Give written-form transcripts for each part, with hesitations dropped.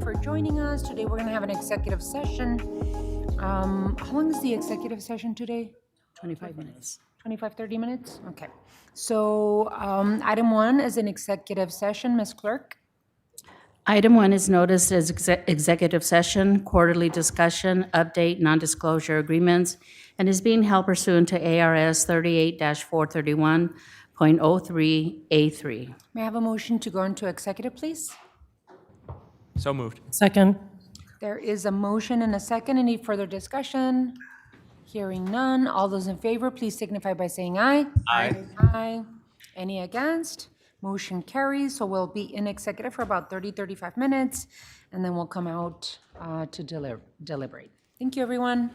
For joining us. Today we're going to have an executive session. How long is the executive session today? 25 minutes. 25, 30 minutes? Okay. So item 1 is an executive session. Ms. Clerk? Item 1 is noticed as executive session, quarterly discussion, update, non-disclosure agreements, and is being held pursuant to ARS 38-431.03A3. May I have a motion to go into executive, please? So moved. Second. There is a motion and a second. Any further discussion? Hearing none. All those in favor, please signify by saying aye. Aye. Aye. Any against? Motion carries. So we'll be in executive for about 30, 35 minutes, and then we'll come out to deliberate. Thank you, everyone.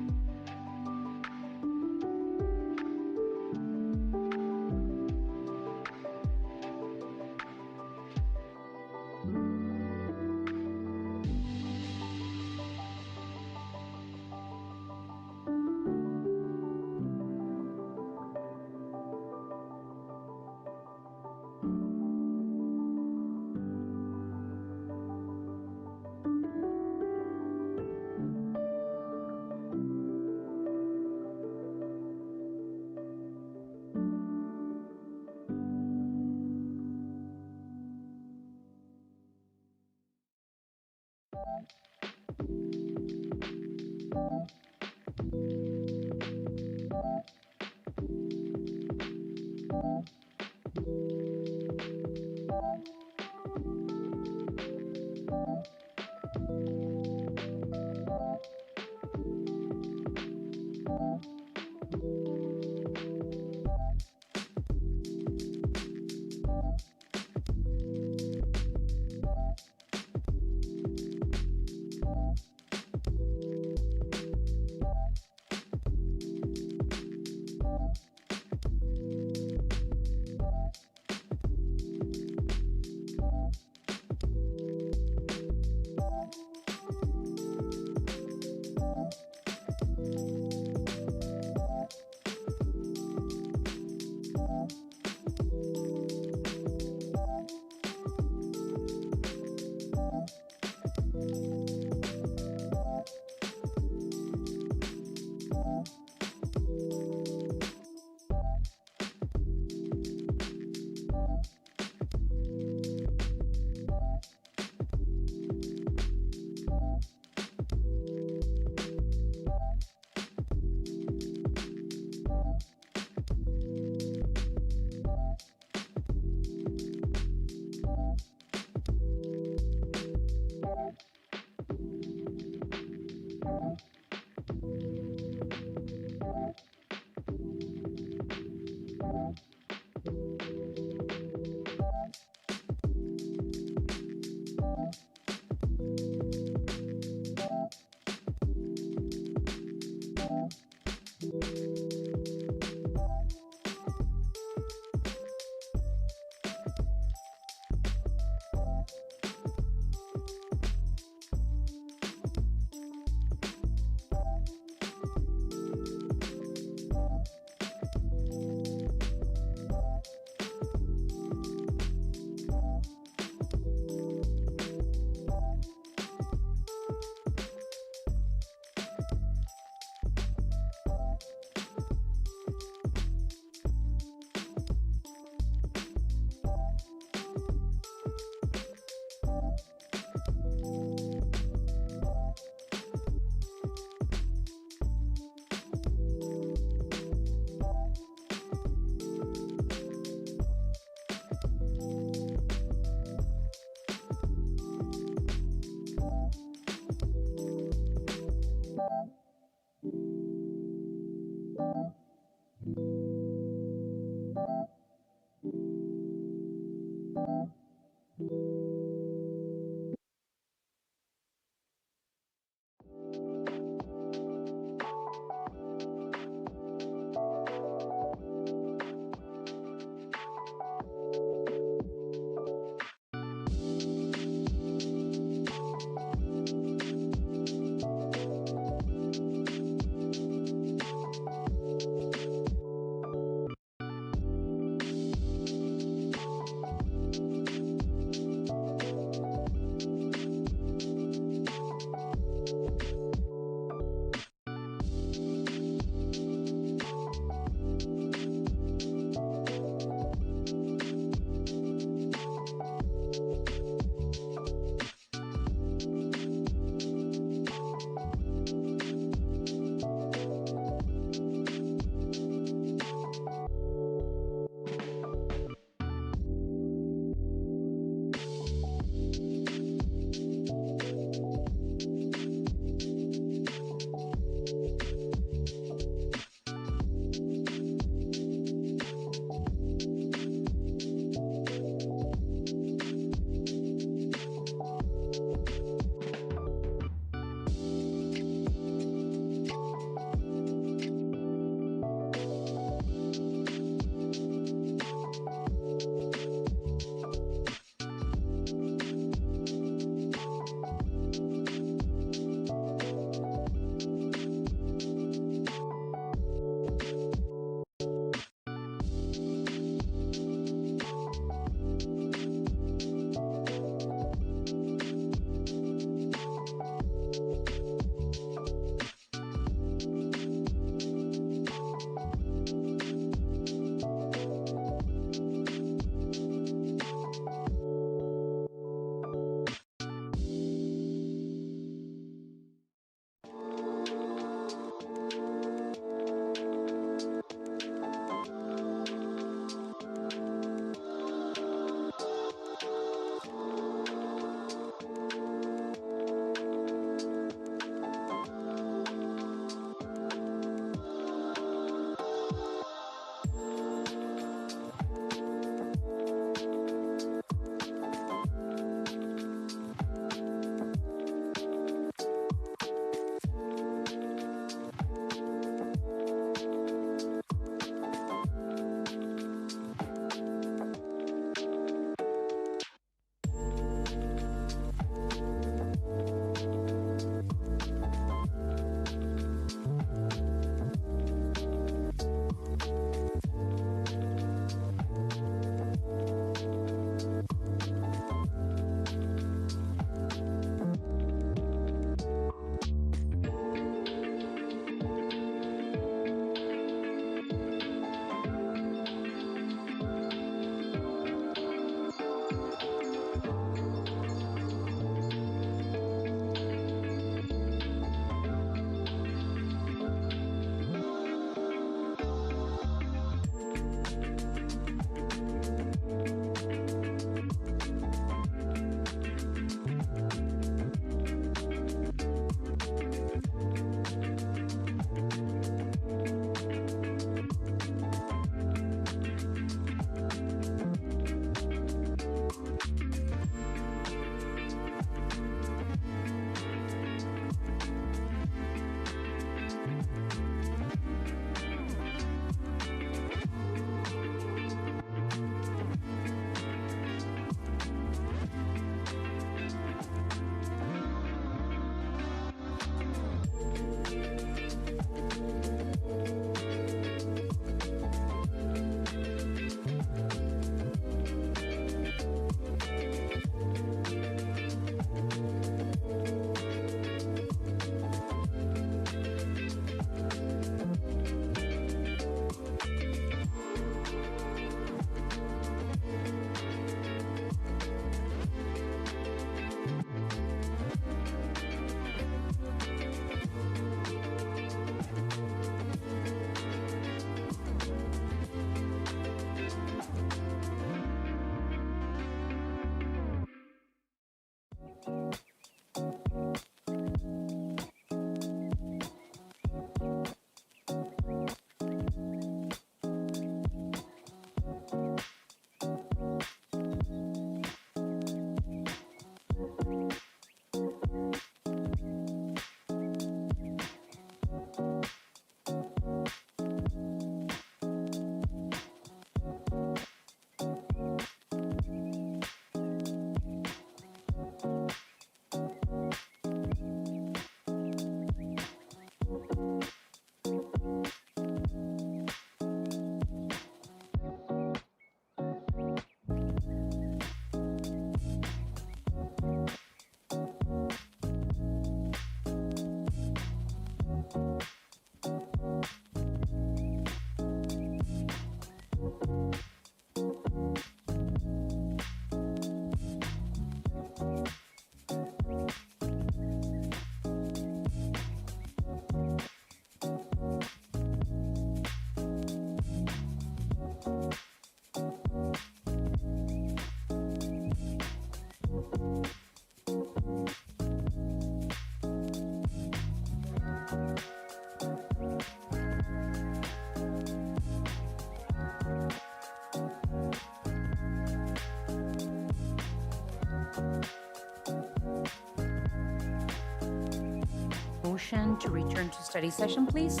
Motion to return to study session, please.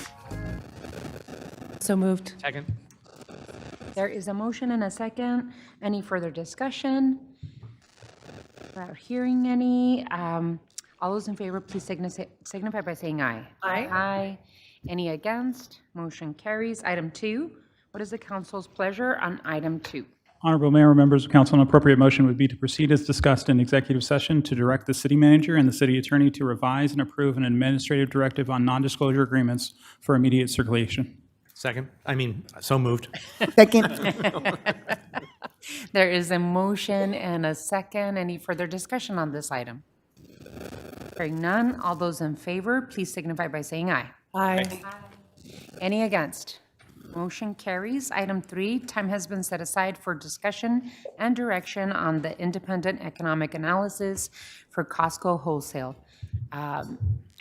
So moved. Second. There is a motion and a second. Any further discussion? Without hearing any, all those in favor, please signify by saying aye. Aye. Aye. Any against? Motion carries. Item 2, what is the council's pleasure on item 2? Honorable Mayor, members of council, an appropriate motion would be to proceed as discussed in executive session to direct the city manager and the city attorney to revise and approve an administrative directive on non-disclosure agreements for immediate circulation. Second. So moved. Second. There is a motion and a second. Any further discussion on this item? Hearing none, all those in favor, please signify by saying aye. Aye. Any against? Motion carries. Item 3, time has been set aside for discussion and direction on the independent economic analysis for Costco Wholesale. I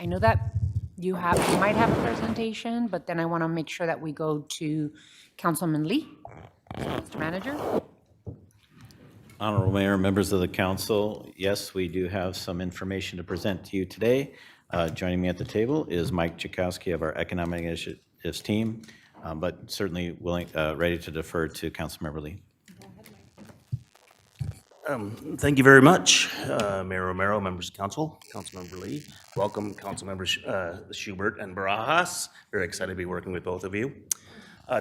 know that you might have a presentation, but then I want to make sure that we go to Councilman Lee. Mr. Manager? Honorable Mayor, members of the council, yes, we do have some information to present to you today. Joining me at the table is Mike Chakowski of our Economic Initiatives team, but certainly ready to defer to Councilmember Lee. Thank you very much, Mayor Romero, members of council, Councilmember Lee. Welcome, Councilmembers Schubert and Barajas. Very excited to be working with both of you.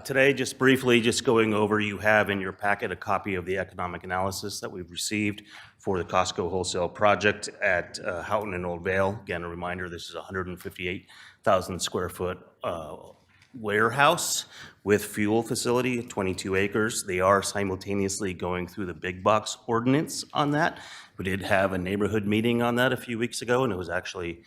Today, just briefly, just going over, you have in your packet a copy of the economic analysis that we've received for the Costco Wholesale project at Houghton and Old Vale. Again, a reminder, this is a 158,000 square foot warehouse with fuel facility, 22 acres. They are simultaneously going through the big box ordinance on that. We did have a neighborhood meeting on that a few weeks ago, and it was actually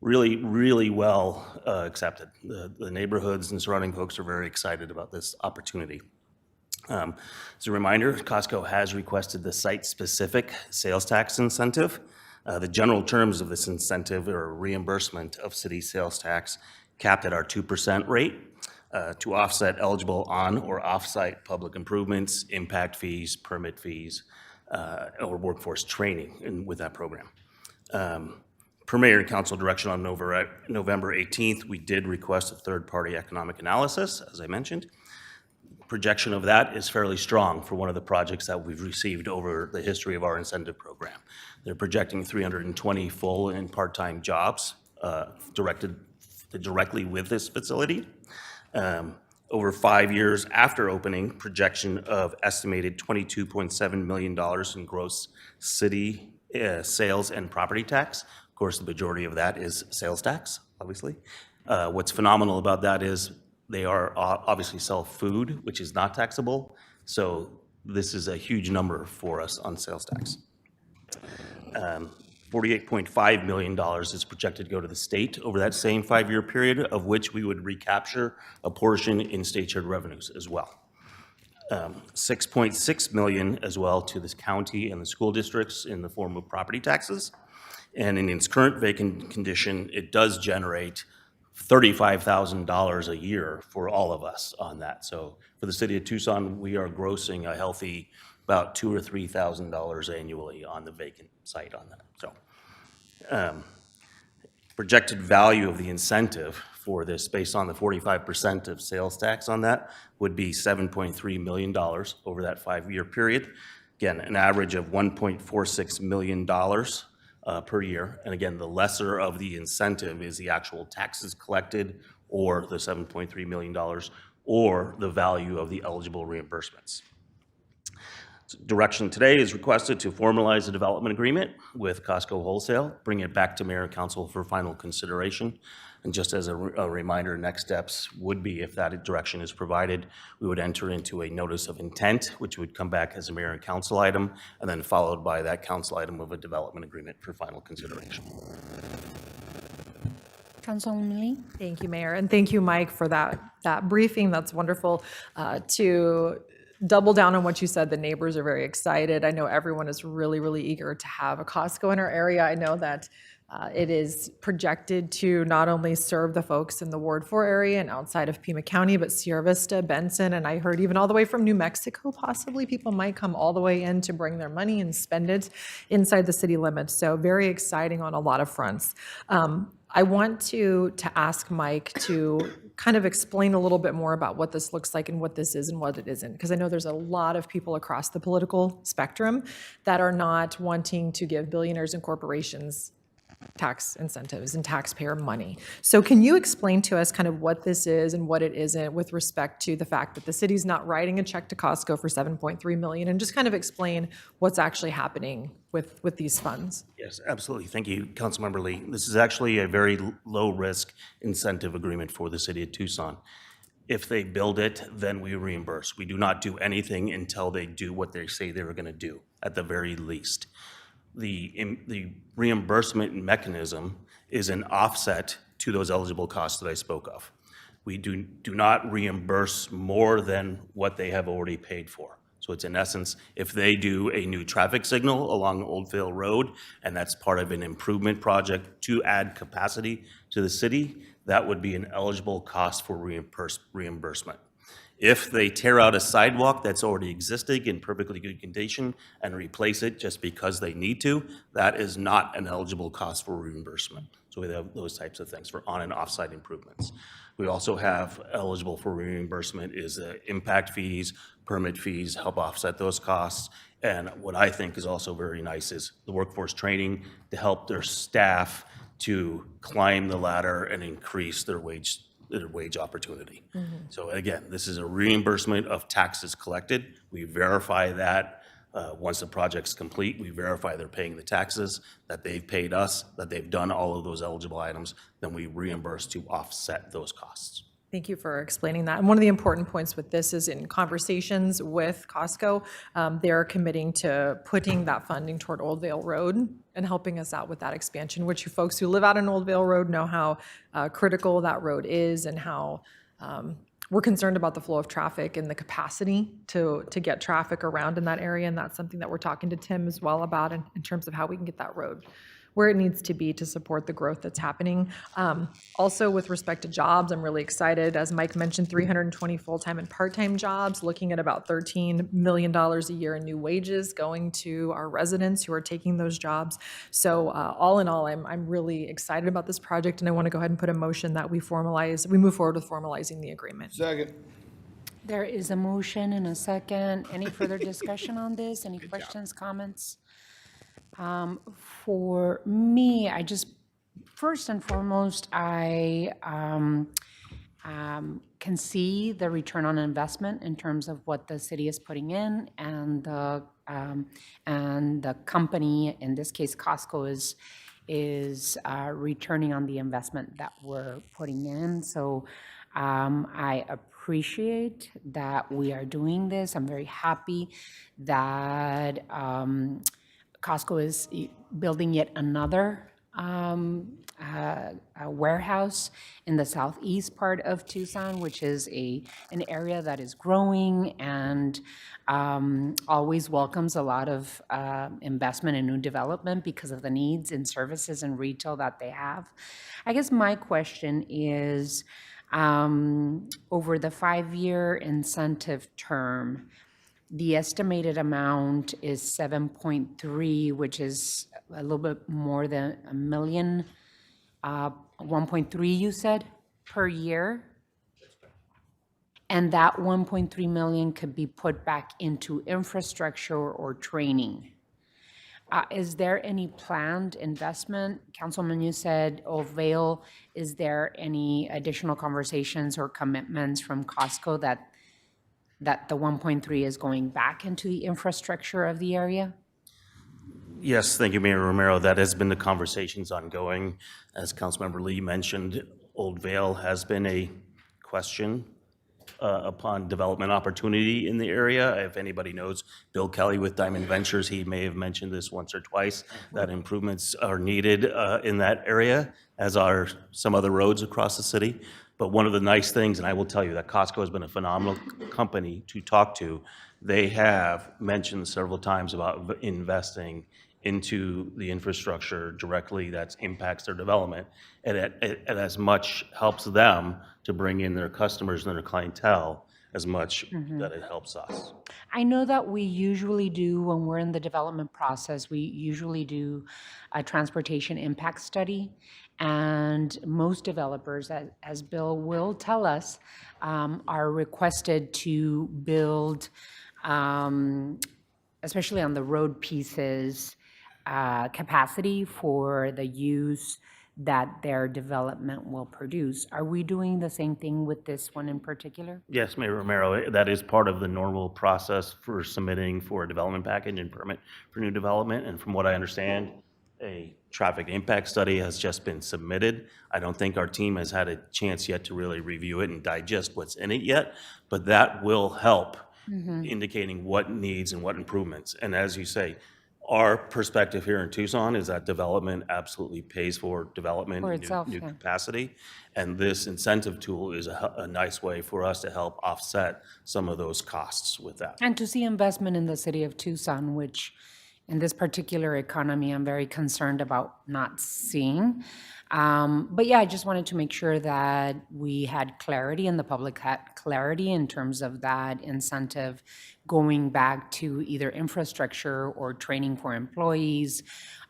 really well accepted. The neighborhoods and surrounding folks are very excited about this opportunity. As a reminder, Costco has requested the site-specific sales tax incentive. The general terms of this incentive are reimbursement of city sales tax capped at our 2% rate to offset eligible on or off-site public improvements, impact fees, permit fees, or workforce training with that program. Per Mayor and Council direction on November 18th, we did request a third-party economic analysis, as I mentioned. Projection of that is fairly strong for one of the projects that we've received over the history of our incentive program. They're projecting 320 full and part-time jobs directly with this facility. Over 5 years after opening, projection of estimated $22.7 million in gross city sales and property tax. Of course, the majority of that is sales tax, obviously. What's phenomenal about that is they are obviously sell food, which is not taxable. So this is a huge number for us on sales tax. $48.5 million is projected to go to the state over that same 5-year period, of which we would recapture a portion in state shared revenues as well. $6.6 million as well to this county and the school districts in the form of property taxes. And in its current vacant condition, it does generate $35,000 a year for all of us on that. So for the city of Tucson, we are grossing a healthy about $2,000 or $3,000 annually on the vacant site on that. So projected value of the incentive for this, based on the 45% of sales tax on that, would be $7.3 million over that 5-year period. Again, an average of $1.46 million per year. And again, the lesser of the incentive is the actual taxes collected, or the $7.3 million, or the value of the eligible reimbursements. Direction today is requested to formalize a development agreement with Costco Wholesale, bring it back to Mayor and Council for final consideration. And just as a reminder, next steps would be, if that direction is provided, we would enter into a notice of intent, which would come back as a Mayor and Council item, and then followed by that council item of a development agreement for final consideration. Councilwoman Lee? Thank you, Mayor, and thank you, Mike, for that briefing. That's wonderful. To double down on what you said, the neighbors are very excited. I know everyone is really eager to have a Costco in our area. I know that It is projected to not only serve the folks in the Ward 4 area and outside of Pima County, but Sierra Vista, Benson, and I heard even all the way from New Mexico, possibly. People might come all the way in to bring their money and spend it inside the city limits. So very exciting on a lot of fronts. I want to ask Mike to kind of explain a little bit more about what this looks like and what this is and what it isn't, because I know there's a lot of people across the political spectrum that are not wanting to give billionaires and corporations tax incentives and taxpayer money. So can you explain to us kind of what this is and what it isn't with respect to the fact that the city's not writing a check to Costco for $7.3 million, and just kind of explain what's actually happening with these funds? Yes, absolutely. Thank you, Councilmember Lee. This is actually a very low-risk incentive agreement for the city of Tucson. If they build it, then we reimburse. We do not do anything until they do what they say they were going to do, at the very least. The reimbursement mechanism is an offset to those eligible costs that I spoke of. We do not reimburse more than what they have already paid for. So it's in essence, if they do a new traffic signal along Oldvale Road, and that's part of an improvement project to add capacity to the city, that would be an eligible cost for reimbursement. If they tear out a sidewalk that's already existing in perfectly good condition and replace it just because they need to, that is not an eligible cost for reimbursement. So we have those types of things for on and off-site improvements. We also have eligible for reimbursement is impact fees, permit fees, help offset those costs. And what I think is also very nice is the workforce training to help their staff to climb the ladder and increase their wage opportunity. So again, this is a reimbursement of taxes collected. We verify that once the project's complete, we verify they're paying the taxes, that they've paid us, that they've done all of those eligible items, then we reimburse to offset those costs. Thank you for explaining that. And one of the important points with this is in conversations with Costco, they're committing to putting that funding toward Oldvale Road and helping us out with that expansion, which you folks who live out in Oldvale Road know how critical that road is and how we're concerned about the flow of traffic and the capacity to get traffic around in that area. And that's something that we're talking to Tim as well about in terms of how we can get that road where it needs to be to support the growth that's happening. Also, with respect to jobs, I'm really excited. As Mike mentioned, 320 full-time and part-time jobs, looking at about $13 million a year in new wages going to our residents who are taking those jobs. So all in all, I'm really excited about this project, and I want to go ahead and put a motion that we move forward with formalizing the agreement. Second. There is a motion and a second. Any further discussion on this? Any questions, comments? For me, first and foremost, I can see the return on investment in terms of what the city is putting in, and the company, in this case Costco, is returning on the investment that we're putting in. So I appreciate that we are doing this. I'm very happy that Costco is building yet another a warehouse in the southeast part of Tucson, which is an area that is growing and always welcomes a lot of investment and new development because of the needs in services and retail that they have. I guess my question is, over the 5-year incentive term, the estimated amount is 7.3, which is a little bit more than $1 million, 1.3 you said, per year? And that 1.3 million could be put back into infrastructure or training. Is there any planned investment? Councilman, you said Oldvale. Is there any additional conversations or commitments from Costco that the 1.3 is going back into the infrastructure of the area? Yes, thank you, Mayor Romero. That has been the conversations ongoing. As Councilmember Lee mentioned, Oldvale has been a question upon development opportunity in the area. If anybody knows Bill Kelly with Diamond Ventures, he may have mentioned this once or twice, that improvements are needed in that area, as are some other roads across the city. But one of the nice things, and I will tell you that Costco has been a phenomenal company to talk to. They have mentioned several times about investing into the infrastructure directly that impacts their development. And it as much helps them to bring in their customers and their clientele as much that it helps us. I know that we usually do, when we're in the development process, we usually do a transportation impact study. And most developers, as Bill will tell us, are requested to build, especially on the road pieces, capacity for the use that their development will produce. Are we doing the same thing with this one in particular? Yes, Mayor Romero, that is part of the normal process for submitting for a development package and permit for new development. And from what I understand, a traffic impact study has just been submitted. I don't think our team has had a chance yet to really review it and digest what's in it yet, but that will help indicating what needs and what improvements. And as you say, our perspective here in Tucson is that development absolutely pays for development For and itself, new yeah. capacity. And this incentive tool is a nice way for us to help offset some of those costs with that. And to see investment in the city of Tucson, which in this particular economy, I'm very concerned about not seeing. But yeah, I just wanted to make sure that we had clarity and the public had clarity in terms of that incentive going back to either infrastructure or training for employees,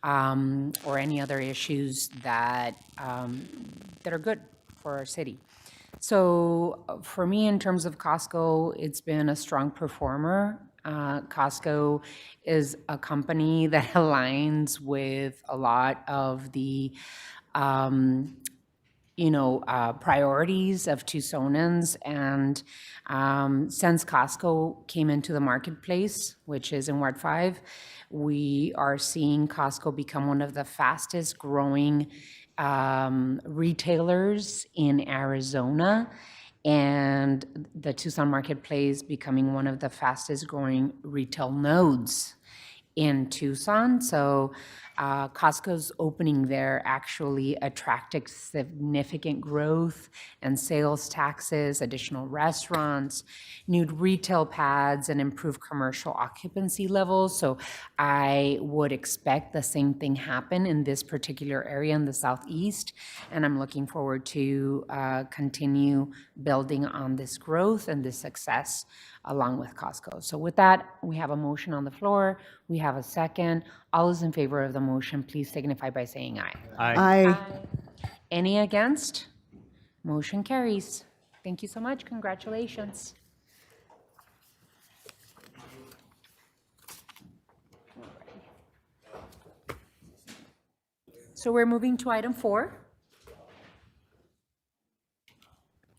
or any other issues that, that are good for our city. So for me, in terms of Costco, it's been a strong performer. Costco is a company that aligns with a lot of the, priorities of Tucsonans. And since Costco came into the marketplace, which is in Ward 5, we are seeing Costco become one of the fastest growing retailers in Arizona, and the Tucson marketplace becoming one of the fastest growing retail nodes in Tucson. So Costco's opening there actually attracted significant growth and sales taxes, additional restaurants, new retail pads, and improved commercial occupancy levels. So I would expect the same thing happen in this particular area in the southeast. And I'm looking forward to continue building on this growth and this success along with Costco. So with that, we have a motion on the floor. We have a second. All those in favor of the motion, please signify by saying aye. Aye. Any against? Motion carries. Thank you so much. Congratulations. So we're moving to item 4.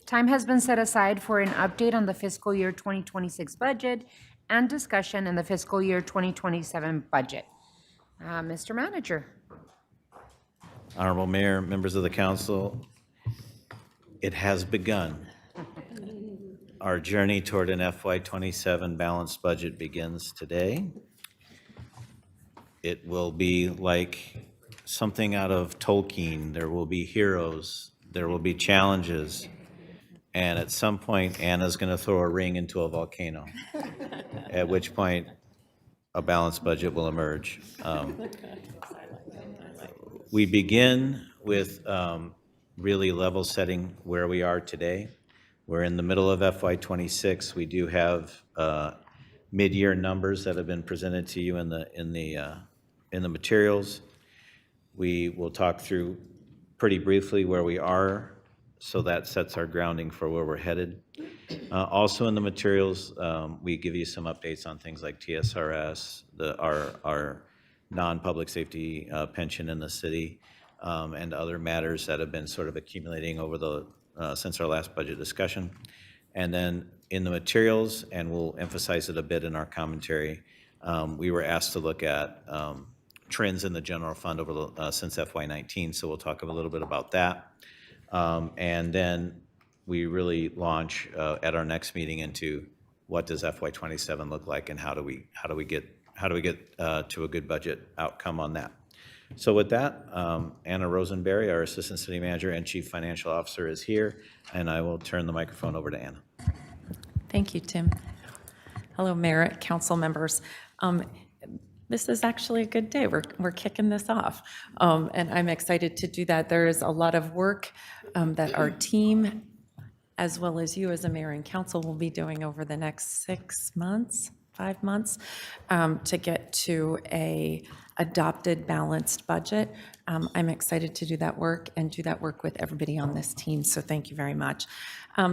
Time has been set aside for an update on the fiscal year 2026 budget and discussion in the fiscal year 2027 budget. Mr. Manager. Honorable Mayor, members of the council, it has begun. Our journey toward an FY27 balanced budget begins today. It will be like something out of Tolkien. There will be heroes, there will be challenges, and at some point, Anna's going to throw a ring into a volcano, at which point a balanced budget will emerge. We begin with really level setting where we are today. We're in the middle of FY26. We do have mid-year numbers that have been presented to you in the materials. We will talk through pretty briefly where we are, so that sets our grounding for where we're headed. Also in the materials, we give you some updates on things like TSRS, our non-public safety pension in the city, and other matters that have been sort of accumulating over the since our last budget discussion. And then in the materials, and we'll emphasize it a bit in our commentary, we were asked to look at trends in the general fund over the, since FY19, so we'll talk a little bit about that. And then we really launch at our next meeting into what does FY27 look like, and how do we get to a good budget outcome on that. So with that, Anna Rosenberry, our Assistant City Manager and Chief Financial Officer, is here, and I will turn the microphone over to Anna. Thank you, Tim. Hello, Mayor, council members. this is actually a good day. We're kicking this off. And I'm excited to do that. There is a lot of work that our team, as well as you as a mayor and council, will be doing over the next 6 months, 5 months, to get to a adopted balanced budget. I'm excited to do that work and do that work with everybody on this team, so thank you very much.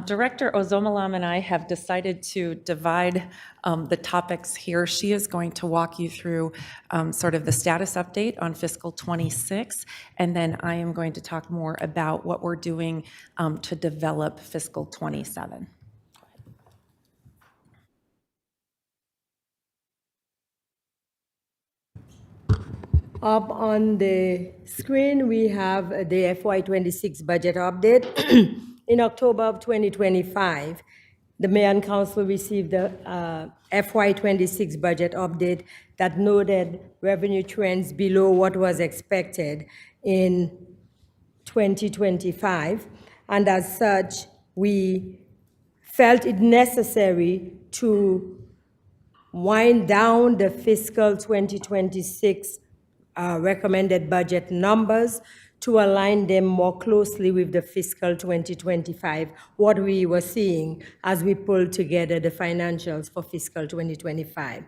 Director Ozomalam and I have decided to divide the topics here. She is going to walk you through sort of the status update on fiscal 26, and then I am going to talk more about what we're doing to develop fiscal 27. Up on the screen, we have the FY26 budget update. In October of 2025, the Mayor and Council received the FY26 budget update that noted revenue trends below what was expected in 2025. And as such, we felt it necessary to wind down the fiscal 2026 recommended budget numbers to align them more closely with the fiscal 2025, what we were seeing as we pulled together the financials for fiscal 2025.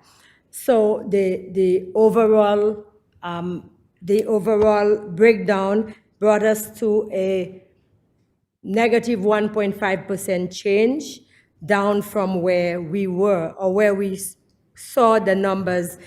So the overall breakdown brought us to a negative 1.5% change down from where we were, or where we saw the numbers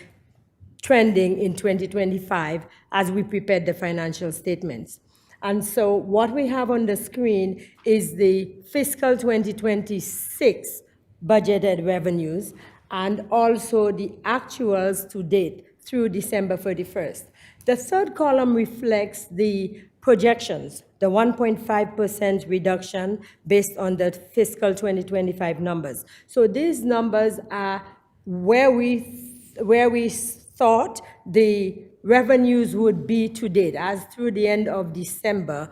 trending in 2025 as we prepared the financial statements. And so what we have on the screen is the fiscal 2026 budgeted revenues and also the actuals to date through December 31st. The third column reflects the projections, the 1.5% reduction based on the fiscal 2025 numbers. So these numbers are where we thought the revenues would be to date, as through the end of December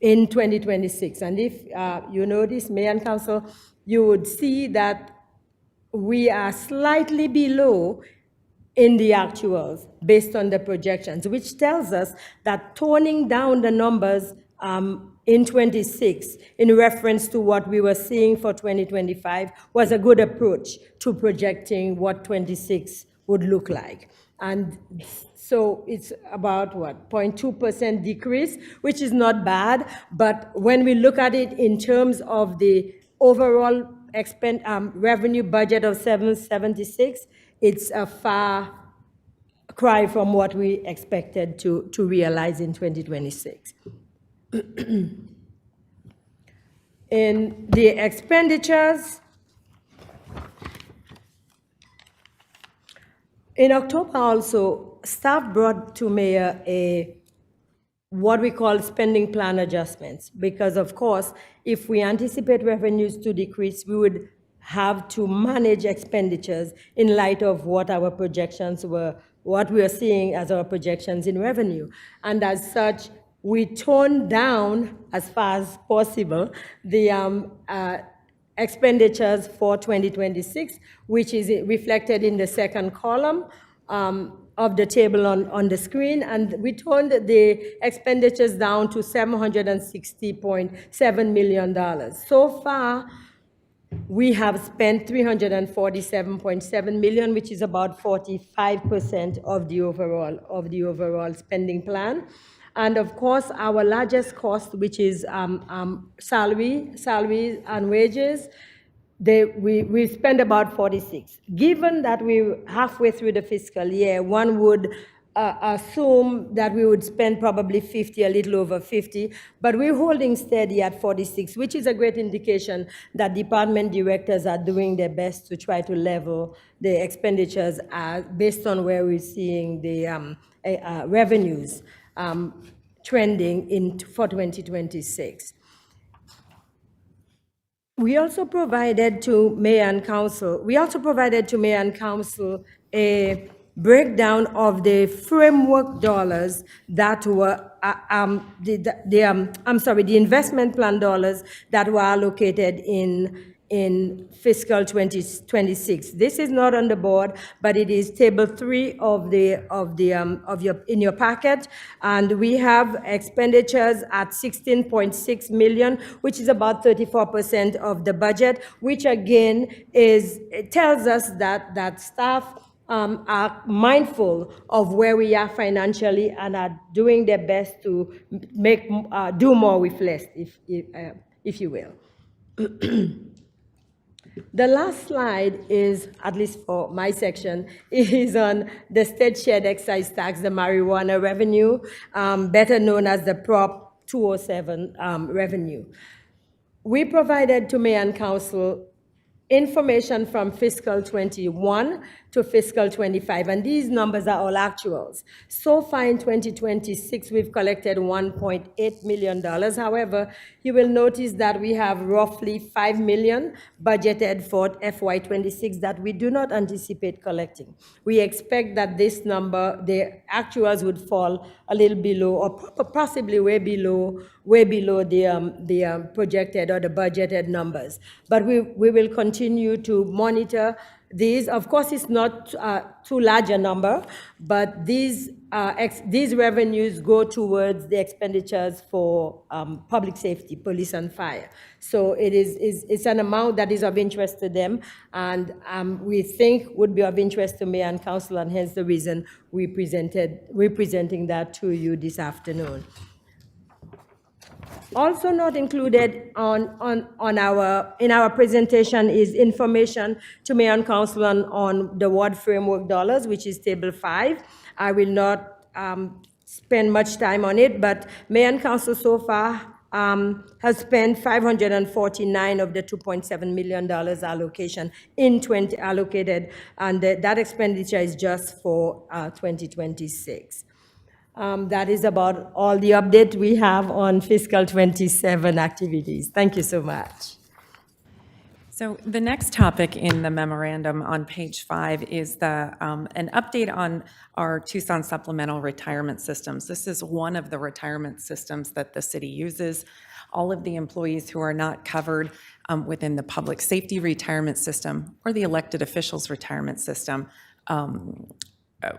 in 2026. And if you notice, Mayor and Council, you would see that we are slightly below in the actuals based on the projections, which tells us that toning down the numbers in 26 in reference to what we were seeing for 2025 was a good approach to projecting what 26 would look like. And so it's about, 0.2% decrease, which is not bad. But when we look at it in terms of the overall revenue budget of 776, it's a far cry from what we expected to realize in 2026. In the expenditures, in October also, staff brought to Mayor what we call spending plan adjustments, because of course, if we anticipate revenues to decrease, we would have to manage expenditures in light of what our projections were, what we are seeing as our projections in revenue. And as such, we toned down as far as possible the expenditures for 2026, which is reflected in the second column of the table on the screen. And we toned the expenditures down to $760.7 million. So far, we have spent $347.7 million, which is about 45% of the overall spending plan. And of course, our largest cost, which is salaries and wages, we spend about 46. Given that we're halfway through the fiscal year, one would assume that we would spend probably 50, a little over 50, but we're holding steady at 46, which is a great indication that department directors are doing their best to try to level the expenditures based on where we're seeing the revenues trending for 2026. We also provided to Mayor and Council a breakdown of the framework dollars that were the investment plan dollars that were allocated in in fiscal 2026. This is not on the board, but it is table 3 in your packet, and we have expenditures at 16.6 million, which is about 34% of the budget, which again it tells us that staff are mindful of where we are financially and are doing their best to do more with less, if you will. The last slide is, at least for my section, is on the state shared excise tax, the marijuana revenue, better known as the Prop 207 revenue. We provided to Mayor and Council information from fiscal 21 to fiscal 25, and these numbers are all actuals. So far in 2026, we've collected $1.8 million. However, you will notice that we have roughly $5 million budgeted for FY26 that we do not anticipate collecting. We expect that this number, the actuals, would fall a little below, or possibly way below the projected or the budgeted numbers. But we will continue to monitor these. Of course, it's not too large a number, but these revenues go towards the expenditures for public safety, police and fire. So it's an amount that is of interest to them, and we think would be of interest to Mayor and Council, and hence the reason we're presenting that to you this afternoon. Also not included in our presentation is information to Mayor and Council on the ward framework dollars, which is table 5. I will not spend much time on it, but Mayor and Council so far has spent 549 of the $2.7 million allocation allocated, and that expenditure is just for 2026. That is about all the update we have on fiscal 27 activities. Thank you so much. So the next topic in the memorandum on page 5 is an update on our Tucson supplemental retirement systems. This is one of the retirement systems that the city uses. All of the employees who are not covered within the public safety retirement system or the elected officials retirement system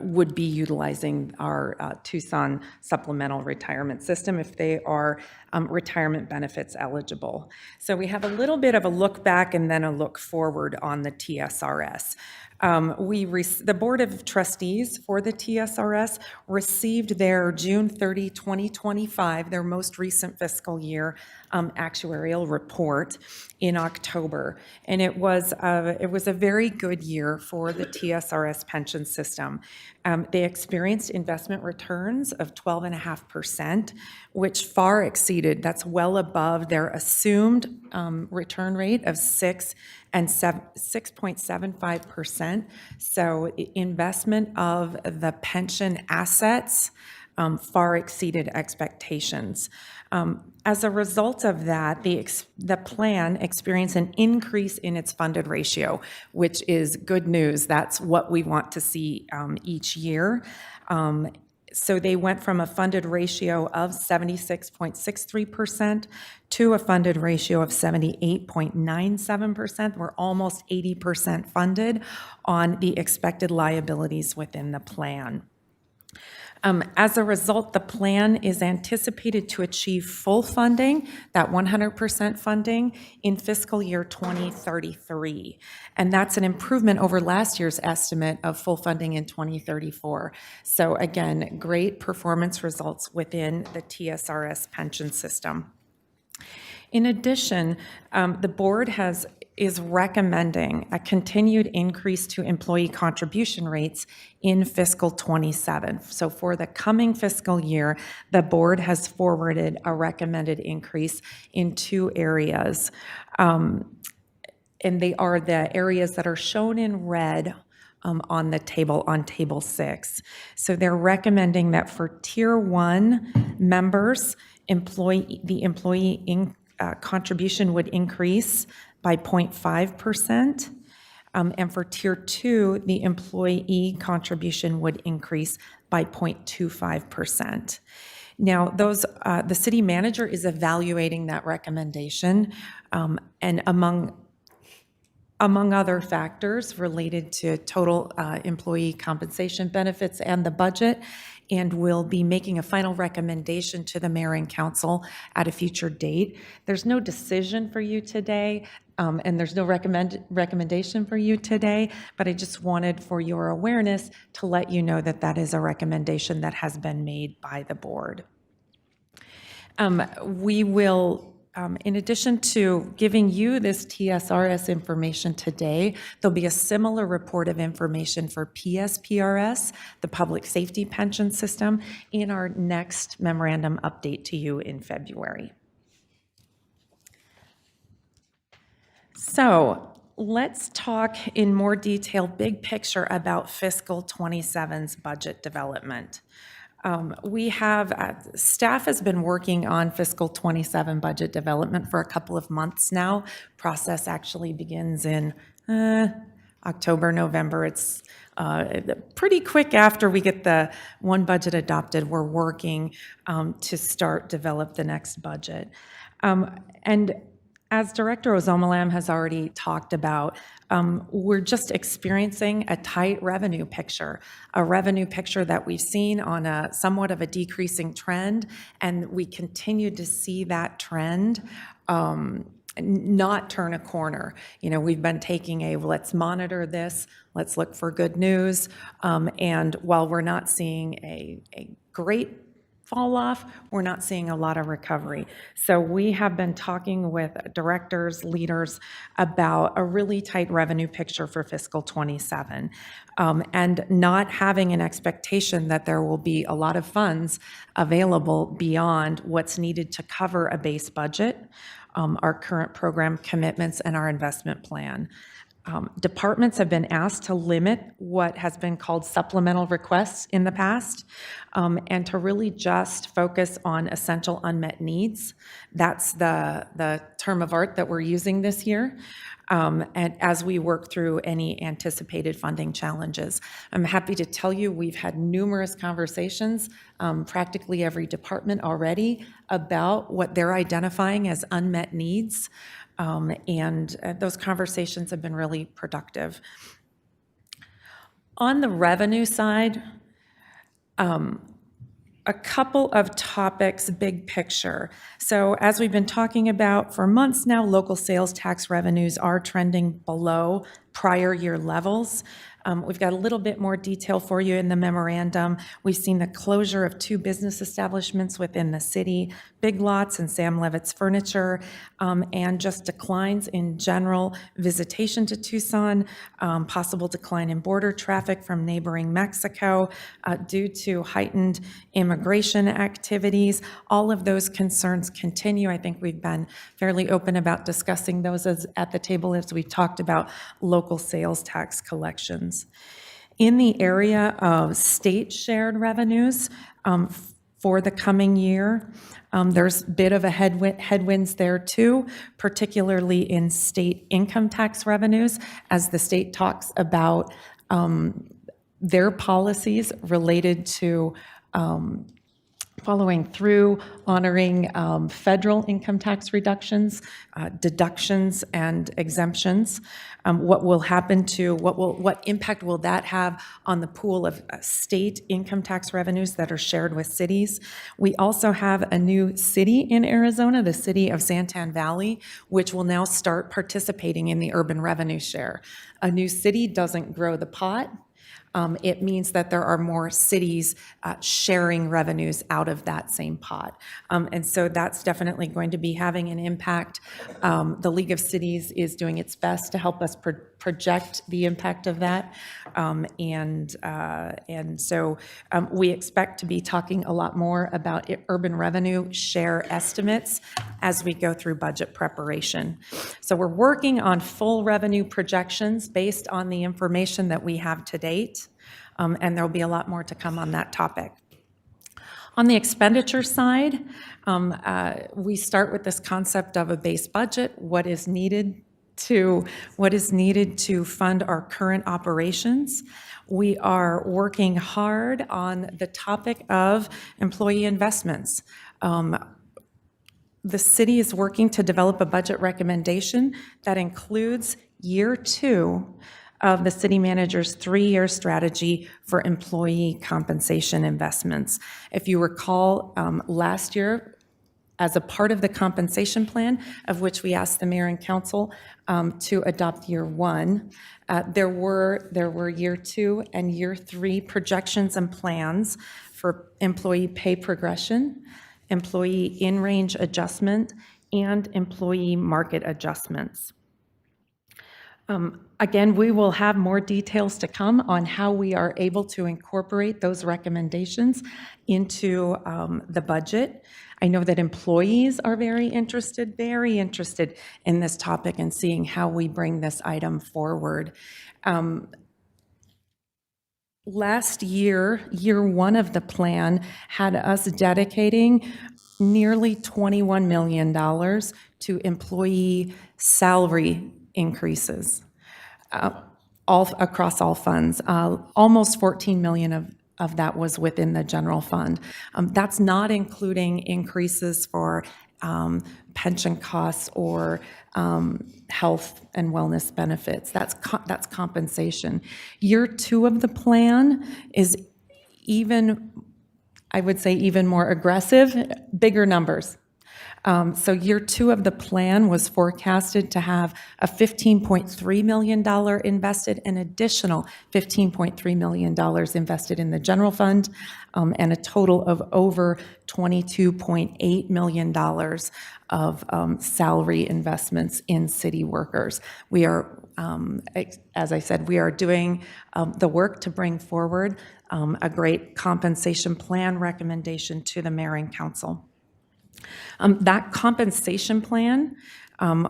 would be utilizing our Tucson supplemental retirement system if they are retirement benefits eligible. So we have a little bit of a look back and then a look forward on the TSRS. The Board of Trustees for the TSRS received their June 30, 2025, their most recent fiscal year actuarial report in October. And it was a very good year for the TSRS pension system. They experienced investment returns of 12.5%, which far exceeded, that's well above their assumed return rate of 6.75%. So investment of the pension assets far exceeded expectations. As a result of that, the plan experienced an increase in its funded ratio, which is good news. That's what we want to see each year. So they went from a funded ratio of 76.63% to a funded ratio of 78.97%. We're almost 80% funded on the expected liabilities within the plan. As a result, the plan is anticipated to achieve full funding, that 100% funding, in fiscal year 2033. And that's an improvement over last year's estimate of full funding in 2034. So again, great performance results within the TSRS pension system. In addition, the board is recommending a continued increase to employee contribution rates in fiscal 27. So for the coming fiscal year, the board has forwarded a recommended increase in 2 areas. And they are the areas that are shown in red on table 6. So they're recommending that for Tier 1 members, the employee contribution would increase by 0.5%, and for Tier 2, the employee contribution would increase by 0.25%. Now, the city manager is evaluating that recommendation, and among among other factors related to total employee compensation benefits and the budget, and will be making a final recommendation to the mayor and council at a future date. There's no decision for you today, and there's no recommendation for you today, but I just wanted for your awareness to let you know that that is a recommendation that has been made by the board. We will, in addition to giving you this TSRS information today, there'll be a similar report of information for PSPRS, the Public Safety Pension System, in our next memorandum update to you in February. So let's talk in more detail, big picture, about fiscal 27's budget development. We have, staff has been working on fiscal 27 budget development for a couple of months now. Process actually begins in October, November. It's pretty quick after we get the one budget adopted. We're working to start develop the next budget. And as Director Ozomalam has already talked about, we're just experiencing a tight revenue picture, a revenue picture that we've seen on a somewhat of a decreasing trend, and we continue to see that trend not turn a corner. You know, we've been taking a let's monitor this, let's look for good news, and while we're not seeing a great fall off, we're not seeing a lot of recovery. So we have been talking with directors, leaders about a really tight revenue picture for fiscal 27, and not having an expectation that there will be a lot of funds available beyond what's needed to cover a base budget, our current program commitments, and our investment plan. Departments have been asked to limit what has been called supplemental requests in the past, and to really just focus on essential unmet needs. That's the term of art that we're using this year, and as we work through any anticipated funding challenges. I'm happy to tell you we've had numerous conversations, practically every department already, about what they're identifying as unmet needs. And those conversations have been really productive. On the revenue side, a couple of topics, big picture. So as we've been talking about for months now, local sales tax revenues are trending below prior year levels. We've got a little bit more detail for you in the memorandum. We've seen the closure of 2 business establishments within the city, Big Lots and Sam Levitt's Furniture, and just declines in general visitation to Tucson, possible decline in border traffic from neighboring Mexico due to heightened immigration activities. All of those concerns continue. I think we've been fairly open about discussing those at the table as we've talked about local sales tax collections. In the area of state shared revenues for the coming year, there's a bit of a headwinds there too, particularly in state income tax revenues, as the state talks about their policies related to following through, honoring federal income tax reductions, deductions, and exemptions. What will happen to, what impact will that have on the pool of state income tax revenues that are shared with cities? We also have a new city in Arizona, the city of Santan Valley, which will now start participating in the urban revenue share. A new city doesn't grow the pot. It means that there are more cities sharing revenues out of that same pot. And so that's definitely going to be having an impact. The League of Cities is doing its best to help us project the impact of that. And so we expect to be talking a lot more about urban revenue share estimates as we go through budget preparation. So we're working on full revenue projections based on the information that we have to date. And there'll be a lot more to come on that topic. On the expenditure side, we start with this concept of a base budget, what is needed to fund our current operations. We are working hard on the topic of employee investments. The city is working to develop a budget recommendation that includes year 2 of the city manager's 3-year strategy for employee compensation investments. If you recall, last year, as a part of the compensation plan, of which we asked the mayor and council to adopt year 1, there were year 2 and year 3 projections and plans for employee pay progression, employee in-range adjustment, and employee market adjustments. Again, we will have more details to come on how we are able to incorporate those recommendations into the budget. I know that employees are very interested in this topic and seeing how we bring this item forward. Last year, year 1 of the plan had us dedicating nearly $21 million to employee salary increases all across all funds. Almost $14 million of that was within the general fund. That's not including increases for pension costs or health and wellness benefits. That's compensation. Year 2 of the plan is I would say even more aggressive, bigger numbers. So year 2 of the plan was forecasted to have a $15.3 million invested, an additional $15.3 million invested in the general fund, and a total of over $22.8 million of salary investments in city workers. We are, as I said, we are doing the work to bring forward a great compensation plan recommendation to the mayor and council. That compensation plan,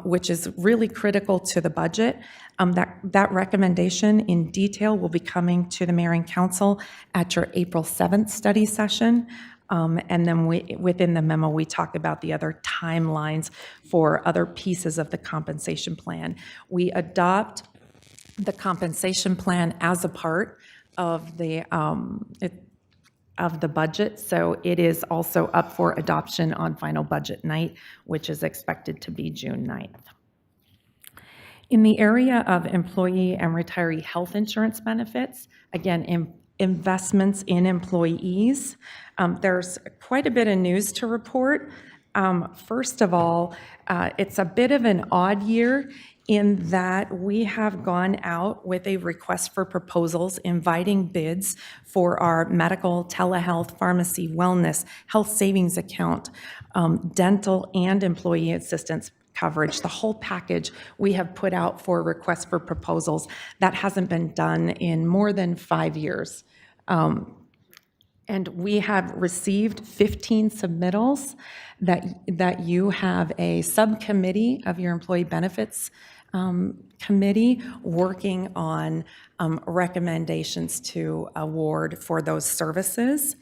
which is really critical to the budget, that recommendation in detail will be coming to the mayor and council at your April 7th study session. And then within the memo, we talk about the other timelines for other pieces of the compensation plan. We adopt the compensation plan as a part of the budget, so it is also up for adoption on final budget night, which is expected to be June 9th. In the area of employee and retiree health insurance benefits, again, investments in employees, there's quite a bit of news to report. First of all, it's a bit of an odd year in that we have gone out with a request for proposals inviting bids for our medical, telehealth, pharmacy, wellness, health savings account, dental, and employee assistance coverage. The whole package we have put out for requests for proposals. That hasn't been done in more than 5 years. And we have received 15 submittals that you have a subcommittee of your employee benefits committee working on recommendations to award for those services.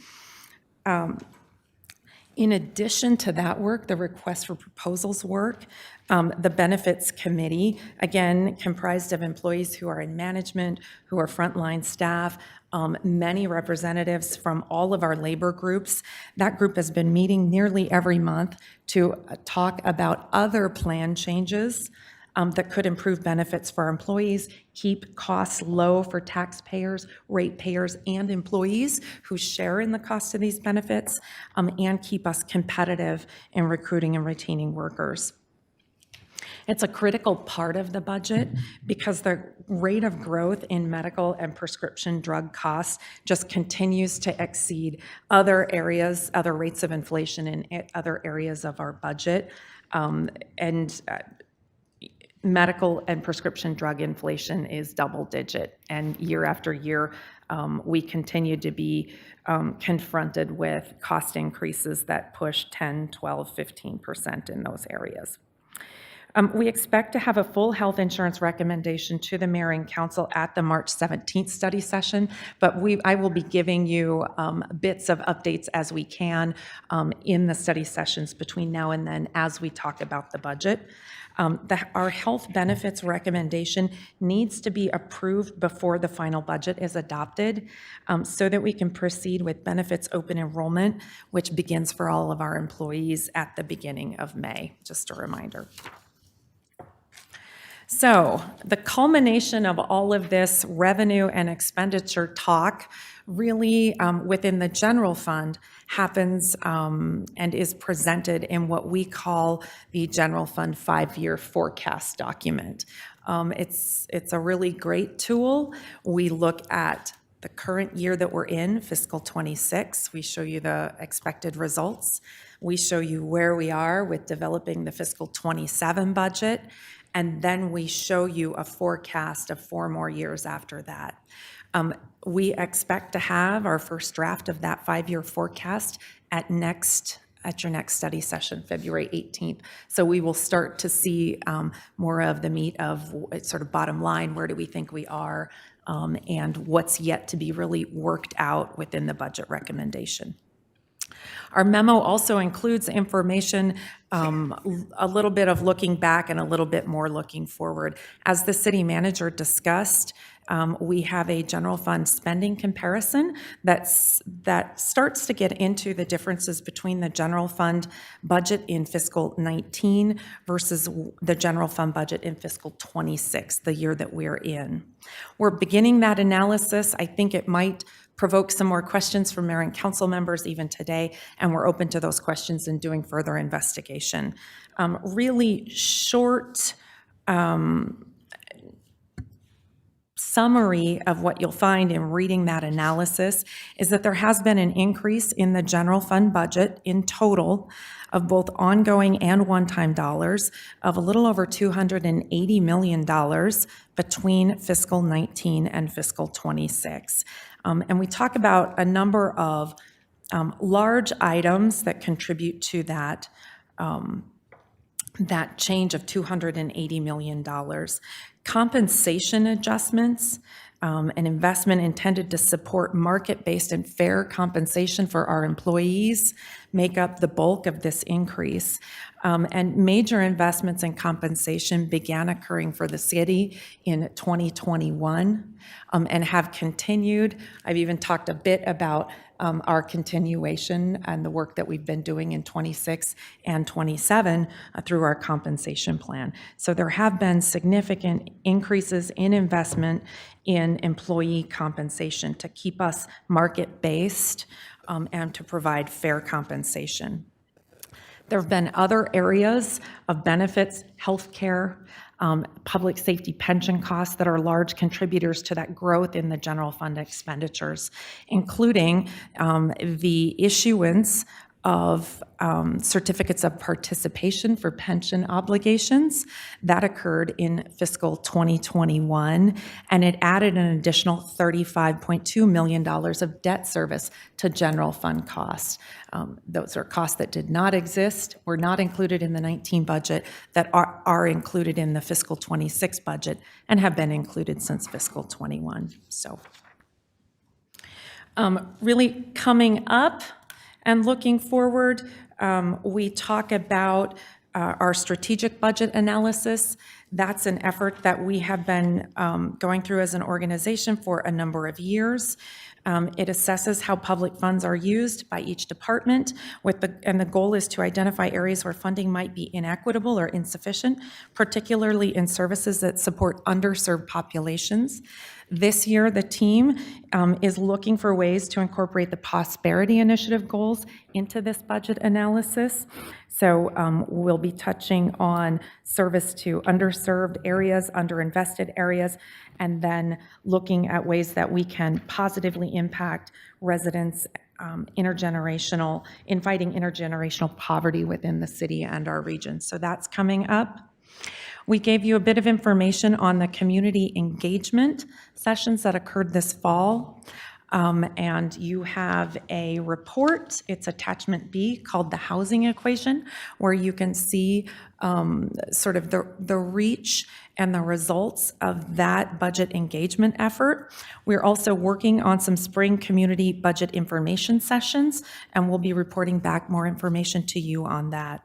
In addition to that work, the request for proposals work, the benefits committee, again, comprised of employees who are in management, who are frontline staff, many representatives from all of our labor groups. That group has been meeting nearly every month to talk about other plan changes that could improve benefits for our employees, keep costs low for taxpayers, ratepayers, and employees who share in the cost of these benefits, and keep us competitive in recruiting and retaining workers. It's a critical part of the budget because the rate of growth in medical and prescription drug costs just continues to exceed other areas, other rates of inflation in other areas of our budget. Medical and prescription drug inflation is double digit, and year after year, we continue to be confronted with cost increases that push 10, 12, 15% in those areas. We expect to have a full health insurance recommendation to the mayor and council at the March 17th study session, but I will be giving you bits of updates as we can in the study sessions between now and then as we talk about the budget. Our health benefits recommendation needs to be approved before the final budget is adopted so that we can proceed with benefits open enrollment, which begins for all of our employees at the beginning of May, just a reminder. So the culmination of all of this revenue and expenditure talk really within the general fund happens and is presented in what we call the general fund 5-year forecast document. It's a really great tool. We look at the current year that we're in, fiscal 26. We show you the expected results. We show you where we are with developing the fiscal 27 budget. And then we show you a forecast of 4 more years after that. We expect to have our first draft of that 5-year forecast at your next study session, February 18th. So we will start to see more of the meat of sort of bottom line, where do we think we are, and what's yet to be really worked out within the budget recommendation. Our memo also includes information, a little bit of looking back and a little bit more looking forward. As the city manager discussed, we have a general fund spending comparison that starts to get into the differences between the general fund budget in fiscal 19 versus the general fund budget in fiscal 26, the year that we're in. We're beginning that analysis. I think it might provoke some more questions from mayor and council members even today, and we're open to those questions and doing further investigation. Really short summary of what you'll find in reading that analysis is that there has been an increase in the general fund budget in total of both ongoing and one-time dollars of a little over $280 million between fiscal 19 and fiscal 26. And we talk about a number of large items that contribute to that change of $280 million. Compensation adjustments, an investment intended to support market-based and fair compensation for our employees make up the bulk of this increase. And major investments in compensation began occurring for the city in 2021 and have continued. I've even talked a bit about our continuation and the work that we've been doing in 26 and 27 through our compensation plan. So there have been significant increases in investment in employee compensation to keep us market-based and to provide fair compensation. There have been other areas of benefits, healthcare, public safety pension costs that are large contributors to that growth in the general fund expenditures, including the issuance of certificates of participation for pension obligations. That occurred in fiscal 2021, and it added an additional $35.2 million of debt service to general fund costs. Those are costs that did not exist, were not included in the 19 budget, that are included in the fiscal 26 budget, and have been included since fiscal 21. So really coming up, and looking forward, we talk about our strategic budget analysis. That's an effort that we have been going through as an organization for a number of years. It assesses how public funds are used by each department, and the goal is to identify areas where funding might be inequitable or insufficient, particularly in services that support underserved populations. This year, the team is looking for ways to incorporate the Prosperity Initiative goals into this budget analysis. So we'll be touching on service to underserved areas, underinvested areas, and then looking at ways that we can positively impact residents in fighting intergenerational poverty within the city and our region. So that's coming up. We gave you a bit of information on the community engagement sessions that occurred this fall. And you have a report, it's attachment B, called the Housing Equation, where you can see sort of the reach and the results of that budget engagement effort. We're also working on some spring community budget information sessions, and we'll be reporting back more information to you on that.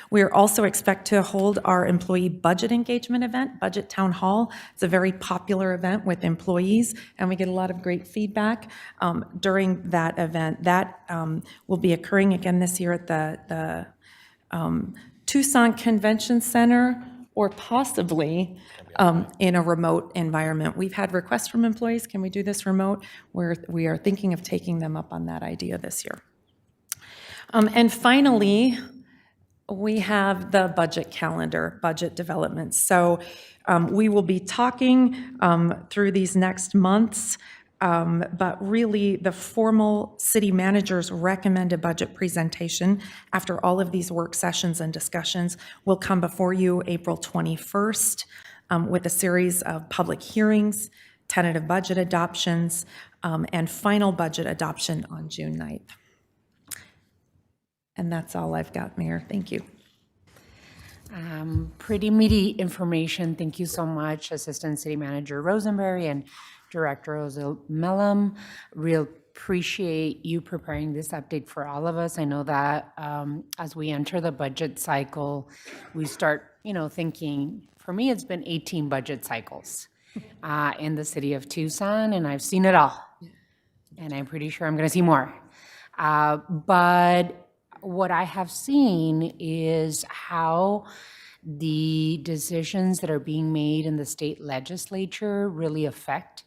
We also expect to hold our employee budget engagement event, Budget Town Hall. It's a very popular event with employees, and we get a lot of great feedback during that event. That will be occurring again this year at the Tucson Convention Center or possibly in a remote environment. We've had requests from employees, can we do this remote? We are thinking of taking them up on that idea this year. And finally, we have the budget calendar, budget development. So we will be talking through these next months, but really the formal city manager's recommended budget presentation after all of these work sessions and discussions will come before you April 21st with a series of public hearings, tentative budget adoptions, and final budget adoption on June 9th. And that's all I've got, Mayor. Thank you. Pretty meaty information. Thank you so much, Assistant City Manager Rosenberry and Director Mellum. Real appreciate you preparing this update for all of us. I know that as we enter the budget cycle, we start, thinking, for me, it's been 18 budget cycles in the city of Tucson, and I've seen it all. And I'm pretty sure I'm going to see more. But what I have seen is how the decisions that are being made in the state legislature really affect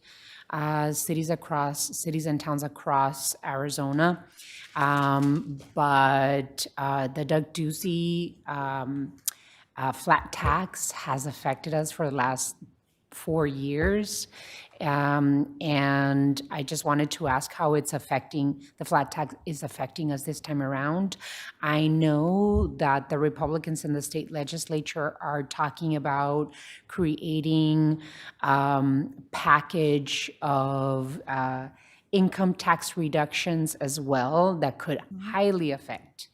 cities and towns across Arizona. But the Doug Ducey flat tax has affected us for the last 4 years. And I just wanted to ask how it's affecting, the flat tax is affecting us this time around. I know that the Republicans in the state legislature are talking about creating package of income tax reductions as well that could highly affect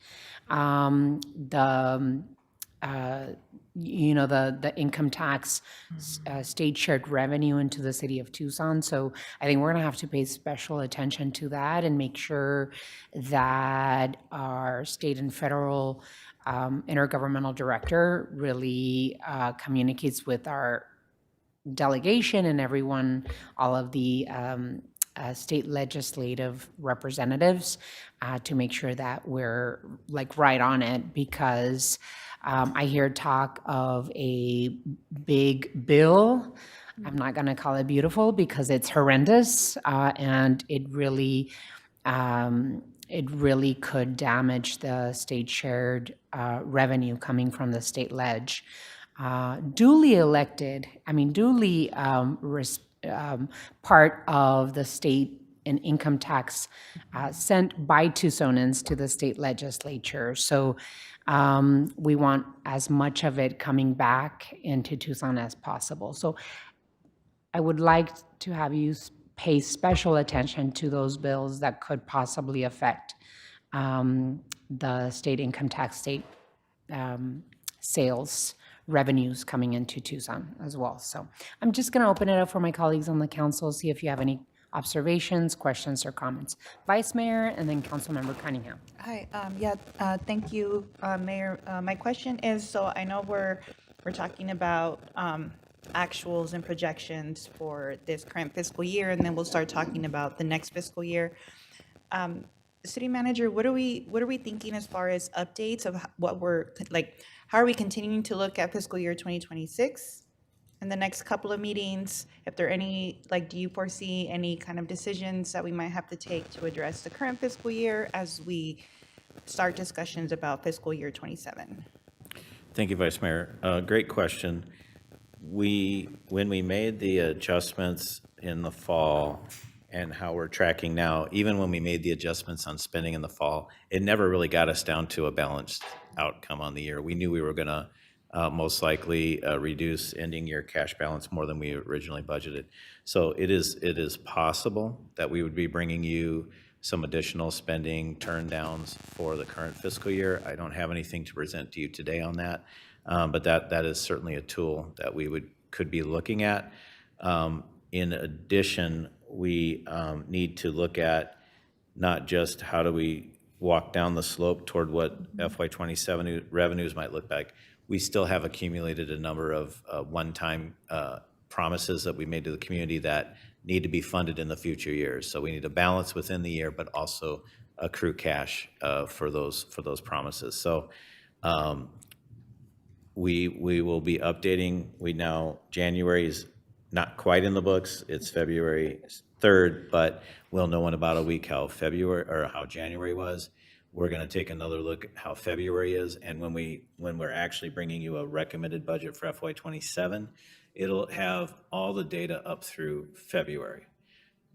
the income tax state shared revenue into the city of Tucson. So I think we're going to have to pay special attention to that and make sure that our state and federal intergovernmental director really communicates with our delegation and everyone, all of the state legislative representatives to make sure that we're right on it, because I hear talk of a big bill. I'm not going to call it beautiful because it's horrendous, and it really could damage the state shared revenue coming from the state ledge. Duly elected, part of the state and income tax sent by Tucsonans to the state legislature. So we want as much of it coming back into Tucson as possible. So I would like to have you pay special attention to those bills that could possibly affect the state income tax, state sales revenues coming into Tucson as well. So I'm just going to open it up for my colleagues on the council, see if you have any observations, questions, or comments. Vice Mayor, and then Councilmember Cunningham. Hi, thank you, Mayor. My question is, so I know we're talking about actuals and projections for this current fiscal year, and then we'll start talking about the next fiscal year. City Manager, what are we thinking as far as updates of what we're how are we continuing to look at fiscal year 2026? In the next couple of meetings, if there are any, do you foresee any kind of decisions that we might have to take to address the current fiscal year as we start discussions about fiscal year 27? Thank you, Vice Mayor. Great question. When we made the adjustments in the fall and how we're tracking now, even when we made the adjustments on spending in the fall, it never really got us down to a balanced outcome on the year. We knew we were going to most likely reduce ending year cash balance more than we originally budgeted. So it is possible that we would be bringing you some additional spending turn downs for the current fiscal year. I don't have anything to present to you today on that, but that is certainly a tool that we could be looking at. In addition, we need to look at not just how do we walk down the slope toward what FY27 revenues might look like. We still have accumulated a number of one-time promises that we made to the community that need to be funded in the future years. So we need to balance within the year, but also accrue cash for those promises. So We will be updating, January is not quite in the books, it's February 3rd, but we'll know in about a week how January was. We're gonna take another look at how February is, and when we're actually bringing you a recommended budget for FY '27, it'll have all the data up through February.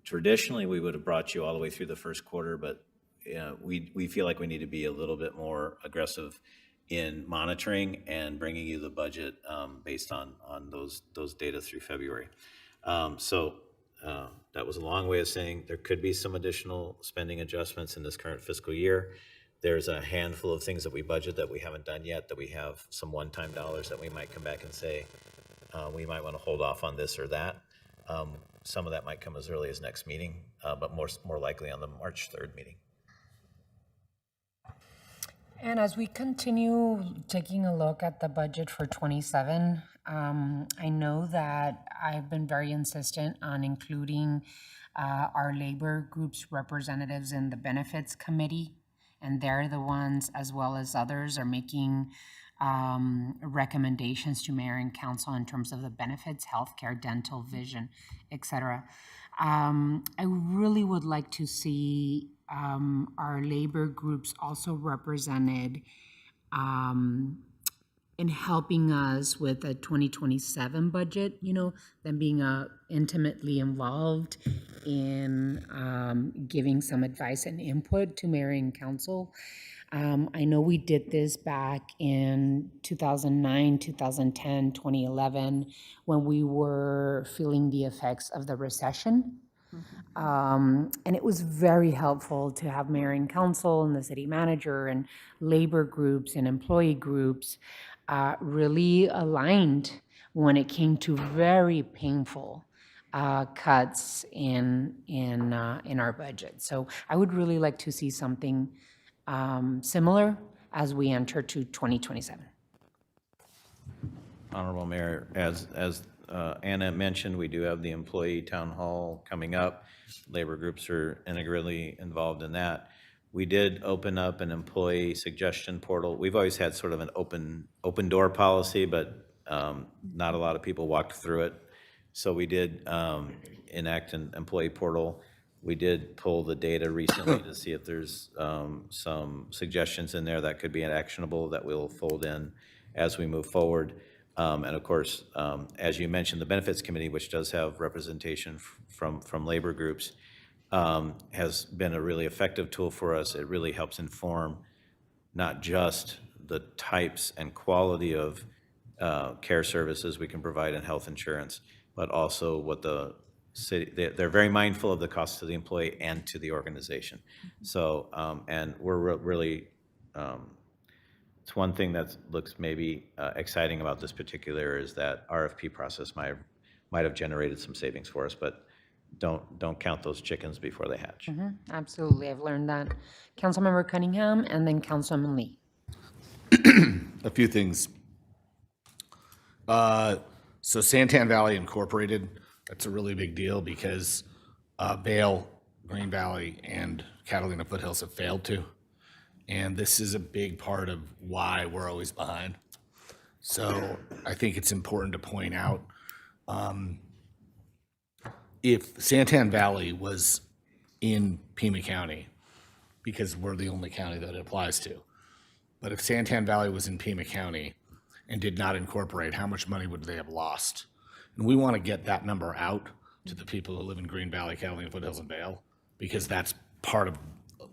Traditionally, we would have brought you all the way through the first quarter, but we feel like we need to be a little bit more aggressive in monitoring and bringing you the budget based on those data through February. That was a long way of saying there could be some additional spending adjustments in this current fiscal year. There's a handful of things that we budget that we haven't done yet, that we have some one-time dollars that we might come back and say, we might want to hold off on this or that. Some of that might come as early as next meeting, but more likely on the March 3rd meeting. And as we continue taking a look at the budget for '27, I know that I've been very insistent on including our labor group's representatives in the benefits committee, and they're the ones, as well as others, are making recommendations to mayor and council in terms of the benefits, healthcare, dental, vision, et cetera. I really would like to see our labor groups also represented in helping us with the 2027 budget, them being intimately involved in giving some advice and input to mayor and council. I know we did this back in 2009, 2010, 2011, when we were feeling the effects of the recession. And it was very helpful to have mayor and council and the city manager and labor groups and employee groups really aligned when it came to very painful cuts in our budget. So I would really like to see something similar as we enter to 2027. Honorable Mayor, as Anna mentioned, we do have the employee town hall coming up. Labor groups are integrally involved in that. We did open up an employee suggestion portal. We've always had sort of an open door policy, but not a lot of people walked through it. So we did enact an employee portal. We did pull the data recently to see if there's some suggestions in there that could be actionable that we'll fold in as we move forward. And of course, as you mentioned, the Benefits Committee, which does have representation from labor groups, has been a really effective tool for us. It really helps inform not just the types and quality of care services we can provide in health insurance, but also what the city, they're very mindful of the cost to the employee and to the organization. So, and we're really, it's one thing that looks maybe exciting about this particular area is that RFP process might have generated some savings for us, but don't count those chickens before they hatch. Absolutely, I've learned that. Councilmember Cunningham and then Councilman Lee. A few things. So Santan Valley Incorporated, that's a really big deal because Vail, Green Valley, and Catalina Foothills have failed to. And this is a big part of why we're always behind. So I think it's important to point out, if Santan Valley was in Pima County, because we're the only county that it applies to, but if Santan Valley was in Pima County and did not incorporate, how much money would they have lost? And we want to get that number out to the people who live in Green Valley, Catalina Foothills, and Vail, because that's part of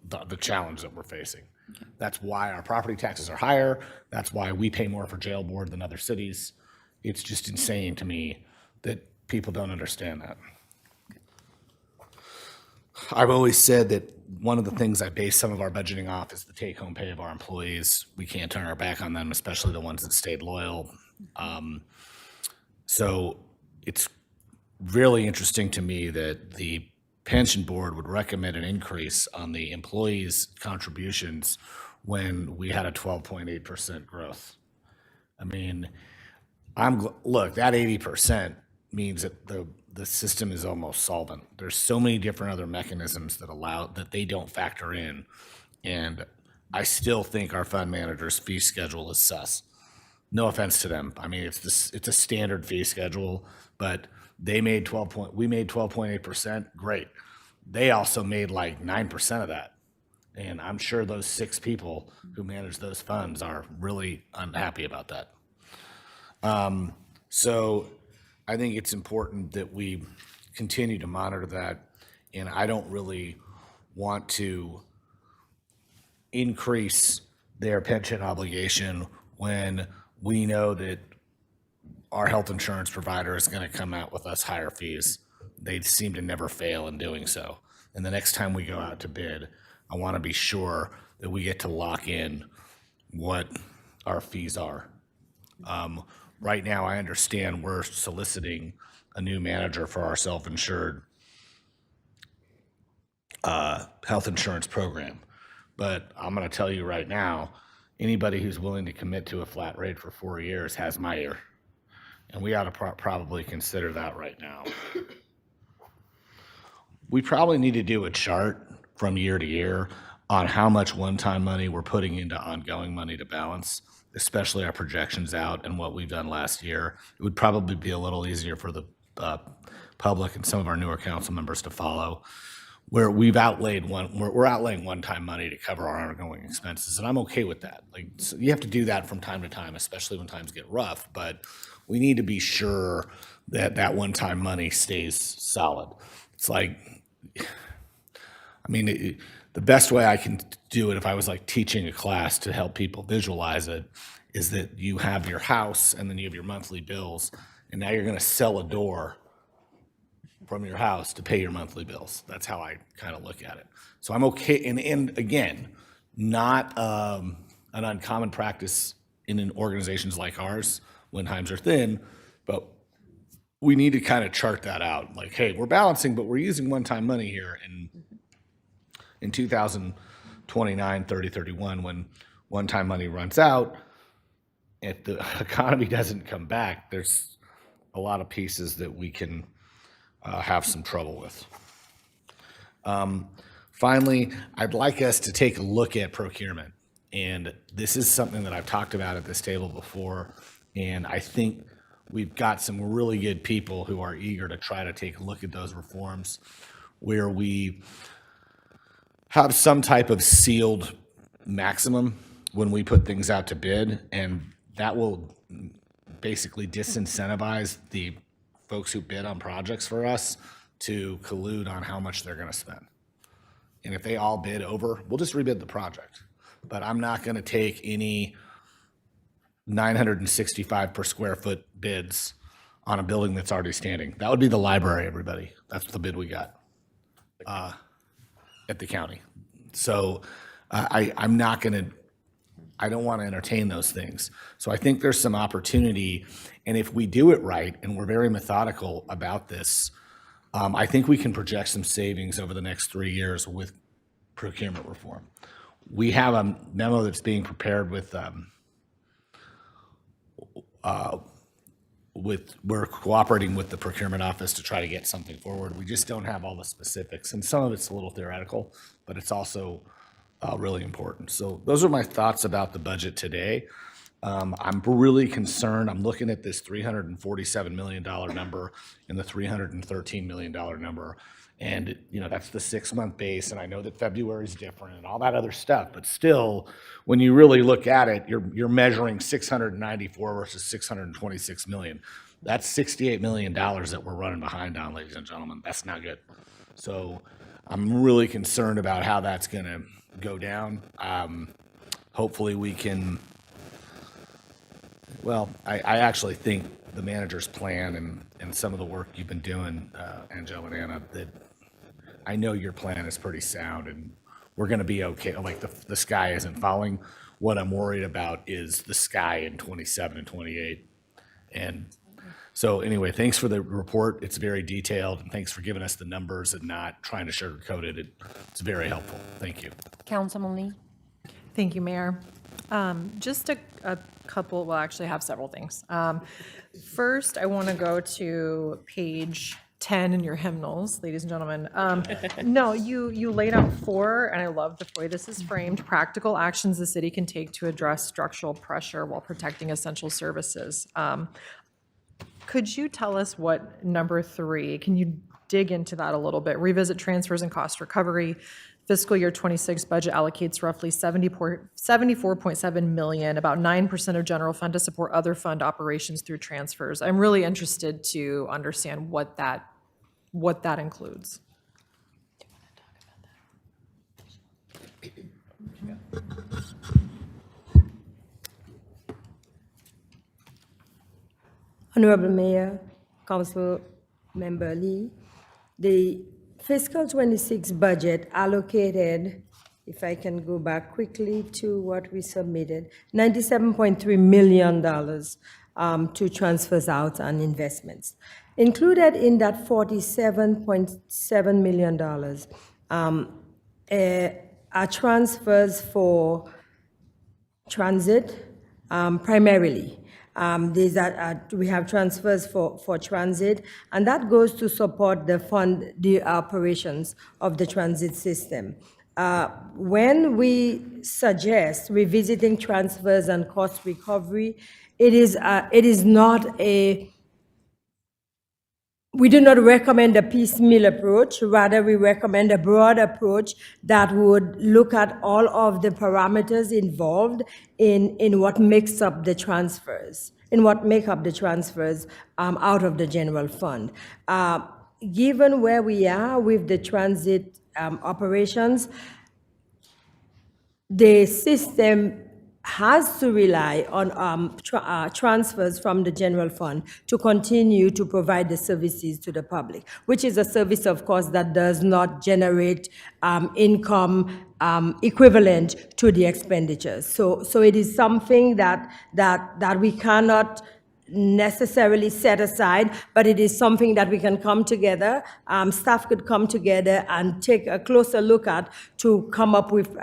the challenge that we're facing. Okay. That's why our property taxes are higher. That's why we pay more for jail board than other cities. It's just insane to me that people don't understand that. I've always said that one of the things I base some of our budgeting off is the take-home pay of our employees. We can't turn our back on them, especially the ones that stayed loyal. So it's really interesting to me that the pension board would recommend an increase on the employees' contributions when we had a 12.8% growth. I mean, look, that 80% means that the system is almost solvent. There's so many different other mechanisms that they don't factor in. And I still think our fund manager's fee schedule is sus. No offense to them. I mean, it's a standard fee schedule, but we made 12.8%. Great. They also made like 9% of that. And I'm sure those 6 people who manage those funds are really unhappy about that. So I think it's important that we continue to monitor that. And I don't really want to increase their pension obligation when we know that our health insurance provider is going to come out with us higher fees. They seem to never fail in doing so. And the next time we go out to bid, I want to be sure that we get to lock in what our fees are. Right now, I understand we're soliciting a new manager for our self-insured health insurance program. But I'm going to tell you right now, anybody who's willing to commit to a flat rate for 4 years has my ear. And we ought to probably consider that right now. We probably need to do a chart from year to year on how much one-time money we're putting into ongoing money to balance, especially our projections out and what we've done last year. It would probably be a little easier for the public and some of our newer council members to follow, where we're outlaying one-time money to cover our ongoing expenses, and I'm okay with that. Like, so you have to do that from time to time, especially when times get rough, but we need to be sure that that one-time money stays solid. It's like, I mean, the best way I can do it, if I was like teaching a class to help people visualize it, is that you have your house and then you have your monthly bills, and now you're going to sell a door from your house to pay your monthly bills. That's how I kind of look at it. So I'm okay, and again, not an uncommon practice in organizations like ours when times are thin, but we need to kind of chart that out. Like, hey, we're balancing, but we're using one-time money here. And in 2029, 30, 31, when one-time money runs out, if the economy doesn't come back, there's a lot of pieces that we can have some trouble with. Finally, I'd like us to take a look at procurement. And this is something that I've talked about at this table before, and I think we've got some really good people who are eager to try to take a look at those reforms where we have some type of sealed maximum when we put things out to bid, and that will basically disincentivize the folks who bid on projects for us to collude on how much they're going to spend. And if they all bid over, we'll just rebid the project. But I'm not going to take any 965 per square foot bids on a building that's already standing. That would be the library, everybody. That's the bid we got at the county. So I'm not going to, I don't want to entertain those things. So I think there's some opportunity, and if we do it right, and we're very methodical about this, I think we can project some savings over the next 3 years with procurement reform. We have a memo that's being prepared we're cooperating with the procurement office to try to get something forward. We just don't have all the specifics, and some of it's a little theoretical, but it's also really important. So those are my thoughts about the budget today. I'm really concerned. I'm looking at this $347 million number and the $313 million number. And, you know, that's the 6-month base. And I know that February is different and all that other stuff. But still, when you really look at it, you're measuring 694 versus 626 million. That's $68 million that we're running behind on, ladies and gentlemen. That's not good. So I'm really concerned about how that's going to go down. Hopefully we can, well, I actually think the manager's plan and some of the work you've been doing, Angela and Anna, that I know your plan is pretty sound and we're going to be okay. Like the sky isn't falling. What I'm worried about is the sky in 27 and 28. And so anyway, thanks for the report. It's very detailed, and thanks for giving us the numbers and not trying to sugarcoat it. It's very helpful. Thank you. Councilman Lee? Thank you, Mayor. Just a couple, well, actually I have several things. First, I want to go to page 10 in your hymnals, ladies and gentlemen. No, you laid out 4, and I love the way this is framed, practical actions the city can take to address structural pressure while protecting essential services. Could you tell us what number 3, can you dig into that a little bit? Revisit transfers and cost recovery. Fiscal year 26 budget allocates roughly 74.7 million, about 9% of general fund to support other fund operations through transfers. I'm really interested to understand what that includes. Honorable Mayor, Council Member Lee, the fiscal 26 budget allocated, if I can go back quickly to what we submitted, $97.3 million to transfers out and investments. Included in that $47.7 million are transfers for transit, primarily. We have transfers for transit, and that goes to support the operations of the transit system. When we suggest revisiting transfers and cost recovery, it is not a. We do not recommend a piecemeal approach. Rather, we recommend a broad approach that would look at all of the parameters involved in what makes up the transfers, out of the general fund. Given where we are with the transit operations, the system has to rely on transfers from the general fund to continue to provide the services to the public, which is a service, of course, that does not generate income equivalent to the expenditures. So it is something that we cannot necessarily set aside, but it is something that we can come together, staff could come together and take a closer look at to come up with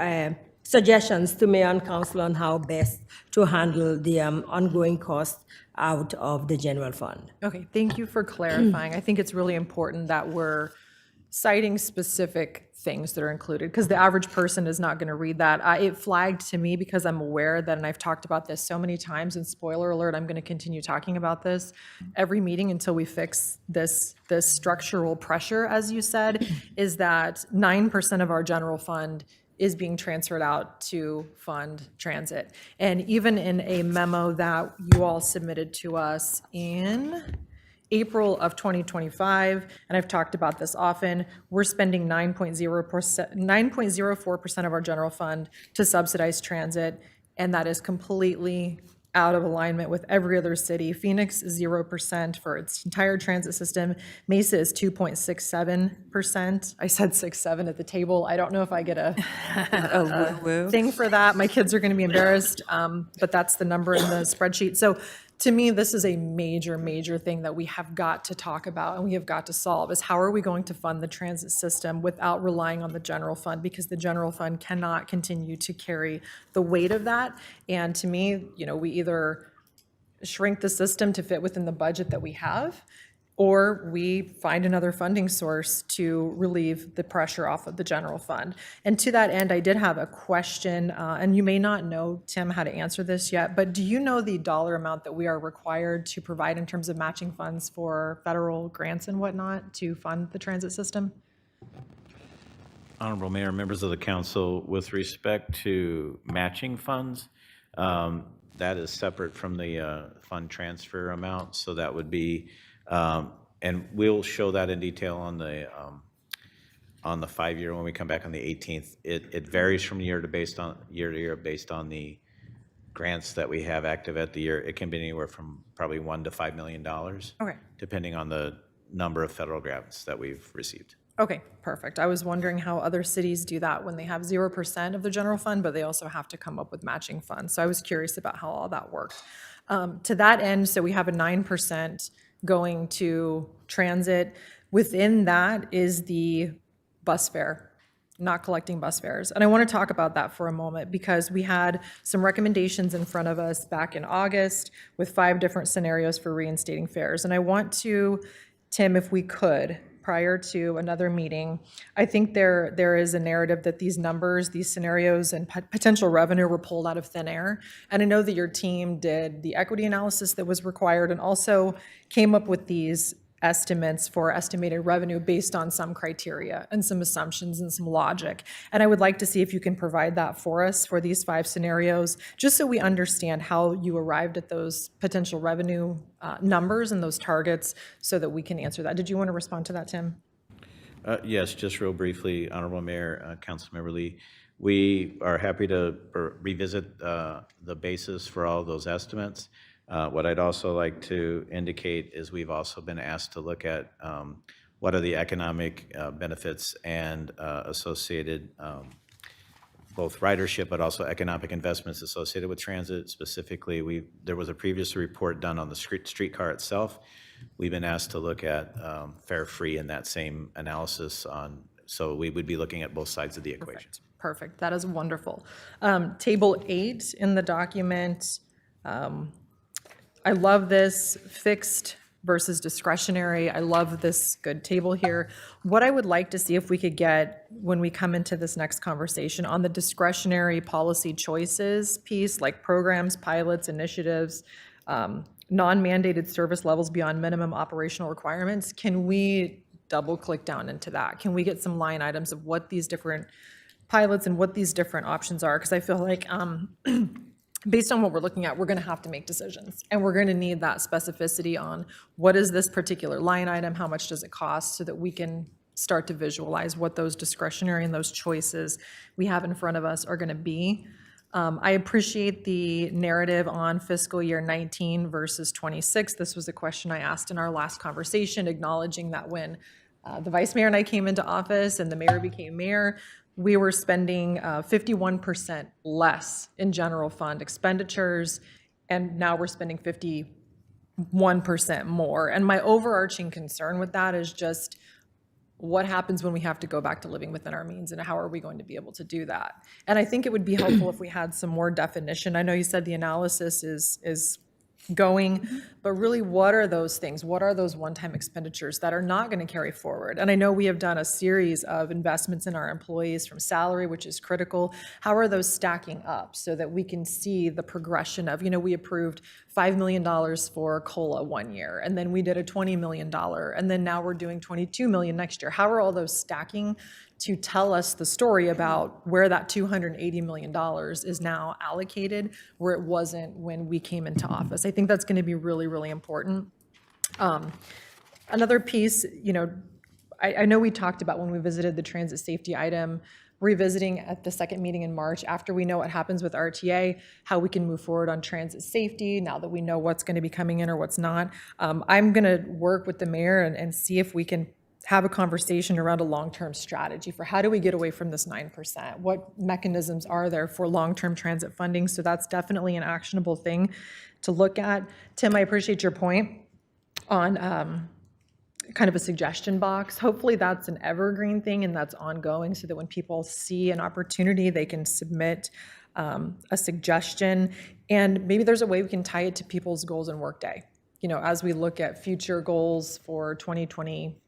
suggestions to Mayor and Council on how best to handle the ongoing costs out of the general fund. Okay, thank you for clarifying. I think it's really important that we're citing specific things that are included, because the average person is not going to read that. It flagged to me because I'm aware that, and I've talked about this so many times, and spoiler alert, I'm going to continue talking about this every meeting until we fix this structural pressure, as you said, is that 9% of our general fund is being transferred out to fund transit. And even in a memo that you all submitted to us in April of 2025, and I've talked about this often, we're spending 9.04% of our general fund to subsidize transit, and that is completely out of alignment with every other city. Phoenix is 0% for its entire transit system. Mesa is 2.67%. I said 6.7 at the table. I don't know if I get a thing for that. My kids are going to be embarrassed, but that's the number in the spreadsheet. So to me, this is a major, major thing that we have got to talk about and we have got to solve, is how are we going to fund the transit system without relying on the general fund, because the general fund cannot continue to carry the weight of that. And to me, we either shrink the system to fit within the budget that we have, or we find another funding source to relieve the pressure off of the general fund. And to that end, I did have a question, and you may not know, Tim, how to answer this yet, but do you know the dollar amount that we are required to provide in terms of matching funds for federal grants and whatnot to fund the transit system? Honorable Mayor, members of the council, with respect to matching funds, that is separate from the fund transfer amount, so that would be, and we'll show that in detail on the 5-year when we come back on the 18th. It varies from year to year based on the grants that we have active at the year. It can be anywhere from probably $1 to $5 million, Okay. depending on the number of federal grants that we've received. Okay, perfect. I was wondering how other cities do that when they have 0% of the general fund, but they also have to come up with matching funds. So I was curious about how all that worked. To that end, so we have a 9% going to transit. Within that is the bus fare, not collecting bus fares. And I want to talk about that for a moment, because we had some recommendations in front of us back in August with 5 different scenarios for reinstating fares. And I want to Tim, if we could, prior to another meeting, I think there is a narrative that these numbers, these scenarios, and potential revenue were pulled out of thin air. And I know that your team did the equity analysis that was required and also came up with these estimates for estimated revenue based on some criteria and some assumptions and some logic. And I would like to see if you can provide that for us for these 5 scenarios, just so we understand how you arrived at those potential revenue numbers and those targets so that we can answer that. Did you want to respond to that, Tim? Yes, just real briefly, Honorable Mayor, Councilmember Lee, we are happy to revisit the basis for all of those estimates. What I'd also like to indicate is we've also been asked to look at what are the economic benefits and associated both ridership, but also economic investments associated with transit. Specifically, there was a previous report done on the streetcar itself. We've been asked to look at fare free in that same analysis so we would be looking at both sides of the equation. Perfect. That is wonderful. Table 8 in the document. I love this fixed versus discretionary. I love this good table here. What I would like to see if we could get when we come into this next conversation on the discretionary policy choices piece, like programs, pilots, initiatives, non-mandated service levels beyond minimum operational requirements, can we double click down into that? Can we get some line items of what these different pilots and what these different options are? Because I feel like based on what we're looking at, we're going to have to make decisions, and we're going to need that specificity on what is this particular line item, how much does it cost, so that we can start to visualize what those discretionary and those choices we have in front of us are going to be. I appreciate the narrative on fiscal year 19 versus 26. This was a question I asked in our last conversation, acknowledging that when the vice mayor and I came into office and the mayor became mayor, we were spending 51% less in general fund expenditures, and now we're spending 51% more. And my overarching concern with that is just what happens when we have to go back to living within our means, and how are we going to be able to do that? And I think it would be helpful if we had some more definition. I know you said the analysis is going, but really, what are those things? What are those one-time expenditures that are not going to carry forward? And I know we have done a series of investments in our employees from salary, which is critical. How are those stacking up so that we can see the progression of, we approved $5 million for COLA one year, and then we did a $20 million, and then now we're doing $22 million next year. How are all those stacking to tell us the story about where that $280 million is now allocated, where it wasn't when we came into office? I think that's going to be really, really important. Another piece, I know we talked about when we visited the transit safety item, revisiting at the second meeting in March, after we know what happens with RTA, how we can move forward on transit safety now that we know what's going to be coming in or what's not. I'm going to work with the mayor and see if we can have a conversation around a long-term strategy for how do we get away from this 9%? What mechanisms are there for long-term transit funding? So that's definitely an actionable thing to look at. Tim, I appreciate your point on kind of a suggestion box. Hopefully that's an evergreen thing and that's ongoing, so that when people see an opportunity, they can submit a suggestion. And maybe there's a way we can tie it to people's goals and workday. As we look at future goals for 2027,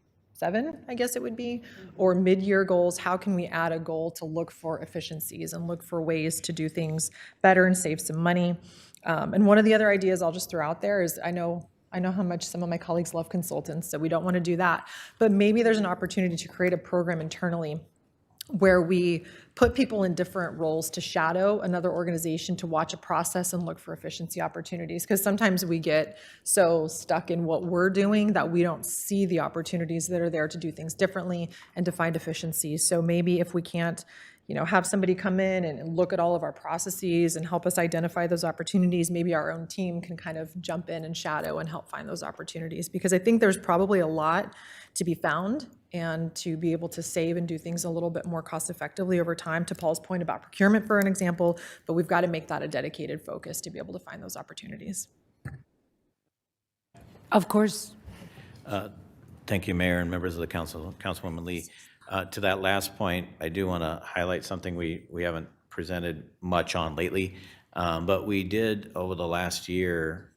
I guess it would be, or mid-year goals, how can we add a goal to look for efficiencies and look for ways to do things better and save some money? And one of the other ideas I'll just throw out there is, I know how much some of my colleagues love consultants, so we don't want to do that. But maybe there's an opportunity to create a program internally where we put people in different roles to shadow another organization, to watch a process and look for efficiency opportunities. Because sometimes we get so stuck in what we're doing that we don't see the opportunities that are there to do things differently and to find efficiencies. So maybe if we can't, have somebody come in and look at all of our processes and help us identify those opportunities, maybe our own team can kind of jump in and shadow and help find those opportunities. Because I think there's probably a lot to be found, and to be able to save and do things a little bit more cost effectively over time, to Paul's point about procurement, for an example, but we've got to make that a dedicated focus to be able to find those opportunities. Of course. Thank you, Mayor and members of the council. Councilwoman Lee, to that last point, I do want to highlight something we haven't presented much on lately, but we did over the last year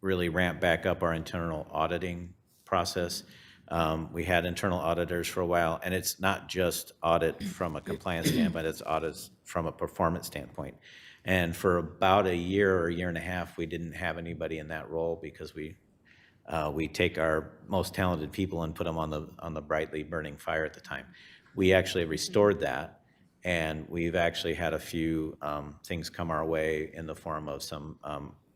really ramp back up our internal auditing process. We had internal auditors for a while, and it's not just audit from a compliance standpoint, it's audits from a performance standpoint. And for about a year or a year and a half, we didn't have anybody in that role because we take our most talented people and put them on the brightly burning fire at the time. We actually restored that, and we've actually had a few things come our way in the form of some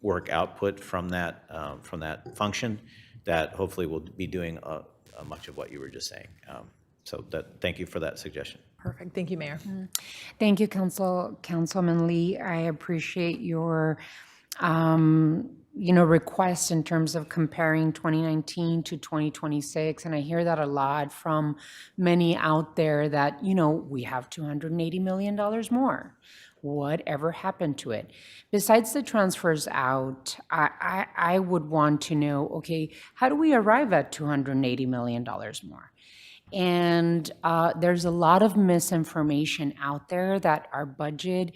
work output from that function that hopefully will be doing much of what you were just saying. So thank you for that suggestion. Perfect. Thank you, Mayor. Thank you, Councilman Lee. I appreciate your request in terms of comparing 2019 to 2026. And I hear that a lot from many out there that, we have $280 million more. Whatever happened to it? Besides the transfers out, I would want to know, okay, how do we arrive at $280 million more? And there's a lot of misinformation out there that our budget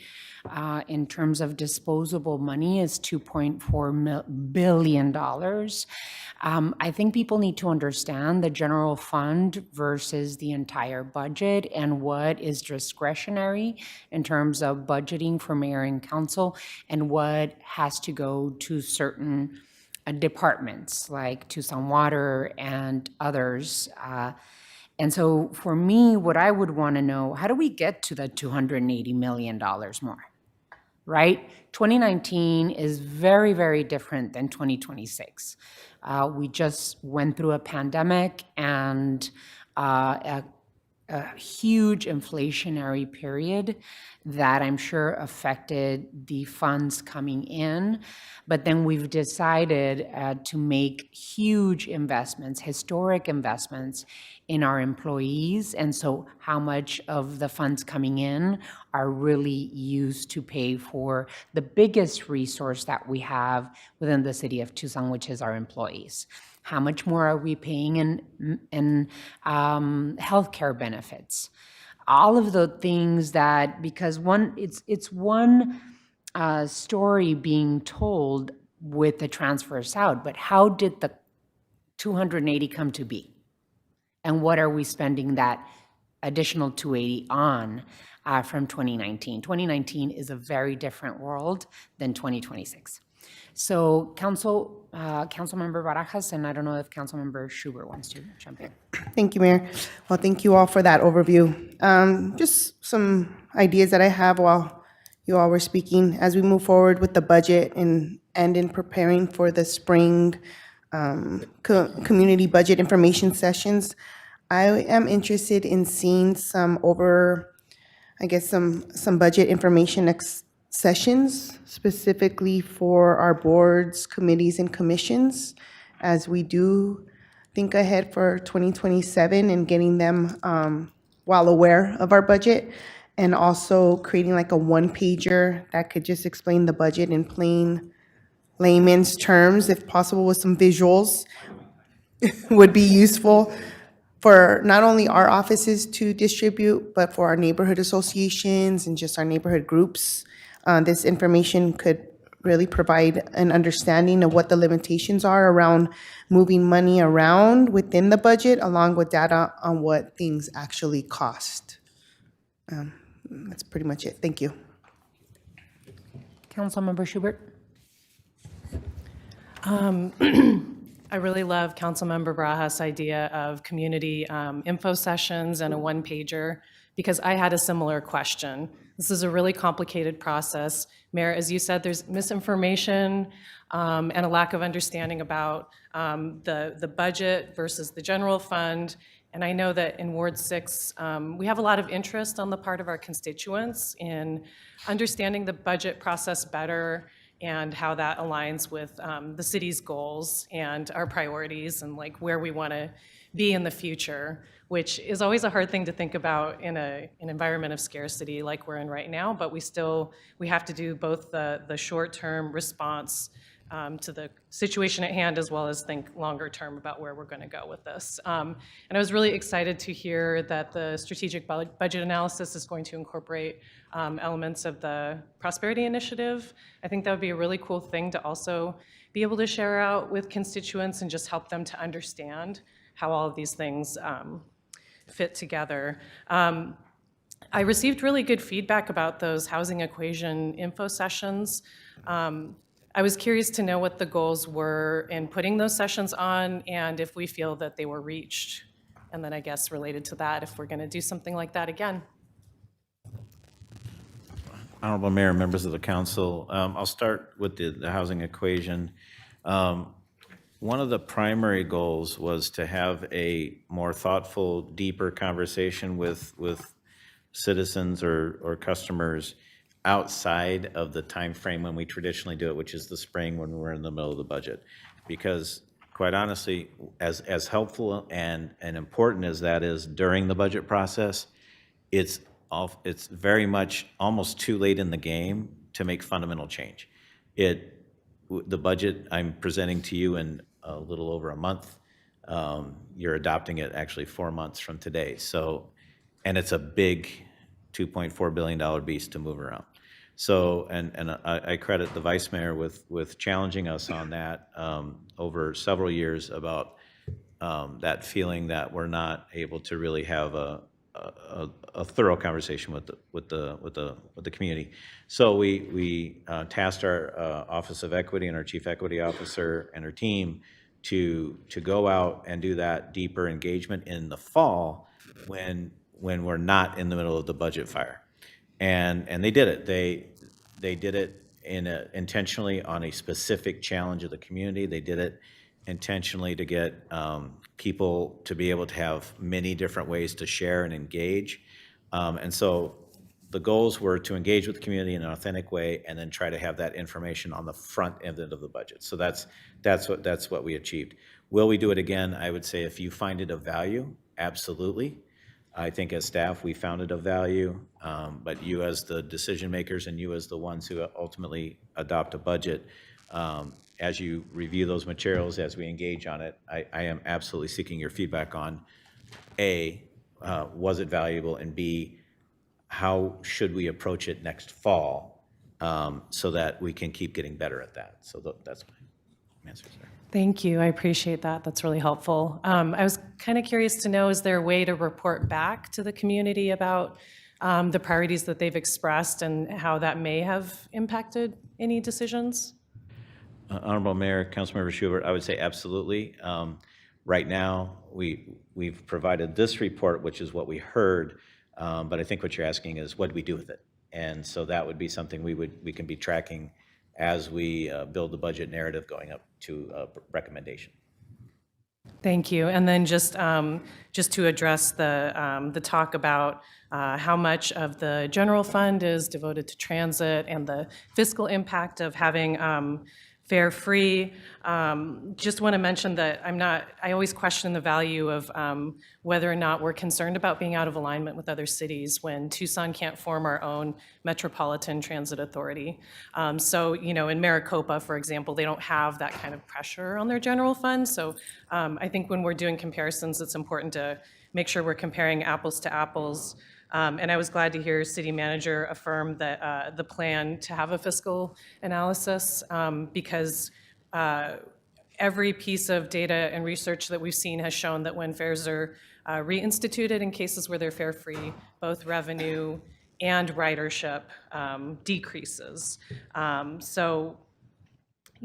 in terms of disposable money is $2.4 billion. I think people need to understand the general fund versus the entire budget and what is discretionary in terms of budgeting for mayor and council and what has to go to certain departments like Tucson Water and others. And so for me, what I would want to know, how do we get to the $280 million more, right? 2019 is very, very different than 2026. We just went through a pandemic and a huge inflationary period that I'm sure affected the funds coming in. But then we've decided to make huge investments, historic investments in our employees. And so how much of the funds coming in are really used to pay for the biggest resource that we have within the city of Tucson, which is our employees. How much more are we paying in healthcare benefits? All of the things that, because it's one story being told with the transfers out, but how did the 280 come to be? And what are we spending that additional 280 on from 2019? 2019 is a very different world than 2026. So Councilmember Barajas, and I don't know if Councilmember Schubert wants to jump in. Thank you, Mayor. Well, thank you all for that overview. Just some ideas that I have while you all were speaking as we move forward with the budget and in preparing for the spring community budget information sessions. I am interested in seeing some budget information sessions specifically for our boards, committees, and commissions as we do think ahead for 2027 and getting them well aware of our budget, and also creating like a one-pager that could just explain the budget in plain layman's terms, if possible with some visuals, would be useful for not only our offices to distribute, but for our neighborhood associations and just our neighborhood groups. This information could really provide an understanding of what the limitations are around moving money around within the budget, along with data on what things actually cost. That's pretty much it. Thank you. Councilmember Schubert? I really love Councilmember Barajas' idea of community info sessions and a one-pager, because I had a similar question. This is a really complicated process. Mayor, as you said, there's misinformation and a lack of understanding about the budget versus the general fund. And I know that in Ward 6, we have a lot of interest on the part of our constituents in understanding the budget process better and how that aligns with the city's goals and our priorities and like where we want to be in the future, which is always a hard thing to think about in an environment of scarcity like we're in right now. But we have to do both the short-term response to the situation at hand, as well as think longer term about where we're going to go with this. And I was really excited to hear that the strategic budget analysis is going to incorporate elements of the Prosperity Initiative. I think that would be a really cool thing to also be able to share out with constituents and just help them to understand how all of these things fit together. I received really good feedback about those housing equation info sessions. I was curious to know what the goals were in putting those sessions on and if we feel that they were reached. And then I guess related to that, if we're going to do something like that again. Honorable Mayor and members of the council, I'll start with the housing equation. One of the primary goals was to have a more thoughtful, deeper conversation with citizens or customers outside of the time frame when we traditionally do it, which is the spring when we're in the middle of the budget. Because quite honestly, as helpful and important as that is during the budget process, it's very much almost too late in the game to make fundamental change. The budget I'm presenting to you in a little over a month. You're adopting it actually 4 months from today. So, and it's a big $2.4 billion beast to move around. So, and I credit the vice mayor with challenging us on that over several years about that feeling that we're not able to really have a thorough conversation with the community. So we tasked our Office of Equity and our Chief Equity Officer and her team to go out and do that deeper engagement in the fall when we're not in the middle of the budget fire. And they did it. They did it intentionally on a specific challenge of the community. They did it intentionally to get people to be able to have many different ways to share and engage. And so the goals were to engage with the community in an authentic way and then try to have that information on the front end of the budget. So that's what we achieved. Will we do it again? I would say if you find it of value, absolutely. I think as staff, we found it of value, but you as the decision makers and you as the ones who ultimately adopt a budget, as you review those materials, as we engage on it, I am absolutely seeking your feedback on A, was it valuable, and B, how should we approach it next fall so that we can keep getting better at that. So that's my answer, sir. Thank you. I appreciate that. That's really helpful. I was kind of curious to know, is there a way to report back to the community about the priorities that they've expressed and how that may have impacted any decisions? Honorable Mayor, Councilmember Schubert, I would say absolutely. Right now, we've provided this report, which is what we heard, but I think what you're asking is what do we do with it? And so that would be something we can be tracking as we build the budget narrative going up to recommendation. Thank you. And then just to address the talk about how much of the general fund is devoted to transit and the fiscal impact of having fare free. Just want to mention that I always question the value of whether or not we're concerned about being out of alignment with other cities when Tucson can't form our own metropolitan transit authority. So, in Maricopa, for example, they don't have that kind of pressure on their general fund. So I think when we're doing comparisons, it's important to make sure we're comparing apples to apples. And I was glad to hear City Manager affirm that the plan to have a fiscal analysis because every piece of data and research that we've seen has shown that when fares are reinstituted in cases where they're fare-free, both revenue and ridership decreases. So,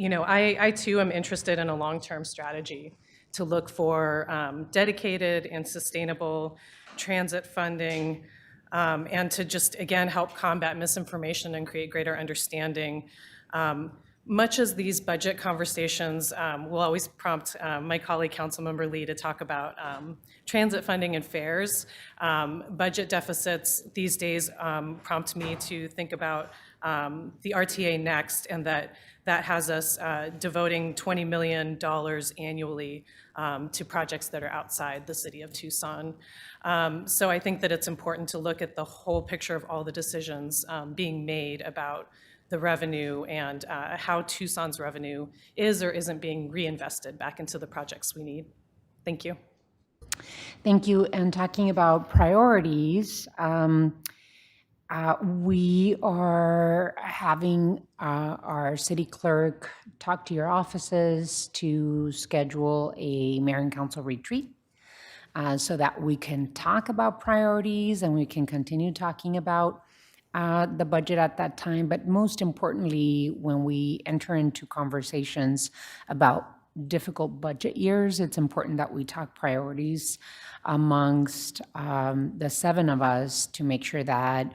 I too am interested in a long-term strategy to look for dedicated and sustainable transit funding and to just, again, help combat misinformation and create greater understanding. Much as these budget conversations will always prompt my colleague, Councilmember Lee, to talk about transit funding and fares, budget deficits these days prompt me to think about the RTA next, and that has us devoting $20 million annually to projects that are outside the city of Tucson. So I think that it's important to look at the whole picture of all the decisions being made about the revenue and how Tucson's revenue is or isn't being reinvested back into the projects we need. Thank you. Thank you. And talking about priorities, We are having our city clerk talk to your offices to schedule a mayor and council retreat so that we can talk about priorities and we can continue talking about the budget at that time. But most importantly, when we enter into conversations about difficult budget years, it's important that we talk priorities amongst the 7 of us to make sure that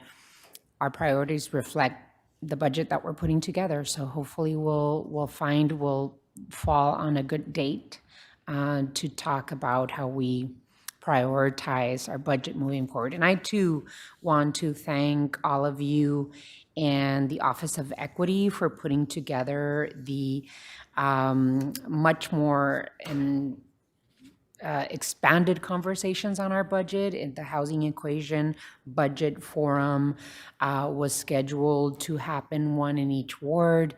our priorities reflect the budget that we're putting together. So hopefully we'll fall on a good date to talk about how we prioritize our budget moving forward. And I too want to thank all of you and the Office of Equity for putting together the much more and expanded conversations on our budget. And the Housing Equation Budget Forum was scheduled to happen, one in each ward.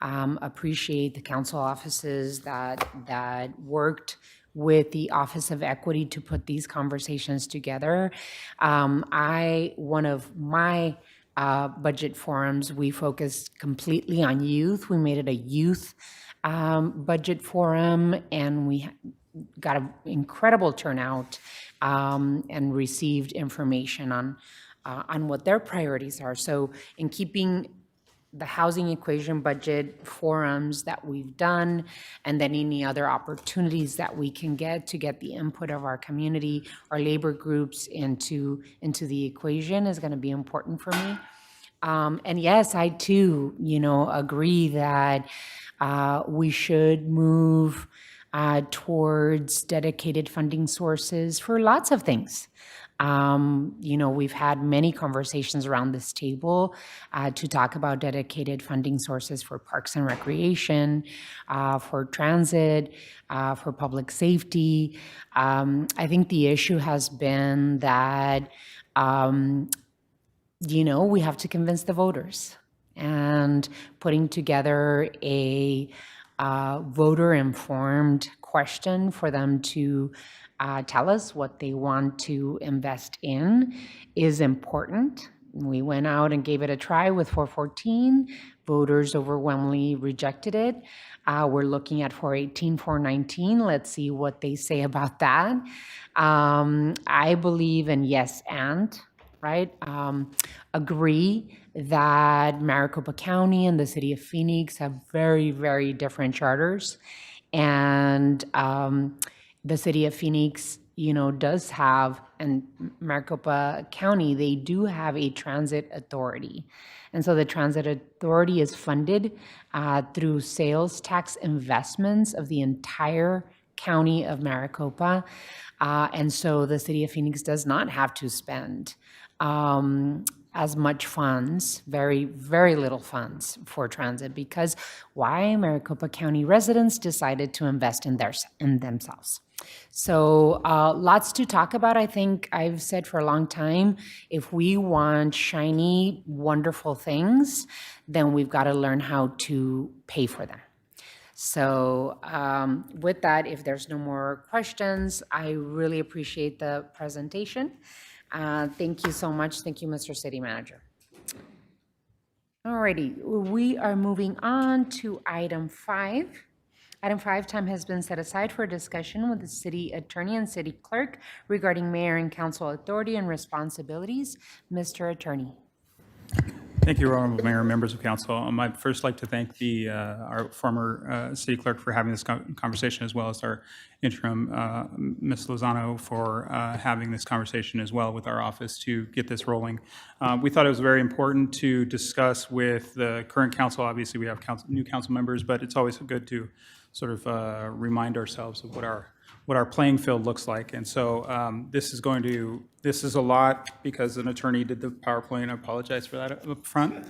Appreciate the council offices that worked with the Office of Equity to put these conversations together. One of my budget forums, we focused completely on youth. We made it a youth budget forum, and we got an incredible turnout and received information on what their priorities are. So in keeping the Housing Equation Budget forums that we've done, and then any other opportunities that we can get to get the input of our community, our labor groups into the equation is going to be important for me. And yes, I too, agree that we should move towards dedicated funding sources for lots of things. We've had many conversations around this table to talk about dedicated funding sources for parks and recreation, for transit, for public safety. I think the issue has been that, we have to convince the voters, and putting together a voter-informed question for them to tell us what they want to invest in is important. We went out and gave it a try with 414. Voters overwhelmingly rejected it. We're looking at 418, 419. Let's see what they say about that. I believe in yes and, right? Agree that Maricopa County and the city of Phoenix have very, very different charters. And the city of Phoenix, does have, and Maricopa County, they do have a transit authority. And so the transit authority is funded through sales tax investments of the entire county of Maricopa. And so the city of Phoenix does not have to spend as much funds, very, very little funds for transit, because why? Maricopa County residents decided to invest in themselves. So lots to talk about. I think I've said for a long time, if we want shiny, wonderful things, then we've got to learn how to pay for them. So with that, if there's no more questions, I really appreciate the presentation. Thank you so much. Thank you, Mr. City Manager. All righty, we are moving on to item 5. Item 5, time has been set aside for a discussion with the city attorney and city clerk regarding mayor and council authority and responsibilities. Mr. Attorney. Thank you, Honorable Mayor and members of council. I'd first like to thank our former city clerk for having this conversation, as well as our interim, Ms. Lozano, for having this conversation as well with our office to get this rolling. We thought it was very important to discuss with the current council. Obviously, we have new council members, but it's always good to sort of remind ourselves of what our playing field looks like. And so this is a lot because an attorney did the PowerPoint. I apologize for that up front.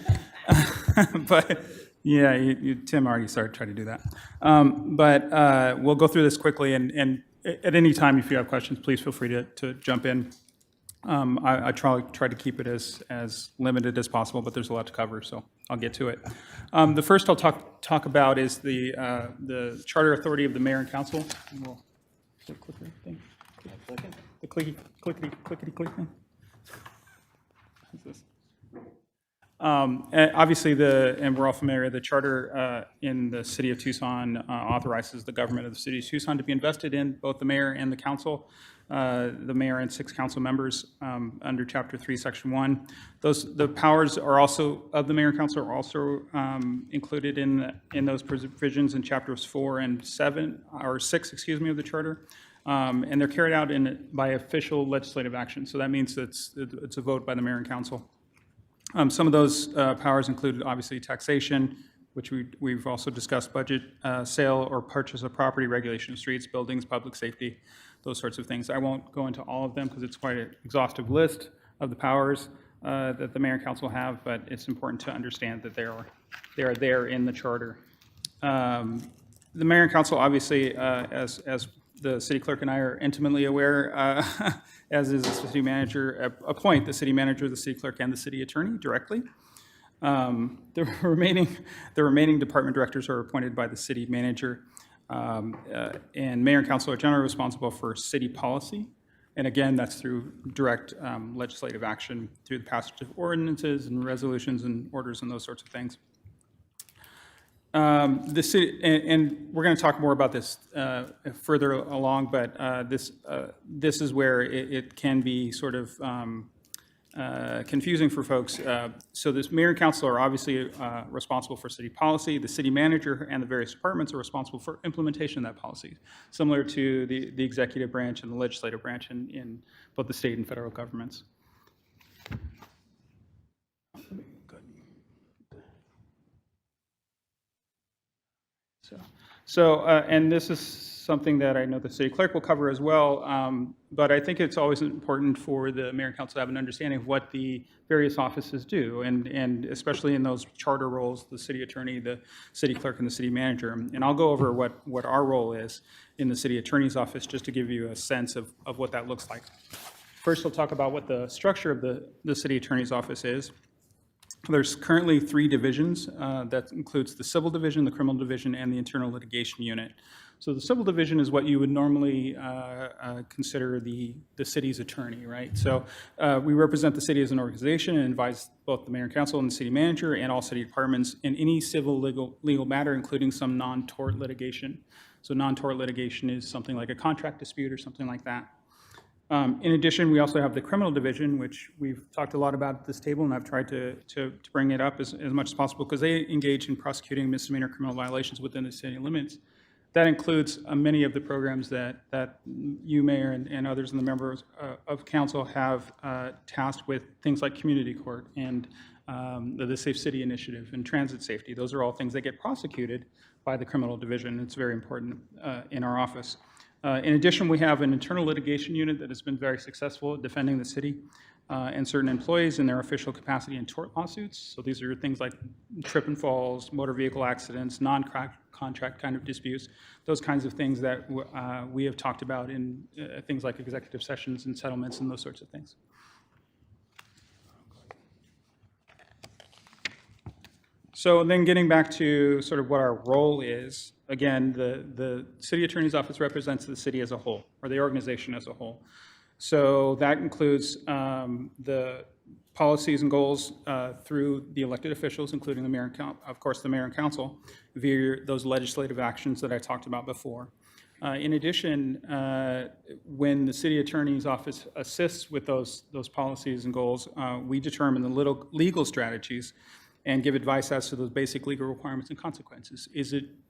But yeah, Tim already started trying to do that. But we'll go through this quickly, and at any time, if you have questions, please feel free to jump in. I try to keep it as limited as possible, but there's a lot to cover, so I'll get to it. The first I'll talk about is the charter authority of the mayor and council. And we'll clicker thing. The clickety click thing. What's this? Obviously, and we're all familiar, the charter in the city of Tucson authorizes the government of the city of Tucson to be invested in both the mayor and the council, the mayor and 6 council members under Chapter 3, Section 1. The powers are also, of the mayor and council are also included in those provisions in Chapters 4 and 7, or 6, excuse me, of the charter. And they're carried out by official legislative action. So that means it's a vote by the mayor and council. Some of those powers include, obviously, taxation, which we've also discussed, budget, sale or purchase of property, regulation of streets, buildings, public safety, those sorts of things. I won't go into all of them because it's quite an exhaustive list of the powers that the mayor and council have, but it's important to understand that they are there in the charter. The mayor and council, obviously, as the city clerk and I are intimately aware, as is the city manager, appoint the city manager, the city clerk, and the city attorney directly. The remaining department directors are appointed by the city manager, and mayor and council are generally responsible for city policy. And again, that's through direct legislative action through the passage of ordinances and resolutions and orders and those sorts of things. The city, and we're going to talk more about this further along, but this is where it can be sort of confusing for folks. So this mayor and council are obviously responsible for city policy. The city manager and the various departments are responsible for implementation of that policy, similar to the executive branch and the legislative branch in both the state and federal governments. And this is something that I know the city clerk will cover as well, but I think it's always important for the mayor and council to have an understanding of what the various offices do, and especially in those charter roles, the city attorney, the city clerk, and the city manager. And I'll go over what our role is in the city attorney's office, just to give you a sense of what that looks like. First, we'll talk about what the structure of the city attorney's office is. There's currently 3 divisions. That includes the civil division, the criminal division, and the internal litigation unit. So the civil division is what you would normally consider the city's attorney, right? So we represent the city as an organization and advise both the mayor and council and the city manager and all city departments in any civil legal matter, including some non-tort litigation. So non-tort litigation is something like a contract dispute or something like that. In addition, we also have the criminal division, which we've talked a lot about at this table, and I've tried to bring it up as much as possible because they engage in prosecuting misdemeanor criminal violations within the city limits. That includes many of the programs that you, Mayor, and others and the members of council have tasked with, things like community court and the Safe City Initiative and transit safety. Those are all things that get prosecuted by the criminal division. It's very important in our office. In addition, we have an internal litigation unit that has been very successful at defending the city and certain employees in their official capacity in tort lawsuits. So these are things like trip and falls, motor vehicle accidents, non-contract kind of disputes, those kinds of things that we have talked about in things like executive sessions and settlements and those sorts of things. So then getting back to sort of what our role is, again, the city attorney's office represents the city as a whole, or the organization as a whole. So that includes the policies and goals through the elected officials, including the mayor and of course the mayor and council, via those legislative actions that I talked about before. In addition, when the city attorney's office assists with those policies and goals, we determine the legal strategies and give advice as to those basic legal requirements and consequences.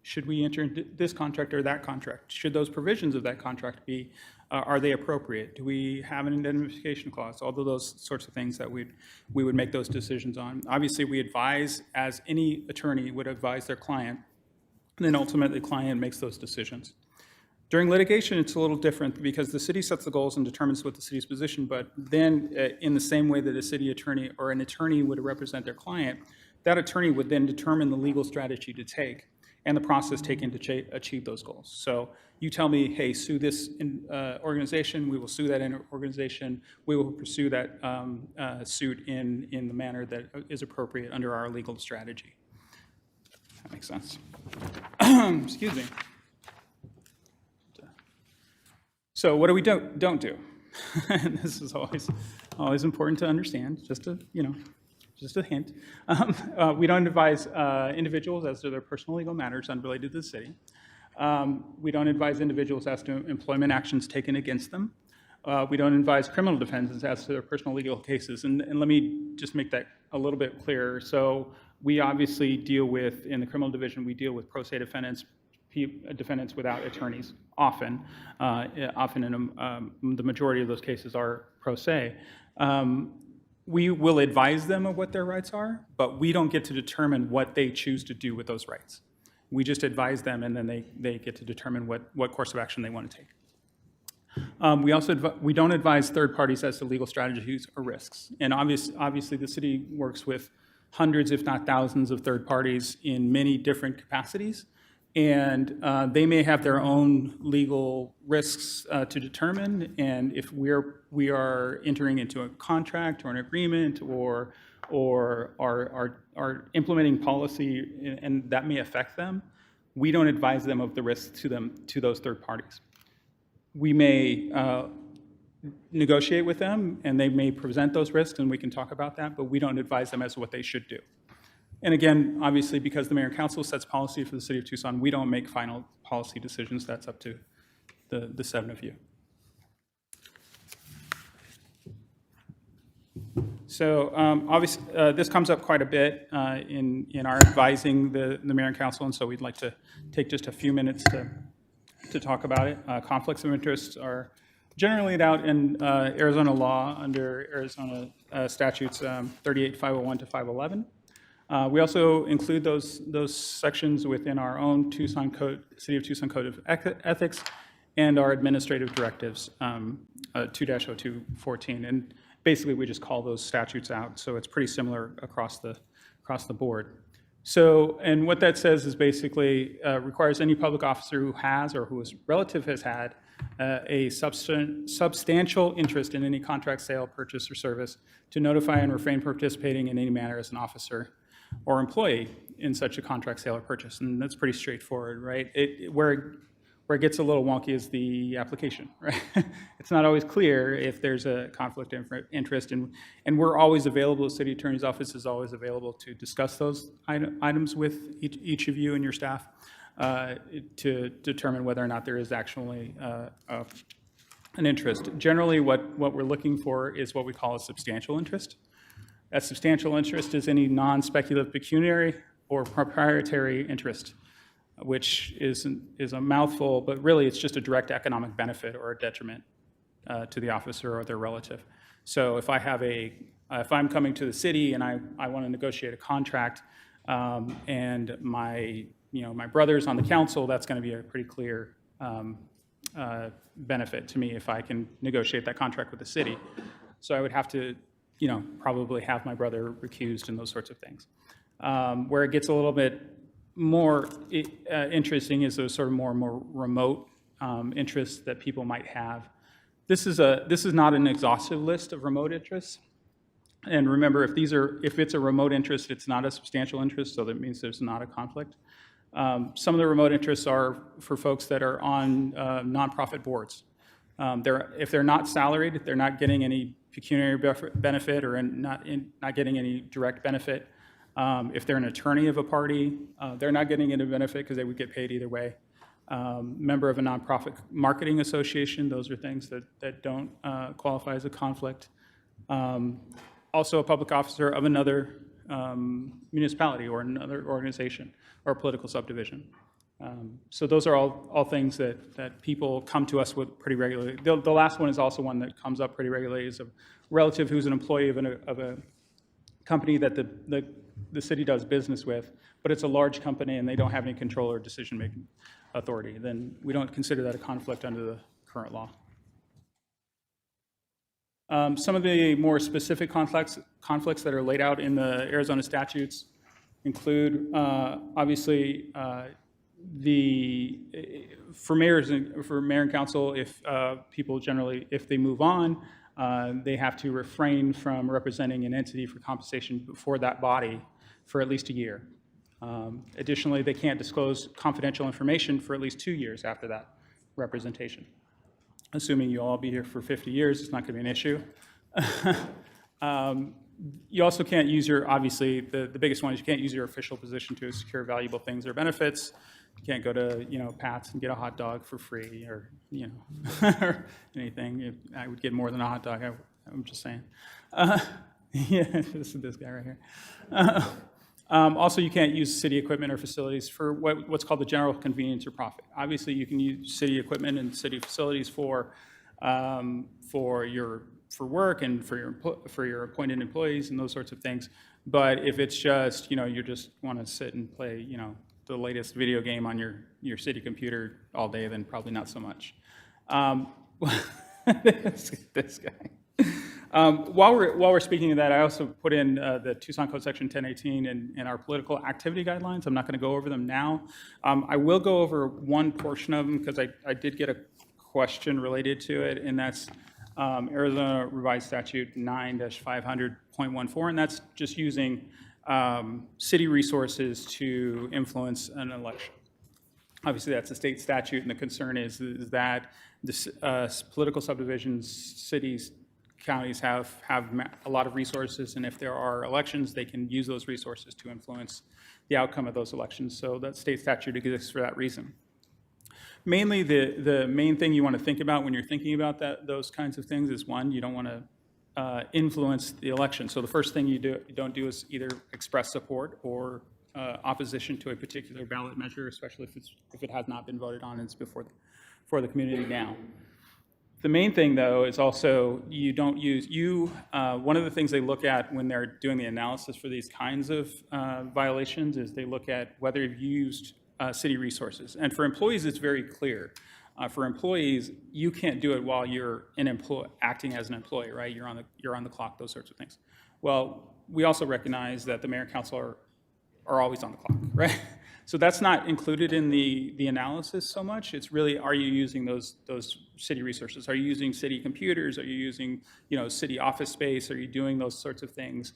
Should we enter into this contract or that contract? Should those provisions of that contract be, are they appropriate? Do we have an indemnification clause? All of those sorts of things that we would make those decisions on. Obviously, we advise, as any attorney would advise their client, and then ultimately the client makes those decisions. During litigation, it's a little different because the city sets the goals and determines what the city's position, but then in the same way that a city attorney or an attorney would represent their client, that attorney would then determine the legal strategy to take and the process taken to achieve those goals. So you tell me, hey, sue this organization, we will sue that organization, we will pursue that suit in the manner that is appropriate under our legal strategy. That makes sense. Excuse me. So what do we don't do? And this is always important to understand, just to, just a hint. We don't advise individuals as to their personal legal matters unrelated to the city. We don't advise individuals as to employment actions taken against them. We don't advise criminal defendants as to their personal legal cases. And let me just make that a little bit clearer. So we obviously deal with, in the criminal division, we deal with pro se defendants, defendants without attorneys, often. Often in the majority of those cases are pro se. We will advise them of what their rights are, but we don't get to determine what they choose to do with those rights. We just advise them, and then they get to determine what course of action they want to take. We don't advise third parties as to legal strategies or risks. And obviously, the city works with hundreds, if not thousands, of third parties in many different capacities. And they may have their own legal risks to determine. And if we are entering into a contract or an agreement or are implementing policy, and that may affect them, we don't advise them of the risks to those third parties. We may negotiate with them, and they may present those risks, and we can talk about that, but we don't advise them as to what they should do. And again, obviously, because the mayor and council sets policy for the city of Tucson, we don't make final policy decisions. That's up to the 7 of you. So obviously, this comes up quite a bit in our advising the mayor and council, and so we'd like to take just a few minutes to talk about it. Conflicts of interest are generally laid out in Arizona law under Arizona statutes 38-501 to 511. We also include those sections within our own Tucson Code, City of Tucson Code of Ethics, and our administrative directives, 2-0214. And basically, we just call those statutes out, so it's pretty similar across the board. So, and what that says is basically requires any public officer who has or whose relative has had a substantial interest in any contract, sale, purchase, or service to notify and refrain from participating in any manner as an officer or employee in such a contract, sale, or purchase. And that's pretty straightforward, right? Where it gets a little wonky is the application, right? It's not always clear if there's a conflict of interest, and we're always available, the city attorney's office is always available to discuss those items with each of you and your staff to determine whether or not there is actually an interest. Generally, what we're looking for is what we call a substantial interest. A substantial interest is any non-speculative pecuniary or proprietary interest, which is a mouthful, but really it's just a direct economic benefit or a detriment to the officer or their relative. So if I'm coming to the city and I want to negotiate a contract, and my brother's on the council, that's going to be a pretty clear benefit to me if I can negotiate that contract with the city. So I would have to probably have my brother recused and those sorts of things. Where it gets a little bit more interesting is those sort of more remote interests that people might have. This is not an exhaustive list of remote interests. And remember, if it's a remote interest, it's not a substantial interest, so that means there's not a conflict. Some of the remote interests are for folks that are on nonprofit boards. If they're not salaried, they're not getting any pecuniary benefit or not getting any direct benefit. If they're an attorney of a party, they're not getting any benefit because they would get paid either way. Member of a nonprofit marketing association, those are things that don't qualify as a conflict. Also a public officer of another municipality or another organization or political subdivision. So those are all things that people come to us with pretty regularly. The last one is also one that comes up pretty regularly, is a relative who's an employee of a company that the city does business with, but it's a large company and they don't have any control or decision-making authority. Then we don't consider that a conflict under the current law. Some of the more specific conflicts that are laid out in the Arizona statutes include, obviously, for mayor and council, if people generally, if they move on, they have to refrain from representing an entity for compensation before that body for at least a year. Additionally, they can't disclose confidential information for at least 2 years after that representation. Assuming you'll all be here for 50 years, it's not going to be an issue. You also can't use your, obviously, the biggest one is you can't use your official position to secure valuable things or benefits. You can't go to, Pat's and get a hot dog for free or, or anything. I would get more than a hot dog, I'm just saying. Yeah, this is this guy right here. Also, you can't use city equipment or facilities for what's called the general convenience or profit. Obviously, you can use city equipment and city facilities for work and for your appointed employees and those sorts of things. But if it's just, you just want to sit and play, the latest video game on your city computer all day, then probably not so much. This guy. While we're speaking of that, I also put in the Tucson Code Section 1018 in our political activity guidelines. I'm not going to go over them now. I will go over one portion of them because I did get a question related to it, and that's Arizona Revised Statute 9-500.14, and that's just using city resources to influence an election. Obviously, that's a state statute, and the concern is that the political subdivisions, cities, counties have a lot of resources, and if there are elections, they can use those resources to influence the outcome of those elections. So that state statute exists for that reason. Mainly, the main thing you want to think about when you're thinking about those kinds of things is, one, you don't want to influence the election. So the first thing you don't do is either express support or opposition to a particular ballot measure, especially if it has not been voted on and it's before the community now. The main thing, though, is also you don't use, one of the things they look at when they're doing the analysis for these kinds of violations is they look at whether you've used city resources. And for employees, it's very clear. For employees, you can't do it while you're acting as an employee, right? You're on the clock, those sorts of things. Well, we also recognize that the mayor and council are always on the clock, right? So that's not included in the analysis so much. It's really, are you using those city resources? Are you using city computers? Are you using city office space? Are you doing those sorts of things?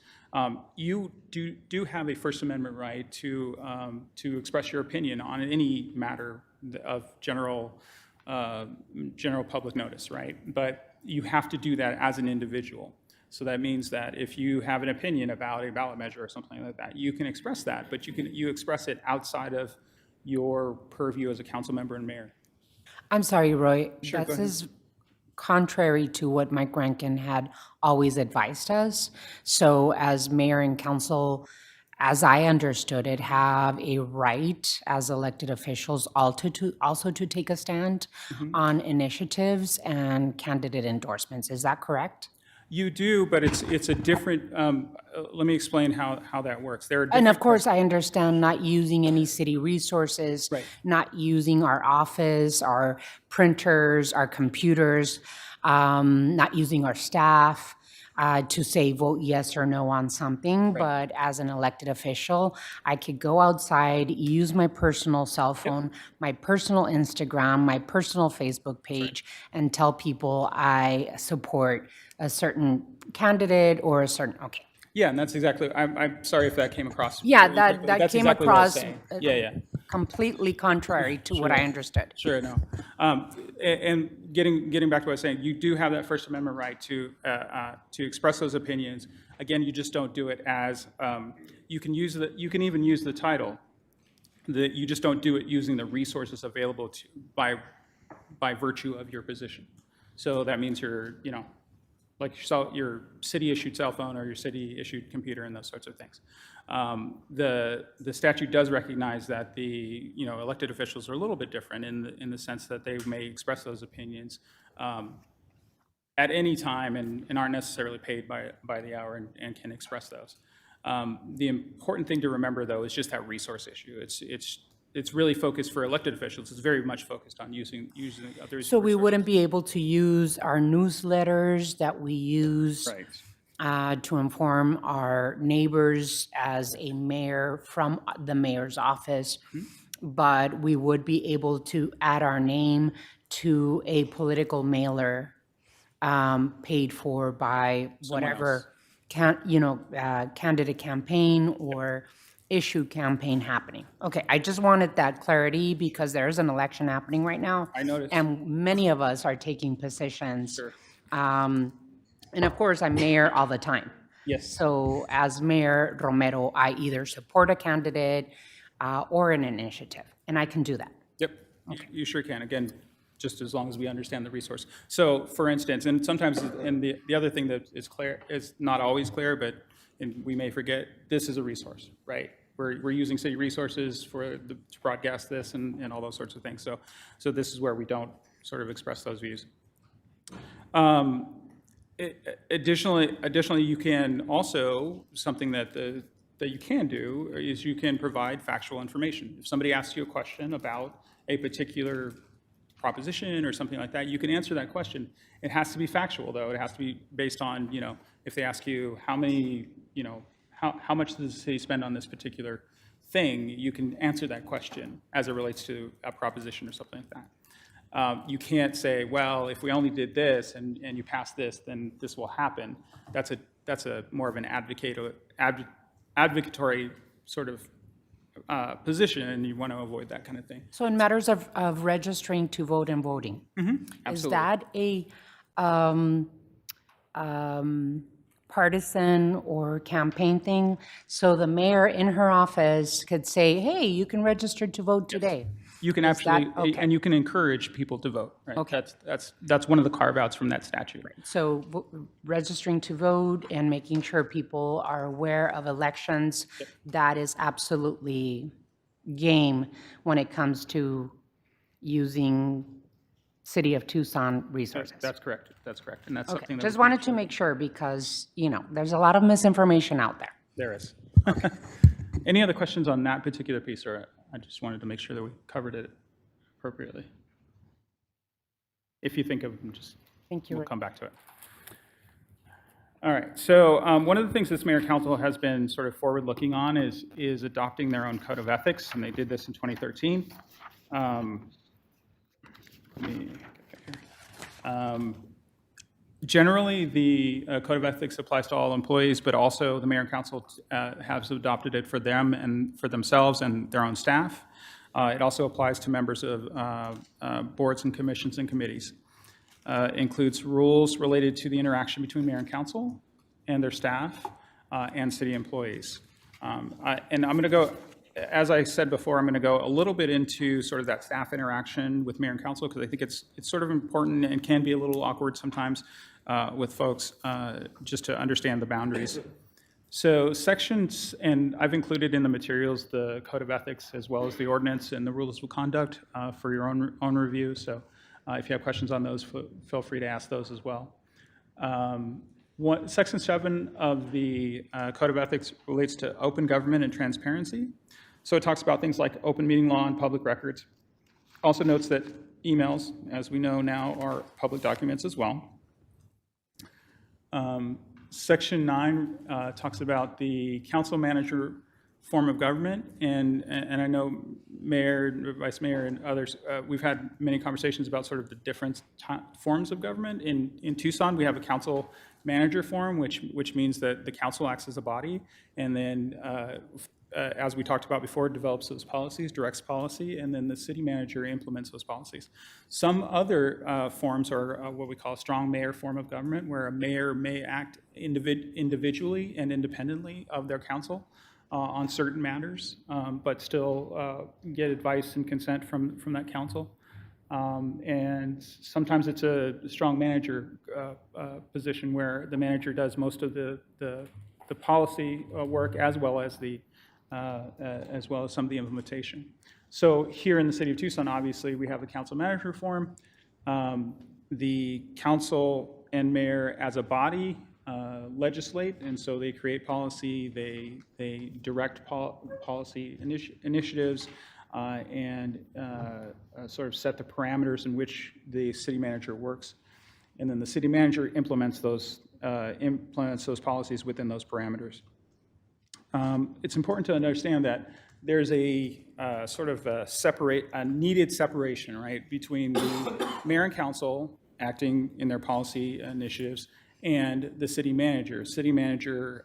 You do have a First Amendment right to express your opinion on any matter of general public notice, right? But you have to do that as an individual. So that means that if you have an opinion about a ballot measure or something like that, you can express that, but you express it outside of your purview as a council member and mayor. I'm sorry, Roy. Sure, go This ahead. is contrary to what Mike Rankin had always advised us. So as mayor and council, as I understood it, have a right as elected officials also to take a stand on initiatives and candidate endorsements. Is that correct? You do, but it's a different, let me explain how that works. There are And of different- course, I understand not using any city resources, Right. not using our office, our printers, our computers, not using our staff to say vote yes or no on something. But as an elected official, I could go outside, use my personal cell phone, my personal Instagram, my personal Facebook page, and tell people I support a certain candidate or a certain, okay. Yeah, and that's exactly, I'm sorry if that came across. Yeah, really that quickly. that That's came exactly what I was across saying. Yeah. completely contrary to what I understood. Sure, no. And getting back to what I was saying, you do have that First Amendment right to express those opinions. Again, you just don't do it as, you can even use the title, that you just don't do it using the resources available to by virtue of your position. So that means like your city-issued cell phone or your city-issued computer and those sorts of things. The statute does recognize that the elected officials are a little bit different in the sense that they may express those opinions at any time and aren't necessarily paid by the hour and can express those. The important thing to remember, though, is just that resource issue. It's really focused for elected officials. It's very much focused on using others. So we wouldn't be able to use our newsletters that we use to inform our neighbors as a mayor from the mayor's office, but we would be able to add our name to a political mailer paid for by whatever candidate campaign or issue campaign happening. Okay, I just wanted that clarity because there is an election happening right now. I noticed. And many of us are taking positions. Sure. And of course, I'm mayor all the time. Yes. So as Mayor Romero, I either support a candidate or an initiative, and I can do that. Yep, you sure can. Again, just as long as we understand the resource. So for instance, and sometimes, and the other thing that is clear, is not always clear, but and we may forget, this is a resource, right? We're using city resources to broadcast this and all those sorts of things. So this is where we don't sort of express those views. Additionally, you can also, something that you can do is you can provide factual information. If somebody asks you a question about a particular proposition or something like that, you can answer that question. It has to be factual, though. It has to be based on, if they ask you how much does the city spend on this particular thing, you can answer that question as it relates to a proposition or something like that. You can't say, well, if we only did this and you pass this, then this will happen. That's a more of an advocatory sort of position, and you want to avoid that kind of thing. So in matters of registering to vote and voting, is that a partisan or campaign thing? So the mayor in her office could say, hey, you can register to vote today. You can and you can encourage people to vote, right? Okay. That's one of the carve-outs from that statute. So registering to vote and making sure people are aware of elections, that is absolutely game when it comes to using City of Tucson resources. That's correct. That's correct. And that's Okay, something that just wanted to make sure because, there's a lot of misinformation out there. there is. Any other questions on that particular piece, or I just wanted to make sure that we covered it appropriately? If you think of them, we'll come back to it. All right, so one of the things this mayor and council has been sort of forward-looking on is adopting their own code of ethics, and they did this in 2013. Generally, the code of ethics applies to all employees, but also the mayor and council have adopted it for them and for themselves and their own staff. It also applies to members of boards and commissions and committees. Includes rules related to the interaction between mayor and council and their staff and city employees. And I'm going to go, as I said before, I'm going to go a little bit into sort of that staff interaction with mayor and council because I think it's sort of important and can be a little awkward sometimes with folks just to understand the boundaries. So sections, and I've included in the materials the code of ethics as well as the ordinance and the rules of conduct for your own review. So if you have questions on those, feel free to ask those as well. Section 7 of the Code of Ethics relates to open government and transparency. So it talks about things like open meeting law and public records. Also notes that emails, as we know now, are public documents as well. Section 9 talks about the council manager form of government, and I know mayor, vice mayor, and others, we've had many conversations about sort of the different forms of government. In Tucson, we have a council manager form, which means that the council acts as a body, and then as we talked about before, develops those policies, directs policy, and then the city manager implements those policies. Some other forms are what we call a strong mayor form of government, where a mayor may act individually and independently of their council on certain matters, but still get advice and consent from that council. And sometimes it's a strong manager position where the manager does most of the policy work as well as some of the implementation. So here in the city of Tucson, obviously, we have the council manager form. The council and mayor as a body legislate, and so they create policy, they direct policy initiatives, and sort of set the parameters in which the city manager works. And then the city manager implements those policies within those parameters. It's important to understand that there's a sort of a needed separation, right, between the mayor and council acting in their policy initiatives and the city manager. City manager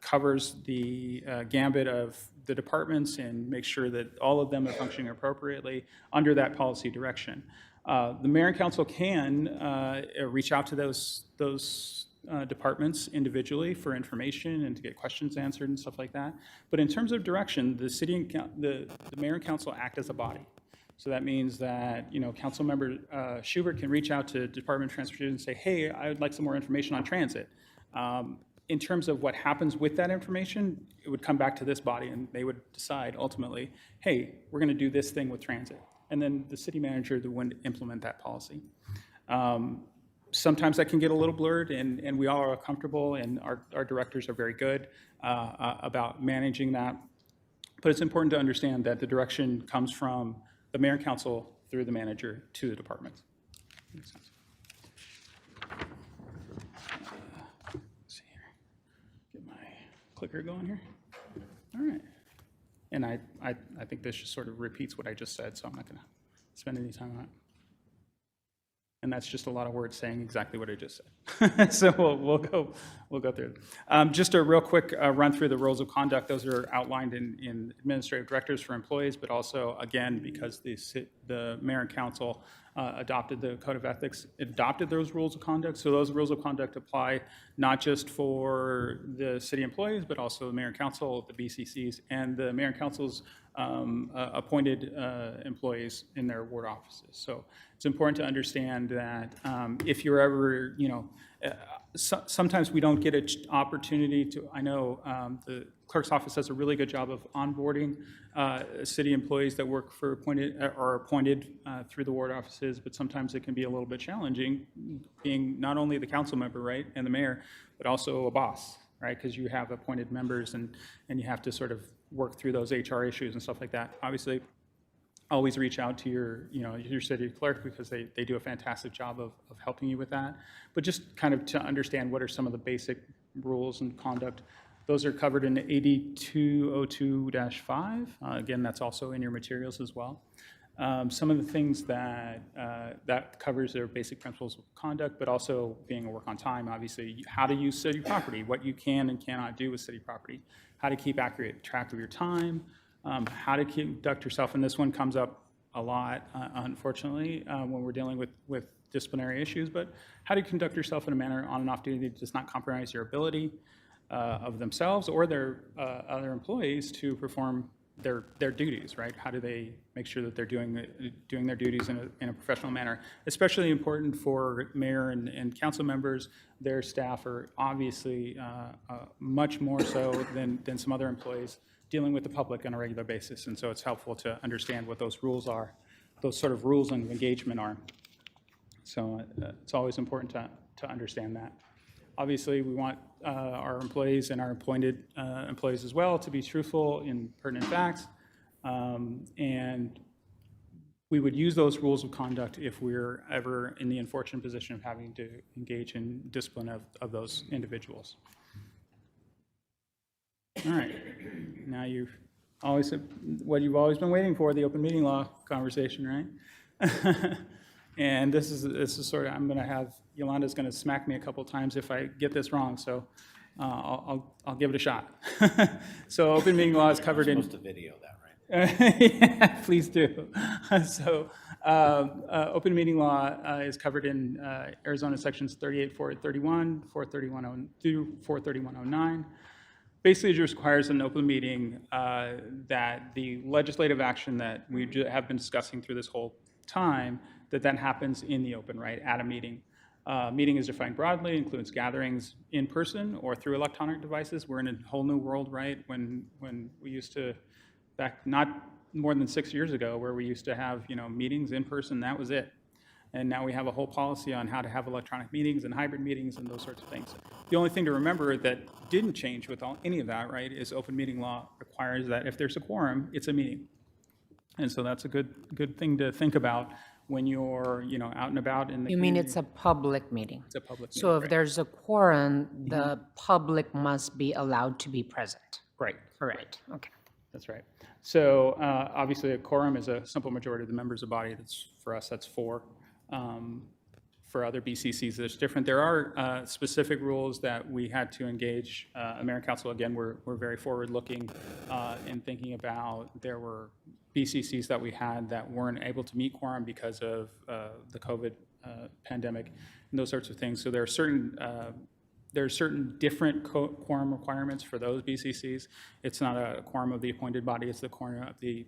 covers the gambit of the departments and makes sure that all of them are functioning appropriately under that policy direction. The mayor and council can reach out to those departments individually for information and to get questions answered and stuff like that. But in terms of direction, the city and the mayor and council act as a body. So that means that, Councilmember Schubert can reach out to Department of Transportation and say, hey, I would like some more information on transit. In terms of what happens with that information, it would come back to this body and they would decide ultimately, hey, we're going to do this thing with transit. And then the city manager would implement that policy. Sometimes that can get a little blurred, and we all are comfortable, and our directors are very good about managing that. But it's important to understand that the direction comes from the mayor and council through the manager to the departments. Makes sense. Let's see here. Get my clicker going here. All right. And I think this just sort of repeats what I just said, so I'm not going to spend any time on it. And that's just a lot of words saying exactly what I just said. So we'll go through it. Just a real quick run through the rules of conduct. Those are outlined in administrative directives for employees, but also, again, because the mayor and council adopted the code of ethics, adopted those rules of conduct. So those rules of conduct apply not just for the city employees, but also the mayor and council, the BCCs, and the mayor and council's appointed employees in their ward offices. So it's important to understand that if you're ever, sometimes we don't get an opportunity to, I know the clerk's office does a really good job of onboarding city employees that work for appointed through the ward offices, but sometimes it can be a little bit challenging being not only the council member, right, and the mayor, but also a boss, right, because you have appointed members and you have to sort of work through those HR issues and stuff like that. Obviously, always reach out to your city clerk because they do a fantastic job of helping you with that. But just kind of to understand what are some of the basic rules and conduct. Those are covered in 8202-5. Again, that's also in your materials as well. Some of the things that covers their basic principles of conduct, but also being a work on time, obviously, how to use city property, what you can and cannot do with city property, how to keep accurate track of your time, how to conduct yourself, and this one comes up a lot, unfortunately, when we're dealing with disciplinary issues, but how to conduct yourself in a manner on and off duty that does not compromise your ability of themselves or their other employees to perform their duties, right? How do they make sure that they're doing their duties in a professional manner? Especially important for mayor and council members. Their staff are obviously much more so than some other employees dealing with the public on a regular basis, and so it's helpful to understand what those rules are, those sort of rules of engagement are. So it's always important to understand that. Obviously, we want our employees and our appointed employees as well to be truthful in pertinent facts, and we would use those rules of conduct if we're ever in the unfortunate position of having to engage in discipline of those individuals. All right, now you've always, what you've always been waiting for, the open meeting law conversation, right? And this is sort of, I'm going to have, Yolanda's going to smack me a couple times if I get this wrong, so I'll give it a shot. So open meeting law is covered in... You're supposed to video that, right? Yeah, please do. So open meeting law is covered in Arizona sections 38.431, 431 through 43109. Basically, it just requires an open meeting that the legislative action that we have been discussing through this whole time, that happens in the open, right, at a meeting. Meeting is defined broadly, includes gatherings in person or through electronic devices. We're in a whole new world, right, when we used to, back not more than 6 years ago, where we used to have, meetings in person, that was it. And now we have a whole policy on how to have electronic meetings and hybrid meetings and those sorts of things. The only thing to remember that didn't change with any of that, right, is open meeting law requires that if there's a quorum, it's a meeting. And so that's a good thing to think about when you're, out and about in the You mean community. it's a public meeting? It's a public meeting, So if right. there's a quorum, the public must be allowed to be present? Right. Correct, okay. That's right. So obviously a quorum is a simple majority of the members of the body. That's, for us, that's 4. For other BCCs, it's different. There are specific rules that we had to engage. American Council, again, we're very forward-looking in thinking about, there were BCCs that we had that weren't able to meet quorum because of the COVID pandemic and those sorts of things. So there are certain there are certain different quorum requirements for those BCCs. It's not a quorum of the appointed body, it's the quorum of the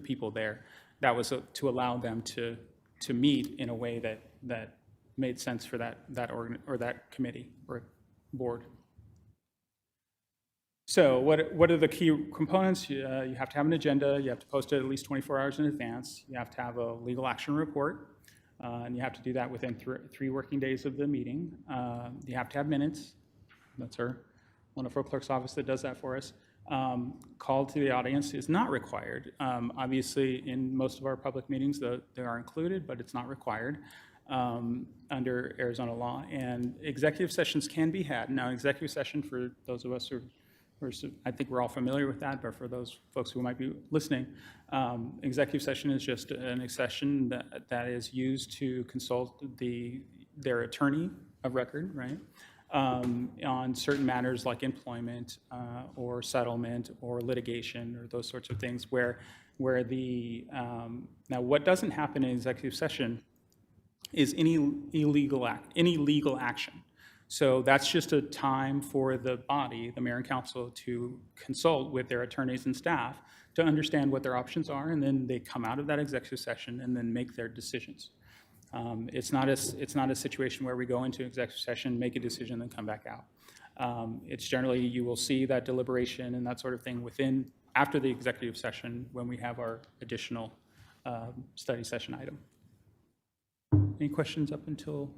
people there. That was to allow them to meet in a way that made sense for that committee or board. So what are the key components? You have to have an agenda, you have to post it at least 24 hours in advance, you have to have a legal action report, and you have to do that within three working days of the meeting. You have to have minutes. That's our wonderful clerk's office that does that for us. Call to the audience is not required. Obviously, in most of our public meetings, they are included, but it's not required under Arizona law. And executive sessions can be had. Now, executive session, for those of us who I think we're all familiar with that, but for those folks who might be listening, executive session is just an session that is used to consult their attorney of record, right, on certain matters like employment or settlement or litigation or those sorts of things where now what doesn't happen in executive session is any legal action. So that's just a time for the body, the mayor and council, to consult with their attorneys and staff to understand what their options are, and then they come out of that executive session and then make their decisions. It's not a situation where we go into executive session, make a decision, then come back out. It's generally, you will see that deliberation and that sort of thing after the executive session when we have our additional study session item. Any questions up until?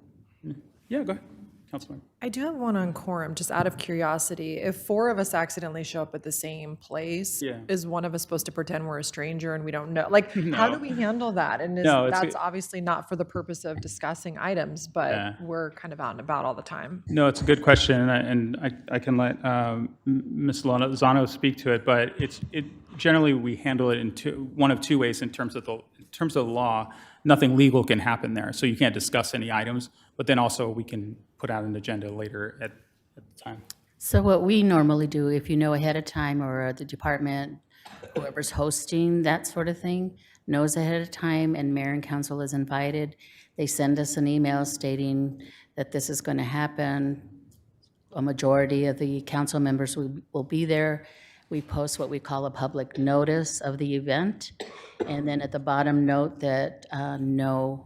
Yeah, go ahead. Councilman. I do have one on quorum, just out of curiosity. If 4 of us accidentally show up at the same place, is one of us supposed to pretend we're a stranger and we don't know? Like, how do we handle that? And that's obviously not for the purpose of discussing items, but we're kind of out and about all the time. No, it's a good question, and I can let Ms. Lozano speak to it, but generally we handle it in one of two ways in terms of the law. Nothing legal can happen there, so you can't discuss any items, but then also we can put out an agenda later at the time. So what we normally do, if you know ahead of time, or the department, whoever's hosting that sort of thing, knows ahead of time and mayor and council is invited, they send us an email stating that this is going to happen. A majority of the council members will be there. We post what we call a public notice of the event, and then at the bottom note that no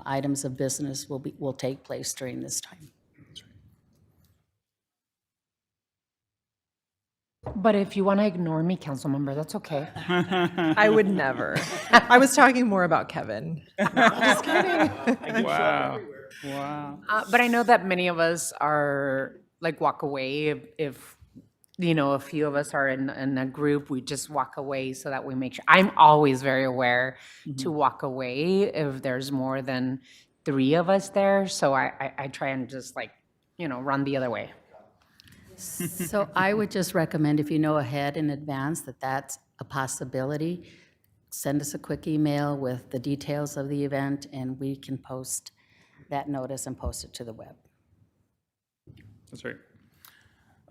items of business will take place during this time. But if you want to ignore me, council member, that's okay. I would never. I was talking more about Kevin. Just kidding. Wow. But I know that many of us are like walk away if a few of us are in a group, we just walk away so that we make sure. I'm always very aware to walk away if there's more than 3 of us there. So I try and just run the other way. So I would just recommend, if you know ahead in advance that that's a possibility, send us a quick email with the details of the event, and we can post that notice and post it to the web. That's right.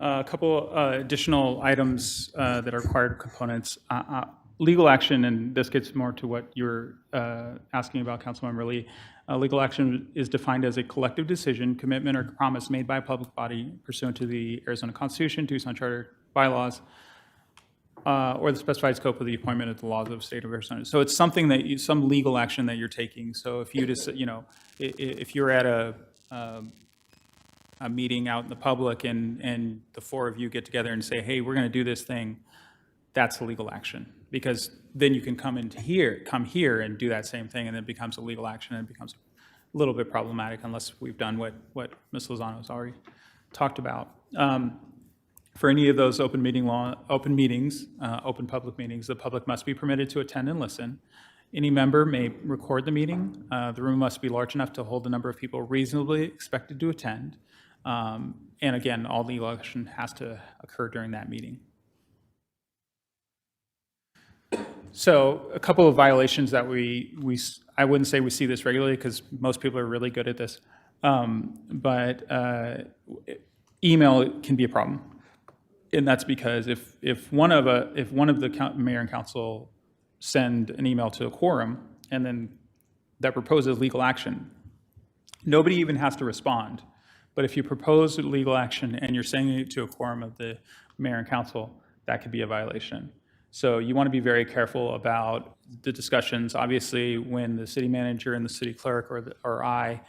A couple additional items that are required components. Legal action, and this gets more to what you're asking about, Councilmember Lee. Legal action is defined as a collective decision, commitment, or promise made by a public body pursuant to the Arizona Constitution, Tucson Charter, bylaws, or the specified scope of the appointment of the laws of the state of Arizona. So it's something that some legal action that you're taking. So if you just, if you're at a meeting out in the public and the 4 of you get together and say, hey, we're going to do this thing, that's a legal action, because then you can come here and do that same thing, and it becomes a legal action, and it becomes a little bit problematic unless we've done what Ms. Lozano has already talked about. For any of those open public meetings, the public must be permitted to attend and listen. Any member may record the meeting. The room must be large enough to hold the number of people reasonably expected to attend. And again, all legal action has to occur during that meeting. So a couple of violations that I wouldn't say we see this regularly because most people are really good at this, but email can be a problem. And that's because if one of the mayor and council send an email to a quorum and then that proposes legal action, nobody even has to respond. But if you propose legal action and you're sending it to a quorum of the mayor and council, that could be a violation. So you want to be very careful about the discussions. Obviously, when the city manager and the city clerk or I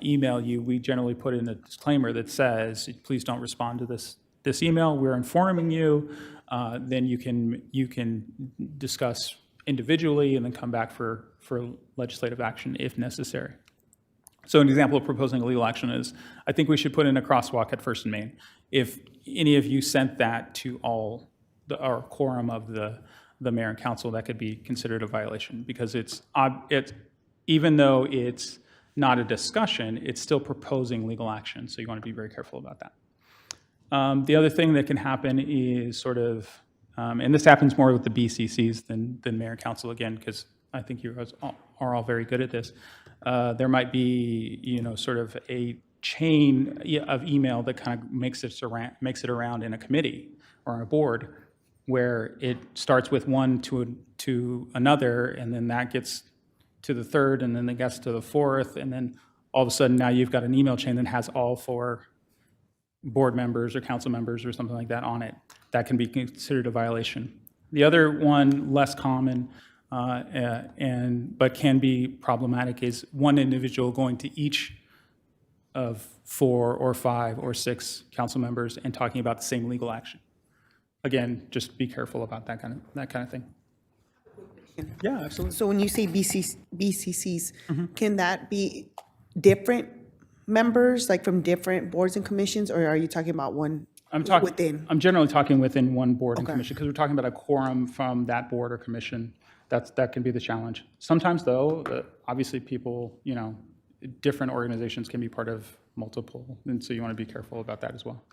email you, we generally put in a disclaimer that says, please don't respond to this email. We're informing you. Then you can discuss individually and then come back for legislative action if necessary. So an example of proposing a legal action is, I think we should put in a crosswalk at First and Main. If any of you sent that to all our quorum of the mayor and council, that could be considered a violation, because it's even though it's not a discussion, it's still proposing legal action. So you want to be very careful about that. The other thing that can happen is sort of, and this happens more with the BCCs than mayor and council, again, because I think you are all very good at this. There might be, sort of a chain of email that kind of makes it around in a committee or on a board, where it starts with one to another, and then that gets to the third, and then it gets to the fourth, and then all of a sudden now you've got an email chain that has all 4 board members or council members or something like that on it. That can be considered a violation. The other one, less common, but can be problematic, is one individual going to each of 4 or 5 or 6 council members and talking about the same legal action. Again, just be careful about that kind of thing. Yeah, absolutely. So when you say BCCs, can that be different members, like from different boards and commissions, or are you talking about one within? I'm generally talking within one board and commission, because we're talking about a quorum from that board or commission. That can be the challenge. Sometimes, though, obviously people, different organizations can be part of multiple, and so you want to be careful about that as well.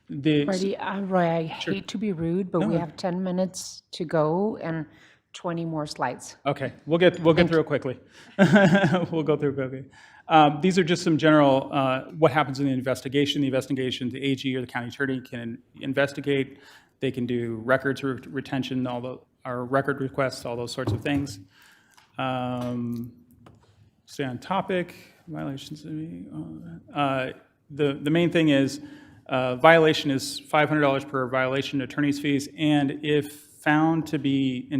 Roy, I hate to be rude, but we have 10 minutes to go and 20 more slides. Okay, we'll get through it quickly. We'll go through it quickly. These are just some general, what happens in the investigation. The investigation, the AG or the county attorney can investigate. They can do records retention, our record requests, all those sorts of things. Stay on topic, violations. The main thing is, violation is $500 per violation, attorney's fees, and if found to be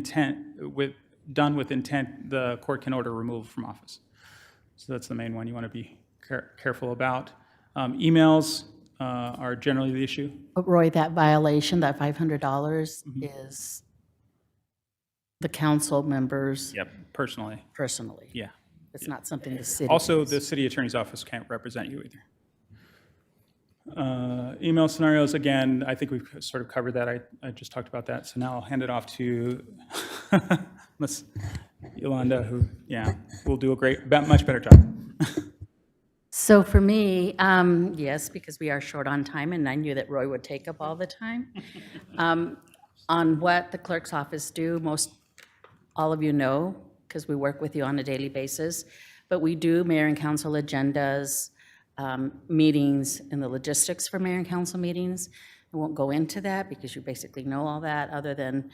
done with intent, the court can order removal from office. So that's the main one you want to be careful about. Emails are generally the issue. But Roy, that violation, that $500 is the council members. Yep, personally. Yeah. It's not something the city. Also, does. the city attorney's office can't represent you either. Email scenarios, again, I think we've sort of covered that. I just talked about that. So now I'll hand it off to Ms. Yolanda, who, will do much better job. So for me, yes, because we are short on time, and I knew that Roy would take up all the time. On what the clerk's office do, all of you know, because we work with you on a daily basis, but we do mayor and council agendas, meetings, and the logistics for mayor and council meetings. I won't go into that because you basically know all that, other than,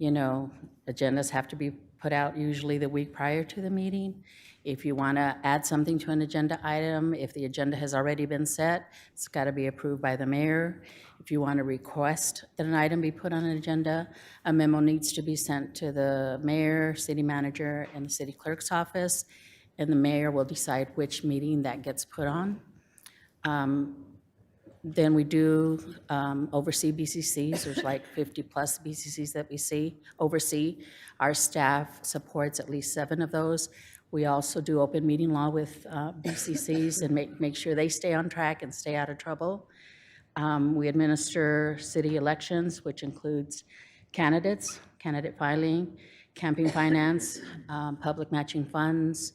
agendas have to be put out usually the week prior to the meeting. If you want to add something to an agenda item, if the agenda has already been set, it's got to be approved by the mayor. If you want to request that an item be put on an agenda, a memo needs to be sent to the mayor, city manager, and the city clerk's office, and the mayor will decide which meeting that gets put on. Then we do oversee BCCs. There's like 50-plus BCCs that we oversee. Our staff supports at least 7 of those. We also do open meeting law with BCCs and make sure they stay on track and stay out of trouble. We administer city elections, which includes candidate filing, campaign finance, public matching funds,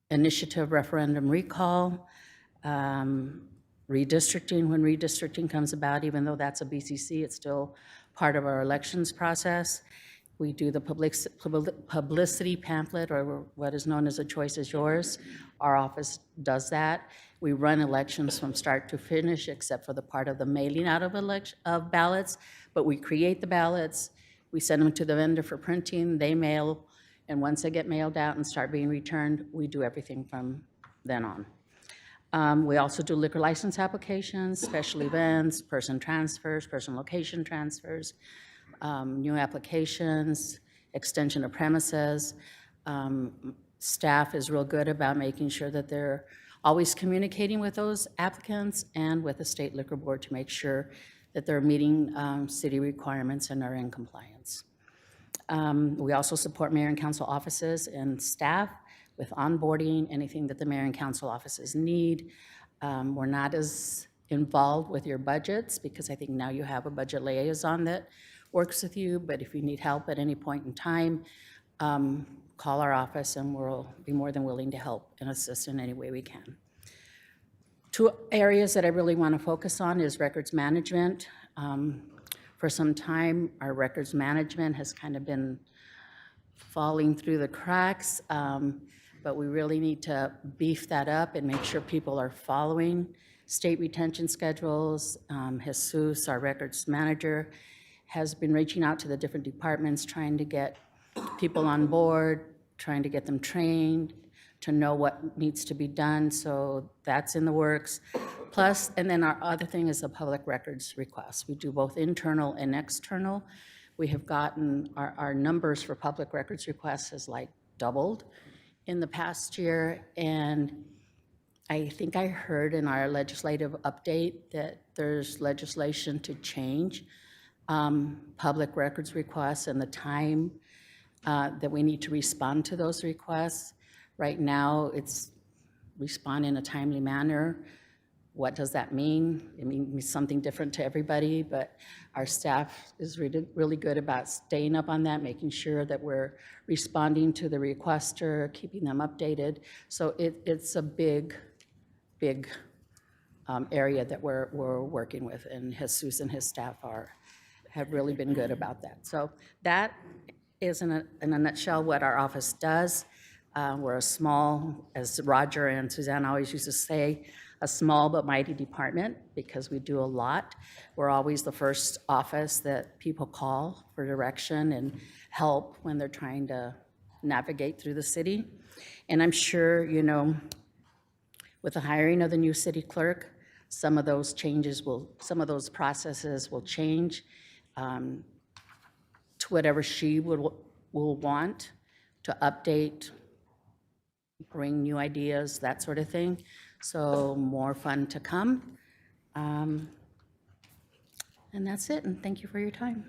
initiative referendum recall, redistricting. When redistricting comes about, even though that's a BCC, it's still part of our elections process. We do the publicity pamphlet, or what is known as A Choice is Yours. Our office does that. We run elections from start to finish, except for the part of the mailing out of ballots. But we create the ballots, we send them to the vendor for printing, they mail, And once they get mailed out and start being returned, we do everything from then on. We also do liquor license applications, special events, person transfers, person location transfers, new applications, extension of premises. Staff is real good about making sure that they're always communicating with those applicants and with the state liquor board to make sure that they're meeting city requirements and are in compliance. We also support mayor and council offices and staff with onboarding, anything that the mayor and council offices need. We're not as involved with your budgets because I think now you have a budget liaison that works with you, but if you need help at any point in time, call our office and we'll be more than willing to help and assist in any way we can. Two areas that I really want to focus on is records management. For some time, our records management has kind of been falling through the cracks, but we really need to beef that up and make sure people are following state retention schedules. Jesus, our records manager, has been reaching out to the different departments, trying to get people on board, trying to get them trained, to know what needs to be done, so that's in the works. Plus, and then our other thing is the public records request. We do both internal and external. We have gotten, our numbers for public records requests has like doubled in the past year, and I think I heard in our legislative update that there's legislation to change public records requests and the time that we need to respond to those requests. Right now, it's respond in a timely manner. What does that mean? It means something different to everybody, but our staff is really good about staying up on that, making sure that we're responding to the requester, keeping them updated. So it's a big area that we're working with, and Jesus and his staff have really been good about that. So that is in a nutshell what our office does. We're a small, as Roger and Suzanne always used to say, a small but mighty department because we do a lot. We're always the first office that people call for direction and help when they're trying to navigate through the city. And I'm sure, you know, with the hiring of the new city clerk, some of those processes will change to whatever she will want to update, bring new ideas, that sort of thing. So more fun to come. And that's it, and thank you for your time.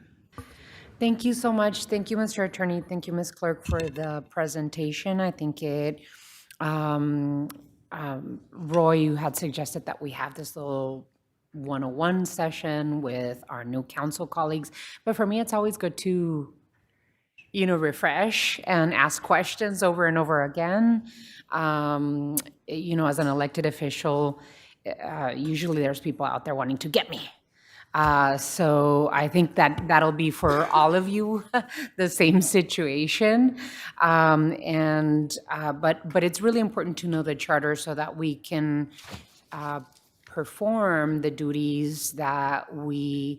Thank you so much. Thank you, Mr. Attorney. Thank you, Ms. Clerk, for the presentation. I think Roy, you had suggested that we have this little 101 session with our new council colleagues, but for me, it's always good to, you know, refresh and ask questions over and over again. You know, as an elected official, usually there's people out there wanting to get me. So I think that that'll be for all of you, the same situation. But it's really important to know the charter so that we can perform the duties that the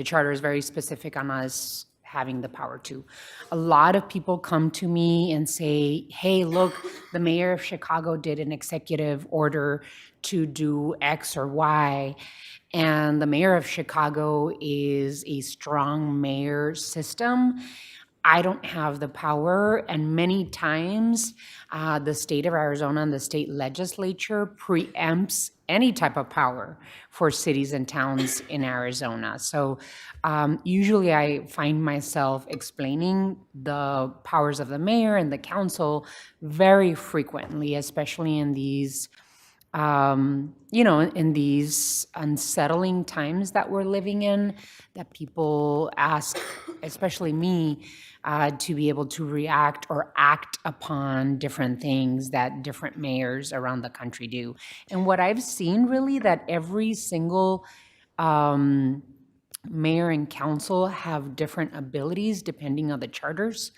charter is very specific on us having the power to. A lot of people come to me and say, hey, look, the mayor of Chicago did an executive order to do X or Y. And the mayor of Chicago is a strong mayor system. I don't have the power, and many times the state of Arizona and the state legislature preempts any type of power for cities and towns in Arizona. So usually I find myself explaining the powers of the mayor and the council very frequently, especially in these you know, in these unsettling times that we're living in, that people ask, especially me, to be able to react or act upon different things that different mayors around the country do. And what I've seen really that every single mayor and council have different abilities depending on the charters,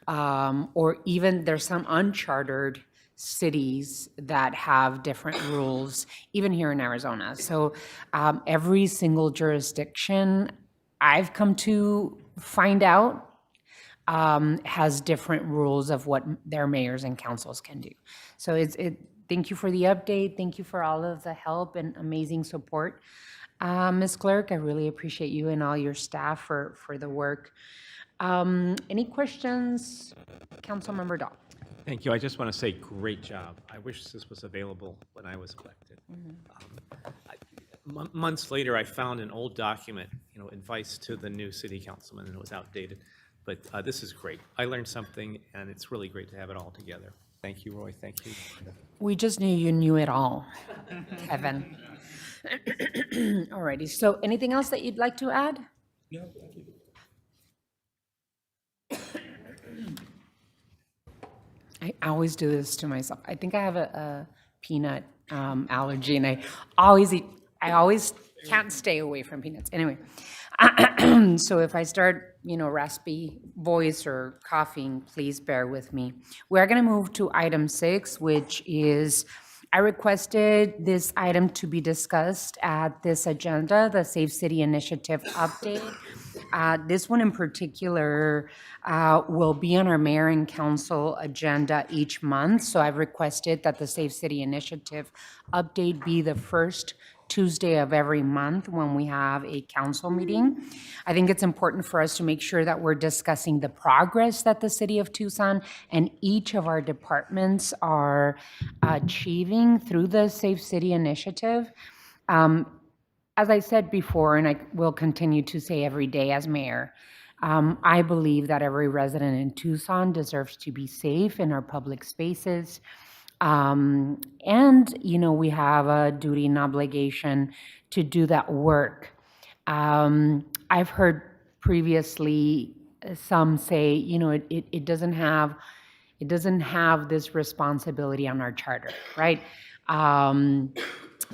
or even there's some unchartered cities that have different rules, even here in Arizona. So every single jurisdiction I've come to find out has different rules of what their mayors and councils can do. So thank you for the update. Thank you for all of the help and amazing support. Ms. Clerk, I really appreciate you and all your staff for the work. Any questions? Councilmember Dahl. Thank you. I just want to say, great job. I wish this was available when I was elected. Months later, I found an old document, advice to the new city councilman, and it was outdated. But this is great. I learned something, and it's really great to have it all together. Thank you, Roy. Thank you. We just knew you knew it all, Kevin. All righty. So anything else that you'd like to add? No, thank you. I always do this to myself. I think I have a peanut allergy, and I always can't stay away from peanuts. Anyway, so if I start, raspy voice or coughing, please bear with me. We're going to move to item 6, which is I requested this item to be discussed at this agenda, the Safe City Initiative update. This one in particular will be on our mayor and council agenda each month. So I've requested that the Safe City Initiative update be the first Tuesday of every month when we have a council meeting. I think it's important for us to make sure that we're discussing the progress that the city of Tucson and each of our departments are achieving through the Safe City Initiative. As I said before, and I will continue to say every day as mayor, I believe that every resident in Tucson deserves to be safe in our public spaces. And, we have a duty and obligation to do that work. I've heard previously some say, it doesn't have this responsibility on our charter, right?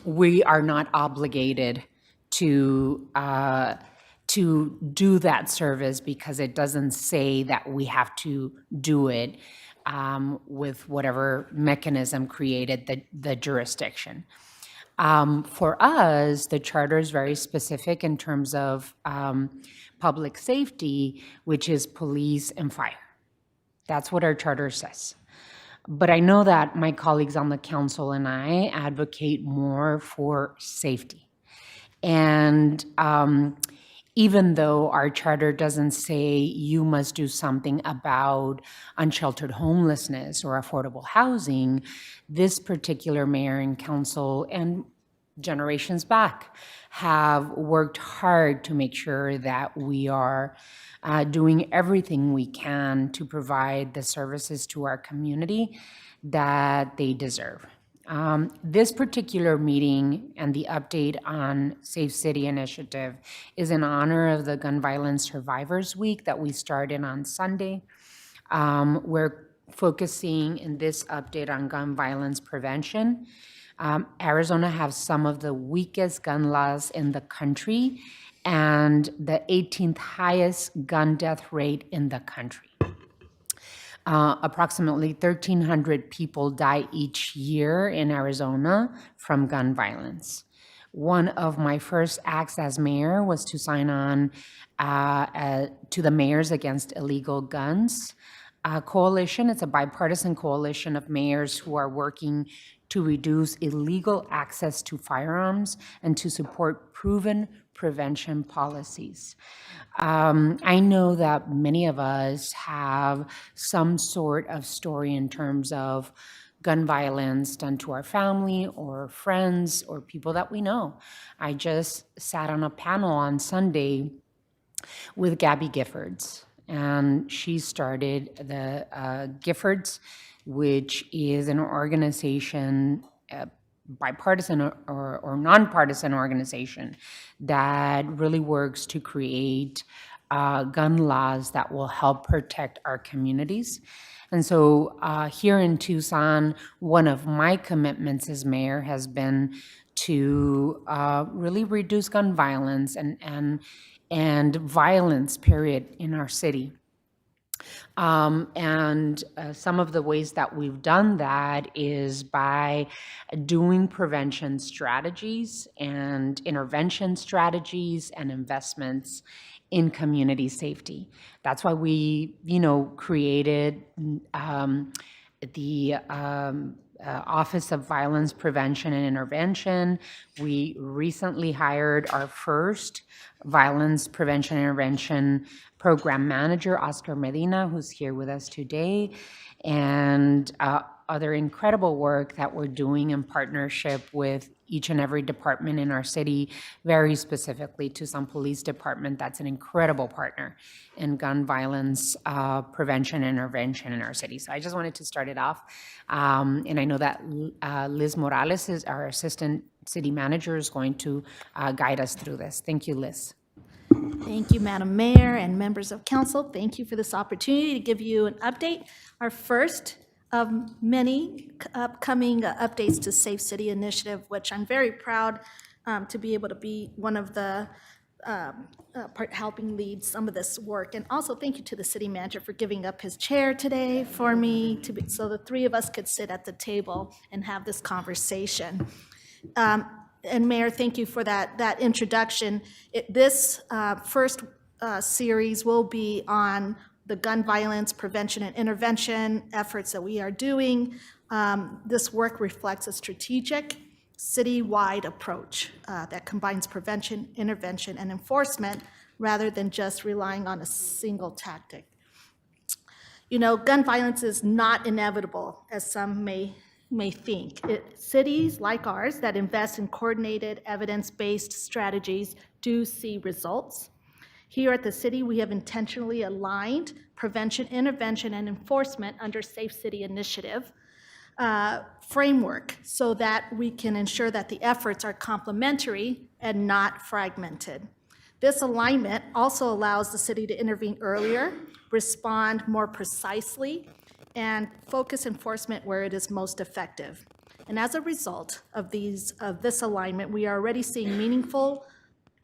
We are not obligated to do that service because it doesn't say that we have to do it with whatever mechanism created the jurisdiction. For us, the charter is very specific in terms of public safety, which is police and fire. That's what our charter says. But I know that my colleagues on the council and I advocate more for safety. And even though our charter doesn't say you must do something about unsheltered homelessness or affordable housing, this particular mayor and council and generations back have worked hard to make sure that we are doing everything we can to provide the services to our community that they deserve. This particular meeting and the update on Safe City Initiative is in honor of the Gun Violence Survivors Week that we started on Sunday. We're focusing in this update on gun violence prevention. Arizona has some of the weakest gun laws in the country and the 18th highest gun death rate in the country. Approximately 1,300 people die each year in Arizona from gun violence. One of my first acts as mayor was to sign on to the Mayors Against Illegal Guns coalition. It's a bipartisan coalition of mayors who are working to reduce illegal access to firearms and to support proven prevention policies. I know that many of us have some sort of story in terms of gun violence done to our family or friends or people that we know. I just sat on a panel on Sunday with Gabby Giffords, and she started the Giffords, which is an organization, bipartisan or nonpartisan organization that really works to create gun laws that will help protect our communities. And so here in Tucson, one of my commitments as mayor has been to really reduce gun violence and violence, period, in our city. Some of the ways that we've done that is by doing prevention strategies and intervention strategies and investments in community safety. That's why we, created the Office of Violence Prevention and Intervention. We recently hired our first Violence Prevention and Intervention Program Manager, Oscar Medina, who's here with us today, and other incredible work that we're doing in partnership with each and every department in our city, very specifically Tucson Police Department. That's an incredible partner in gun violence prevention and intervention in our city. So I just wanted to start it off. And I know that Liz Morales, is our Assistant City Manager, is going to guide us through this. Thank you, Liz. Thank you, Madam Mayor and members of council. Thank you for this opportunity to give you an update. Our first of many upcoming updates to Safe City Initiative, which I'm very proud to be able to be one of the helping lead some of this work. And also thank you to the city manager for giving up his chair today for me so the three of us could sit at the table and have this conversation. And Mayor, thank you for that introduction. This first series will be on the gun violence prevention and intervention efforts that we are doing. This work reflects a strategic, city-wide approach that combines prevention, intervention, and enforcement rather than just relying on a single tactic. Gun violence is not inevitable, as some may think. Cities like ours that invest in coordinated, evidence-based strategies do see results. Here at the city, we have intentionally aligned prevention, intervention, and enforcement under Safe City Initiative framework so that we can ensure that the efforts are complementary and not fragmented. This alignment also allows the city to intervene earlier, respond more precisely, and focus enforcement where it is most effective. And as a result of this alignment, we are already seeing meaningful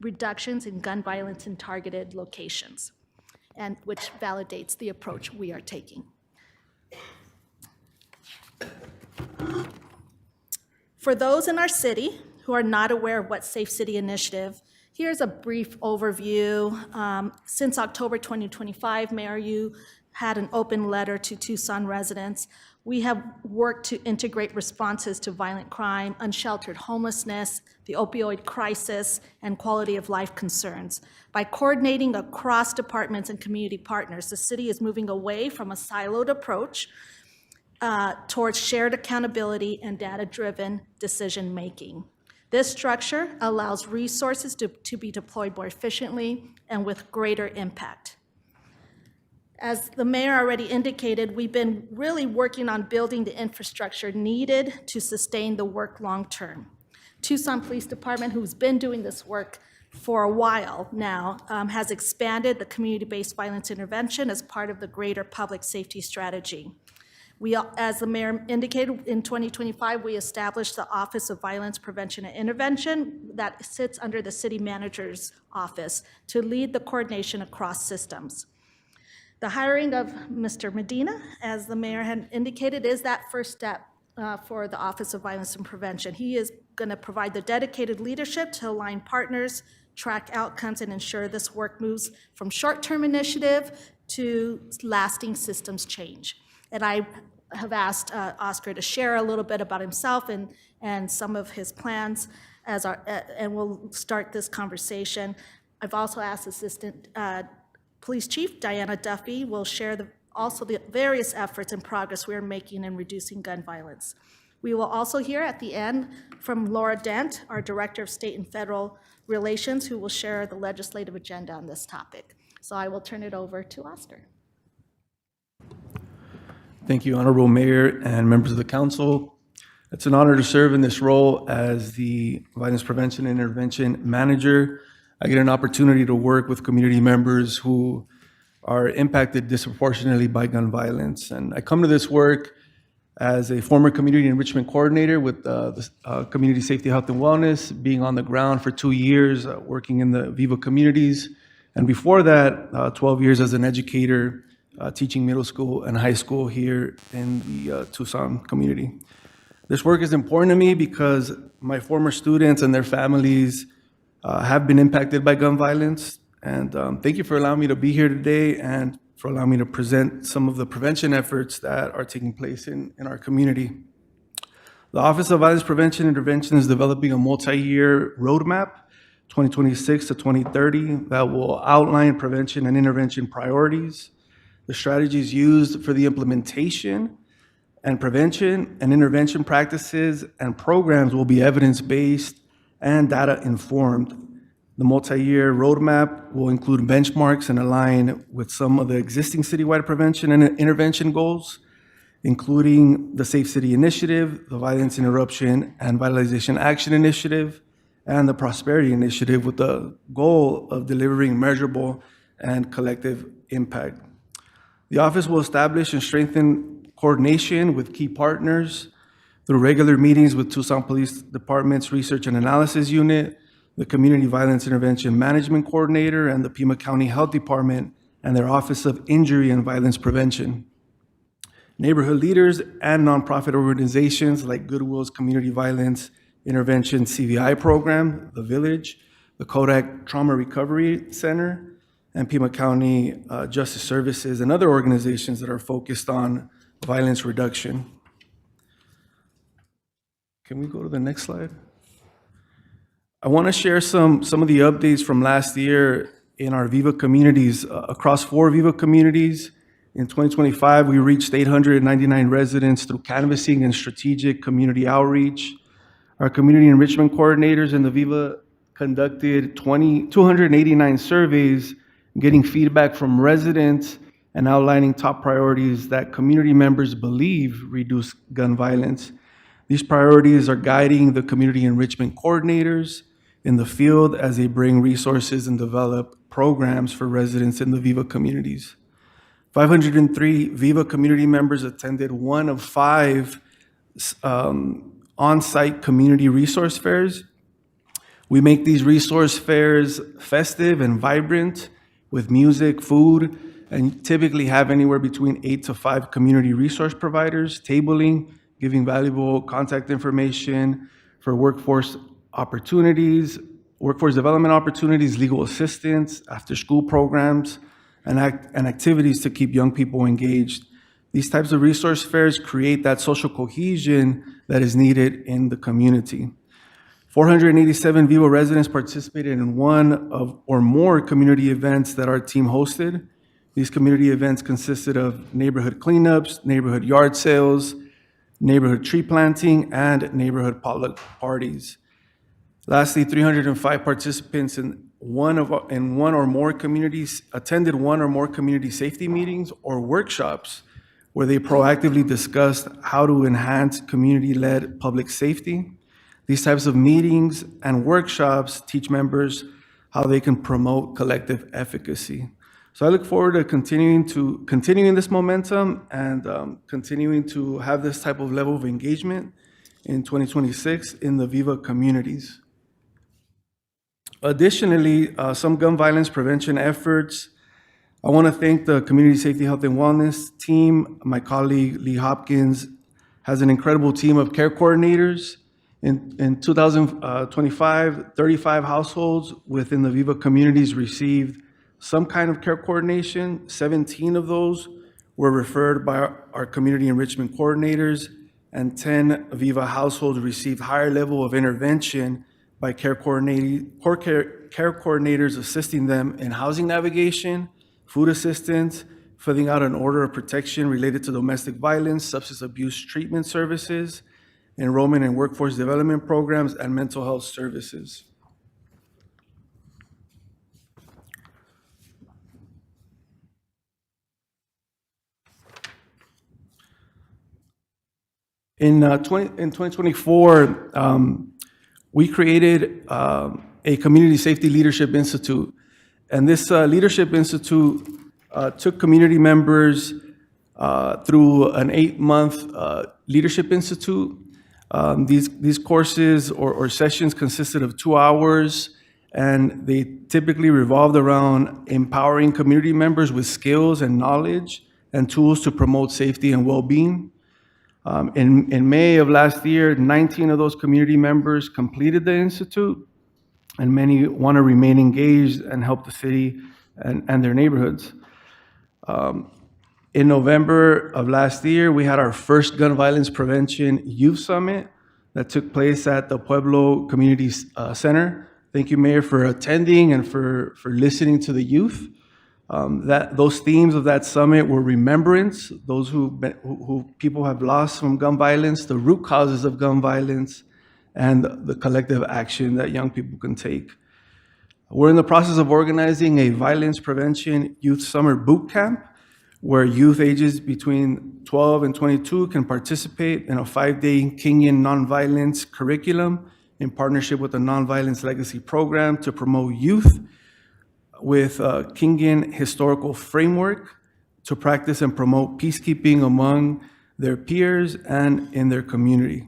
reductions in gun violence in targeted locations, and which validates the approach we are taking. For those in our city who are not aware of what Safe City Initiative, here's a brief overview. Since October 2025, Mayor, you had an open letter to Tucson residents. We have worked to integrate responses to violent crime, unsheltered homelessness, the opioid crisis, and quality of life concerns. By coordinating across departments and community partners, the city is moving away from a siloed approach towards shared accountability and data-driven decision-making. This structure allows resources to be deployed more efficiently and with greater impact. As the mayor already indicated, we've been really working on building the infrastructure needed to sustain the work long-term. Tucson Police Department, who's been doing this work for a while now, has expanded the community-based violence intervention as part of the greater public safety strategy. As the mayor indicated, in 2025, we established the Office of Violence Prevention and Intervention that sits under the city manager's office to lead the coordination across systems. The hiring of Mr. Medina, as the mayor had indicated, is that first step for the Office of Violence and Prevention. He is going to provide the dedicated leadership to align partners, track outcomes, and ensure this work moves from short-term initiative to lasting systems change. And I have asked Oscar to share a little bit about himself and some of his plans and we'll start this conversation. I've also asked Assistant Police Chief Diana Duffy will share also the various efforts and progress we are making in reducing gun violence. We will also hear at the end from Laura Dent, our Director of State and Federal Relations, who will share the legislative agenda on this topic. So I will turn it over to Oscar. Thank you, Honorable Mayor and members of the council. It's an honor to serve in this role as the Violence Prevention and Intervention Manager. I get an opportunity to work with community members who are impacted disproportionately by gun violence. And I come to this work as a former community enrichment coordinator with the Community Safety, Health, and Wellness, being on the ground for 2 years, working in the Viva communities. And before that, 12 years as an educator, teaching middle school and high school here in the Tucson community. This work is important to me because my former students and their families have been impacted by gun violence, And thank you for allowing me to be here today and for allowing me to present some of the prevention efforts that are taking place in our community. The Office of Violence Prevention and Intervention is developing a multi-year roadmap, 2026 to 2030, that will outline prevention and intervention priorities, the strategies used for the implementation, and prevention and intervention practices and programs will be evidence-based and data-informed. The multi-year roadmap will include benchmarks and align with some of the existing citywide prevention and intervention goals, including the Safe City Initiative, the Violence Interruption and Vitalization Action Initiative, and the Prosperity Initiative, with the goal of delivering measurable and collective impact. The office will establish and strengthen coordination with key partners through regular meetings with Tucson Police Department's Research and Analysis Unit, the Community Violence Intervention Management Coordinator, and the Pima County Health Department and their Office of Injury and Violence Prevention. Neighborhood leaders and nonprofit organizations like Goodwill's Community Violence Intervention CVI program, The Village, the Kodak Trauma Recovery Center, and Pima County Justice Services, and other organizations that are focused on violence reduction. Can we go to the next slide? I want to share some of the updates from last year in our Viva communities. Across 4 Viva communities, in 2025, we reached 899 residents through canvassing and strategic community outreach. Our community enrichment coordinators in the Viva conducted 289 surveys, getting feedback from residents and outlining top priorities that community members believe reduce gun violence. These priorities are guiding the community enrichment coordinators in the field as they bring resources and develop programs for residents in the Viva communities. 503 Viva community members attended one of 5 on-site community resource fairs. We make these resource fairs festive and vibrant with music, food, and typically have anywhere between 8 to 5 community resource providers tabling, giving valuable contact information for workforce opportunities, workforce development opportunities, legal assistance, after-school programs, and activities to keep young people engaged. These types of resource fairs create that social cohesion that is needed in the community. 487 Viva residents participated in one of or more community events that our team hosted. These community events consisted of neighborhood cleanups, neighborhood yard sales, neighborhood tree planting, and neighborhood potluck parties. Lastly, 305 participants attended one or more community safety meetings or workshops where they proactively discussed how to enhance community-led public safety. These types of meetings and workshops teach members how they can promote collective efficacy. So I look forward to continuing this momentum and continuing to have this type of level of engagement in 2026 in the Viva communities. Additionally, some gun violence prevention efforts. I want to thank the Community Safety, Health, and Wellness team. My colleague, Lee Hopkins, has an incredible team of care coordinators. In 2025, 35 households within the Viva communities received some kind of care coordination. 17 of those were referred by our community enrichment coordinators, and 10 Viva households received higher level of intervention by care coordinators assisting them in housing navigation, food assistance, filling out an order of protection related to domestic violence, substance abuse treatment services, enrollment in workforce development programs, and mental health services. In 2024, we created a Community Safety Leadership Institute. And this Leadership Institute took community members through an 8-month Leadership Institute. These courses or sessions consisted of 2 hours, and they typically revolved around empowering community members with skills and knowledge and tools to promote safety and well-being. In May of last year, 19 of those community members completed the institute, and many want to remain engaged and help the city and their neighborhoods. In November of last year, we had our first Gun Violence Prevention Youth Summit that took place at the Pueblo Community Center. Thank you, Mayor, for attending and for listening to the youth. Those themes of that summit were remembrance, those who people have lost from gun violence, the root causes of gun violence, and the collective action that young people can take. We're in the process of organizing a Violence Prevention Youth Summer Boot Camp, where youth ages between 12 and 22 can participate in a 5-day Kingian nonviolence curriculum in partnership with the Nonviolence Legacy Program to promote youth with a Kingian historical framework to practice and promote peacekeeping among their peers and in their community.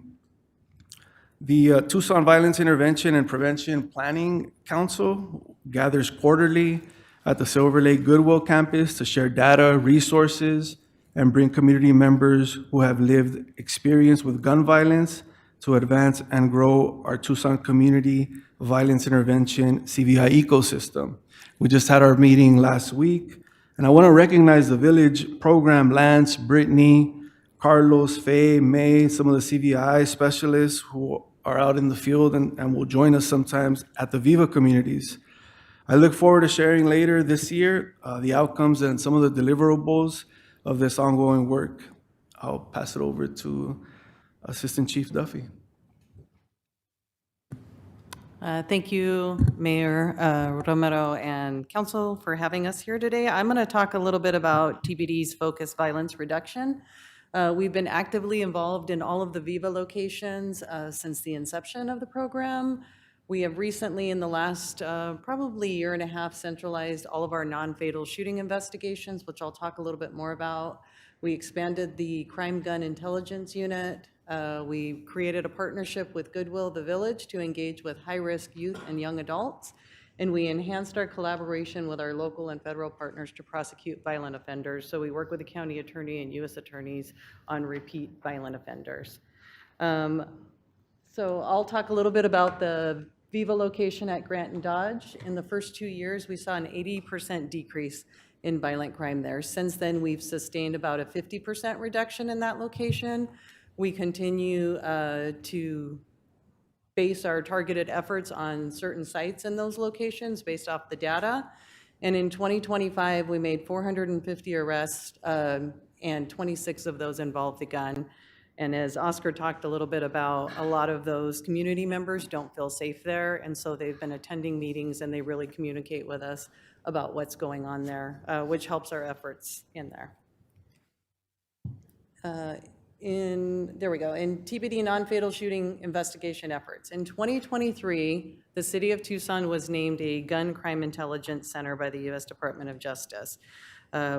The Tucson Violence Intervention and Prevention Planning Council gathers quarterly at the Silver Lake Goodwill campus to share data, resources, and bring community members who have lived experience with gun violence to advance and grow our Tucson Community Violence Intervention CVI ecosystem. We just had our meeting last week, and I want to recognize the village program, Lance, Brittany, Carlos, Faye, May, some of the CVI specialists who are out in the field and will join us sometimes at the Viva communities. I look forward to sharing later this year the outcomes and some of the deliverables of this ongoing work. I'll pass it over to Assistant Chief Duffy. Thank you, Mayor Romero and Council, for having us here today. I'm going to talk a little bit about TBD's focused violence reduction. We've been actively involved in all of the Viva locations since the inception of the program. We have recently, in the last probably year and a half, centralized all of our non-fatal shooting investigations, which I'll talk a little bit more about. We expanded the Crime Gun Intelligence Unit. We created a partnership with Goodwill the Village to engage with high-risk youth and young adults. And we enhanced our collaboration with our local and federal partners to prosecute violent offenders. So we work with the county attorney and U.S. attorneys on repeat violent offenders. So I'll talk a little bit about the Viva location at Grant and Dodge. In the first 2 years, we saw an 80% decrease in violent crime there. Since then, we've sustained about a 50% reduction in that location. We continue to base our targeted efforts on certain sites in those locations based off the data. And in 2025, we made 450 arrests, and 26 of those involved the gun. And as Oscar talked a little bit about, a lot of those community members don't feel safe there, and so they've been attending meetings and they really communicate with us about what's going on there, which helps our efforts in there. There we go, in TBD non-fatal shooting investigation efforts. In 2023, the City of Tucson was named a Gun Crime Intelligence Center by the U.S. Department of Justice.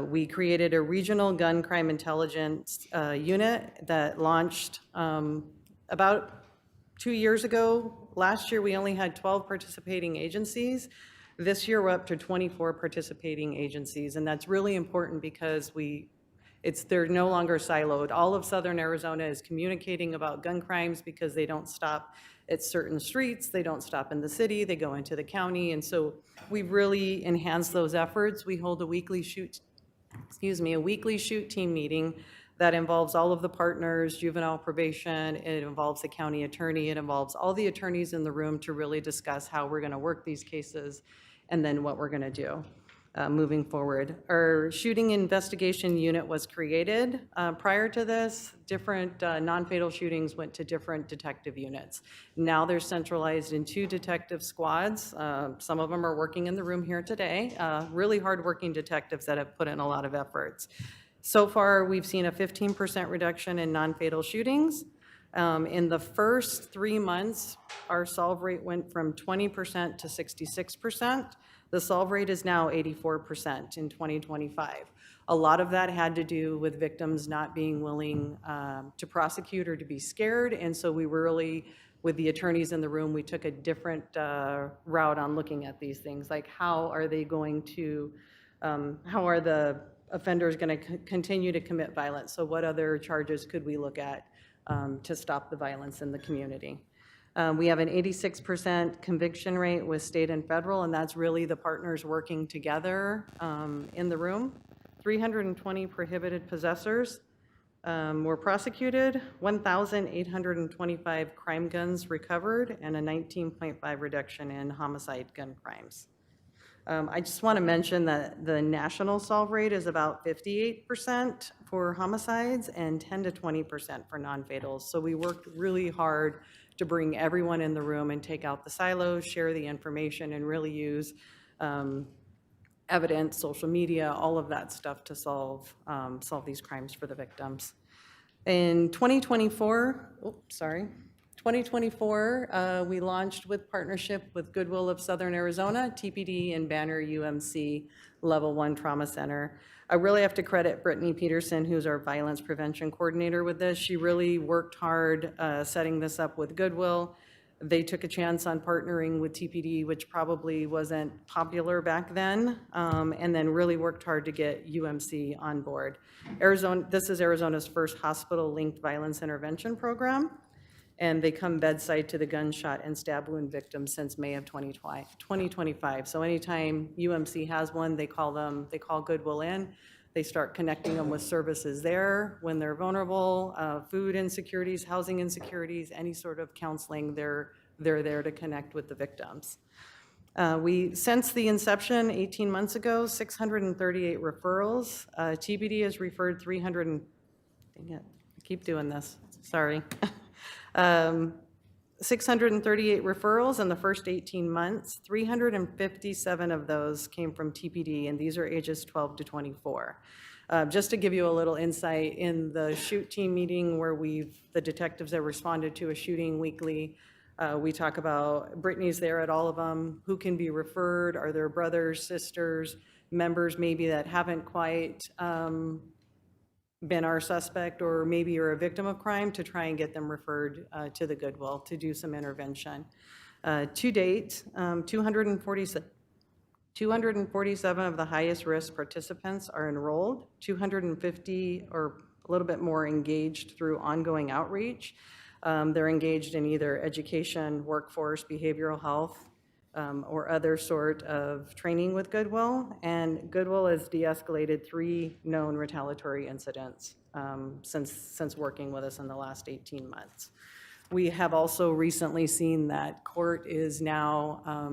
We created a regional gun crime intelligence unit that launched about 2 years ago. Last year, we only had 12 participating agencies. This year, we're up to 24 participating agencies, and that's really important because they're no longer siloed. All of Southern Arizona is communicating about gun crimes because they don't stop at certain streets, they don't stop in the city, they go into the county, and so we've really enhanced those efforts. We hold a weekly shoot team meeting that involves all of the partners, juvenile probation, it involves the county attorney, it involves all the attorneys in the room to really discuss how we're gonna work these cases and then what we're gonna do. Moving forward. Our shooting investigation unit was created. Prior to this, different non-fatal shootings went to different detective units. Now they're centralized in 2 detective squads. Some of them are working in the room here today. Really hardworking detectives that have put in a lot of efforts. So far, we've seen a 15% reduction in non-fatal shootings. In the first 3 months, our solve rate went from 20% to 66%. The solve rate is now 84% in 2025. A lot of that had to do with victims not being willing to prosecute or to be scared, and so we were really, with the attorneys in the room, we took a different route on looking at these things, like how are they going to, how are the offenders going to continue to commit violence? So what other charges could we look at to stop the violence in the community? We have an 86% conviction rate with state and federal, and that's really the partners working together in the room. 320 prohibited possessors were prosecuted, 1,825 crime guns recovered, and a 19.5 reduction in homicide gun crimes. I just want to mention that the national solve rate is about 58% for homicides and 10 to 20% for non-fatals. So we worked really hard to bring everyone in the room and take out the silos, share the information, and really use evidence, social media, all of that stuff to solve these crimes for the victims. In 2024, we launched with partnership with Goodwill of Southern Arizona, TPD, and Banner UMC Level 1 Trauma Center. I really have to credit Brittany Peterson, who's our violence prevention coordinator with this. She really worked hard setting this up with Goodwill. They took a chance on partnering with TPD, which probably wasn't popular back then, and then really worked hard to get UMC on board. This is Arizona's first hospital-linked violence intervention program, and they come bedside to the gunshot and stab wound victims since May of 2025. So anytime UMC has one, they call Goodwill in. They start connecting them with services there when they're vulnerable, food insecurities, housing insecurities, any sort of counseling, they're there to connect with the victims. Since the inception 18 months ago, 638 referrals. TBD has referred 300, dang it, I keep doing this, sorry. 638 referrals in the first 18 months. 357 of those came from TPD, and these are ages 12 to 24. Just to give you a little insight, in the shoot team meeting where the detectives that responded to a shooting weekly, we talk about Brittany's there at all of them, who can be referred, are there brothers, sisters, members maybe that haven't quite been our suspect, or maybe you're a victim of crime, to try and get them referred to the Goodwill to do some intervention. To date, 247 of the highest risk participants are enrolled, 250 or a little bit more engaged through ongoing outreach. They're engaged in either education, workforce, behavioral health, or other sort of training with Goodwill. And Goodwill has de-escalated 3 known retaliatory incidents since working with us in the last 18 months. We have also recently seen that court is now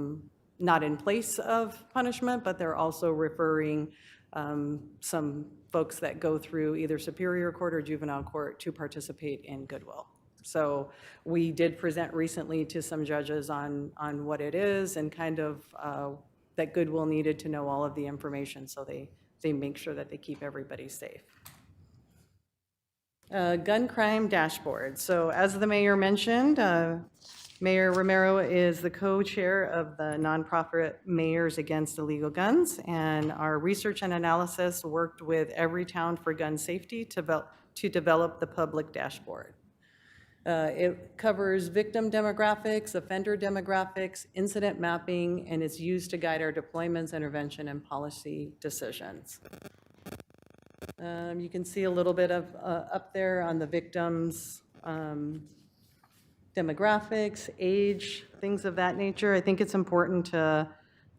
not in place of punishment, but they're also referring some folks that go through either Superior Court or Juvenile Court to participate in Goodwill. So we did present recently to some judges on what it is, and kind of that Goodwill needed to know all of the information, so they make sure that they keep everybody safe. Gun crime dashboard. So as the mayor mentioned, Mayor Romero is the co-chair of the nonprofit Mayors Against Illegal Guns, and our research and analysis worked with every town for gun safety to develop the public dashboard. It covers victim demographics, offender demographics, incident mapping, and it's used to guide our deployments, intervention, and policy decisions. You can see a little bit of up there on the victims' demographics, age, things of that nature. I think it's important to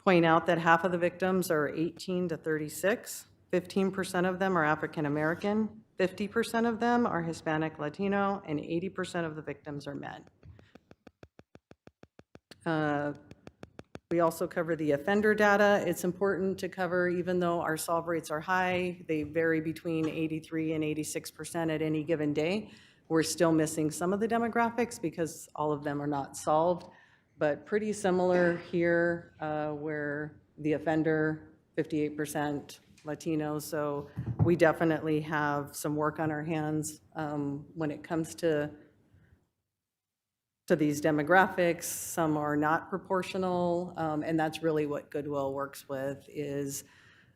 point out that half of the victims are 18 to 36. 15% of them are African American. 50% of them are Hispanic, Latino, and 80% of the victims are men. We also cover the offender data. It's important to cover, even though our solve rates are high, they vary between 83 and 86% at any given day. We're still missing some of the demographics because all of them are not solved, but pretty similar here where the offender, 58%, Latino, so we definitely have some work on our hands when it comes to these demographics. Some are not proportional, and that's really what Goodwill works with, is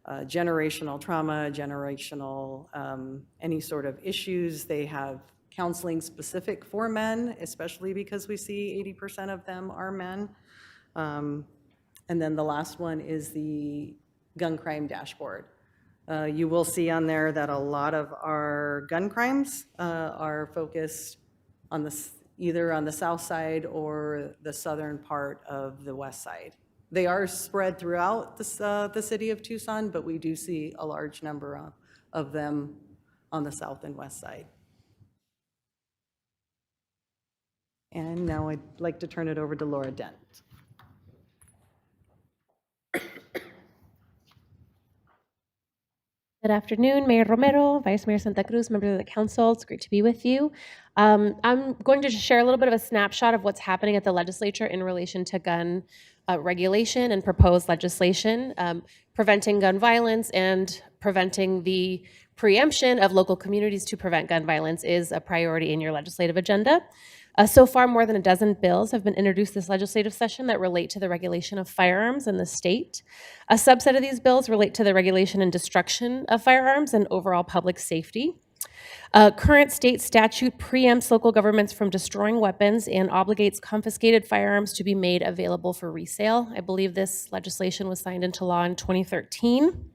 generational trauma, generational any sort of issues. They have counseling specific for men, especially because we see 80% of them are men. And then the last one is the gun crime dashboard. You will see on there that a lot of our gun crimes are focused on either on the south side or the southern part of the west side. They are spread throughout the city of Tucson, but we do see a large number of them on the south and west side. And now I'd like to turn it over to Laura Dent. Good afternoon, Mayor Romero, Vice Mayor Santa Cruz, members of the council. It's great to be with you. I'm going to just share a little bit of a snapshot of what's happening at the legislature in relation to gun regulation and proposed legislation, preventing gun violence and preventing the preemption of local communities to prevent gun violence is a priority in your legislative agenda. So far, more than a dozen bills have been introduced this legislative session that relate to the regulation of firearms in the state. A subset of these bills relate to the regulation and destruction of firearms and overall public safety. Current state statute preempts local governments from destroying weapons and obligates confiscated firearms to be made available for resale. I believe this legislation was signed into law in 2013.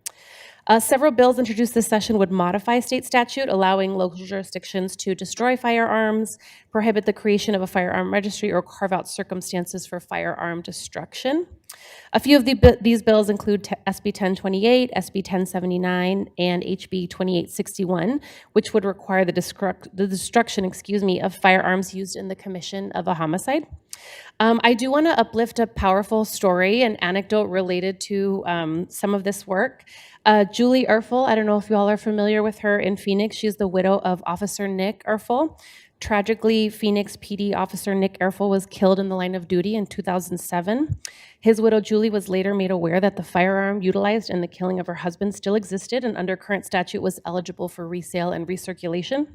Several bills introduced this session would modify state statute, allowing local jurisdictions to destroy firearms, prohibit the creation of a firearm registry, or carve out circumstances for firearm destruction. A few of these bills include SB 1028, SB 1079, and HB 2861, which would require the destruction, of firearms used in the commission of a homicide. I do want to uplift a powerful story and anecdote related to some of this work. Julie Erfel, I don't know if you all are familiar with her in Phoenix. She's the widow of Officer Nick Erfel. Tragically, Phoenix PD Officer Nick Erfel was killed in the line of duty in 2007. His widow, Julie, was later made aware that the firearm utilized in the killing of her husband still existed and under current statute was eligible for resale and recirculation.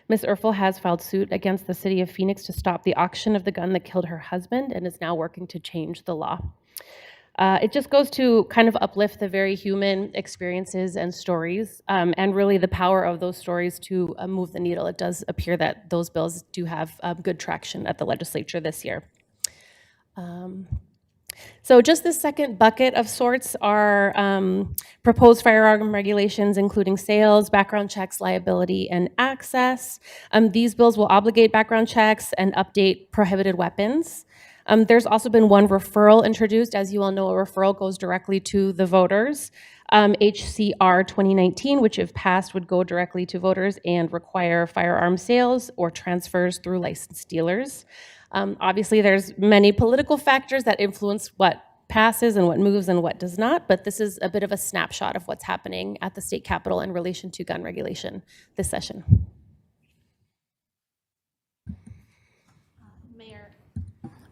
Ms. Erfel has filed suit against the city of Phoenix to stop the auction of the gun that killed her husband and is now working to change the law. It just goes to kind of uplift the very human experiences and stories, and really the power of those stories to move the needle. It does appear that those bills do have good traction at the legislature this year. So just the second bucket of sorts are proposed firearm regulations, including sales, background checks, liability, and access. These bills will obligate background checks and update prohibited weapons. There's also been one referral introduced. As you all know, a referral goes directly to the voters. HCR 2019, which if passed would go directly to voters and require firearm sales or transfers through licensed dealers. Obviously, there's many political factors that influence what passes and what moves and what does not, but this is a bit of a snapshot of what's happening at the state capitol in relation to gun regulation this session.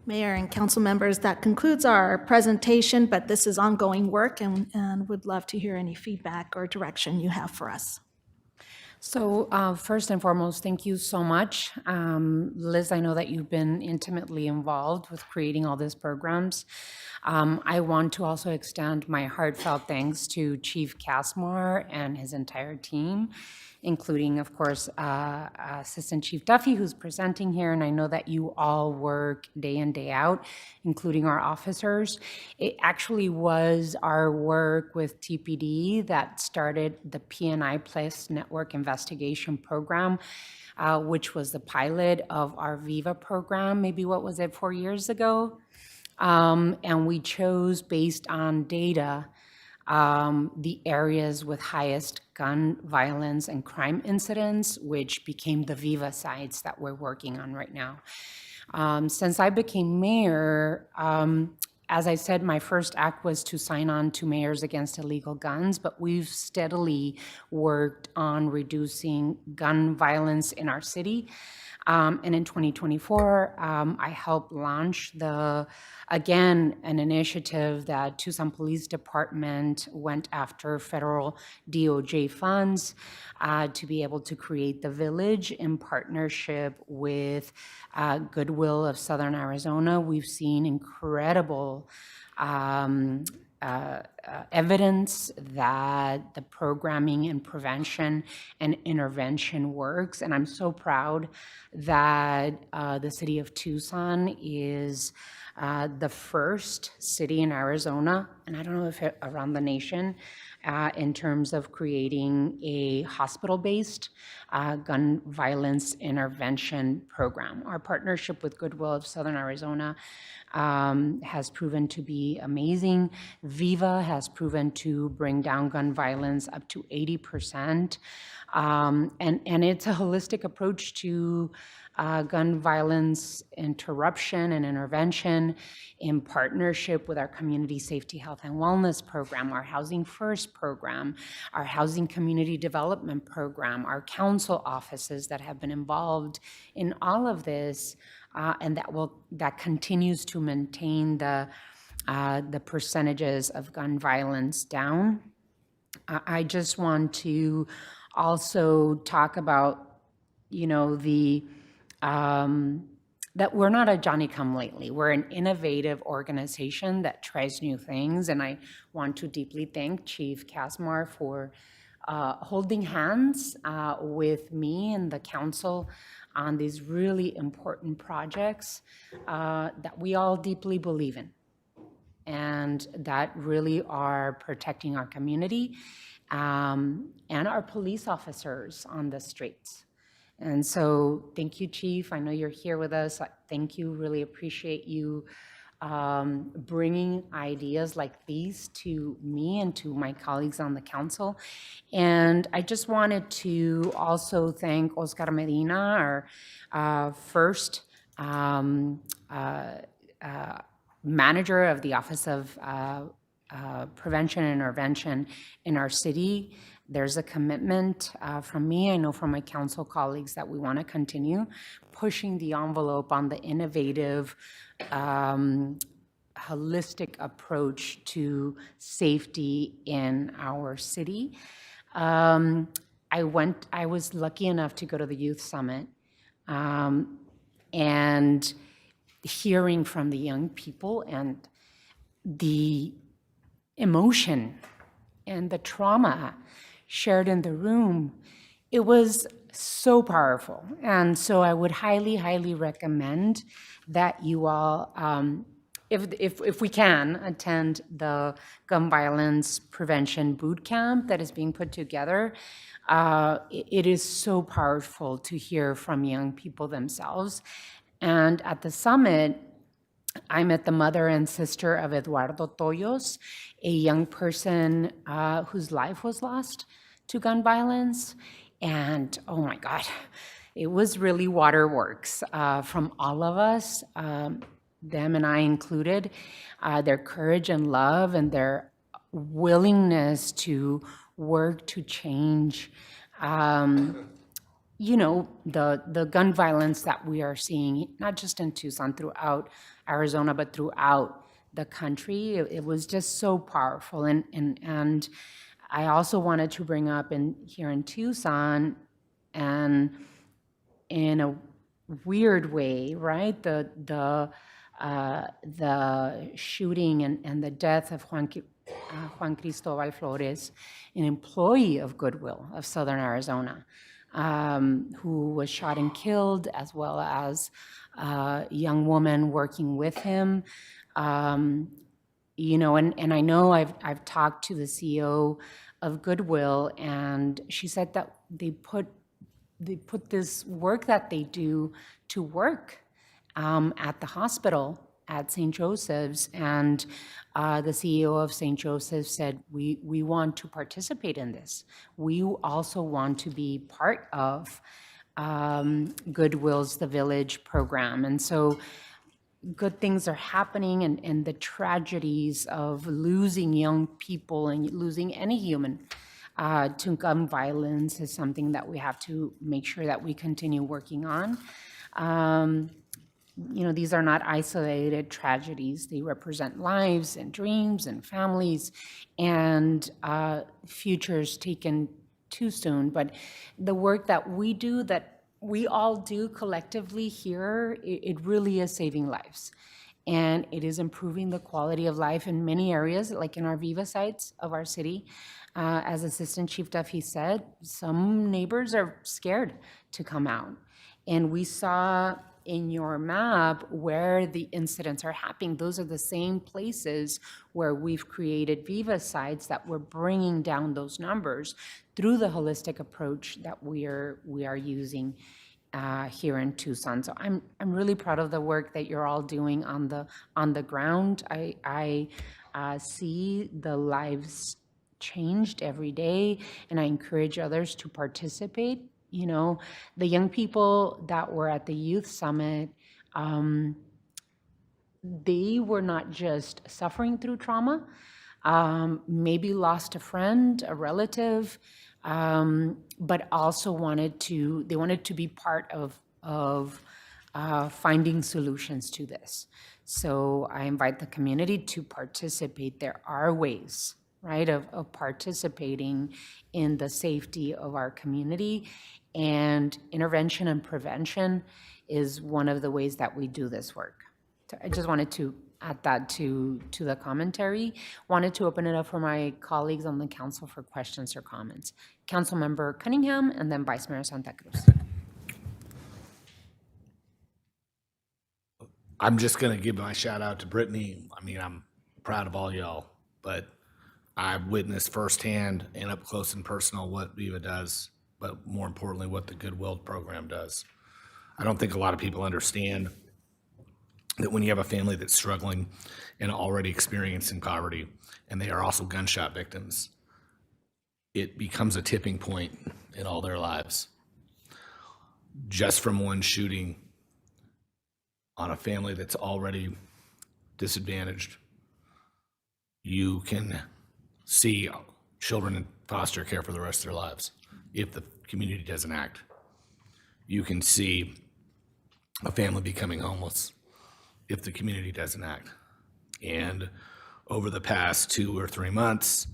Mayor and council members, that concludes our presentation, but this is ongoing work and would love to hear any feedback or direction you have for us. So first and foremost, thank you so much. Liz, I know that you've been intimately involved with creating all these programs. I want to also extend my heartfelt thanks to Chief Casmore and his entire team, including, of course, Assistant Chief Duffy, who's presenting here, and I know that you all work day in, day out, including our officers. It actually was our work with TPD that started the PNI Plus Network Investigation Program, which was the pilot of our VIVA program, maybe, what was it, 4 years ago? And we chose, based on data, the areas with highest gun violence and crime incidents, which became the VIVA sites that we're working on right now. Since I became mayor, as I said, my first act was to sign on to Mayors Against Illegal Guns, but we've steadily worked on reducing gun violence in our city. And in 2024, I helped launch an initiative that Tucson Police Department went after federal DOJ funds to be able to create the village in partnership with Goodwill of Southern Arizona. We've seen incredible evidence that the programming and prevention and intervention works. And I'm so proud that the city of Tucson is the first city in Arizona, and I don't know if around the nation, in terms of creating a hospital-based gun violence intervention program. Our partnership with Goodwill of Southern Arizona has proven to be amazing. Viva has proven to bring down gun violence up to 80%. And it's a holistic approach to gun violence interruption and intervention in partnership with our Community Safety, Health, and Wellness program, our Housing First program, our Housing Community Development program, our council offices that have been involved in all of this, and that continues to maintain the percentages of gun violence down. I just want to also talk about, that we're not a Johnny-come-lately. We're an innovative organization that tries new things, and I want to deeply thank Chief Kasmar for holding hands with me and the council on these really important projects that we all deeply believe in, and that really are protecting our community and our police officers on the streets. And so thank you, Chief. I know you're here with us. Thank you. Really appreciate you bringing ideas like these to me and to my colleagues on the council. And I just wanted to also thank Oscar Medina, our first manager of the Office of Prevention and Intervention in our city. There's a commitment from me, I know from my council colleagues, that we want to continue pushing the envelope on the innovative, holistic approach to safety in our city. I was lucky enough to go to the Youth Summit, and hearing from the young people and the emotion and the trauma shared in the room, it was so powerful. And so I would highly, highly recommend that you all, if we can, attend the gun violence prevention boot camp that is being put together. It is so powerful to hear from young people themselves. And at the summit, I met the mother and sister of Eduardo Toyos, a young person whose life was lost to gun violence. And oh my God, it was really waterworks from all of us, them and I included, their courage and love and their willingness to work to change the gun violence that we are seeing, not just in Tucson, throughout Arizona, but throughout the country. It was just so powerful. And I also wanted to bring up here in Tucson, and in a weird way, right? The shooting and the death of Juan Cristobal Flores, an employee of Goodwill of Southern Arizona, who was shot and killed, as well as a young woman working with him. And I know I've talked to the CEO of Goodwill, and she said that they put this work that they do to work at the hospital at St. Joseph's, and the CEO of St. Joseph's said, we want to participate in this. We also want to be part of Goodwill's The Village program. And so good things are happening, and the tragedies of losing young people and losing any human to gun violence is something that we have to make sure that we continue working on. These are not isolated tragedies. They represent lives and dreams and families and futures taken too soon. But the work that we do, that we all do collectively here, it really is saving lives. and it is improving the quality of life in many areas, like in our Viva sites of our city. As Assistant Chief Duffy said, some neighbors are scared to come out. And we saw in your map where the incidents are happening. Those are the same places where we've created Viva sites that we're bringing down those numbers through the holistic approach that we are using here in Tucson. So I'm really proud of the work that you're all doing on the ground. I see the lives changed every day, and I encourage others to participate. You know, the young people that were at the youth summit, they were not just suffering through trauma, maybe lost a friend, a relative, but also wanted to be part of finding solutions to this. So I invite the community to participate. There are ways, right, of participating in the safety of our community, and intervention and prevention is one of the ways that we do this work. So I just wanted to add that to the commentary. Wanted to open it up for my colleagues on the council for questions or comments. Councilmember Cunningham, and then Vice Mayor Santa Cruz. I'm just going to give my shout out to Brittany. I mean, I'm proud of all y'all, but I've witnessed firsthand and up close and personal what Viva does, but more importantly, what the Goodwill program does. I don't think a lot of people understand that when you have a family that's struggling and already experiencing poverty, and they are also gunshot victims, it becomes a tipping point in all their lives. Just from one shooting on a family that's already disadvantaged, you can see children in foster care for the rest of their lives if the community doesn't act. You can see a family becoming homeless if the community doesn't act. And over the past 2 or 3 months,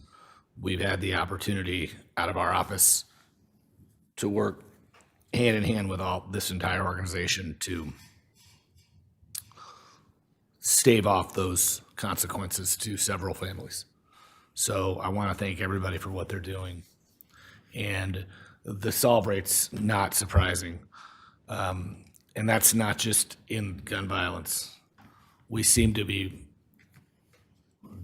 we've had the opportunity out of our office to work hand in hand with this entire organization to stave off those consequences to several families. So I want to thank everybody for what they're doing. And the solve rate's not surprising. And that's not just in gun violence. We seem to be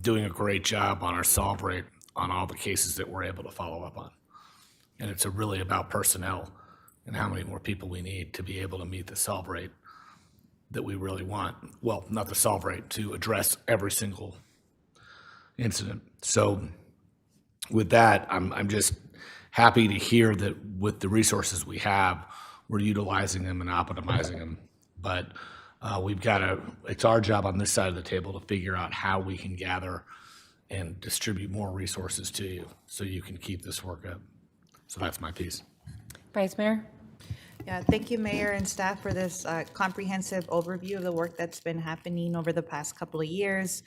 doing a great job on our solve rate on all the cases that we're able to follow up on. And it's really about personnel and how many more people we need to be able to meet the solve rate that we really want. Well, not the solve rate, to address every single incident. So with that, I'm just happy to hear that with the resources we have, we're utilizing them and optimizing them. But it's our job on this side of the table to figure out how we can gather and distribute more resources to you so you can keep this work up. So that's my piece. Vice Mayor? Yeah, thank you, Mayor and staff, for this comprehensive overview of the work that's been happening over the past couple of years.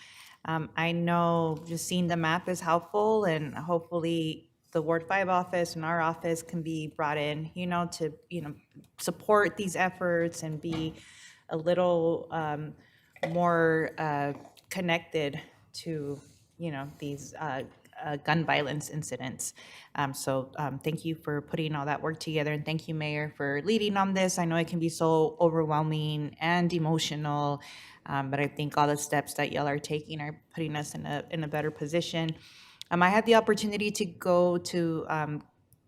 I know just seeing the map is helpful, and hopefully the Ward 5 office and our office can be brought in, to, support these efforts and be a little more connected to, these gun violence incidents. So thank you for putting all that work together, and thank you, Mayor, for leading on this. I know it can be so overwhelming and emotional, but I think all the steps that y'all are taking are putting us in a better position. I had the opportunity to go to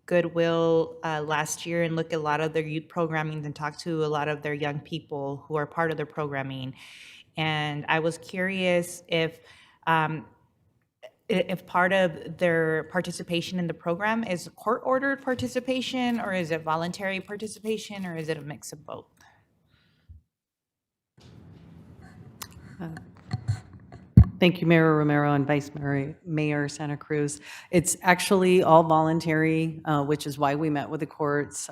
Goodwill last year and look at a lot of their youth programming and talk to a lot of their young people who are part of their programming. And I was curious if part of their participation in the program is court-ordered participation, or is it voluntary participation, or is it a mix of both? Thank you, Mayor Romero and Vice Mayor Santa Cruz. It's actually all voluntary, which is why we met with the courts.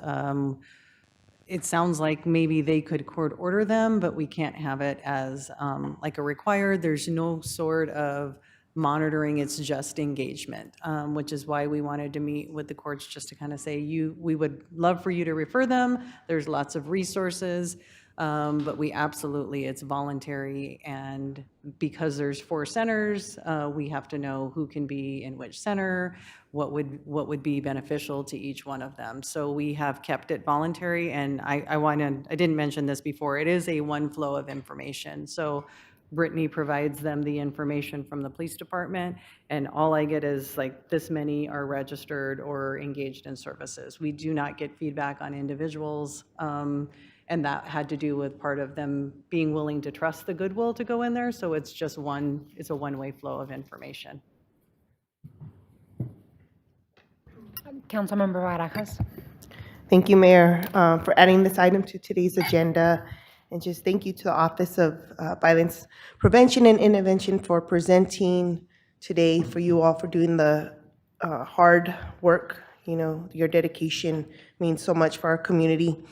It sounds like maybe they could court order them, but we can't have it as like a required. There's no sort of monitoring, it's just engagement, which is why we wanted to meet with the courts just to kind of say, we would love for you to refer them. There's lots of resources, but we absolutely, it's voluntary. And because there's 4 centers, we have to know who can be in which center, what would be beneficial to each one of them. So we have kept it voluntary. And I didn't mention this before, it is a one flow of information. So Brittany provides them the information from the police department, and all I get is like, this many are registered or engaged in services. We do not get feedback on individuals, and that had to do with part of them being willing to trust the goodwill to go in there, so it's just it's a one-way flow of information. Councilmember Barajas. Thank you, Mayor, for adding this item to today's agenda. And just thank you to the Office of Violence Prevention and Intervention for presenting today, for you all for doing the hard work. You know, your dedication means so much for our community.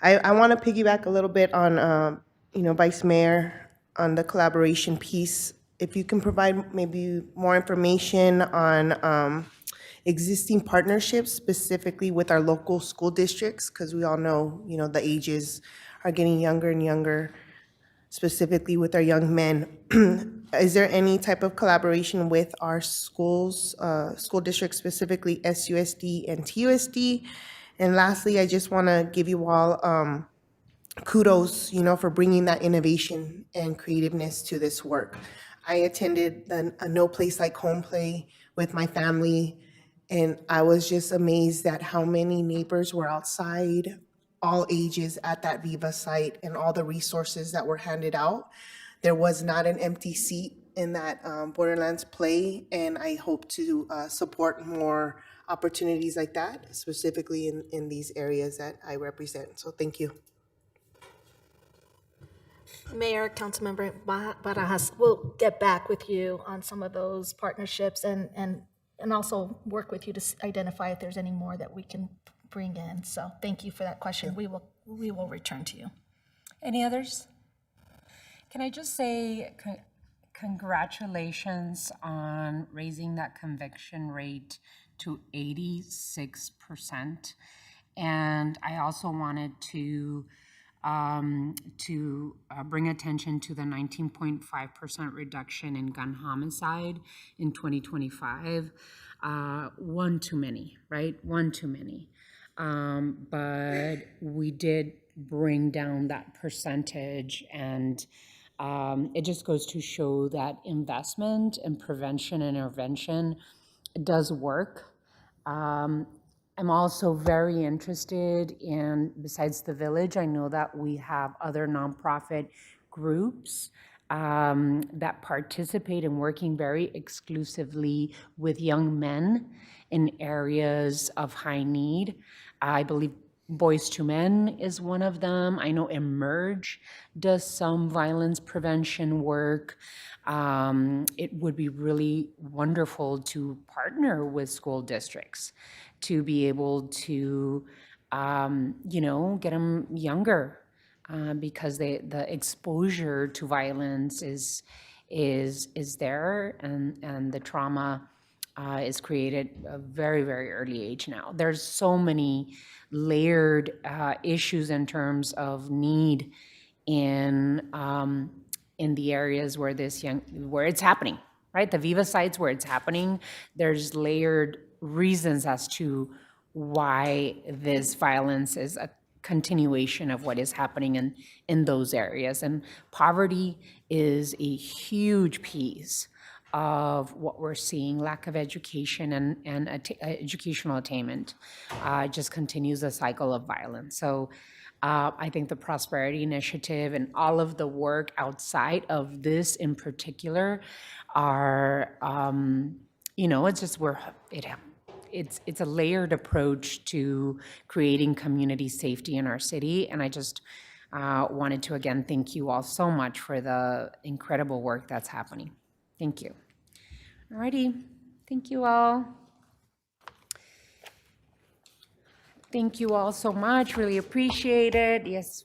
I want to piggyback a little bit on, Vice Mayor, on the collaboration piece. If you can provide maybe more information on existing partnerships, specifically with our local school districts, because we all know, the ages are getting younger and younger, specifically with our young men. Is there any type of collaboration with our schools, school districts, specifically SUSD and TUSD? And lastly, I just want to give you all kudos, for bringing that innovation and creativeness to this work. I attended a No Place Like Home Play with my family, and I was just amazed at how many neighbors were outside, all ages, at that Viva site, and all the resources that were handed out. There was not an empty seat in that Borderlands play, and I hope to support more opportunities like that, specifically in these areas that I represent. So thank you. Mayor, Councilmember Barajas, we'll get back with you on some of those partnerships and also work with you to identify if there's any more that we can bring in. So thank you for that question. We will return to you. Any others? Can I just say congratulations on raising that conviction rate to 86%. And I also wanted to bring attention to the 19.5% reduction in gun homicide in 2025. One too many, right? One too many. But we did bring down that percentage, and it just goes to show that investment in prevention and intervention does work. I'm also very interested in, besides the Village, I know that we have other nonprofit groups that participate in working very exclusively with young men in areas of high need. I believe Boys to Men is one of them. I know Emerge does some violence prevention work. It would be really wonderful to partner with school districts to be able to, get them younger, because the exposure to violence is there, and the trauma is created at a very, very early age now. There's so many layered issues in terms of need in the areas where where it's happening, right? The Viva sites where it's happening, there's layered reasons as to why this violence is a continuation of what is happening in those areas. And poverty is a huge piece of what we're seeing. Lack of education and educational attainment just continues a cycle of violence. So I think the Prosperity Initiative and all of the work outside of this in particular are, it's just it's a layered approach to creating community safety in our city. And I just wanted to again thank you all so much for the incredible work that's happening. Thank you. All righty. Thank you all. Thank you all so much. Really appreciate it. Yes.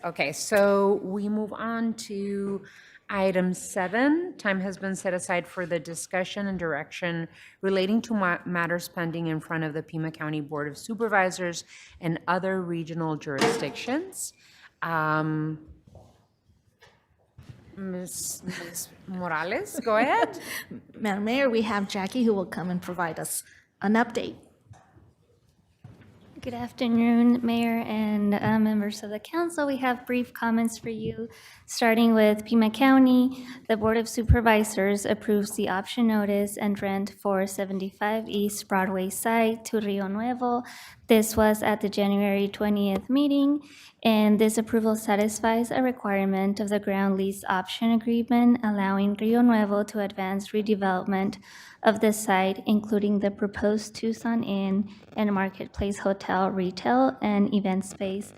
Okay, so we move on to Item 7, time has been set aside for the discussion and direction relating to matters pending in front of the Pima County Board of Supervisors and other regional jurisdictions. Ms. Morales, go ahead. Madam Mayor, we have Jackie who will come and provide us an update. Good afternoon, Mayor and members of the council. We have brief comments for you, starting with Pima County. The Board of Supervisors approves the option notice and rent for 75 East Broadway site to Rio Nuevo. This was at the January 20th meeting, and this approval satisfies a requirement of the ground lease option agreement, allowing Rio Nuevo to advance redevelopment of the site, including the proposed Tucson Inn and Marketplace Hotel retail and event space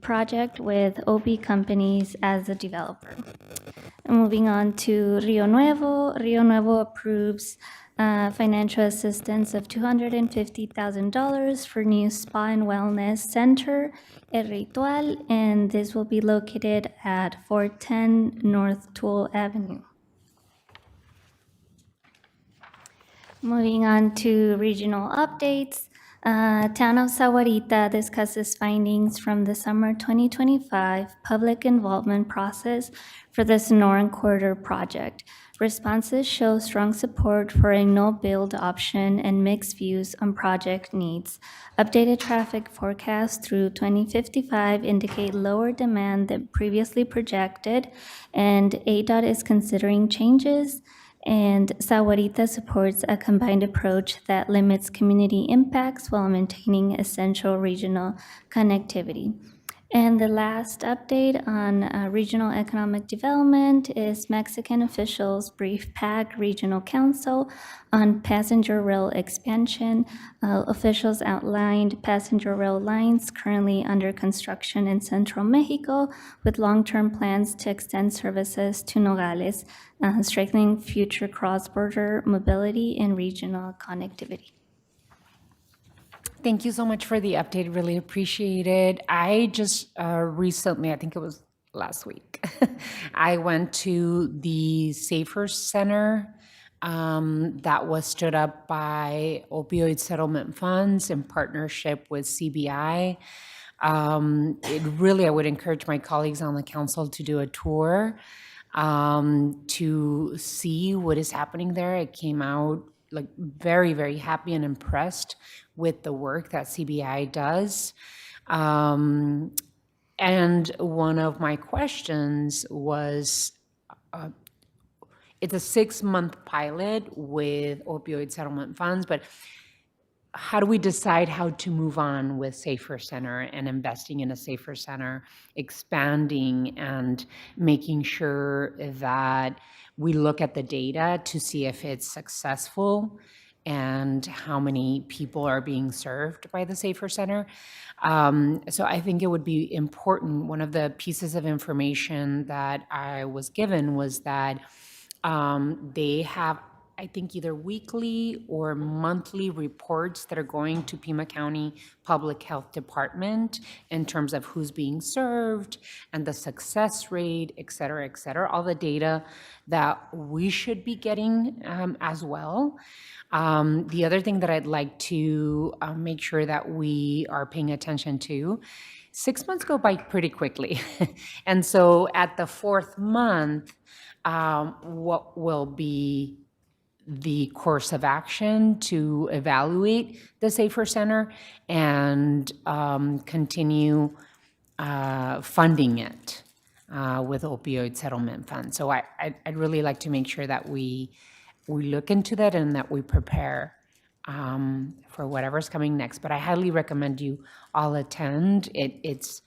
project with OB Companies as the developer. Moving on to Rio Nuevo. Rio Nuevo approves financial assistance of $250,000 for new spa and wellness center, El Ritual, and this will be located at 410 North Toole Avenue. Moving on to regional updates. Town of Sahuarita discusses findings from the summer 2025 public involvement process for the Sonoran Corridor project. Responses show strong support for a no-build option and mixed views on project needs. Updated traffic forecasts through 2055 indicate lower demand than previously projected, and ADOT is considering changes. And Sahuarita supports a combined approach that limits community impacts while maintaining essential regional connectivity. And the last update on regional economic development is Mexican officials brief PAC Regional Council on passenger rail expansion. Officials outlined passenger rail lines currently under construction in central Mexico with long-term plans to extend services to Nogales, strengthening future cross-border mobility and regional connectivity. Thank you so much for the update. Really appreciate it. I just recently, I think it was last week, I went to the Safer Center that was stood up by opioid settlement funds in partnership with CBI. I would encourage my colleagues on the council to do a tour to see what is happening there. I came out like very, very happy and impressed with the work that CBI does. And one of my questions was, it's a 6-month pilot with opioid settlement funds, but how do we decide how to move on with Safer Center and investing in a Safer Center, expanding and making sure that we look at the data to see if it's successful and how many people are being served by the Safer Center? So I think it would be important. One of the pieces of information that I was given was that they have, I think, either weekly or monthly reports that are going to Pima County Public Health Department in terms of who's being served and the success rate, et cetera, all the data that we should be getting as well. The other thing that I'd like to make sure that we are paying attention to, 6 months go by pretty quickly. And so at the 4th month, what will be the course of action to evaluate the Safer Center and continue funding it with opioid settlement funds. So I'd really like to make sure that we look into that and that we prepare for whatever's coming next. But I highly recommend you all attend. It's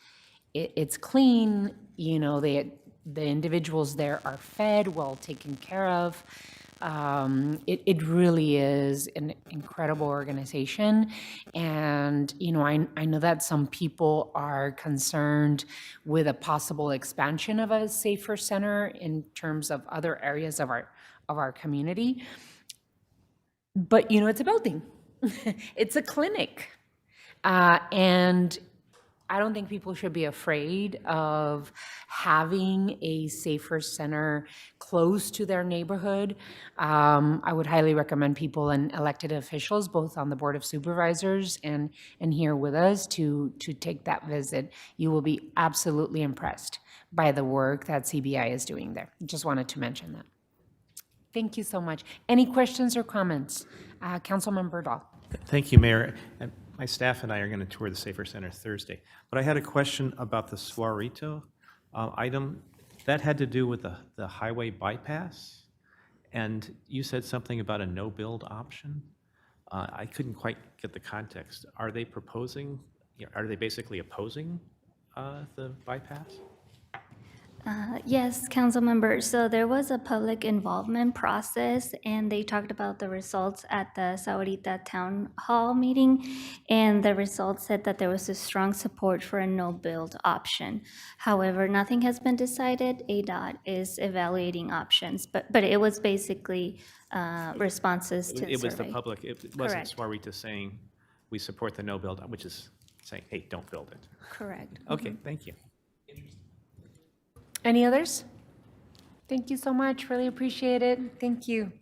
clean, you know, the individuals there are fed, well taken care of. It really is an incredible organization. And, you know, I know that some people are concerned with a possible expansion of a Safer Center in terms of other areas of our community. But, you know, it's a building. It's a clinic. And I don't think people should be afraid of having a safer center close to their neighborhood. I would highly recommend people and elected officials, both on the Board of Supervisors and here with us, to take that visit. You will be absolutely impressed by the work that CBI is doing there. Just wanted to mention that. Thank you so much. Any questions or comments? Councilmember Dahl. Thank you, Mayor. And my staff and I are going to tour the Safer Center Thursday. But I had a question about the Suarito item. That had to do with the highway bypass. And you said something about a no-build option. I couldn't quite get the context. Are they proposing, are they basically opposing the bypass? Yes, council members. So there was a public involvement process, and they talked about the results at the Sahuarita Town Hall meeting, and the results said that there was a strong support for a no-build option. However, nothing has been decided. ADOT is evaluating options, but it was basically responses to the It was the survey. public, it wasn't Correct. Suarito saying, we support the no-build, which is saying, hey, don't build it. Correct. Okay, thank you. Any others? Thank you so much. Really appreciate it. Thank you.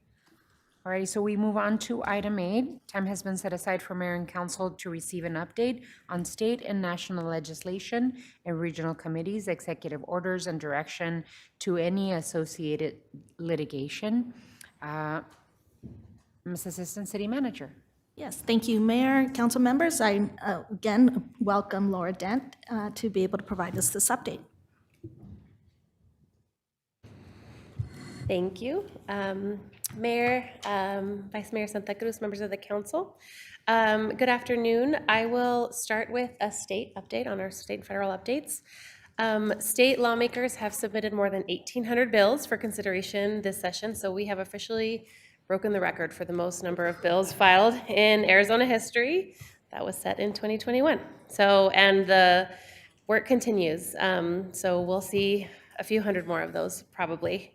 All right, so we move on to item 8. Time has been set aside for mayor and council to receive an update on state and national legislation and regional committees, executive orders, and direction to any associated litigation. Ms. Assistant City Manager. Yes, thank you, Mayor, council members. I again welcome Laura Dent to be able to provide us this update. Thank you. Mayor, Vice Mayor Santa Cruz, members of the council. Good afternoon. I will start with a state update on our state and federal updates. State lawmakers have submitted more than 1,800 bills for consideration this session, so we have officially broken the record for the most number of bills filed in Arizona history. That was set in 2021. So, and the work continues. So we'll see a few hundred more of those probably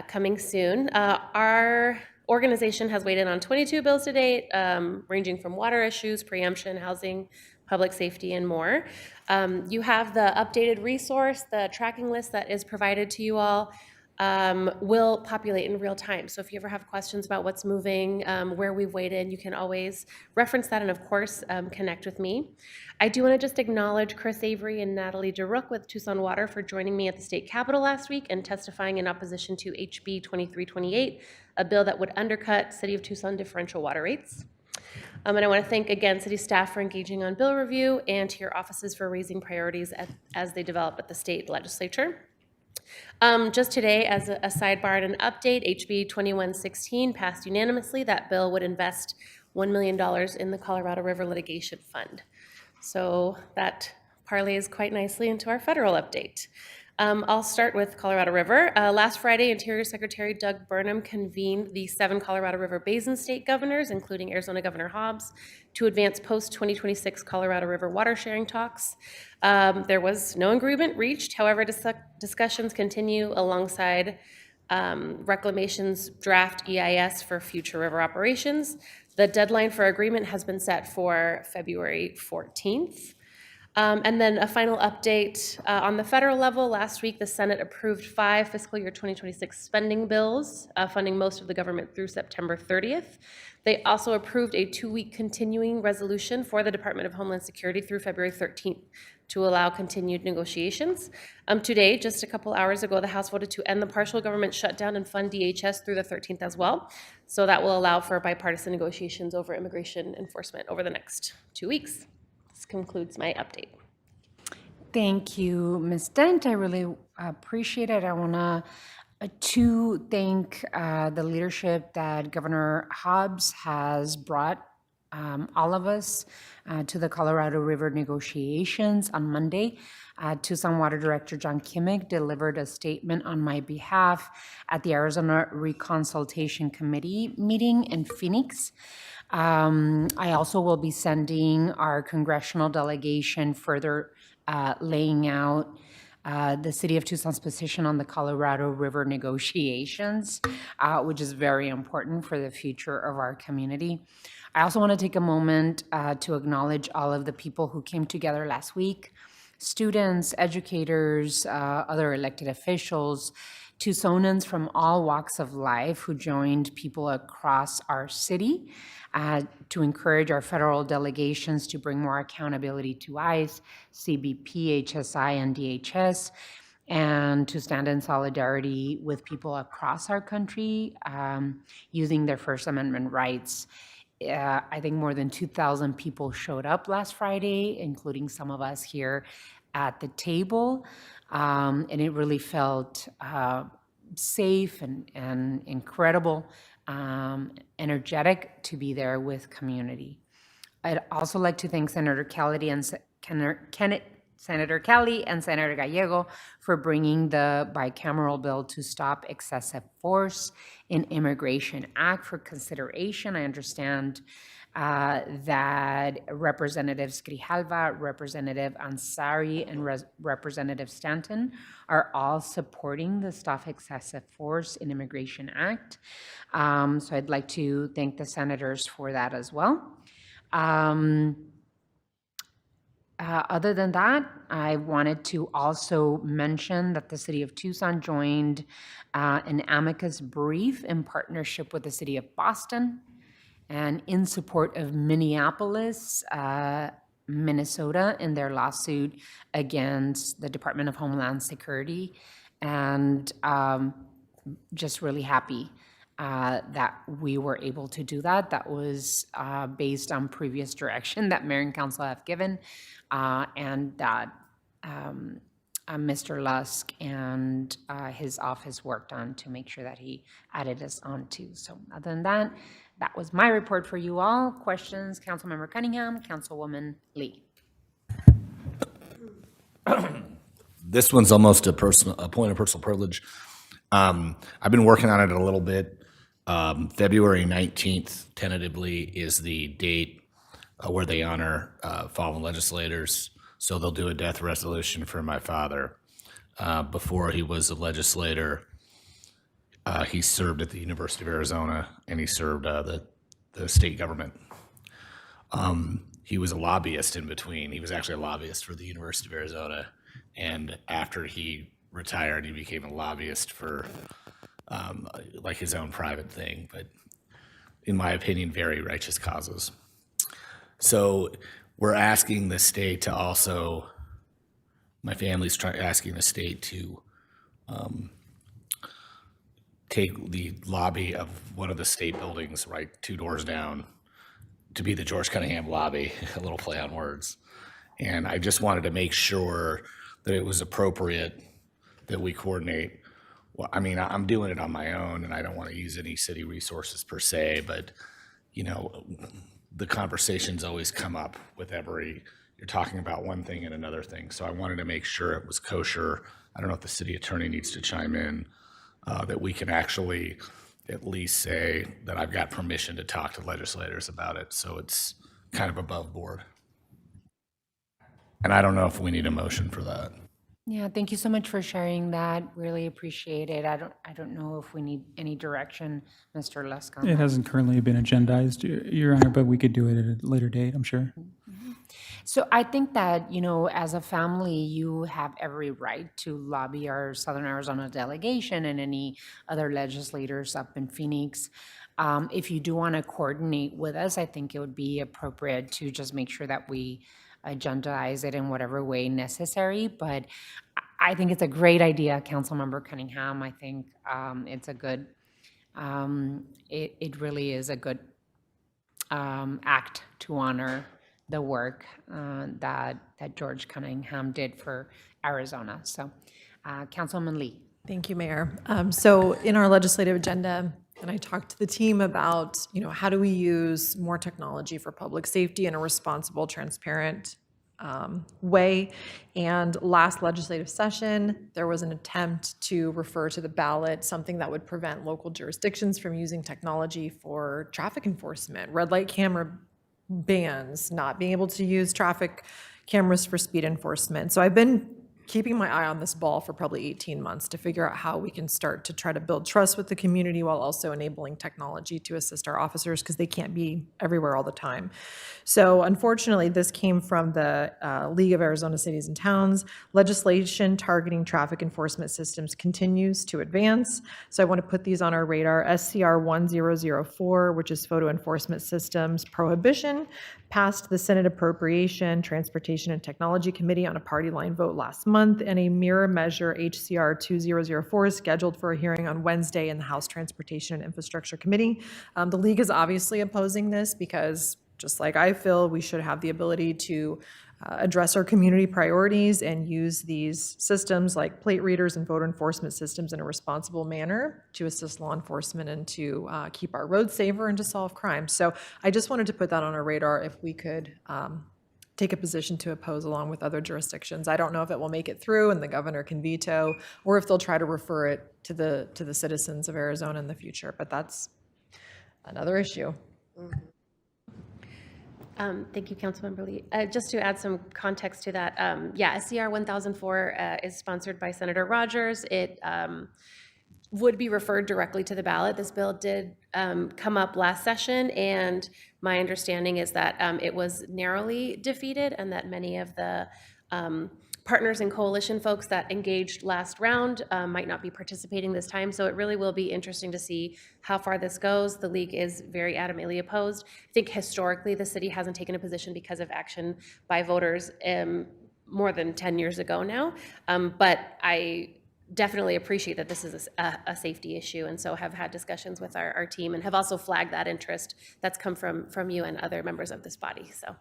coming soon. Our organization has weighed in on 22 bills to date, ranging from water issues, preemption, housing, public safety, and more. You have the updated resource, the tracking list that is provided to you all will populate in real time. So if you ever have questions about what's moving, where we've weighed in, you can always reference that and of course connect with me. I do want to just acknowledge Chris Avery and Natalie DeRook with Tucson Water for joining me at the state capitol last week and testifying in opposition to HB 2328, a bill that would undercut City of Tucson differential water rates. And I want to thank again city staff for engaging on bill review and to your offices for raising priorities as they develop at the state legislature. Just today, as a sidebar and an update, HB 2116 passed unanimously. That bill would invest $1 million in the Colorado River Litigation Fund. So that parlays quite nicely into our federal update. I'll start with Colorado River. Last Friday, Interior Secretary Doug Burnham convened the 7 Colorado River Basin state governors, including Arizona Governor Hobbs, to advance post-2026 Colorado River water sharing talks. There was no agreement reached. However, discussions continue alongside Reclamation's draft EIS for future river operations. The deadline for agreement has been set for February 14th. And then a final update on the federal level. Last week, the Senate approved 5 fiscal year 2026 spending bills, funding most of the government through September 30th. They also approved a 2-week continuing resolution for the Department of Homeland Security through February 13th to allow continued negotiations. Today, just a couple hours ago, the House voted to end the partial government shutdown and fund DHS through the 13th as well. So that will allow for bipartisan negotiations over immigration enforcement over the next 2 weeks. This concludes my update. Thank you, Ms. Dent. I really appreciate it. I want to thank the leadership that Governor Hobbs has brought all of us to the Colorado River negotiations on Monday. Tucson Water Director John Kimmick delivered a statement on my behalf at the Arizona Reconsultation Committee meeting in Phoenix. I also will be sending our congressional delegation further laying out the City of Tucson's position on the Colorado River negotiations, which is very important for the future of our community. I also want to take a moment to acknowledge all of the people who came together last week, students, educators, other elected officials, Tucsonans from all walks of life who joined people across our city to encourage our federal delegations to bring more accountability to ICE, CBP, HSI, and DHS, and to stand in solidarity with people across our country using their First Amendment rights. I think more than 2,000 people showed up last Friday, including some of us here at the table, and it really felt safe and incredible, energetic to be there with community. I'd also like to thank Senator Kelly and Senator Kelly and Senator Gallego for bringing the bicameral bill to stop excessive force in Immigration Act for consideration. I understand that Representatives Grijalva, Representative Ansari, and Representative Stanton are all supporting the Stop Excessive Force in Immigration Act. So I'd like to thank the senators for that as well. Other than that, I wanted to also mention that the City of Tucson joined an amicus brief in partnership with the City of Boston and in support of Minneapolis, Minnesota, in their lawsuit against the Department of Homeland Security. And just really happy that we were able to do that. That was based on previous direction that Mayor and Council have given, and that Mr. Lusk and his office worked on to make sure that he added us on to. So other than that, that was my report for you all. Questions, Councilmember Cunningham, Councilwoman Lee. This one's almost a point of personal privilege. I've been working on it a little bit. February 19th, tentatively, is the date where they honor fallen legislators. So they'll do a death resolution for my father. Before he was a legislator, he served at the University of Arizona, and he served the state government. He was a lobbyist in between. He was actually a lobbyist for the University of Arizona. And after he retired, he became a lobbyist for like his own private thing, but in my opinion, very righteous causes. So we're asking the state to also, my family's asking the state to take the lobby of one of the state buildings right 2 doors down to be the George Cunningham lobby, a little play on words. And I just wanted to make sure that it was appropriate that we coordinate. Well, I mean, I'm doing it on my own, and I don't want to use any city resources per se, but, you know, the conversations always come up with you're talking about one thing and another thing. So I wanted to make sure it was kosher. I don't know if the city attorney needs to chime in, that we can actually at least say that I've got permission to talk to legislators about it. So it's kind of above board. And I don't know if we need a motion for that. Yeah, thank you so much for sharing that. Really appreciate it. I don't know if we need any direction, Mr. Lusk, on It that. hasn't currently been agendized, Your Honor, but we could do it at a later date, I'm sure. So I think that, you know, as a family, you have every right to lobby our Southern Arizona delegation and any other legislators up in Phoenix. If you do want to coordinate with us, I think it would be appropriate to just make sure that we agendize it in whatever way necessary. But I think it's a great idea, Councilmember Cunningham. I think it's a good, it really is a good act to honor the work that George Cunningham did for Arizona. So, Councilwoman Lee. Thank you, Mayor. So in our legislative agenda, and I talked to the team about, you know, how do we use more technology for public safety in a responsible, transparent way. And last legislative session, there was an attempt to refer to the ballot something that would prevent local jurisdictions from using technology for traffic enforcement, red light camera bans, not being able to use traffic cameras for speed enforcement. So I've been keeping my eye on this ball for probably 18 months to figure out how we can start to try to build trust with the community while also enabling technology to assist our officers because they can't be everywhere all the time. So unfortunately, this came from the League of Arizona Cities and Towns. Legislation targeting traffic enforcement systems continues to advance. So I want to put these on our radar. SCR 1004, which is photo enforcement systems prohibition, passed the Senate Appropriation, Transportation, and Technology Committee on a party line vote last month, and a mirror measure HCR 2004 is scheduled for a hearing on Wednesday in the House Transportation and Infrastructure Committee. The League is obviously opposing this because, just like I feel, we should have the ability to address our community priorities and use these systems like plate readers and photo enforcement systems in a responsible manner to assist law enforcement and to keep our roads safer and to solve crime. So I just wanted to put that on our radar if we could take a position to oppose along with other jurisdictions. I don't know if it will make it through and the governor can veto, or if they'll try to refer it to the citizens of Arizona in the future, but that's another issue. Thank you, Councilmember Lee. Just to add some context to that, yeah, SCR 1004 is sponsored by Senator Rogers. It would be referred directly to the ballot. This bill did come up last session, and my understanding is that it was narrowly defeated and that many of the partners and coalition folks that engaged last round might not be participating this time. So it really will be interesting to see how far this goes. The League is very adamantly opposed. I think historically the city hasn't taken a position because of action by voters more than 10 years ago now. But I definitely appreciate that this is a safety issue, and so have had discussions with our team and have also flagged that interest that's come from you and other members of this body. So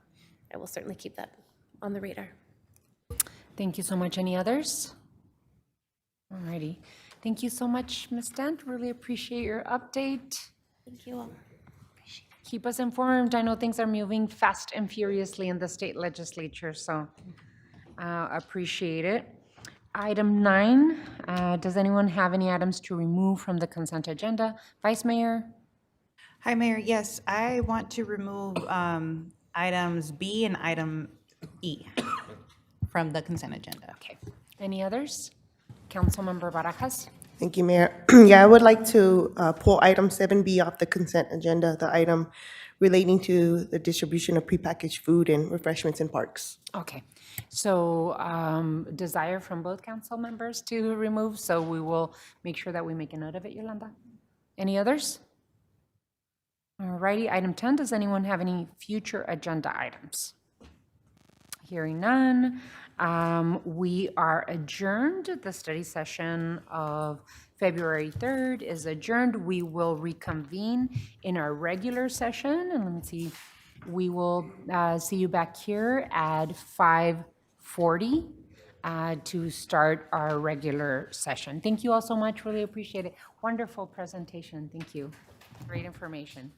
I will certainly keep that on the radar. Thank you so much. Any others? All righty. Thank you so much, Ms. Dent. Really appreciate your update. Thank you all. Keep us informed. I know things are moving fast and furiously in the state legislature, so appreciate it. Item 9, does anyone have any items to remove from the consent agenda? Vice Mayor? Hi, Mayor. Yes, I want to remove items B and item E from the consent agenda. Okay. Any others? Councilmember Barajas? Thank you, Mayor. Yeah, I would like to pull item 7B off the consent agenda, the item relating to the distribution of prepackaged food and refreshments in parks. Okay. So desire from both council members to remove, so we will make sure that we make a note of it, Yolanda. Any others? All righty. Item 10, does anyone have any future agenda items? Hearing none, we are adjourned. The study session of February 3rd is adjourned. We will reconvene in our regular session, and let me see, we will see you back here at 5:40 to start our regular session. Thank you all so much. Really appreciate it. Wonderful presentation. Thank you. Great information.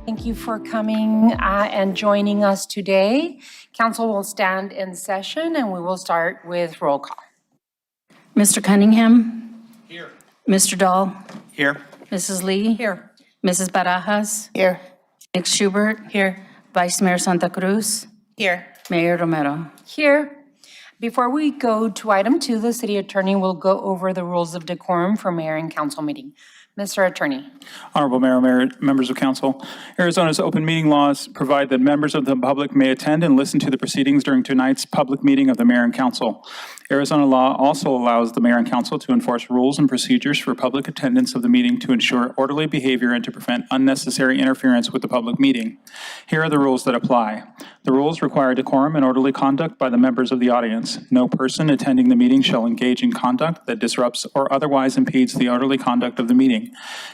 Thank you for coming and joining us today. Council will stand in session and we will start with roll call. Mr. Cunningham? Here. Mr. Dahl? Here. Mrs. Lee? Here. Mrs. Barajas? Here. Nick Schubert? Here. Vice Mayor Santa Cruz? Here. Mayor Romero? Here. Before we go to item 2, the city attorney will go over the rules of decorum for mayor and council meeting. Mr. Attorney. Honorable Mayor, members of council, Arizona's open meeting laws provide that members of the public may attend and listen to the proceedings during tonight's public meeting of the mayor and council. Arizona law also allows the mayor and council to enforce rules and procedures for public attendance of the meeting to ensure orderly behavior and to prevent unnecessary interference with the public meeting. Here are the rules that apply. The rules require decorum and orderly conduct by the members of the audience. No person attending the meeting shall engage in conduct that disrupts or otherwise impedes the orderly conduct of the meeting,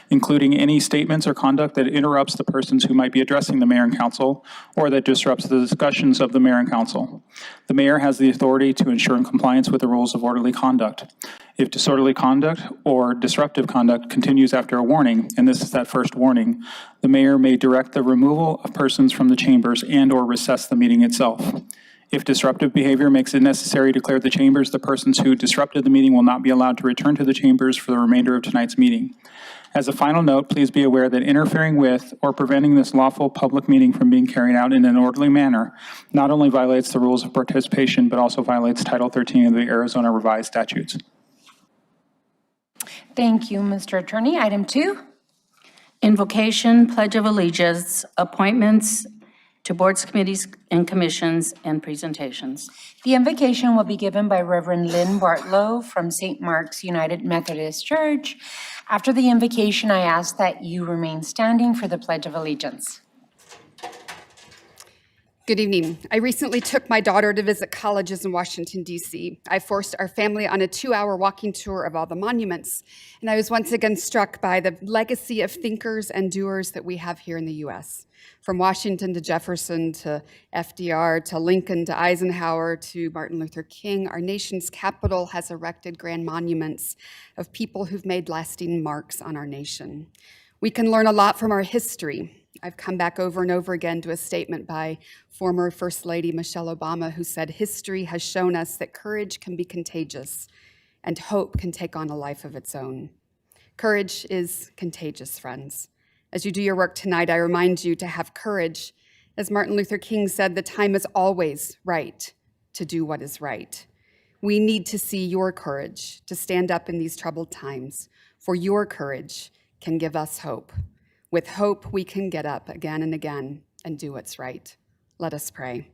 including any statements or conduct that interrupts the persons who might be addressing the mayor and council or that disrupts the discussions of the mayor and council. The mayor has the authority to ensure compliance with the rules of orderly conduct. If disorderly conduct or disruptive conduct continues after a warning, and this is that first warning, the mayor may direct the removal of persons from the chambers and/or recess the meeting itself. If disruptive behavior makes it necessary to clear the chambers, the persons who disrupted the meeting will not be allowed to return to the chambers for the remainder of tonight's meeting. As a final note, please be aware that interfering with or preventing this lawful public meeting from being carried out in an orderly manner not only violates the rules of participation, but also violates Title 13 of the Arizona Revised Statutes. Thank you, Mr. Attorney. Item 2. Invocation, Pledge of Allegiance, appointments to boards, committees, and commissions, and presentations. The invocation will be given by Reverend Lynn Bartlow from St. Mark's United Methodist Church. After the invocation, I ask that you remain standing for the Pledge of Allegiance. Good evening. I recently took my daughter to visit colleges in Washington, D.C. I forced our family on a 2-hour walking tour of all the monuments, and I was once again struck by the legacy of thinkers and doers that we have here in the U.S. From Washington to Jefferson to FDR to Lincoln to Eisenhower to Martin Luther King, our nation's capital has erected grand monuments of people who've made lasting marks on our nation. We can learn a lot from our history. I've come back over and over again to a statement by former First Lady Michelle Obama, who said, "History has shown us that courage can be contagious and hope can take on a life of its own." Courage is contagious, friends. As you do your work tonight, I remind you to have courage. As Martin Luther King said, the time is always right to do what is right. We need to see your courage to stand up in these troubled times, for your courage can give us hope. With hope, we can get up again and again and do what's right. Let us pray.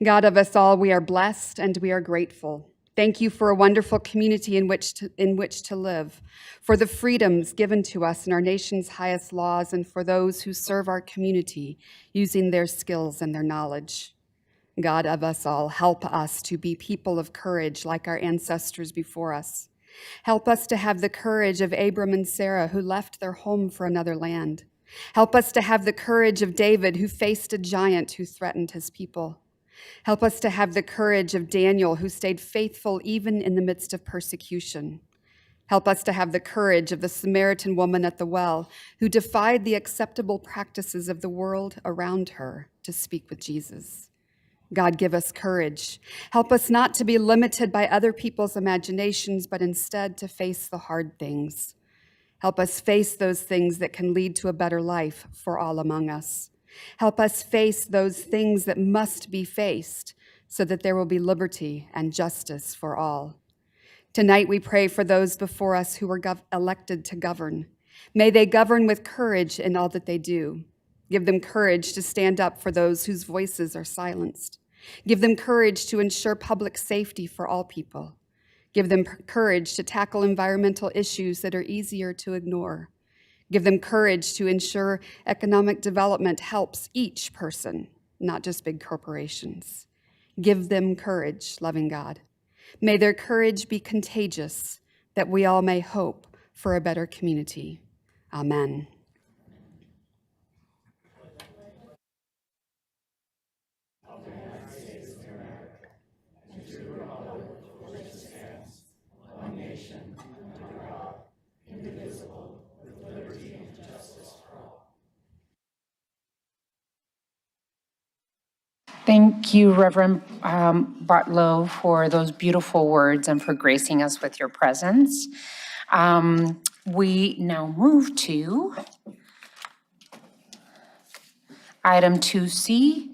God of us all, we are blessed and we are grateful. Thank you for a wonderful community in which to live, for the freedoms given to us in our nation's highest laws, and for those who serve our community using their skills and their knowledge. God of us all, help us to be people of courage like our ancestors before us. Help us to have the courage of Abram and Sarah, who left their home for another land. Help us to have the courage of David, who faced a giant who threatened his people. Help us to have the courage of Daniel, who stayed faithful even in the midst of persecution. Help us to have the courage of the Samaritan woman at the well, who defied the acceptable practices of the world around her to speak with Jesus. God, give us courage. Help us not to be limited by other people's imaginations, but instead to face the hard things. Help us face those things that can lead to a better life for all among us. Help us face those things that must be faced so that there will be liberty and justice for all. Tonight we pray for those before us who were elected to govern. May they govern with courage in all that they do. Give them courage to stand up for those whose voices are silenced. Give them courage to ensure public safety for all people. Give them courage to tackle environmental issues that are easier to ignore. Give them courage to ensure economic development helps each person, not just big corporations. Give them courage, loving God. May their courage be contagious, that we all may hope for a better community. Amen. Thank you, Reverend Bartlow, for those beautiful words and for gracing us with your presence. We now move to item 2C.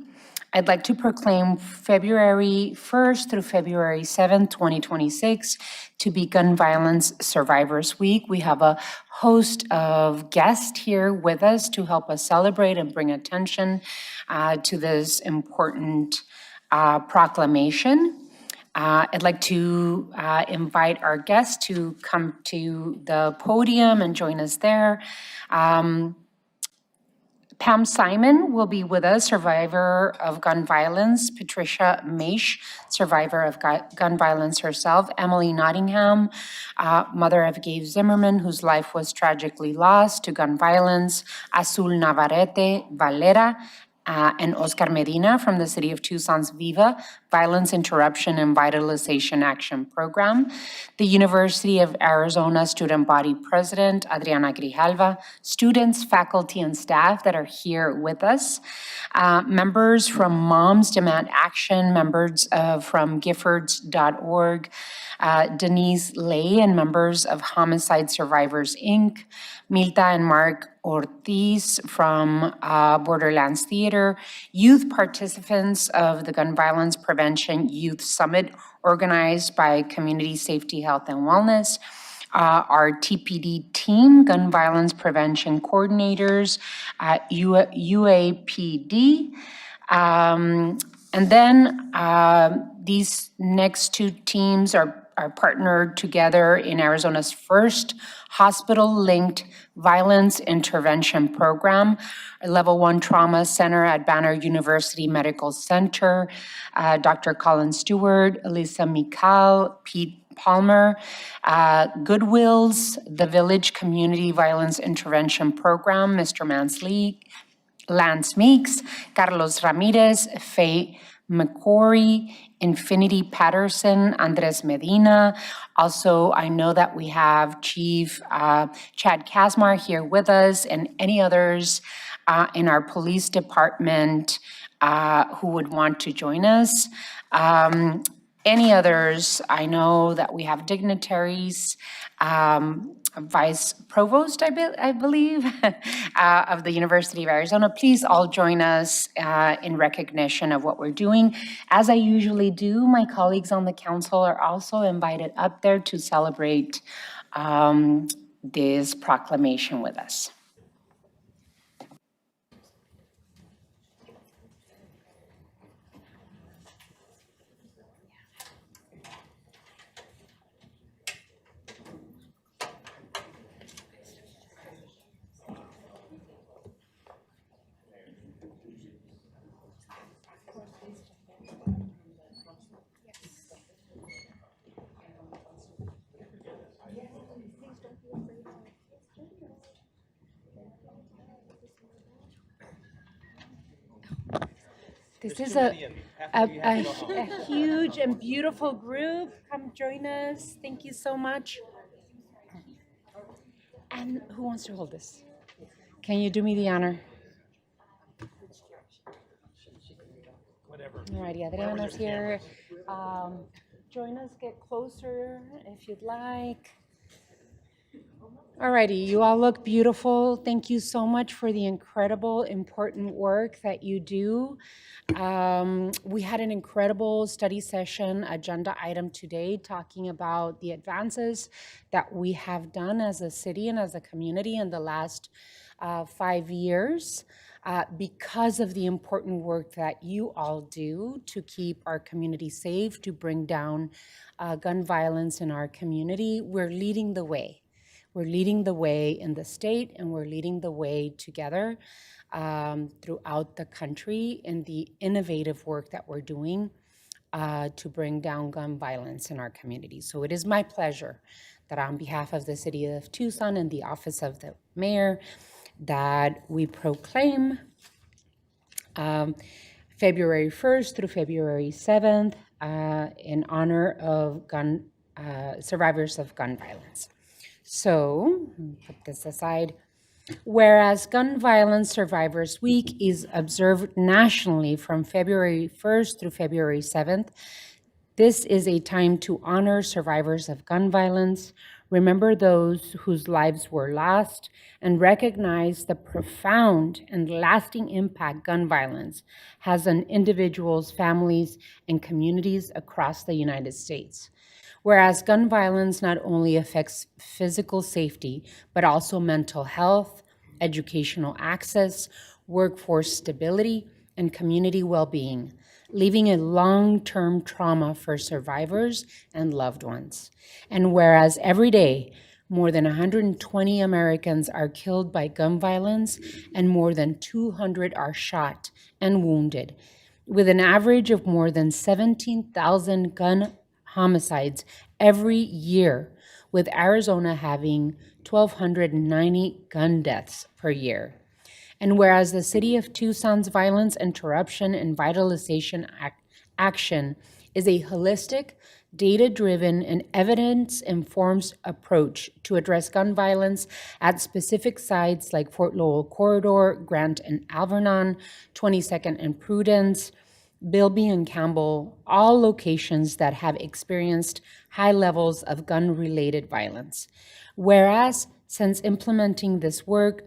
I'd like to proclaim February 1st through February 7th, 2026 to be Gun Violence Survivors Week. We have a host of guests here with us to help us celebrate and bring attention to this important proclamation. I'd like to invite our guests to come to the podium and join us there. Pam Simon will be with us, survivor of gun violence. Patricia Maish, survivor of gun violence herself. Emily Nottingham, mother of Gabe Zimmerman, whose life was tragically lost to gun violence. Azul Navarrete Valera, and Oscar Medina from the City of Tucson's VIVA, Violence Interruption and Vitalization Action Program. The University of Arizona Student Body President, Adriana Grijalva, students, faculty, and staff that are here with us. Members from Moms Demand Action, members from Giffords.org, Denise Lay, and members of Homicide Survivors, Inc., Milta and Mark Ortiz from Borderlands Theater, youth participants of the Gun Violence Prevention Youth Summit organized by Community Safety, Health, and Wellness, our TPD team, Gun Violence Prevention Coordinators at UAPD, and then these next two teams are partnered together in Arizona's first hospital-linked violence intervention program, a level 1 trauma center at Banner University Medical Center. Dr. Colin Stewart, Elisa Mikal, Pete Palmer, Goodwill's, the Village Community Violence Intervention Program, Mr. Lance Meeks, Carlos Ramirez, Faye McCory, Infinity Patterson, Andres Medina. Also, I know that we have Chief Chad Kasmar here with us and any others in our police department who would want to join us. Any others, I know that we have dignitaries, Vice Provost, I believe, of the University of Arizona. Please all join us in recognition of what we're doing. As I usually do, my colleagues on the council are also invited up there to celebrate this proclamation with us. This is a huge and beautiful group. Come join us. Thank you so much. And who wants to hold this? Can you do me the honor? All righty, Adriana's here. Join us, get closer if you'd like. All righty, you all look beautiful. Thank you so much for the incredible, important work that you do. We had an incredible study session agenda item today talking about the advances that we have done as a city and as a community in the last 5 years because of the important work that you all do to keep our community safe, to bring down gun violence in our community. We're leading the way. We're leading the way in the state, and we're leading the way together throughout the country in the innovative work that we're doing to bring down gun violence in our community. So it is my pleasure that on behalf of the City of Tucson and the Office of the Mayor, that we proclaim February 1st through February 7th in honor of survivors of gun violence. So, put this aside. Whereas Gun Violence Survivors Week is observed nationally from February 1st through February 7th, this is a time to honor survivors of gun violence, remember those whose lives were lost, and recognize the profound and lasting impact gun violence has on individuals, families, and communities across the United States. Whereas gun violence not only affects physical safety, but also mental health, educational access, workforce stability, and community well-being, leaving a long-term trauma for survivors and loved ones. And whereas every day, more than 120 Americans are killed by gun violence and more than 200 are shot and wounded, with an average of more than 17,000 gun homicides every year, with Arizona having 1,290 gun deaths per year. And whereas the City of Tucson's Violence Interruption and Vitalization Action is a holistic, data-driven, and evidence-informed approach to address gun violence at specific sites like Fort Lowell Corridor, Grant and Alvernon, 22nd and Prudence, Bilby and Campbell, all locations that have experienced high levels of gun-related violence. Whereas, since implementing this work,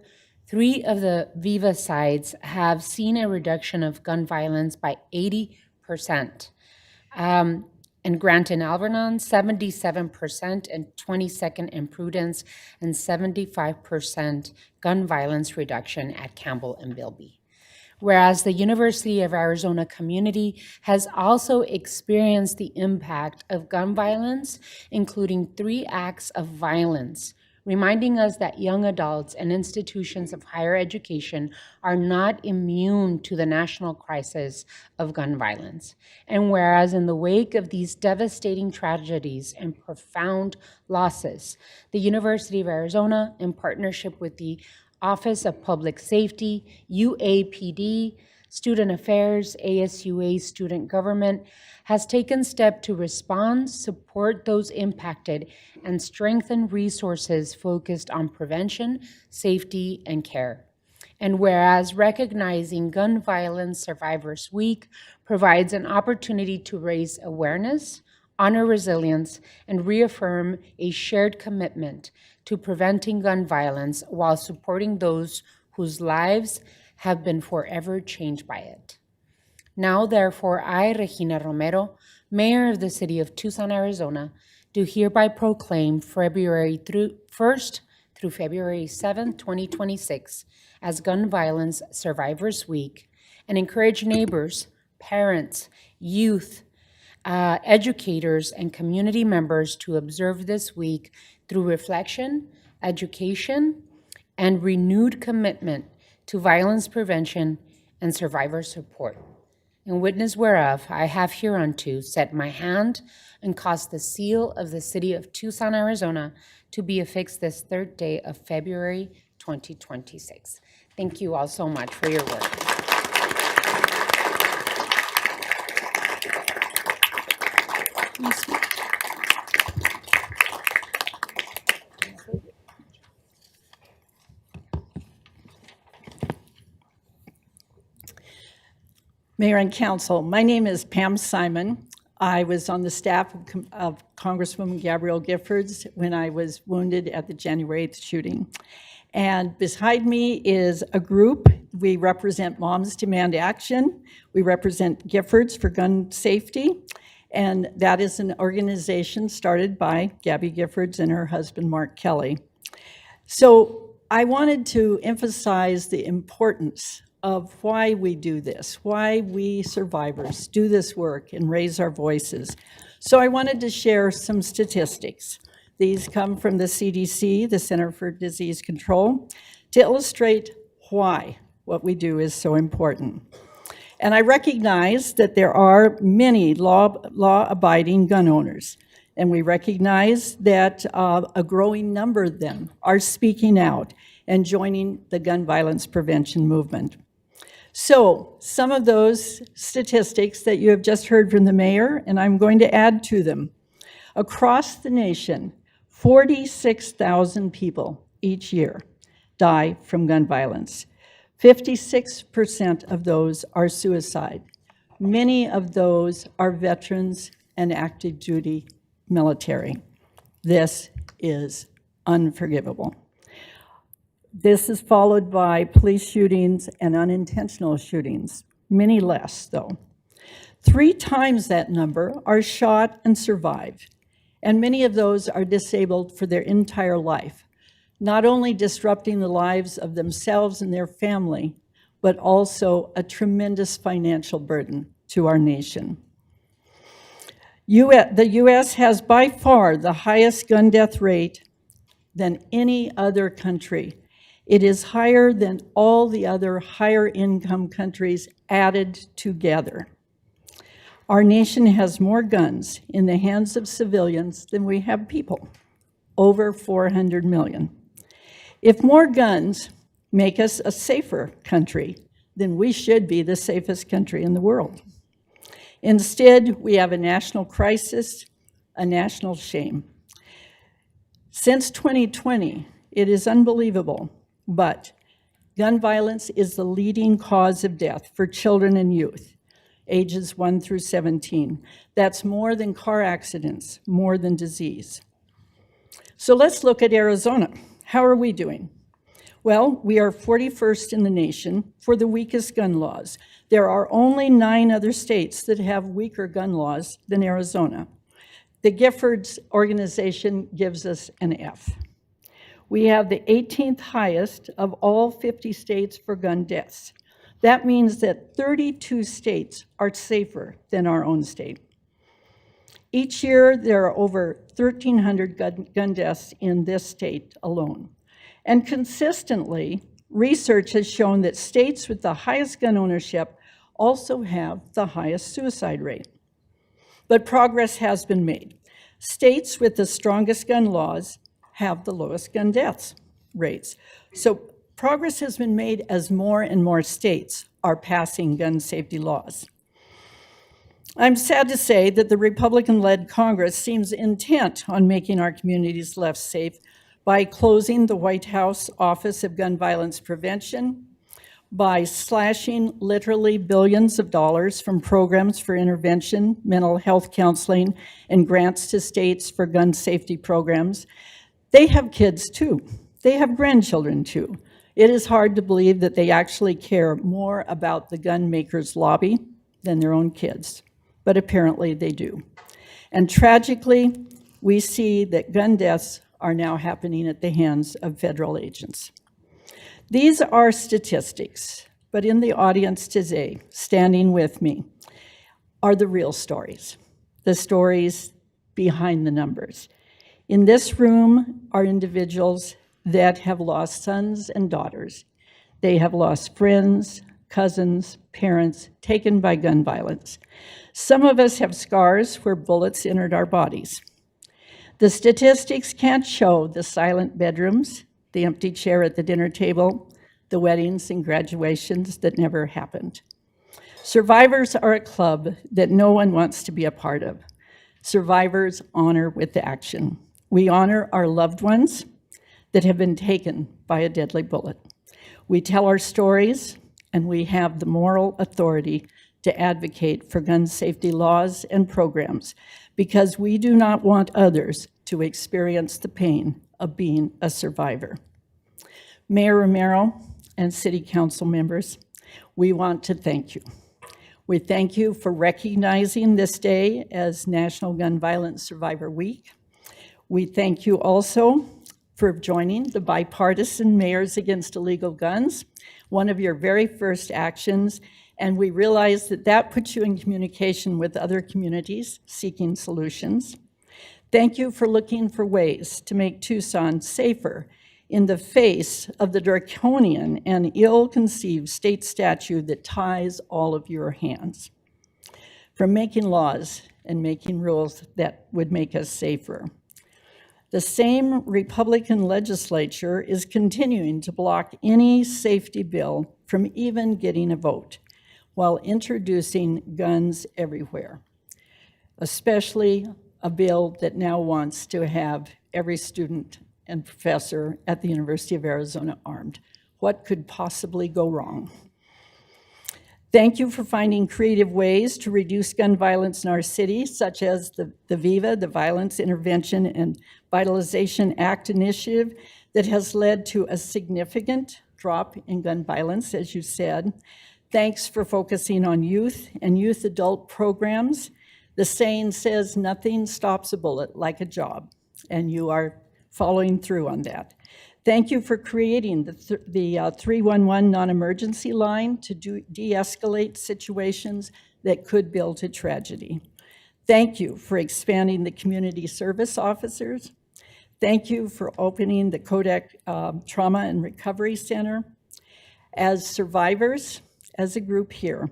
3 of the Viva sites have seen a reduction of gun violence by 80%. And Grant and Alvernon, 77%, and 22nd and Prudence, and 75% gun violence reduction at Campbell and Bilby. Whereas the University of Arizona community has also experienced the impact of gun violence, including 3 acts of violence, reminding us that young adults and institutions of higher education are not immune to the national crisis of gun violence. And whereas in the wake of these devastating tragedies and profound losses, the University of Arizona, in partnership with the Office of Public Safety, UAPD, Student Affairs, ASUA Student Government, has taken steps to respond, support those impacted, and strengthen resources focused on prevention, safety, and care. And whereas recognizing Gun Violence Survivors Week provides an opportunity to raise awareness, honor resilience, and reaffirm a shared commitment to preventing gun violence while supporting those whose lives have been forever changed by it. Now, therefore, I, Regina Romero, Mayor of the City of Tucson, Arizona, do hereby proclaim February 1st through February 7th, 2026 as Gun Violence Survivors Week, and encourage neighbors, parents, youth, educators, and community members to observe this week through reflection, education, and renewed commitment to violence prevention and survivor support. In witness whereof, I have hereunto set my hand and caused the seal of the City of Tucson, Arizona, to be affixed this 3rd day of February 2026. Thank you all so much for your work. Mayor and Council, my name is Pam Simon. I was on the staff of Congresswoman Gabrielle Giffords when I was wounded at the January 8th shooting. And beside me is a group. We represent Moms Demand Action. We represent Giffords for Gun Safety. And that is an organization started by Gabby Giffords and her husband, Mark Kelly. So I wanted to emphasize the importance of why we do this, why we survivors do this work and raise our voices. So I wanted to share some statistics. These come from the CDC, the Center for Disease Control, to illustrate why what we do is so important. And I recognize that there are many law-abiding gun owners, and we recognize that a growing number of them are speaking out and joining the gun violence prevention movement. So some of those statistics that you have just heard from the mayor, and I'm going to add to them. Across the nation, 46,000 people each year die from gun violence. 56% of those are suicide. Many of those are veterans and active duty military. This is unforgivable. This is followed by police shootings and unintentional shootings, many less though. 3 times that number are shot and survive, and many of those are disabled for their entire life, not only disrupting the lives of themselves and their family, but also a tremendous financial burden to our nation. The U.S. has by far the highest gun death rate than any other country. It is higher than all the other higher income countries added together. Our nation has more guns in the hands of civilians than we have people, over 400 million. If more guns make us a safer country, then we should be the safest country in the world. Instead, we have a national crisis, a national shame. Since 2020, it is unbelievable, but gun violence is the leading cause of death for children and youth, ages 1 through 17. That's more than car accidents, more than disease. So let's look at Arizona. How are we doing? Well, we are 41st in the nation for the weakest gun laws. There are only 9 other states that have weaker gun laws than Arizona. The Giffords organization gives us an F. We have the 18th highest of all 50 states for gun deaths. That means that 32 states are safer than our own state. Each year, there are over 1,300 gun deaths in this state alone. And consistently, research has shown that states with the highest gun ownership also have the highest suicide rate. But progress has been made. States with the strongest gun laws have the lowest gun deaths rates. So progress has been made as more and more states are passing gun safety laws. I'm sad to say that the Republican-led Congress seems intent on making our communities less safe by closing the White House Office of Gun Violence Prevention, by slashing literally billions of dollars from programs for intervention, mental health counseling, and grants to states for gun safety programs. They have kids too. They have grandchildren too. It is hard to believe that they actually care more about the gun makers' lobby than their own kids, but apparently they do. And tragically, we see that gun deaths are now happening at the hands of federal agents. These are statistics, but in the audience today, standing with me, are the real stories, the stories behind the numbers. In this room are individuals that have lost sons and daughters. They have lost friends, cousins, parents, taken by gun violence. Some of us have scars where bullets entered our bodies. The statistics can't show the silent bedrooms, the empty chair at the dinner table, the weddings and graduations that never happened. Survivors are a club that no one wants to be a part of. Survivors honor with action. We honor our loved ones that have been taken by a deadly bullet. We tell our stories, and we have the moral authority to advocate for gun safety laws and programs because we do not want others to experience the pain of being a survivor. Mayor Romero and City Council members, we want to thank you. We thank you for recognizing this day as National Gun Violence Survivor Week. We thank you also for joining the bipartisan Mayors Against Illegal Guns, one of your very first actions, and we realize that that puts you in communication with other communities seeking solutions. Thank you for looking for ways to make Tucson safer in the face of the draconian and ill-conceived state statute that ties all of your hands. For making laws and making rules that would make us safer. The same Republican legislature is continuing to block any safety bill from even getting a vote while introducing guns everywhere, especially a bill that now wants to have every student and professor at the University of Arizona armed. What could possibly go wrong? Thank you for finding creative ways to reduce gun violence in our city, such as the VIVA, the Violence Intervention and Vitalization Act initiative that has led to a significant drop in gun violence, as you said. Thanks for focusing on youth and youth adult programs. The saying says nothing stops a bullet like a job, and you are following through on that. Thank you for creating the 311 non-emergency line to de-escalate situations that could build to tragedy. Thank you for expanding the community service officers. Thank you for opening the Kodak Trauma and Recovery Center. As survivors, as a group here,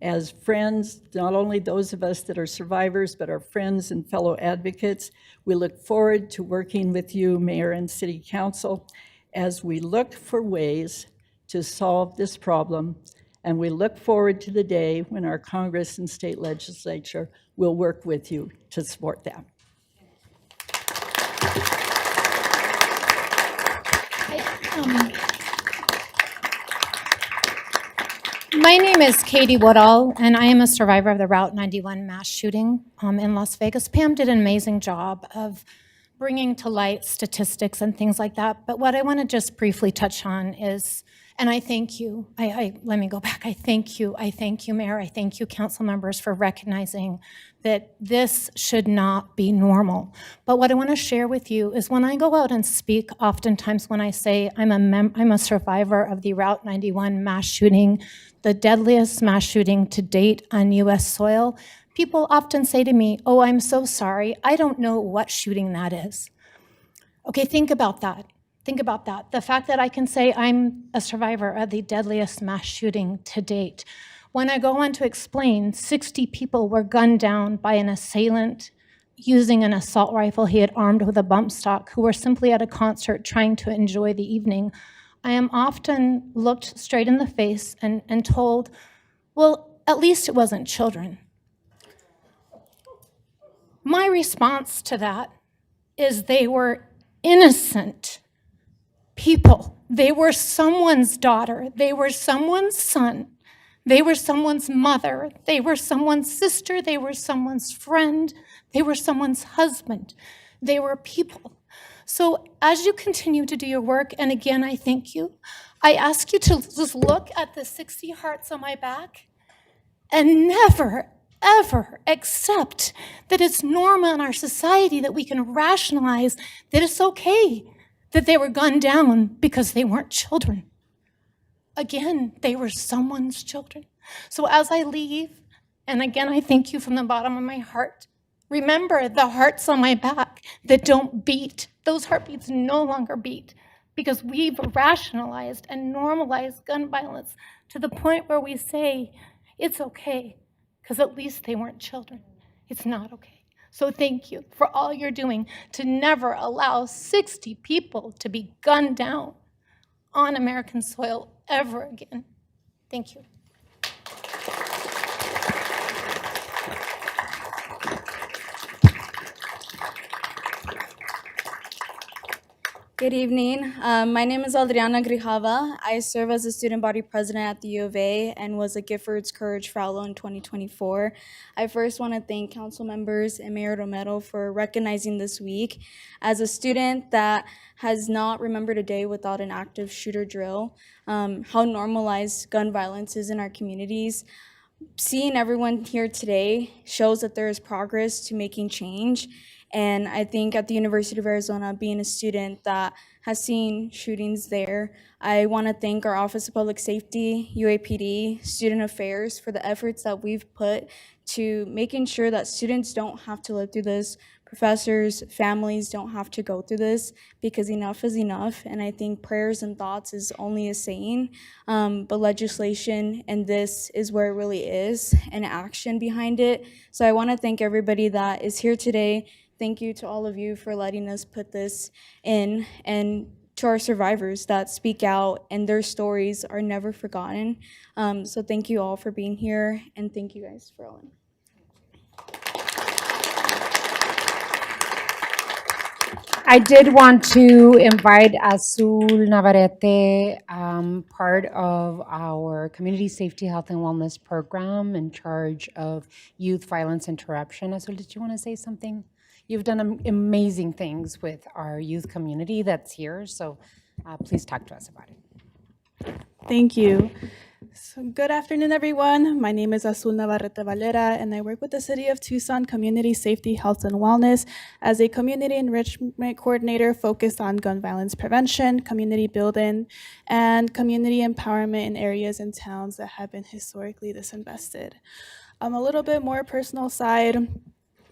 as friends, not only those of us that are survivors, but our friends and fellow advocates, we look forward to working with you, Mayor and City Council, as we look for ways to solve this problem. And we look forward to the day when our Congress and state legislature will work with you to support that. My name is Katie Woodall, and I am a survivor of the Route 91 mass shooting in Las Vegas. Pam did an amazing job of bringing to light statistics and things like that. But what I want to just briefly touch on is, and I thank you, let me go back. I thank you, Mayor. I thank you, council members, for recognizing that this should not be normal. But what I want to share with you is when I go out and speak, oftentimes when I say I'm a survivor of the Route 91 mass shooting, the deadliest mass shooting to date on U.S. soil, people often say to me, oh, I'm so sorry, I don't know what shooting that is. Okay, think about that. Think about that. The fact that I can say I'm a survivor of the deadliest mass shooting to date. When I go on to explain, 60 people were gunned down by an assailant using an assault rifle he had armed with a bump stock, who were simply at a concert trying to enjoy the evening. I am often looked straight in the face and told, well, at least it wasn't children. My response to that is they were innocent people. They were someone's daughter. They were someone's son. They were someone's mother. They were someone's sister. They were someone's friend. They were someone's husband. They were people. So as you continue to do your work, and again, I thank you, I ask you to just look at the 60 hearts on my back and never, ever accept that it's normal in our society that we can rationalize that it's okay that they were gunned down because they weren't children. Again, they were someone's children. So as I leave, and again, I thank you from the bottom of my heart, remember the hearts on my back that don't beat. Those heartbeats no longer beat because we've rationalized and normalized gun violence to the point where we say, it's okay, because at least they weren't children. It's not okay. So thank you for all you're doing to never allow 60 people to be gunned down on American soil ever again. Thank you. Good evening. My name is Adriana Grijava. I serve as a student body president at the U of A and was a Giffords Courage Fellow in 2024. I first want to thank council members and Mayor Romero for recognizing this week. As a student that has not remembered a day without an active shooter drill, how normalized gun violence is in our communities. Seeing everyone here today shows that there is progress to making change. And I think at the University of Arizona, being a student that has seen shootings there, I want to thank our Office of Public Safety, UAPD, Student Affairs for the efforts that we've put to making sure that students don't have to live through this, professors, families don't have to go through this, because enough is enough. And I think prayers and thoughts is only a saying, but legislation and this is where it really is, and action behind it. So I want to thank everybody that is here today. Thank you to all of you for letting us put this in, and to our survivors that speak out and their stories are never forgotten. So thank you all for being here, and thank you guys for all. I did want to invite Azul Navarrete, part of our Community Safety, Health, and Wellness Program in charge of youth violence interruption. Azul, did you want to say something? You've done amazing things with our youth community that's here, so please talk to us about it. Thank you. So good afternoon, everyone. My name is Azul Navarrete Valera, and I work with the City of Tucson Community Safety, Health, and Wellness as a community enrichment coordinator focused on gun violence prevention, community building, and community empowerment in areas and towns that have been historically disinvested. A little bit more personal side.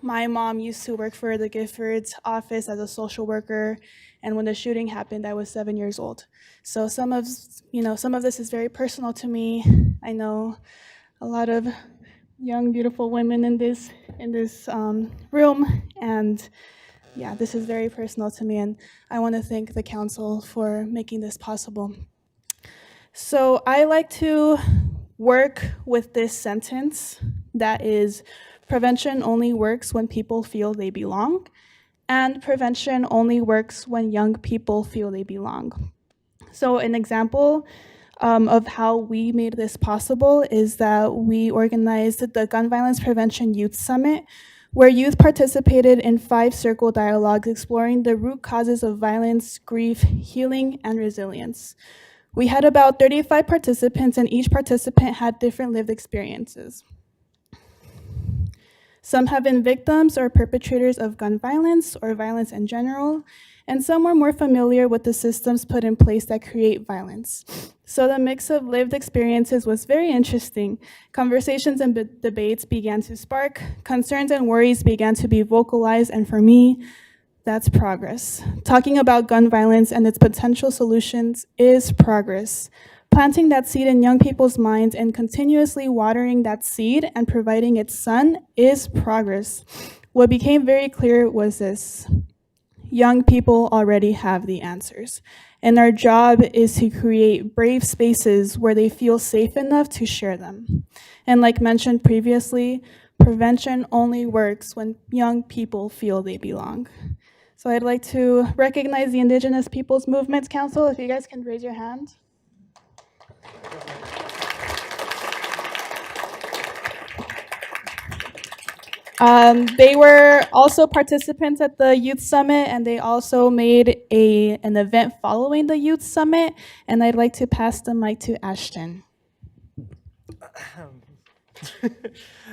My mom used to work for the Giffords office as a social worker, and when the shooting happened, I was 7 years old. So some of this is very personal to me. I know a lot of young, beautiful women in this room, and yeah, this is very personal to me, and I want to thank the council for making this possible. So I like to work with this sentence that is, prevention only works when people feel they belong, and prevention only works when young people feel they belong. So an example of how we made this possible is that we organized the Gun Violence Prevention Youth Summit, where youth participated in 5 circle dialogues exploring the root causes of violence, grief, healing, and resilience. We had about 35 participants, and each participant had different lived experiences. Some have been victims or perpetrators of gun violence or violence in general, and some were more familiar with the systems put in place that create violence. So the mix of lived experiences was very interesting. Conversations and debates began to spark, concerns and worries began to be vocalized, and for me, that's progress. Talking about gun violence and its potential solutions is progress. Planting that seed in young people's minds and continuously watering that seed and providing its sun is progress. What became very clear was this: young people already have the answers, and our job is to create brave spaces where they feel safe enough to share them. And like mentioned previously, prevention only works when young people feel they belong. So I'd like to recognize the Indigenous Peoples Movements Council. If you guys can raise your hand. They were also participants at the Youth Summit, and they also made an event following the Youth Summit, and I'd like to pass the mic to Ashton.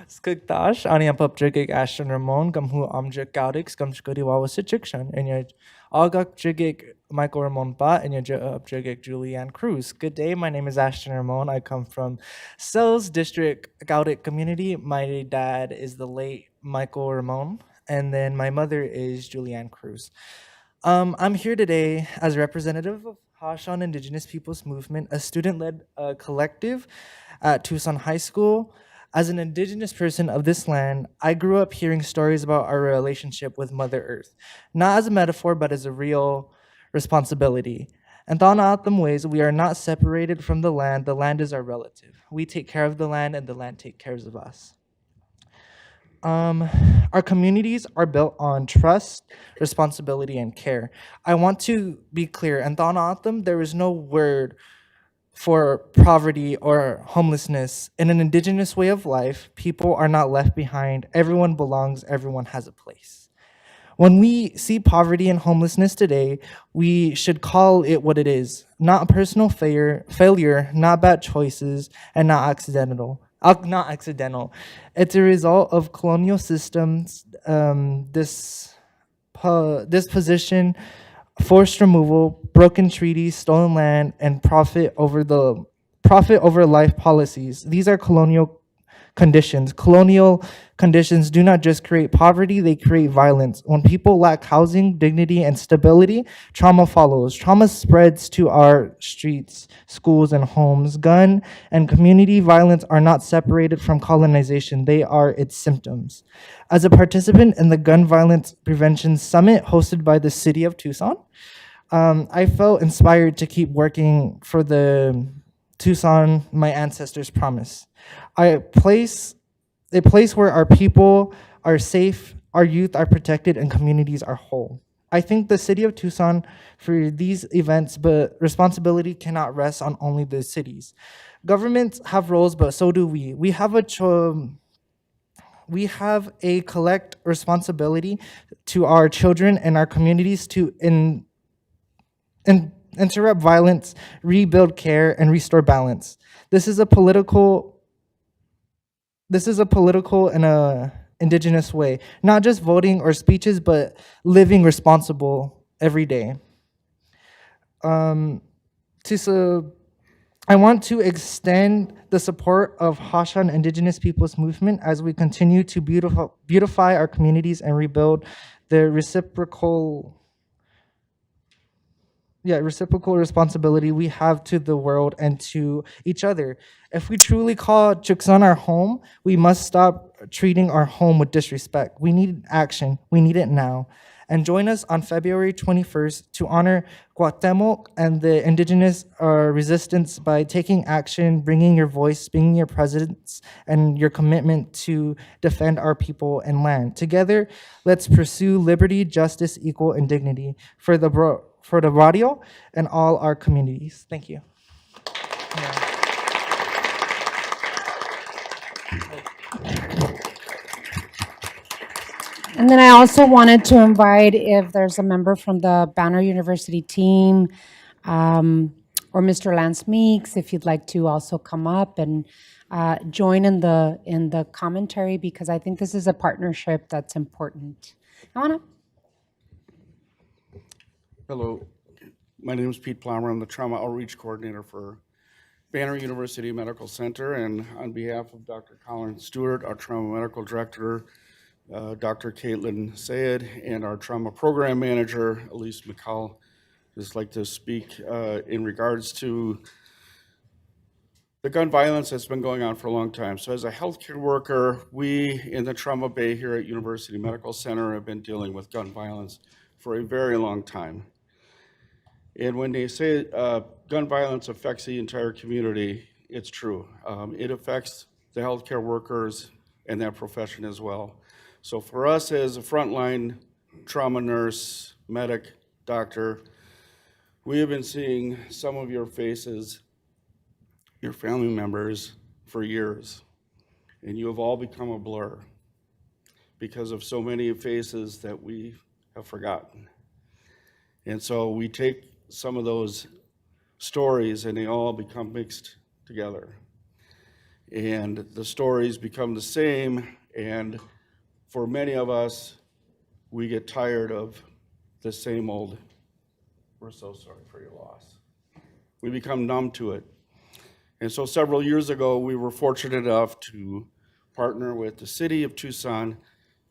Skugtash, ani apapjigig Ashton Ramon, gamhu amjik gaudix, gamshkudi wawasichikshan, and your agak jigig Michael Ramon Bat, and your upjigig Julianne Cruz. Good day, my name is Ashton Ramon. I come from Sells District Gaudic community. My dad is the late Michael Ramon, and then my mother is Julianne Cruz. I'm here today as a representative of Hashan Indigenous Peoples Movement, a student-led collective at Tucson High School. As an Indigenous person of this land, I grew up hearing stories about our relationship with Mother Earth, not as a metaphor, but as a real responsibility. And thought out them ways, we are not separated from the land is our relative. We take care of the land, and the land takes care of us. Our communities are built on trust, responsibility, and care. I want to be clear, and thought out them, there is no word for poverty or homelessness. In an Indigenous way of life, people are not left behind. Everyone belongs, everyone has a place. When we see poverty and homelessness today, we should call it what it is: not a personal failure, not bad choices, and not accidental. It's a result of colonial systems, disposition, forced removal, broken treaties, stolen land, and profit over life policies. These are colonial conditions. Colonial conditions do not just create poverty, they create violence. When people lack housing, dignity, and stability, trauma follows. Trauma spreads to our streets, schools, and homes. Gun and community violence are not separated from colonization, they are its symptoms. As a participant in the Gun Violence Prevention Summit hosted by the City of Tucson, I felt inspired to keep working for the Tucson my ancestors promised. A place where our people are safe, our youth are protected, and communities are whole. I think the city of Tucson for these events, but responsibility cannot rest on only the cities. Governments have roles, but so do we. We have a collect responsibility to our children and our communities to interrupt violence, rebuild care, and restore balance. This is a political and a indigenous way, not just voting or speeches, but living responsible every day. I want to extend the support of Hashan Indigenous Peoples Movement as we continue to beautify our communities and rebuild the reciprocal responsibility we have to the world and to each other. If we truly call Tucson our home, we must stop treating our home with disrespect. We need action. We need it now. And join us on February 21st to honor Cuauhtemoc and the indigenous resistance by taking action, bringing your voice, bringing your presence, and your commitment to defend our people and land. Together, let's pursue liberty, justice, equal, and dignity for the barrio and all our communities. Thank you. And then I also wanted to invite, if there's a member from the Banner University team, or Mr. Lance Meeks, if you'd like to also come up and join in the commentary, because I think this is a partnership that's important. Hello, my name is Pete Plummer. I'm the Trauma Outreach Coordinator for Banner University Medical Center, and on behalf of Dr. Colin Stewart, our Trauma Medical Director, Dr. Caitlin Sayed, and our Trauma Program Manager, Elise McCall, just like to speak in regards to the gun violence that's been going on for a long time. So as a healthcare worker, we in the Trauma Bay here at University Medical Center have been dealing with gun violence for a very long time. And when they say gun violence affects the entire community, it's true. It affects the healthcare workers and that profession as well. So for us as a frontline trauma nurse, medic, doctor, we have been seeing some of your faces, your family members, for years. And you have all become a blur because of so many faces that we have forgotten. And so we take some of those stories and they all become mixed together. And the stories become the same, and for many of us, we get tired of the same old, we're so sorry for your loss. We become numb to it. And so several years ago, we were fortunate enough to partner with the city of Tucson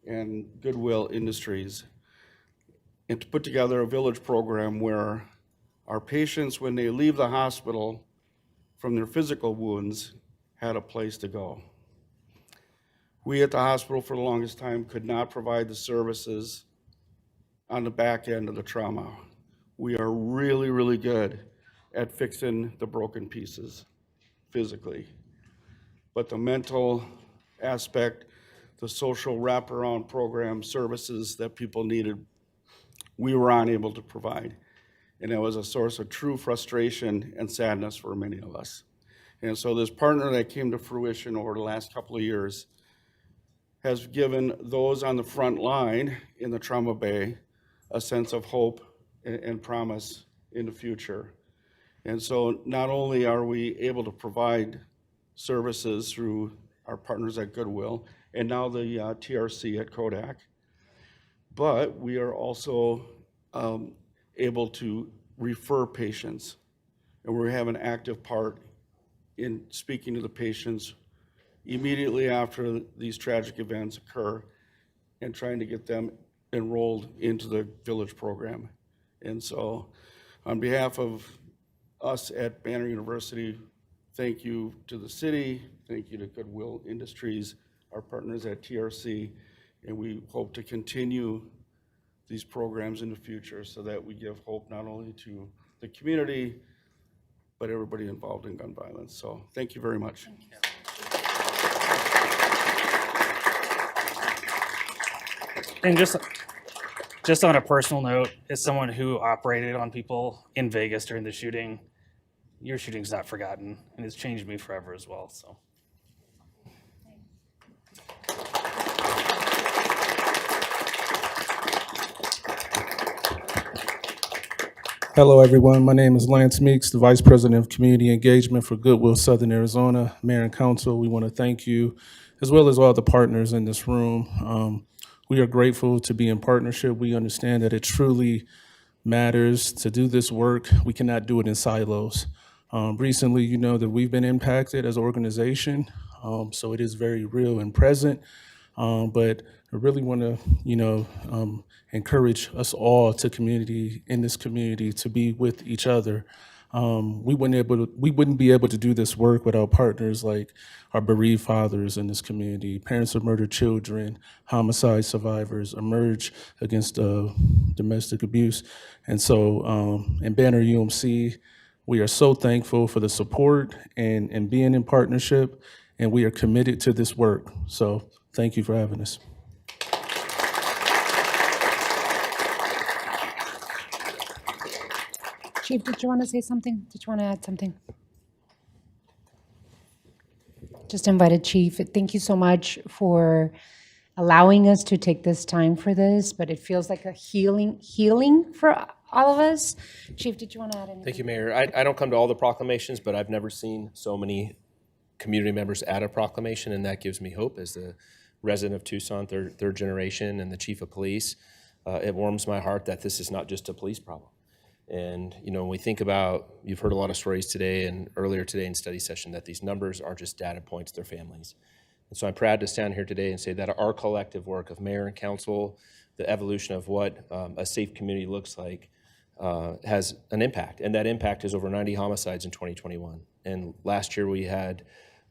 and Goodwill Industries and to put together a village program where our patients, when they leave the hospital from their physical wounds, had a place to go. We at the hospital for the longest time could not provide the services on the back end of the trauma. We are really, really good at fixing the broken pieces physically. But the mental aspect, the social wraparound program services that people needed, we were unable to provide. And it was a source of true frustration and sadness for many of us. And so this partner that came to fruition over the last couple of years has given those on the front line in the Trauma Bay a sense of hope and promise in the future. And so not only are we able to provide services through our partners at Goodwill and now the TRC at Kodak, but we are also able to refer patients. And we have an active part in speaking to the patients immediately after these tragic events occur and trying to get them enrolled into the village program. And so on behalf of us at Banner University, thank you to the city, thank you to Goodwill Industries, our partners at TRC, and we hope to continue these programs in the future so that we give hope not only to the community, but everybody involved in gun violence. So thank you very much. And just just on a personal note, as someone who operated on people in Vegas during the shooting, your shooting's not forgotten, and it's changed me forever as well. So. Hello, everyone. My name is Lance Meeks, the Vice President of Community Engagement for Goodwill Southern Arizona. Mayor and Council, we want to thank you, as well as all the partners in this room. We are grateful to be in partnership. We understand that it truly matters to do this work. We cannot do it in silos. Recently, you know that we've been impacted as an organization, so it is very real and present. But I really want to, encourage us all in this community to be with each other. We wouldn't be able to do this work without partners like our bereaved fathers in this community, parents of murdered children, homicide survivors, Emerge Against Domestic Abuse. And so, in Banner UMC, we are so thankful for the support and being in partnership, and we are committed to this work. So thank you for having us. Chief, did you want to say something? Did you want to add something? Just invited Chief. Thank you so much for allowing us to take this time for this, but it feels like a healing for all of us. Chief, did you want to add anything? Thank you, Mayor. I don't come to all the proclamations, but I've never seen so many community members add a proclamation, and that gives me hope as the resident of Tucson, third generation, and the chief of police. It warms my heart that this is not just a police problem. And, when we think about, you've heard a lot of stories today and earlier today in study session, that these numbers aren't just data points, they're families. And so I'm proud to stand here today and say that our collective work of mayor and council, the evolution of what a safe community looks like, has an impact. And that impact is over 90 homicides in 2021. And last year we had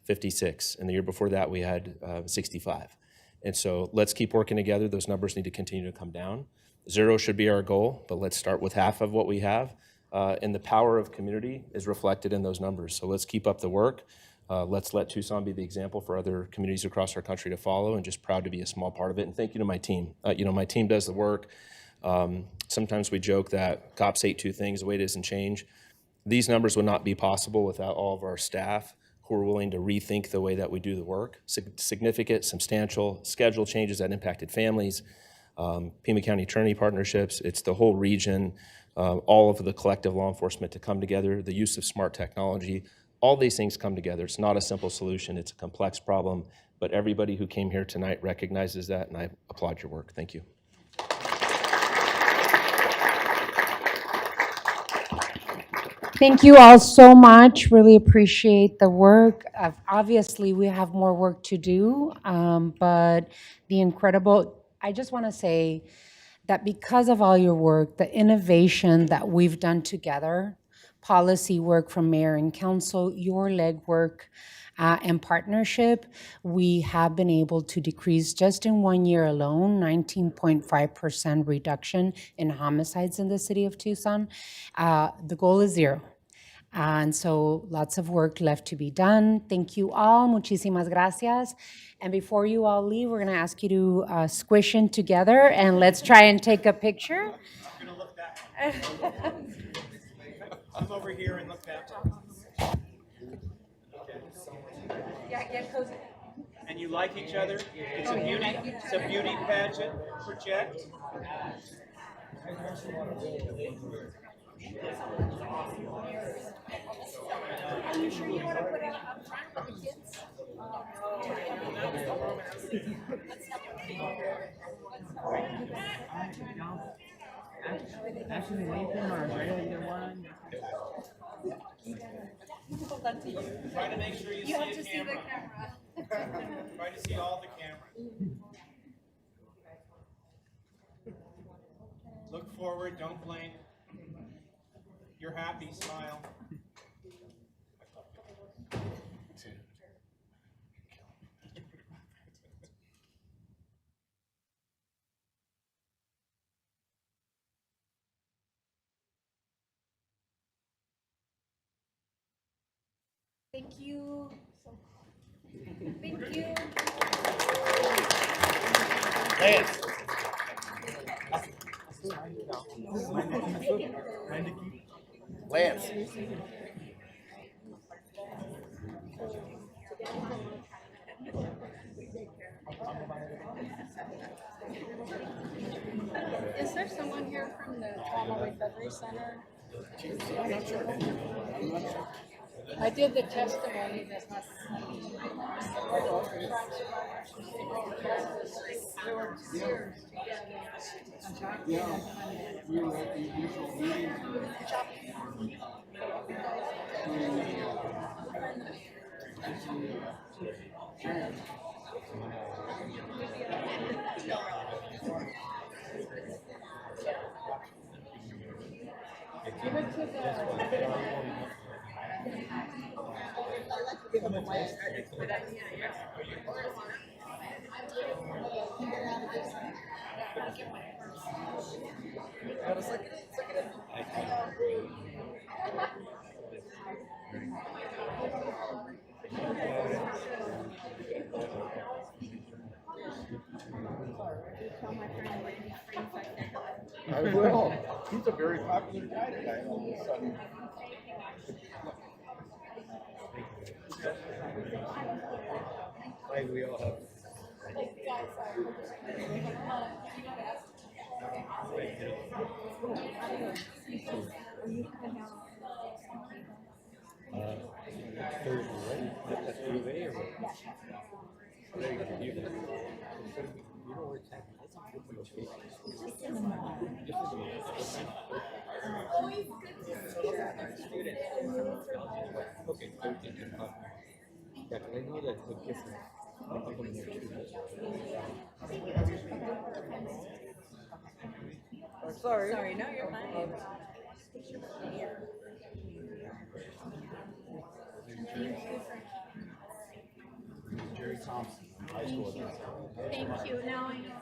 56, and the year before that we had 65. And so let's keep working together. Those numbers need to continue to come down. 0 should be our goal, but let's start with half of what we have. And the power of community is reflected in those numbers. So let's keep up the work. Let's let Tucson be the example for other communities across our country to follow, and just proud to be a small part of it. And thank you to my team. My team does the work. Sometimes we joke that cops hate two things: the way it is and change. These numbers would not be possible without all of our staff who are willing to rethink the way that we do the work. Significant, substantial schedule changes that impacted families, Pima County Attorney partnerships. It's the whole region, all of the collective law enforcement to come together, the use of smart technology. All these things come together. It's not a simple solution. It's a complex problem, but everybody who came here tonight recognizes that, and I applaud your work. Thank you. Thank you all so much. Really appreciate the work. Obviously, we have more work to do, but I just want to say that because of all your work, the innovation that we've done together, policy work from mayor and council, your legwork, and partnership, we have been able to decrease just in 1 year alone, 19.5% reduction in homicides in the city of Tucson. The goal is 0. And so lots of work left to be done. Thank you all. Muchísimas gracias. And before you all leave, we're going to ask you to squish in together, and let's try and take a picture. I'm going to look that. I'm over here and look that. Yeah, get cozy. And you like each other? It's a beauty pageant. Project. Are you sure you want to put it up front for the kids? Actually, Nathan or either one. Try to make sure you see the camera. Try to see all the cameras. Look forward, don't blink. You're happy, smile. Thank you. Thank you. Lance. Lance. Is there someone here from the Trauma Recovery Center? I'm not sure. I'm not sure. I did the testimony that must. There were years together. Yeah, we were at the initial meeting. I will. He's a very popular guy today, all of a sudden. We all have. Sorry. Sorry, no, you're fine. Jerry Thompson, high school. Thank you. Now I know.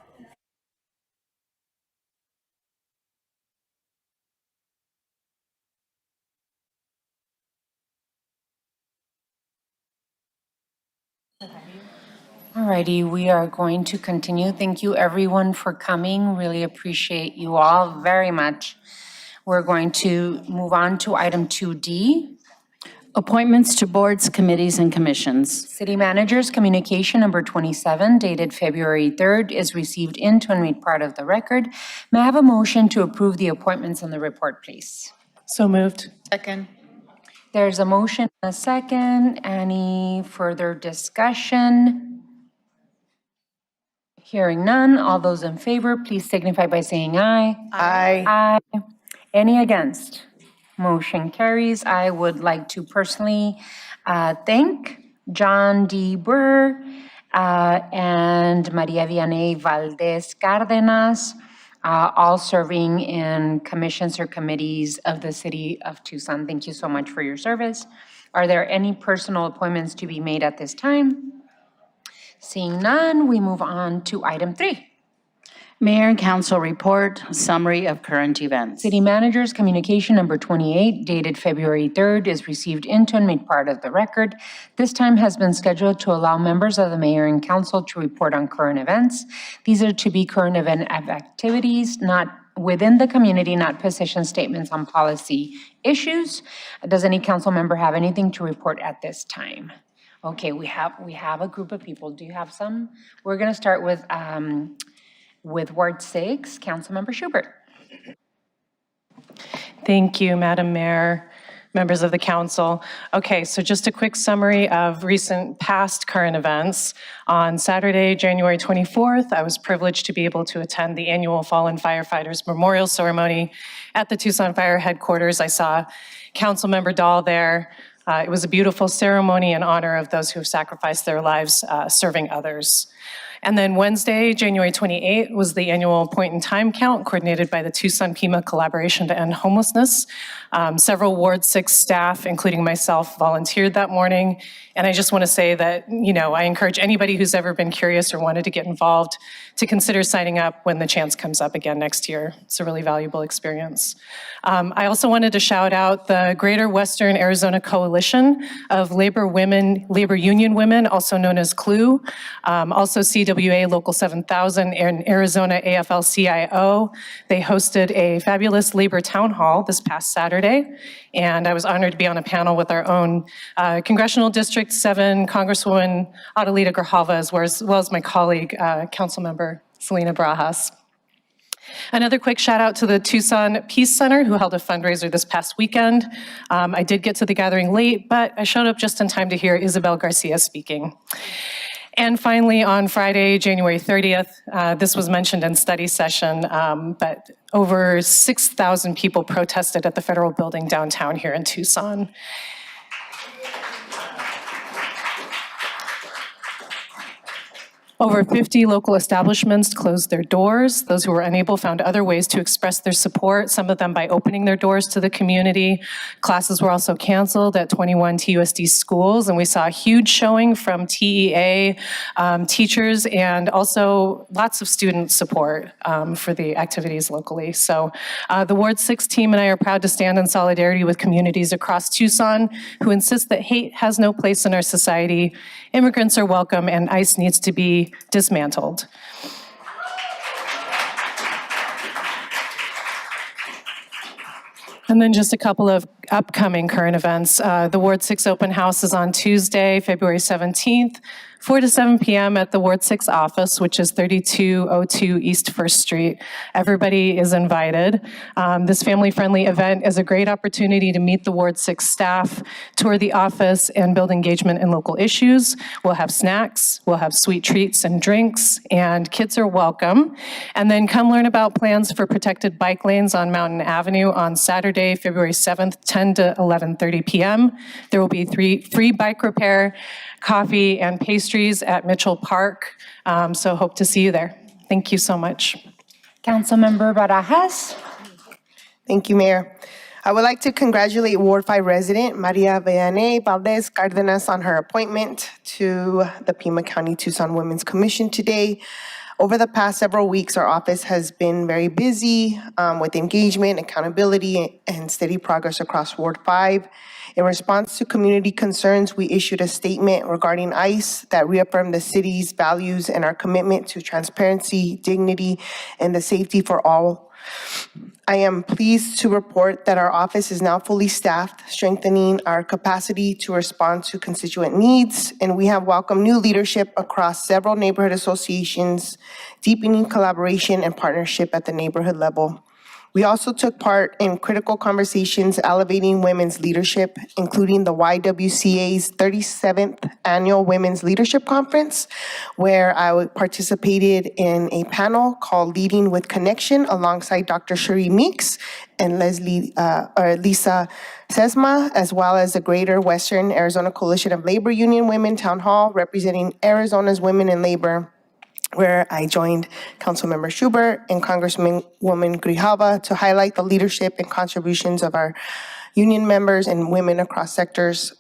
Alrighty, we are going to continue. Thank you everyone for coming. Really appreciate you all very much. We're going to move on to item 2D. Appointments to boards, committees, and commissions. City Manager's Communication Number 27 dated February 3rd is received into and made part of the record. May I have a motion to approve the appointments in the report, please? So moved. Second. There's a motion and a second. Any further discussion? Hearing none, all those in favor, please signify by saying aye. Aye. Aye. Any against? Motion carries. I would like to personally thank John D. Burr and Maria Vianney Valdez Cárdenas, all serving in commissions or committees of the City of Tucson. Thank you so much for your service. Are there any personal appointments to be made at this time? Seeing none, we move on to item 3. Mayor and council report, summary of current events. City Manager's Communication Number 28 dated February 3rd is received into and made part of the record. This time has been scheduled to allow members of the mayor and council to report on current events. These are to be current event activities, not within the community, not position statements on policy issues. Does any council member have anything to report at this time? Okay, we have a group of people. Do you have some? We're going to start with Ward 6, Councilmember Schubert. Thank you, Madam Mayor, members of the council. Okay, so just a quick summary of recent past current events. On Saturday, January 24th, I was privileged to be able to attend the annual Fallen Firefighters Memorial Ceremony at the Tucson Fire Headquarters. I saw Councilmember Dahl there. It was a beautiful ceremony in honor of those who have sacrificed their lives serving others. And then Wednesday, January 28th, was the annual point in time count coordinated by the Tucson Pima Collaboration to End Homelessness. Several Ward 6 staff, including myself, volunteered that morning. And I just want to say that, I encourage anybody who's ever been curious or wanted to get involved to consider signing up when the chance comes up again next year. It's a really valuable experience. I also wanted to shout out the Greater Western Arizona Coalition of Labor Union Women, also known as CLEW, also CW IWA Local 7000 and Arizona AFL-CIO. They hosted a fabulous labor town hall this past Saturday, and I was honored to be on a panel with our own Congressional District 7 Congresswoman Adelita Grijalva, as well as my colleague, Councilmember Selena Barajas. Another quick shout out to the Tucson Peace Center, who held a fundraiser this past weekend. I did get to the gathering late, but I showed up just in time to hear Isabel Garcia speaking. And finally, on Friday, January 30th, this was mentioned in study session, but over 6,000 people protested at the federal building downtown here in Tucson. Over 50 local establishments closed their doors. Those who were unable found other ways to express their support, some of them by opening their doors to the community. Classes were also canceled at 21 TUSD schools, and we saw a huge showing from TEA teachers and also lots of student support for the activities locally. So the Ward 6 team and I are proud to stand in solidarity with communities across Tucson who insist that hate has no place in our society, immigrants are welcome, and ICE needs to be dismantled. And then just a couple of upcoming current events. The Ward 6 open house is on Tuesday, February 17th, 4 to 7 p.m. at the Ward 6 office, which is 3202 East 1st Street. Everybody is invited. This family-friendly event is a great opportunity to meet the Ward 6 staff, tour the office, and build engagement in local issues. We'll have snacks, we'll have sweet treats and drinks, and kids are welcome. And then come learn about plans for protected bike lanes on Mountain Avenue on Saturday, February 7th, 10 to 11:30 p.m. There will be free bike repair, coffee, and pastries at Mitchell Park. So hope to see you there. Thank you so much. Councilmember Barajas. Thank you, Mayor. I would like to congratulate Ward 5 resident Maria Vianney Valdez Cardenas on her appointment to the Pima County Tucson Women's Commission today. Over the past several weeks, our office has been very busy with engagement, accountability, and steady progress across Ward 5. In response to community concerns, we issued a statement regarding ICE that reaffirmed the city's values and our commitment to transparency, dignity, and the safety for all. I am pleased to report that our office is now fully staffed, strengthening our capacity to respond to constituent needs, and we have welcomed new leadership across several neighborhood associations, deepening collaboration and partnership at the neighborhood level. We also took part in critical conversations elevating women's leadership, including the YWCA's 37th Annual Women's Leadership Conference, where I participated in a panel called Leading with Connection alongside Dr. Cherie Meeks and Lisa Sesma, as well as the Greater Western Arizona Coalition of Labor Union Women Town Hall representing Arizona's women in labor, where I joined Councilmember Schubert and Congresswoman Grijalva to highlight the leadership and contributions of our union members and women across sectors.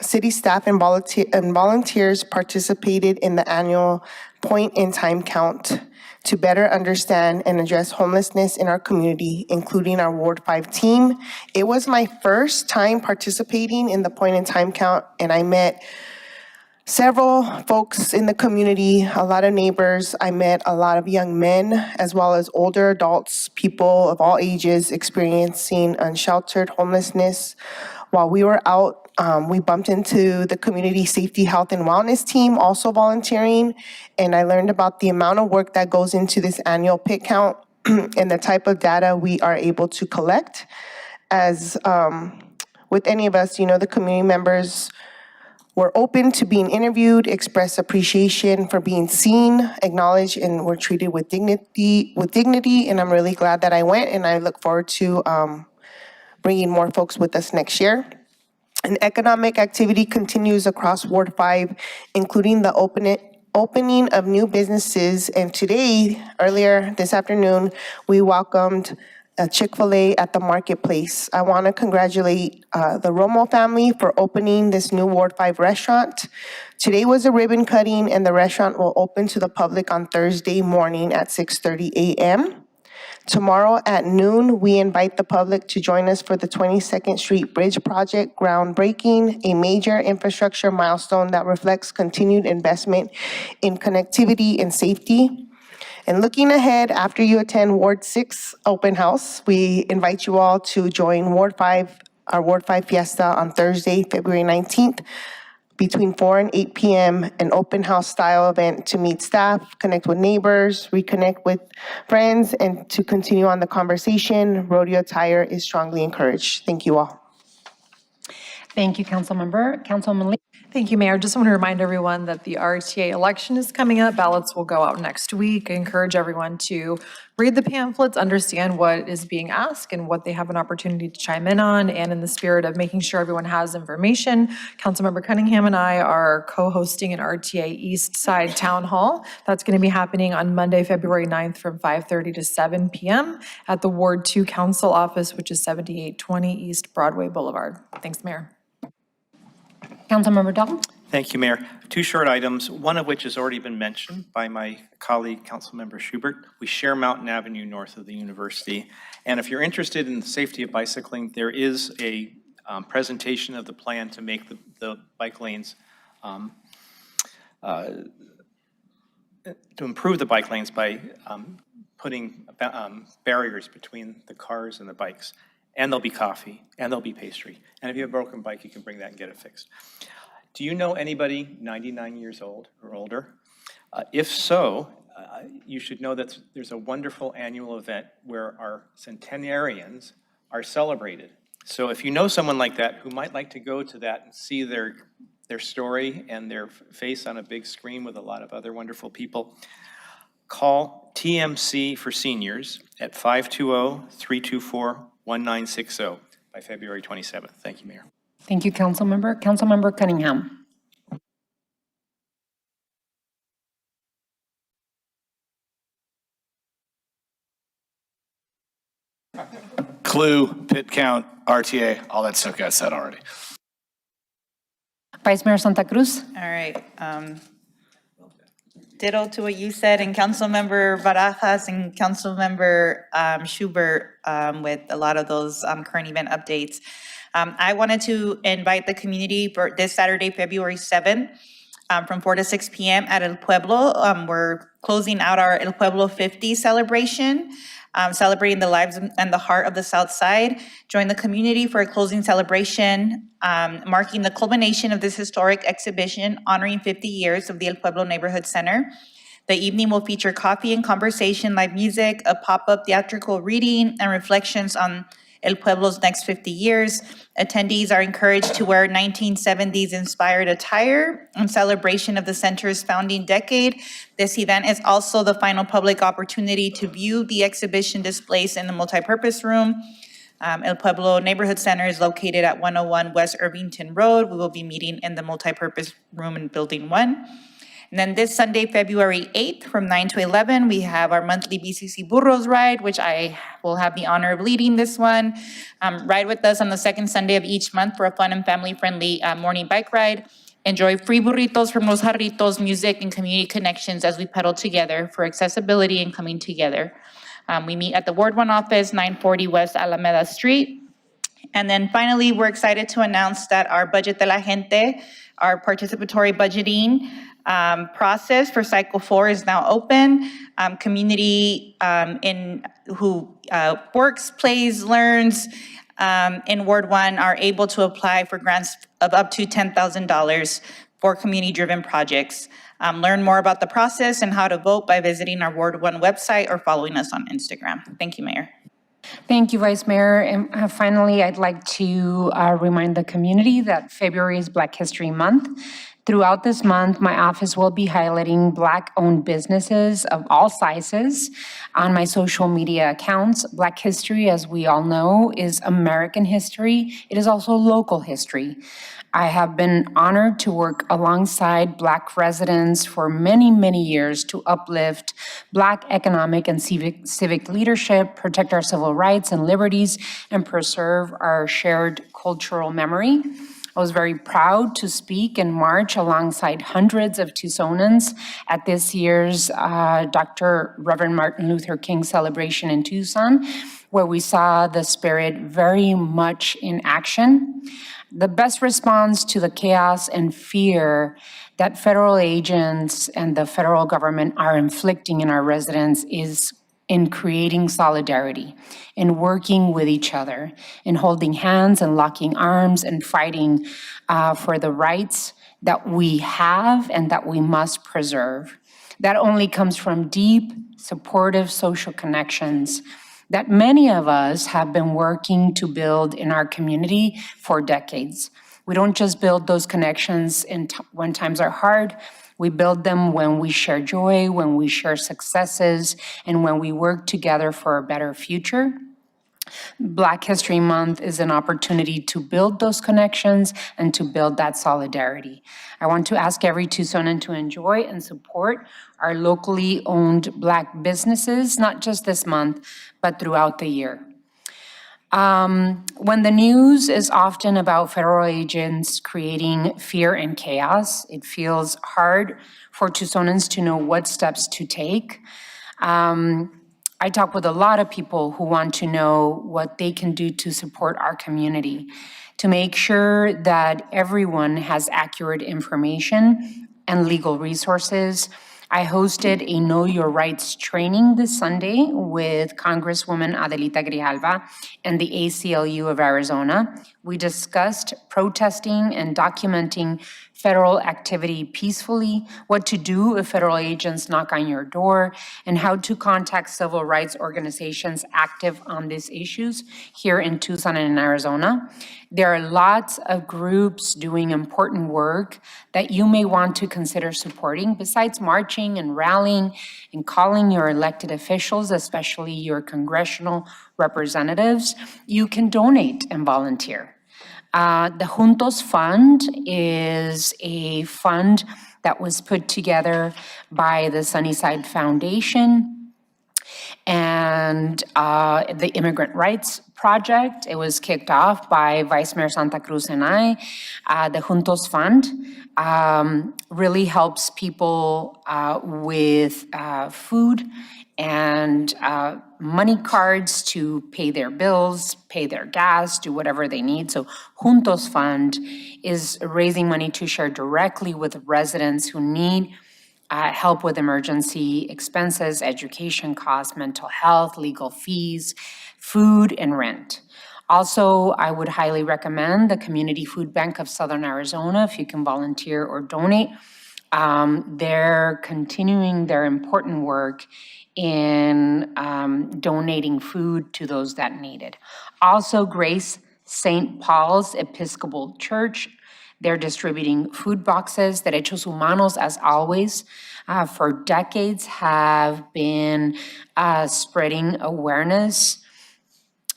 City staff and volunteers participated in the annual point-in-time count to better understand and address homelessness in our community, including our Ward 5 team. It was my first time participating in the point-in-time count, and I met several folks in the community, a lot of neighbors. I met a lot of young men, as well as older adults, people of all ages experiencing unsheltered homelessness. While we were out, we bumped into the community safety, health, and wellness team also volunteering, and I learned about the amount of work that goes into this annual pit count and the type of data we are able to collect. As with any of us, the community members were open to being interviewed, expressed appreciation for being seen, acknowledged, and were treated with dignity. And I'm really glad that I went, and I look forward to bringing more folks with us next year. And economic activity continues across Ward 5, including the opening of new businesses. And today, earlier this afternoon, we welcomed a Chick-fil-A at the marketplace. I want to congratulate the Romo family for opening this new Ward 5 restaurant. Today was a ribbon cutting, and the restaurant will open to the public on Thursday morning at 6:30 a.m. Tomorrow at noon, we invite the public to join us for the 22nd Street Bridge Project groundbreaking, a major infrastructure milestone that reflects continued investment in connectivity and safety. And looking ahead, after you attend Ward 6 open house, we invite you all to join our Ward 5 Fiesta on Thursday, February 19th, between 4 and 8 p.m., an open house style event to meet staff, connect with neighbors, reconnect with friends, and to continue on the conversation. Rodeo attire is strongly encouraged. Thank you all. Thank you, Councilmember. Councilwoman Lee. Thank you, Mayor. Just want to remind everyone that the RTA election is coming up. Ballots will go out next week. I encourage everyone to read the pamphlets, understand what is being asked and what they have an opportunity to chime in on. And in the spirit of making sure everyone has information, Councilmember Cunningham and I are co-hosting an RTA East Side Town Hall. That's going to be happening on Monday, February 9th from 5:30 to 7 p.m. at the Ward 2 Council Office, which is 7820 East Broadway Boulevard. Thanks, Mayor. Councilmember Dahl. Thank you, Mayor. Two short items, one of which has already been mentioned by my colleague, Councilmember Schubert. We share Mountain Avenue north of the university. And if you're interested in the safety of bicycling, there is a presentation of the plan to make the bike lanes, to improve the bike lanes by putting barriers between the cars and the bikes. And there'll be coffee, and there'll be pastry. And if you have a broken bike, you can bring that and get it fixed. Do you know anybody 99 years old or older? If so, you should know that there's a wonderful annual event where our centenarians are celebrated. So if you know someone like that who might like to go to that and see their story and their face on a big screen with a lot of other wonderful people, call TMC for Seniors at 520-324-1960 by February 27th. Thank you, Mayor. Thank you, Councilmember. Councilmember Cunningham. Clue, pit count, RTA, all that stuff got said already. Vice Mayor Santa Cruz. All right. Ditto to what you said, and Councilmember Barajas and Councilmember Schubert with a lot of those current event updates. I wanted to invite the community for this Saturday, February 7th, from 4 to 6 p.m. at El Pueblo. We're closing out our El Pueblo 50 celebration, celebrating the lives and the heart of the South Side. Join the community for a closing celebration, marking the culmination of this historic exhibition honoring 50 years of the El Pueblo Neighborhood Center. The evening will feature coffee and conversation, live music, a pop-up theatrical reading, and reflections on El Pueblo's next 50 years. Attendees are encouraged to wear 1970s inspired attire in celebration of the center's founding decade. This event is also the final public opportunity to view the exhibition displays in the multipurpose room. El Pueblo Neighborhood Center is located at 101 West Irvington Road. We will be meeting in the multipurpose room in Building 1. And then this Sunday, February 8th, from 9 to 11, we have our monthly BCC Burros Ride, which I will have the honor of leading this one. Ride with us on the second Sunday of each month for a fun and family-friendly morning bike ride. Enjoy free burritos from Los Jarritos, music, and community connections as we pedal together for accessibility and coming together. We meet at the Ward 1 office, 940 West Alameda Street. And then finally, we're excited to announce that our Budget de la Gente, our participatory budgeting process for Cycle 4 is now open. Community who works, plays, learns in Ward 1 are able to apply for grants of up to $10,000 for community-driven projects. Learn more about the process and how to vote by visiting our Ward 1 website or following us on Instagram. Thank you, Mayor. Thank you, Vice Mayor. And finally, I'd like to remind the community that February is Black History Month. Throughout this month, my office will be highlighting Black-owned businesses of all sizes on my social media accounts. Black history, as we all know, is American history. It is also local history. I have been honored to work alongside Black residents for many, many years to uplift Black economic and civic leadership, protect our civil rights and liberties, and preserve our shared cultural memory. I was very proud to speak and march alongside hundreds of Tucsonans at this year's Dr. Reverend Martin Luther King celebration in Tucson, where we saw the spirit very much in action. The best response to the chaos and fear that federal agents and the federal government are inflicting in our residents is in creating solidarity, in working with each other, in holding hands and locking arms and fighting for the rights that we have and that we must preserve. That only comes from deep, supportive social connections that many of us have been working to build in our community for decades. We don't just build those connections when times are hard. We build them when we share joy, when we share successes, and when we work together for a better future. Black History Month is an opportunity to build those connections and to build that solidarity. I want to ask every Tucsonan to enjoy and support our locally owned Black businesses, not just this month, but throughout the year. When the news is often about federal agents creating fear and chaos, it feels hard for Tucsonans to know what steps to take. I talk with a lot of people who want to know what they can do to support our community, to make sure that everyone has accurate information and legal resources. I hosted a Know Your Rights training this Sunday with Congresswoman Adelita Grijalva and the ACLU of Arizona. We discussed protesting and documenting federal activity peacefully, what to do if federal agents knock on your door, and how to contact civil rights organizations active on these issues here in Tucson and in Arizona. There are lots of groups doing important work that you may want to consider supporting. Besides marching and rallying and calling your elected officials, especially your congressional representatives, you can donate and volunteer. The Juntos Fund is a fund that was put together by the Sunnyside Foundation and the Immigrant Rights Project. It was kicked off by Vice Mayor Santa Cruz and I. The Juntos Fund really helps people with food and money cards to pay their bills, pay their gas, do whatever they need. So Juntos Fund is raising money to share directly with residents who need help with emergency expenses, education costs, mental health, legal fees, food, and rent. Also, I would highly recommend the Community Food Bank of Southern Arizona if you can volunteer or donate. They're continuing their important work in donating food to those that need it. Also, Grace St. Paul's Episcopal Church, they're distributing food boxes. Derechos Humanos, as always, for decades have been spreading awareness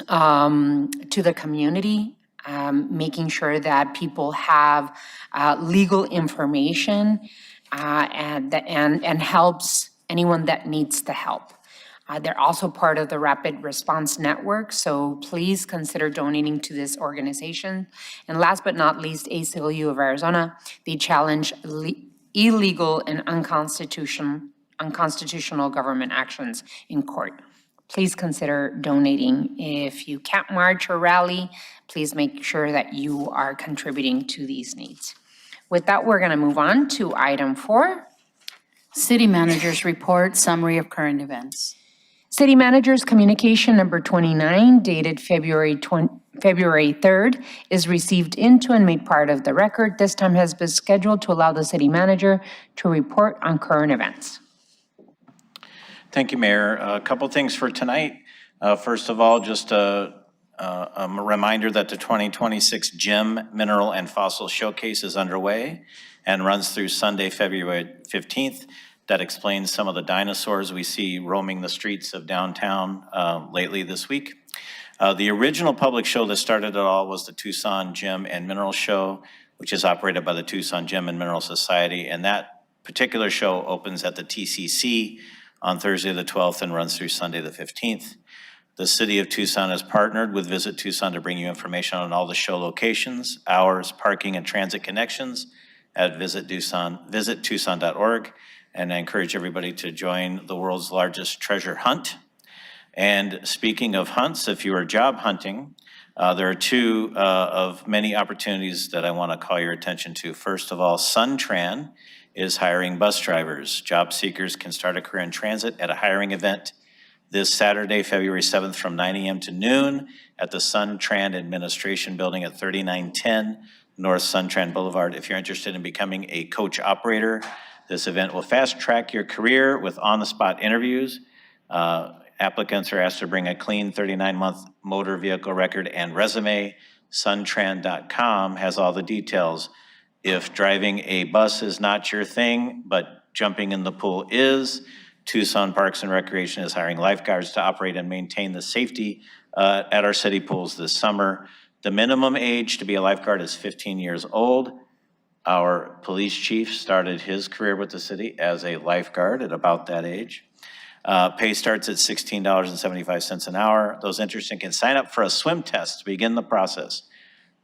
to the community, making sure that people have legal information and helps anyone that needs the help. They're also part of the Rapid Response Network, so please consider donating to this organization. And last but not least, ACLU of Arizona, they challenge illegal and unconstitutional government actions in court. Please consider donating. If you can't march or rally, please make sure that you are contributing to these needs. With that, we're going to move on to item 4. City Manager's Report, Summary of Current Events. City Manager's Communication number 29, dated February 3rd, is received into and made part of the record. This time has been scheduled to allow the City Manager to report on current events. Thank you, Mayor. A couple things for tonight. First of all, just a reminder that the 2026 Gem, Mineral, and Fossil Showcase is underway and runs through Sunday, February 15th. That explains some of the dinosaurs we see roaming the streets of downtown lately this week. The original public show that started it all was the Tucson Gem and Mineral Show, which is operated by the Tucson Gem and Mineral Society. And that particular show opens at the TCC on Thursday the 12th and runs through Sunday the 15th. The City of Tucson has partnered with Visit Tucson to bring you information on all the show locations, hours, parking, and transit connections at visittucson.org. And I encourage everybody to join the world's largest treasure hunt. And speaking of hunts, if you are job hunting, there are two of many opportunities that I want to call your attention to. First of all, SunTran is hiring bus drivers. Job seekers can start a career in transit at a hiring event this Saturday, February 7th from 9 a.m. to noon at the SunTran Administration Building at 3910 North SunTran Boulevard. If you're interested in becoming a coach operator, this event will fast track your career with on-the-spot interviews. Applicants are asked to bring a clean 39-month motor vehicle record and resume. Suntran.com has all the details. If driving a bus is not your thing, but jumping in the pool is, Tucson Parks and Recreation is hiring lifeguards to operate and maintain the safety at our city pools this summer. The minimum age to be a lifeguard is 15 years old. Our police chief started his career with the city as a lifeguard at about that age. Pay starts at $16.75 an hour. Those interested can sign up for a swim test to begin the process.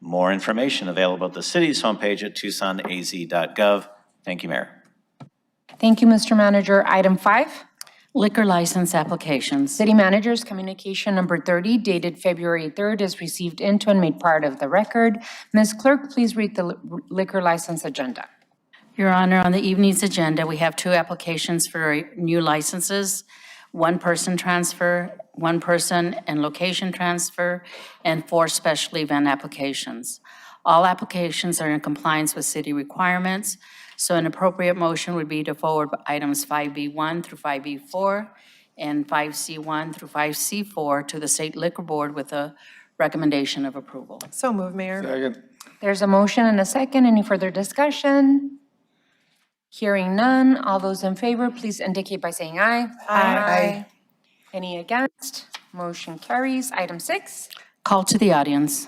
More information available at the city's homepage at tucsonaz.gov. Thank you, Mayor. Thank you, Mr. Manager. Item 5. Liquor license applications. City Manager's communication number 30 dated February 3rd is received into and made part of the record. Ms. Clerk, please read the liquor license agenda. Your Honor, on the evening's agenda, we have 2 applications for new licenses, 1 person transfer, 1 person and location transfer, and 4 special event applications. All applications are in compliance with city requirements, so an appropriate motion would be to forward items 5B1 through 5B4 and 5C1 through 5C4 to the State Liquor Board with a recommendation of approval. So move, Mayor. Second. There's a motion and a second. Any further discussion? Hearing none. All those in favor, please indicate by saying aye. Aye. Any against? Motion carries. Item 6. Call to the audience.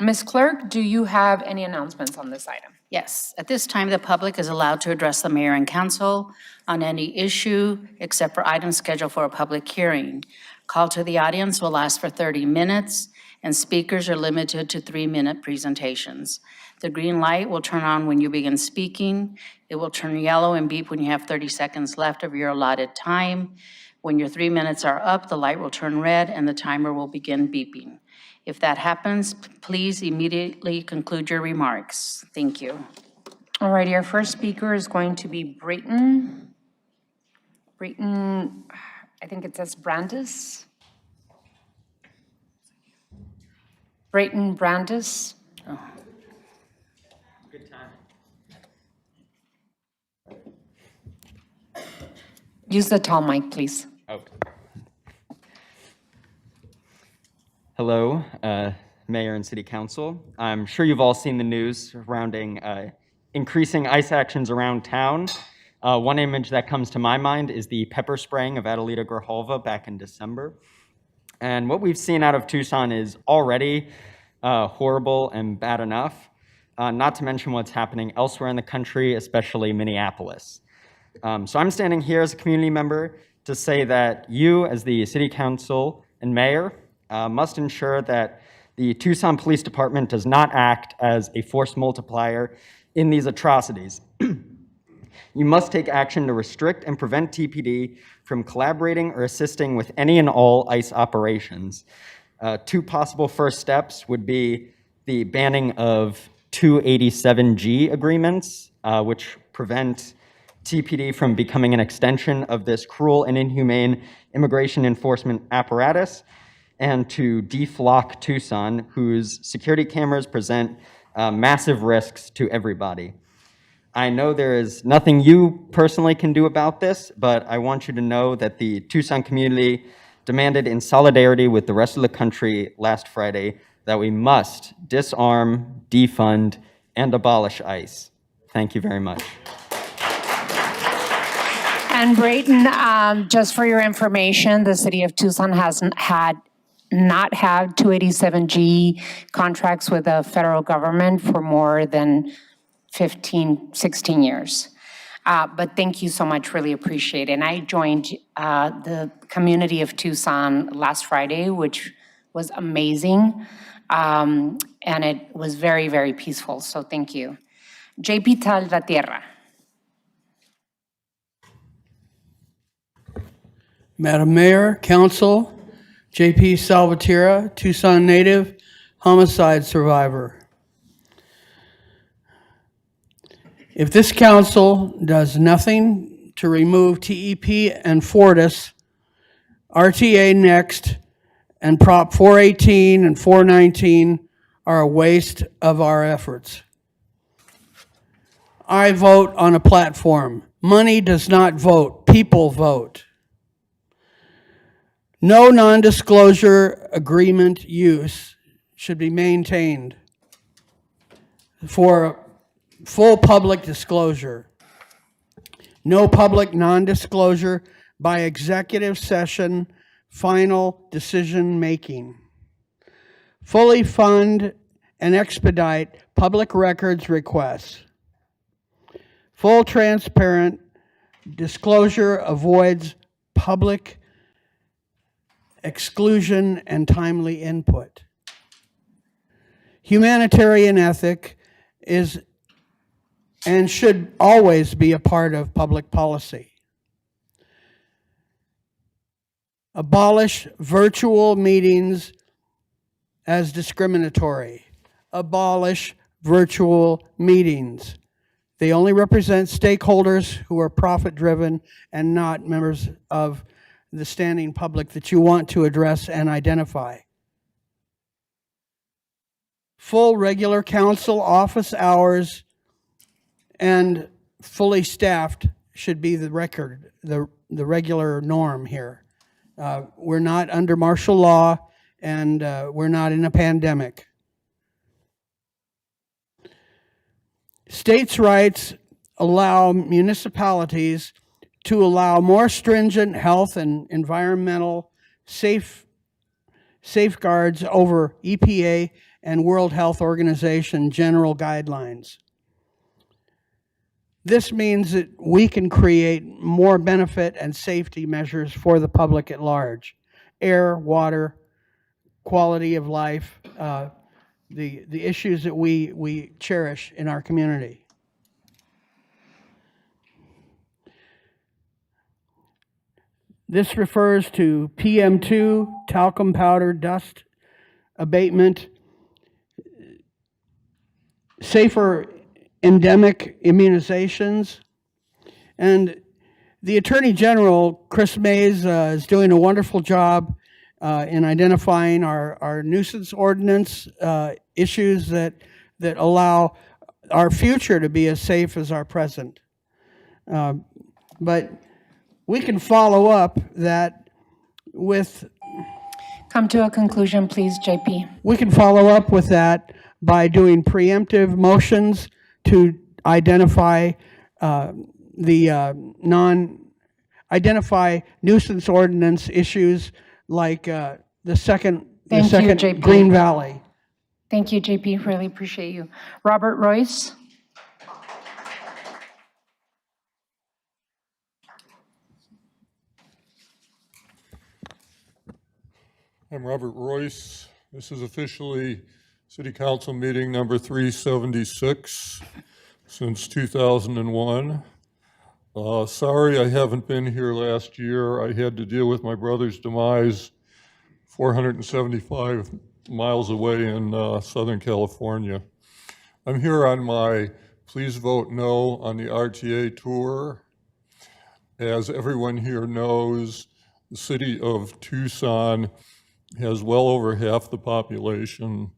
Ms. Clerk, do you have any announcements on this item? Yes, at this time, the public is allowed to address the mayor and council on any issue except for items scheduled for a public hearing. Call to the audience will last for 30 minutes, and speakers are limited to 3-minute presentations. The green light will turn on when you begin speaking. It will turn yellow and beep when you have 30 seconds left of your allotted time. When your 3 minutes are up, the light will turn red and the timer will begin beeping. If that happens, please immediately conclude your remarks. Thank you. All righty, our first speaker is going to be Brayton, I think it says Brandis. Brayton Brandis. Oh. Good time. Use the tall mic, please. Okay. Hello, Mayor and City Council. I'm sure you've all seen the news surrounding increasing ICE actions around town. One image that comes to my mind is the pepper spraying of Adelita Grijalva back in December. And what we've seen out of Tucson is already horrible and bad enough, not to mention what's happening elsewhere in the country, especially Minneapolis. So I'm standing here as a community member to say that you, as the City Council and Mayor, must ensure that the Tucson Police Department does not act as a force multiplier in these atrocities. You must take action to restrict and prevent TPD from collaborating or assisting with any and all ICE operations. 2 possible first steps would be the banning of 287G agreements, which prevent TPD from becoming an extension of this cruel and inhumane immigration enforcement apparatus, and to deflock Tucson, whose security cameras present massive risks to everybody. I know there is nothing you personally can do about this, but I want you to know that the Tucson community demanded in solidarity with the rest of the country last Friday that we must disarm, defund, and abolish ICE. Thank you very much. And Brayton, just for your information, the city of Tucson has not had 287G contracts with the federal government for more than 15, 16 years. But thank you so much, really appreciate it. And I joined the community of Tucson last Friday, which was amazing. And it was very, very peaceful, so thank you. JP Salvatierra. Madam Mayor, Council, JP Salvatierra, Tucson native, homicide survivor. If this council does nothing to remove TEP and Fortis, RTA Next, and Prop 418 and 419 are a waste of our efforts. I vote on a platform. Money does not vote, people vote. No non-disclosure agreement use should be maintained for full public disclosure. No public non-disclosure by executive session final decision making. Fully fund and expedite public records requests. Full transparent disclosure avoids public exclusion and timely input. Humanitarian ethic is and should always be a part of public policy. Abolish virtual meetings as discriminatory. Abolish virtual meetings. They only represent stakeholders who are profit-driven and not members of the standing public that you want to address and identify. Full regular council office hours and fully staffed should be the record, the regular norm here. We're not under martial law, and we're not in a pandemic. States' rights allow municipalities to allow more stringent health and environmental safeguards over EPA and World Health Organization general guidelines. This means that we can create more benefit and safety measures for the public at large. Air, water, quality of life, the issues that we cherish in our community. This refers to PM2, talcum powder, dust abatement, safer endemic immunizations, and the Attorney General, Chris Mays, is doing a wonderful job in identifying our nuisance ordinance issues that allow our future to be as safe as our present. But we can follow up that with... Come to a conclusion, please, JP. We can follow up with that by doing preemptive motions to identify identify nuisance ordinance issues like the second JP. Green Valley. Thank you, JP. Really appreciate you. Robert Royce. I'm Robert Royce. This is officially City Council meeting number 376 since 2001. Sorry I haven't been here last year. I had to deal with my brother's demise 475 miles away in Southern California. I'm here on my Please Vote No on the RTA tour. As everyone here knows, the city of Tucson has well over half the population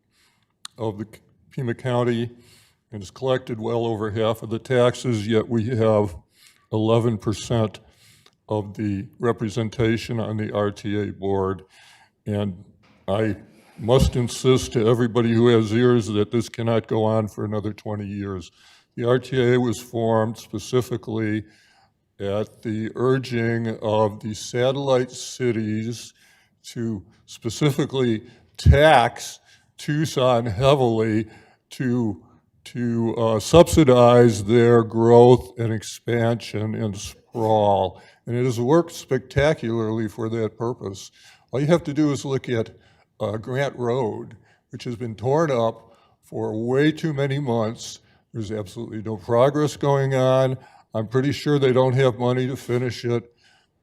of the Pima County and has collected well over half of the taxes, yet we have 11% of the representation on the RTA board. And I must insist to everybody who has ears that this cannot go on for another 20 years. The RTA was formed specifically at the urging of the satellite cities to specifically tax Tucson heavily to to subsidize their growth and expansion and sprawl. And it has worked spectacularly for that purpose. All you have to do is look at Grant Road, which has been torn up for way too many months. There's absolutely no progress going on. I'm pretty sure they don't have money to finish it.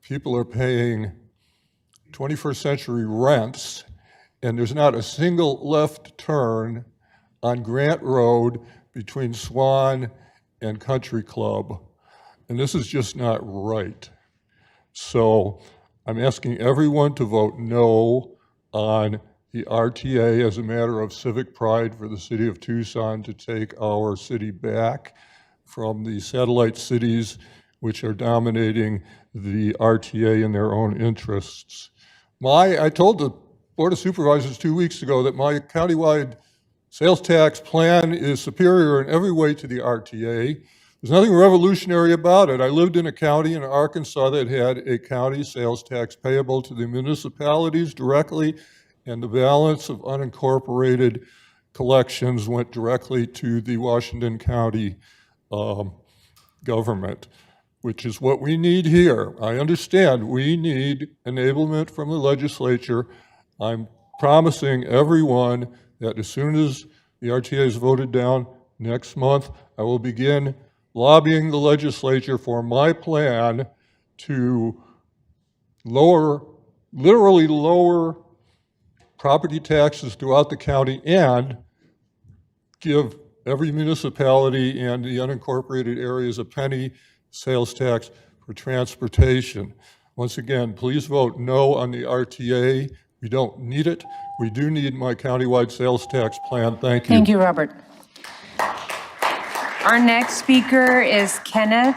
People are paying 21st century rents, and there's not a single left turn on Grant Road between Swan and Country Club. And this is just not right. So I'm asking everyone to vote no on the RTA as a matter of civic pride for the city of Tucson to take our city back from the satellite cities which are dominating the RTA in their own interests. I told the Board of Supervisors 2 weeks ago that my countywide sales tax plan is superior in every way to the RTA. There's nothing revolutionary about it. I lived in a county in Arkansas that had a county sales tax payable to the municipalities directly, and the balance of unincorporated collections went directly to the Washington County government, which is what we need here. I understand we need enablement from the legislature. I'm promising everyone that as soon as the RTA is voted down next month, I will begin lobbying the legislature for my plan to literally lower property taxes throughout the county and give every municipality and the unincorporated areas a penny sales tax for transportation. Once again, please vote no on the RTA. We don't need it. We do need my countywide sales tax plan. Thank you. Thank you, Robert. Our next speaker is Kenneth,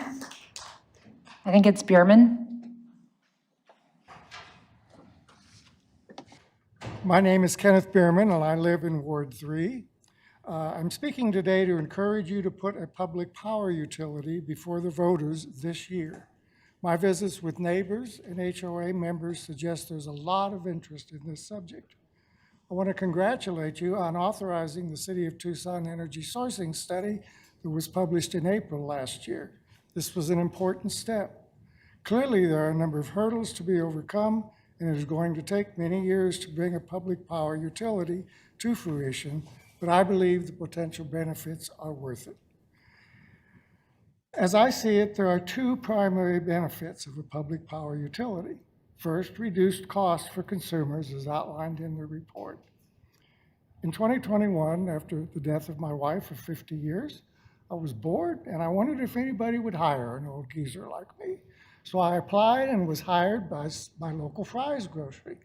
I think it's Bierman. My name is Kenneth Bierman, and I live in Ward 3. I'm speaking today to encourage you to put a public power utility before the voters this year. My visits with neighbors and HOA members suggest there's a lot of interest in this subject. I want to congratulate you on authorizing the City of Tucson Energy Sourcing Study that was published in April last year. This was an important step. Clearly, there are a number of hurdles to be overcome, and it is going to take many years to bring a public power utility to fruition, but I believe the potential benefits are worth it. As I see it, there are two primary benefits of a public power utility. First, reduced costs for consumers as outlined in the report. In 2021, after the death of my wife of 50 years, I was bored and I wondered if anybody would hire an old geezer like me. So I applied and was hired by my local Fry's Grocery.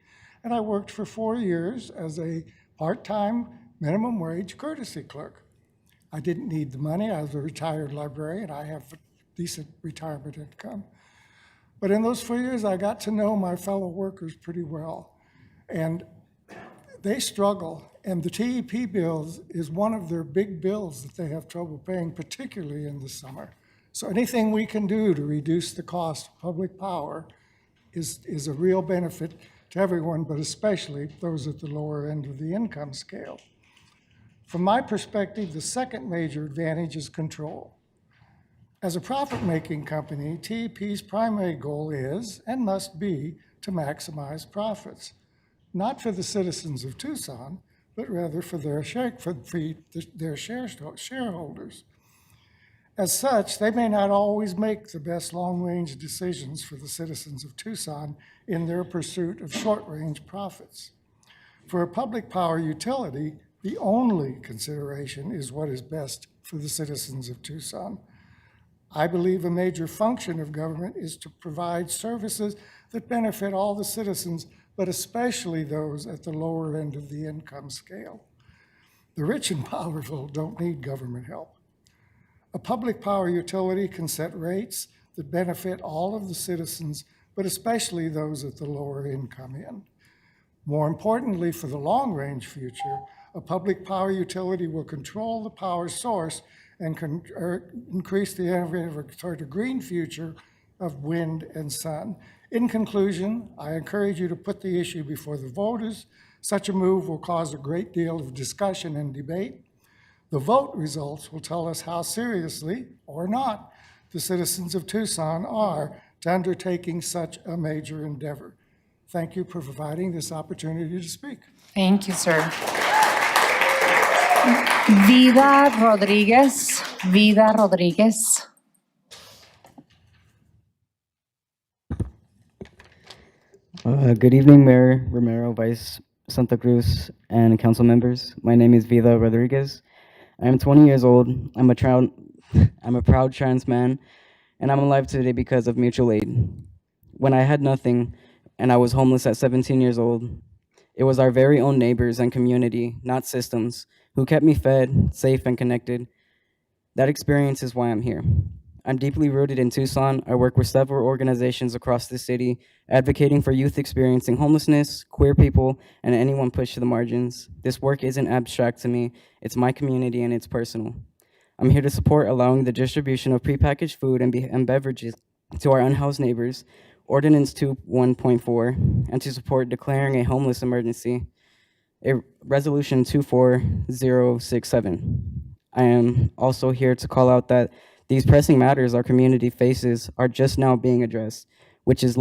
And I worked for 4 years as a part-time minimum wage courtesy clerk. I didn't need the money. I was a retired librarian. I have a decent retirement income. But in those 4 years, I got to know my fellow workers pretty well. And they struggle. And the TEP bills is one of their big bills that they have trouble paying, particularly in the summer. So anything we can do to reduce the cost of public power is a real benefit to everyone, but especially those at the lower end of the income scale. From my perspective, the second major advantage is control. As a profit-making company, TEP's primary goal is and must be to maximize profits, not for the citizens of Tucson, but rather for their shareholders. As such, they may not always make the best long-range decisions for the citizens of Tucson in their pursuit of short-range profits. For a public power utility, the only consideration is what is best for the citizens of Tucson. I believe a major function of government is to provide services that benefit all the citizens, but especially those at the lower end of the income scale. The rich and powerful don't need government help. A public power utility can set rates that benefit all of the citizens, but especially those at the lower income end. More importantly, for the long-range future, a public power utility will control the power source and increase the effort toward a green future of wind and sun. In conclusion, I encourage you to put the issue before the voters. Such a move will cause a great deal of discussion and debate. The vote results will tell us how seriously, or not, the citizens of Tucson are to undertaking such a major endeavor. Thank you for providing this opportunity to speak. Thank you, sir. Vida Rodriguez. Vida Rodriguez. Good evening, Mayor Romero, Vice Santa Cruz, and council members. My name is Vida Rodriguez. I am 20 years old. I'm a proud trans man, and I'm alive today because of mutual aid. When I had nothing and I was homeless at 17 years old, it was our very own neighbors and community, not systems, who kept me fed, safe, and connected. That experience is why I'm here. I'm deeply rooted in Tucson. I work with several organizations across the city, advocating for youth experiencing homelessness, queer people, and anyone pushed to the margins. This work isn't abstract to me. It's my community and it's personal. I'm here to support allowing the distribution of prepackaged food and beverages to our unhoused neighbors, Ordinance 2.1.4, and to support declaring a homeless emergency, Resolution 24067. I am also here to call out that these pressing matters our community faces are just now being addressed, which has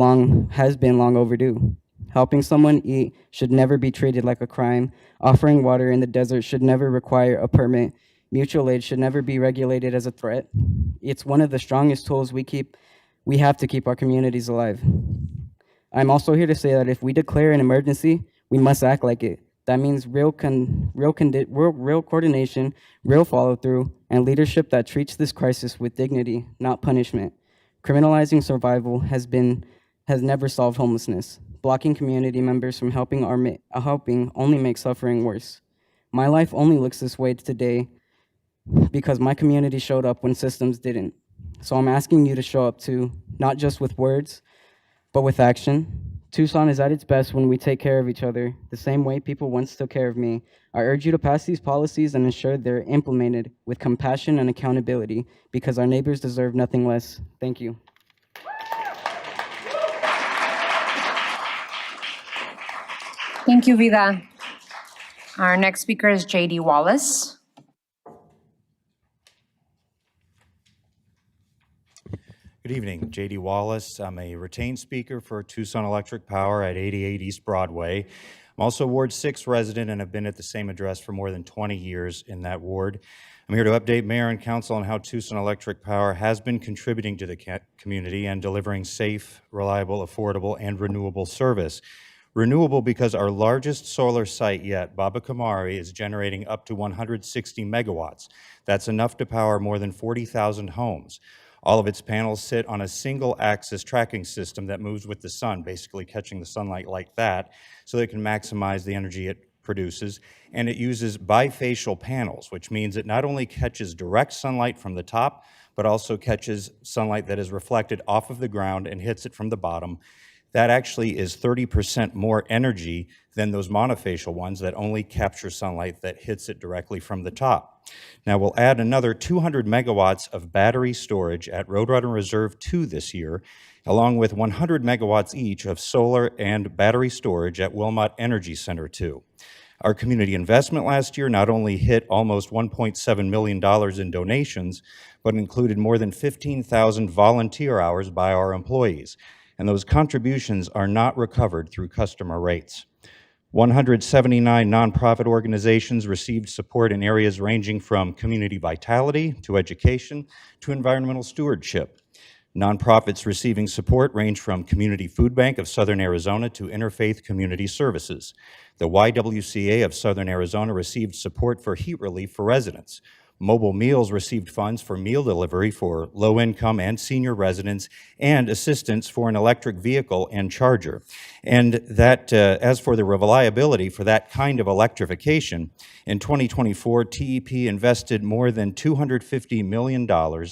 been long overdue. Helping someone eat should never be treated like a crime. Offering water in the desert should never require a permit. Mutual aid should never be regulated as a threat. It's one of the strongest tools we have to keep our communities alive. I'm also here to say that if we declare an emergency, we must act like it. That means real coordination, real follow-through, and leadership that treats this crisis with dignity, not punishment. Criminalizing survival has never solved homelessness. Blocking community members from helping only makes suffering worse. My life only looks this way today because my community showed up when systems didn't. So I'm asking you to show up too, not just with words, but with action. Tucson is at its best when we take care of each other, the same way people once took care of me. I urge you to pass these policies and ensure they're implemented with compassion and accountability, because our neighbors deserve nothing less. Thank you. Thank you, Vida. Our next speaker is J.D. Wallace. Good evening, J.D. Wallace. I'm a retained speaker for Tucson Electric Power at 88 East Broadway. I'm also a Ward 6 resident and have been at the same address for more than 20 years in that ward. I'm here to update Mayor and Council on how Tucson Electric Power has been contributing to the community and delivering safe, reliable, affordable, and renewable service. Renewable because our largest solar site yet, Baba Kamari, is generating up to 160 megawatts. That's enough to power more than 40,000 homes. All of its panels sit on a single-axis tracking system that moves with the sun, basically catching the sunlight like that, so that it can maximize the energy it produces. And it uses bifacial panels, which means it not only catches direct sunlight from the top, but also catches sunlight that is reflected off of the ground and hits it from the bottom. That actually is 30% more energy than those monofacial ones that only capture sunlight that hits it directly from the top. Now, we'll add another 200 megawatts of battery storage at Roadrunner Reserve 2 this year, along with 100 megawatts each of solar and battery storage at Wilmot Energy Center 2. Our community investment last year not only hit almost $1.7 million in donations, but included more than 15,000 volunteer hours by our employees. And those contributions are not recovered through customer rates. 179 nonprofit organizations received support in areas ranging from community vitality to education to environmental stewardship. Nonprofits receiving support range from Community Food Bank of Southern Arizona to Interfaith Community Services. The YWCA of Southern Arizona received support for heat relief for residents. Mobile Meals received funds for meal delivery for low-income and senior residents and assistance for an electric vehicle and charger. And that, as for the reliability for that kind of electrification, in 2024, TEP invested more than $250 million,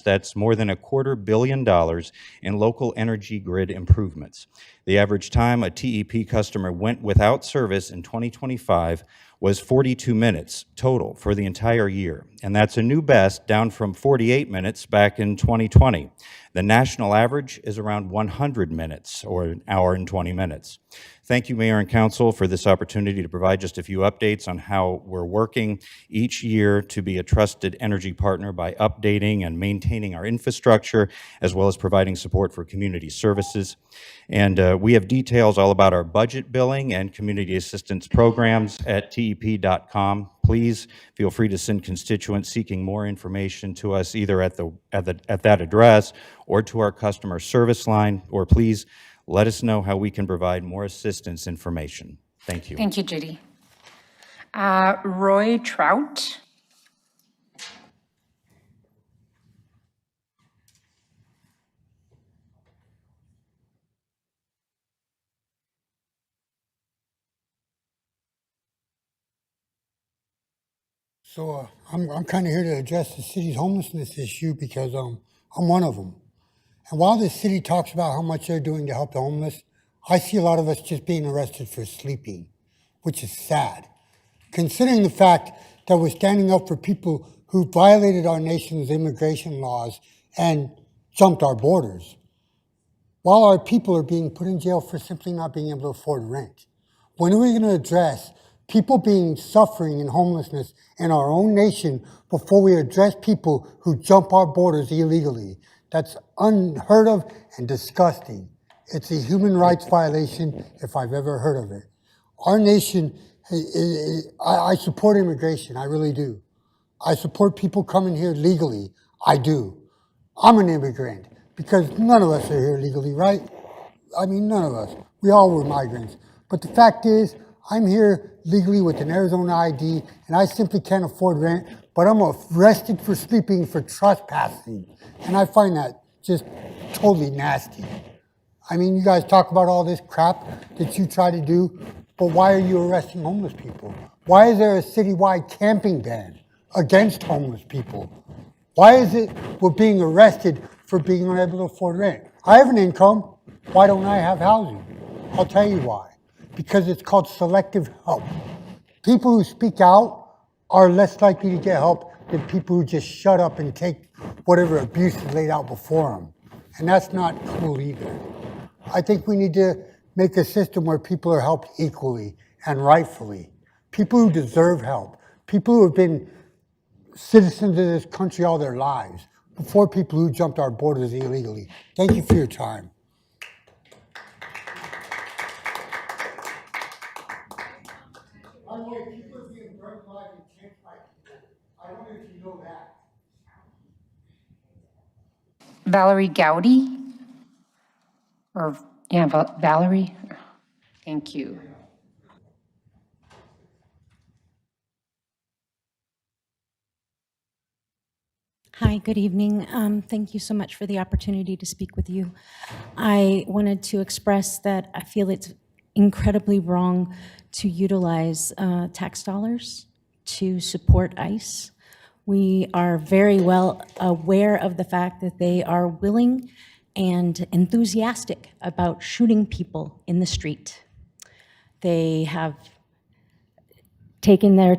that's more than $250 million in local energy grid improvements. The average time a TEP customer went without service in 2025 was 42 minutes total for the entire year. And that's a new best, down from 48 minutes back in 2020. The national average is around 100 minutes, or an hour and 20 minutes. Thank you, Mayor and Council, for this opportunity to provide just a few updates on how we're working each year to be a trusted energy partner by updating and maintaining our infrastructure, as well as providing support for community services. And we have details all about our budget billing and community assistance programs at tep.com. Please feel free to send constituents seeking more information to us either at that address or to our customer service line, or please let us know how we can provide more assistance information. Thank you. Thank you, Judy. Roy Trout. So I'm kind of here to address the city's homelessness issue because I'm one of them. And while the city talks about how much they're doing to help the homeless, I see a lot of us just being arrested for sleeping, which is sad. Considering the fact that we're standing up for people who violated our nation's immigration laws and jumped our borders, while our people are being put in jail for simply not being able to afford rent. When are we going to address people being suffering in homelessness in our own nation before we address people who jump our borders illegally? That's unheard of and disgusting. It's a human rights violation if I've ever heard of it. Our nation, I support immigration, I really do. I support people coming here legally, I do. I'm an immigrant because none of us are here legally, right? I mean, none of us. We all were migrants. But the fact is, I'm here legally with an Arizona ID, and I simply can't afford rent, but I'm arrested for sleeping for trespassing. And I find that just totally nasty. I mean, you guys talk about all this crap that you try to do, but why are you arresting homeless people? Why is there a citywide camping ban against homeless people? Why is it we're being arrested for being unable to afford rent? I have an income. Why don't I have housing? I'll tell you why. Because it's called selective help. People who speak out are less likely to get help than people who just shut up and take whatever abuse is laid out before them. And that's not cool either. I think we need to make a system where people are helped equally and rightfully. People who deserve help. People who have been citizens of this country all their lives before people who jumped our borders illegally. Thank you for your time. Valerie Gowdy? Or, yeah, Valerie? Thank you. Hi, good evening. Thank you so much for the opportunity to speak with you. I wanted to express that I feel it's incredibly wrong to utilize tax dollars to support ICE. We are very well aware of the fact that they are willing and enthusiastic about shooting people in the street. They have taken their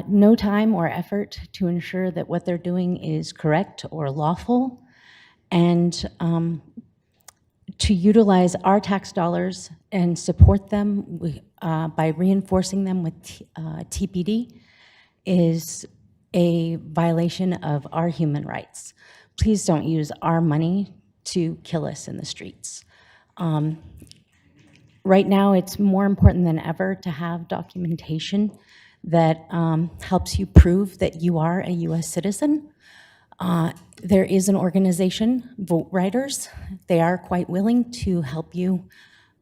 no time or effort to ensure that what they're doing is correct or lawful, and to utilize our tax dollars and support them by reinforcing them with TPD is a violation of our human rights. Please don't use our money to kill us in the streets. Right now, it's more important than ever to have documentation that helps you prove that you are a US citizen. There is an organization, Vote Writers. They are quite willing to help you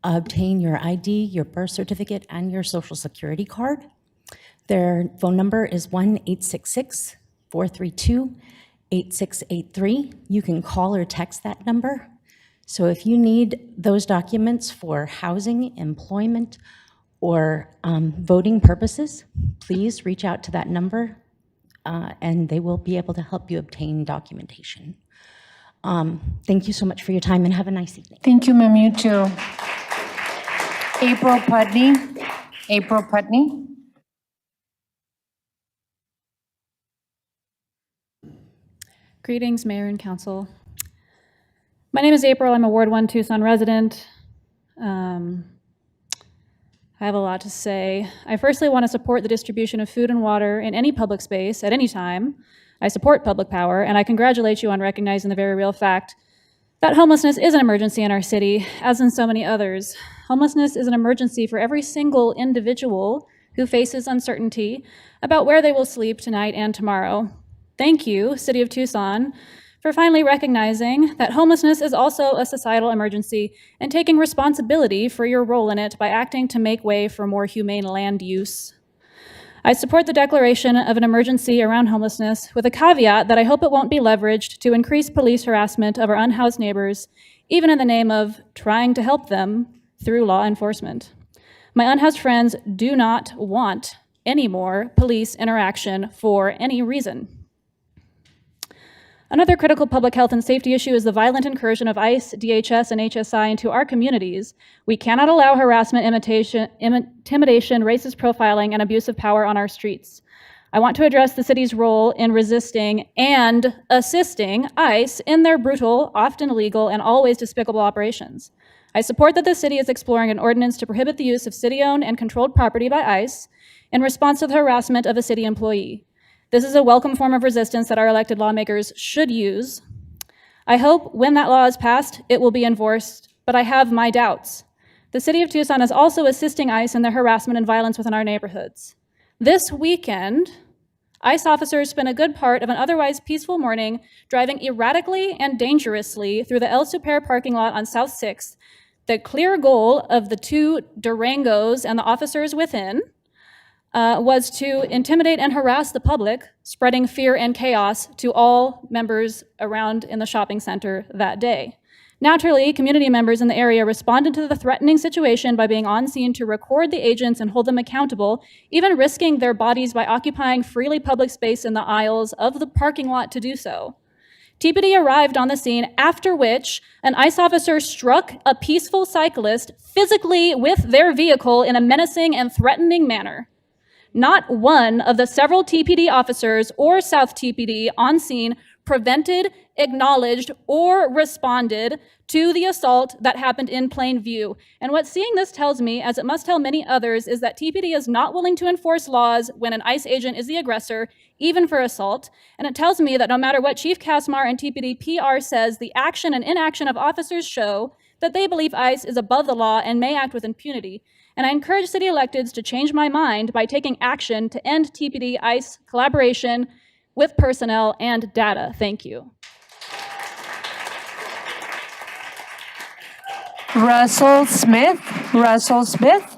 obtain your ID, your birth certificate, and your social security card. Their phone number is 1-866-432-8683. You can call or text that number. So if you need those documents for housing, employment, or voting purposes, please reach out to that number and they will be able to help you obtain documentation. Thank you so much for your time and have a nice evening. Thank you, ma'am, you too. April Putney. April Putney. Greetings, Mayor and Council. My name is April. I'm a Ward 1 Tucson resident. I have a lot to say. I firstly want to support the distribution of food and water in any public space at any time. I support public power, and I congratulate you on recognizing the very real fact that homelessness is an emergency in our city, as in so many others. Homelessness is an emergency for every single individual who faces uncertainty about where they will sleep tonight and tomorrow. Thank you, City of Tucson, for finally recognizing that homelessness is also a societal emergency and taking responsibility for your role in it by acting to make way for more humane land use. I support the declaration of an emergency around homelessness with a caveat that I hope it won't be leveraged to increase police harassment of our unhoused neighbors, even in the name of trying to help them through law enforcement. My unhoused friends do not want any more police interaction for any reason. Another critical public health and safety issue is the violent incursion of ICE, DHS, and HSI into our communities. We cannot allow harassment, intimidation, racist profiling, and abuse of power on our streets. I want to address the city's role in resisting and assisting ICE in their brutal, often illegal, and always despicable operations. I support that the city is exploring an ordinance to prohibit the use of city-owned and controlled property by ICE in response to the harassment of a city employee. This is a welcome form of resistance that our elected lawmakers should use. I hope when that law is passed, it will be enforced, but I have my doubts. The City of Tucson is also assisting ICE in their harassment and violence within our neighborhoods. This weekend, ICE officers spent a good part of an otherwise peaceful morning driving erratically and dangerously through the El Super parking lot on South 6th. The clear goal of the two Durangos and the officers within was to intimidate and harass the public, spreading fear and chaos to all members around in the shopping center that day. Naturally, community members in the area responded to the threatening situation by being on scene to record the agents and hold them accountable, even risking their bodies by occupying freely public space in the aisles of the parking lot to do so. TPD arrived on the scene, after which an ICE officer struck a peaceful cyclist physically with their vehicle in a menacing and threatening manner. Not one of the several TPD officers or South TPD on scene prevented, acknowledged, or responded to the assault that happened in plain view. And what seeing this tells me, as it must tell many others, is that TPD is not willing to enforce laws when an ICE agent is the aggressor, even for assault. And it tells me that no matter what Chief Kasmar and TPD PR says, the action and inaction of officers show that they believe ICE is above the law and may act with impunity. And I encourage city electeds to change my mind by taking action to end TPD ICE collaboration with personnel and data. Thank you. Russell Smith. Russell Smith.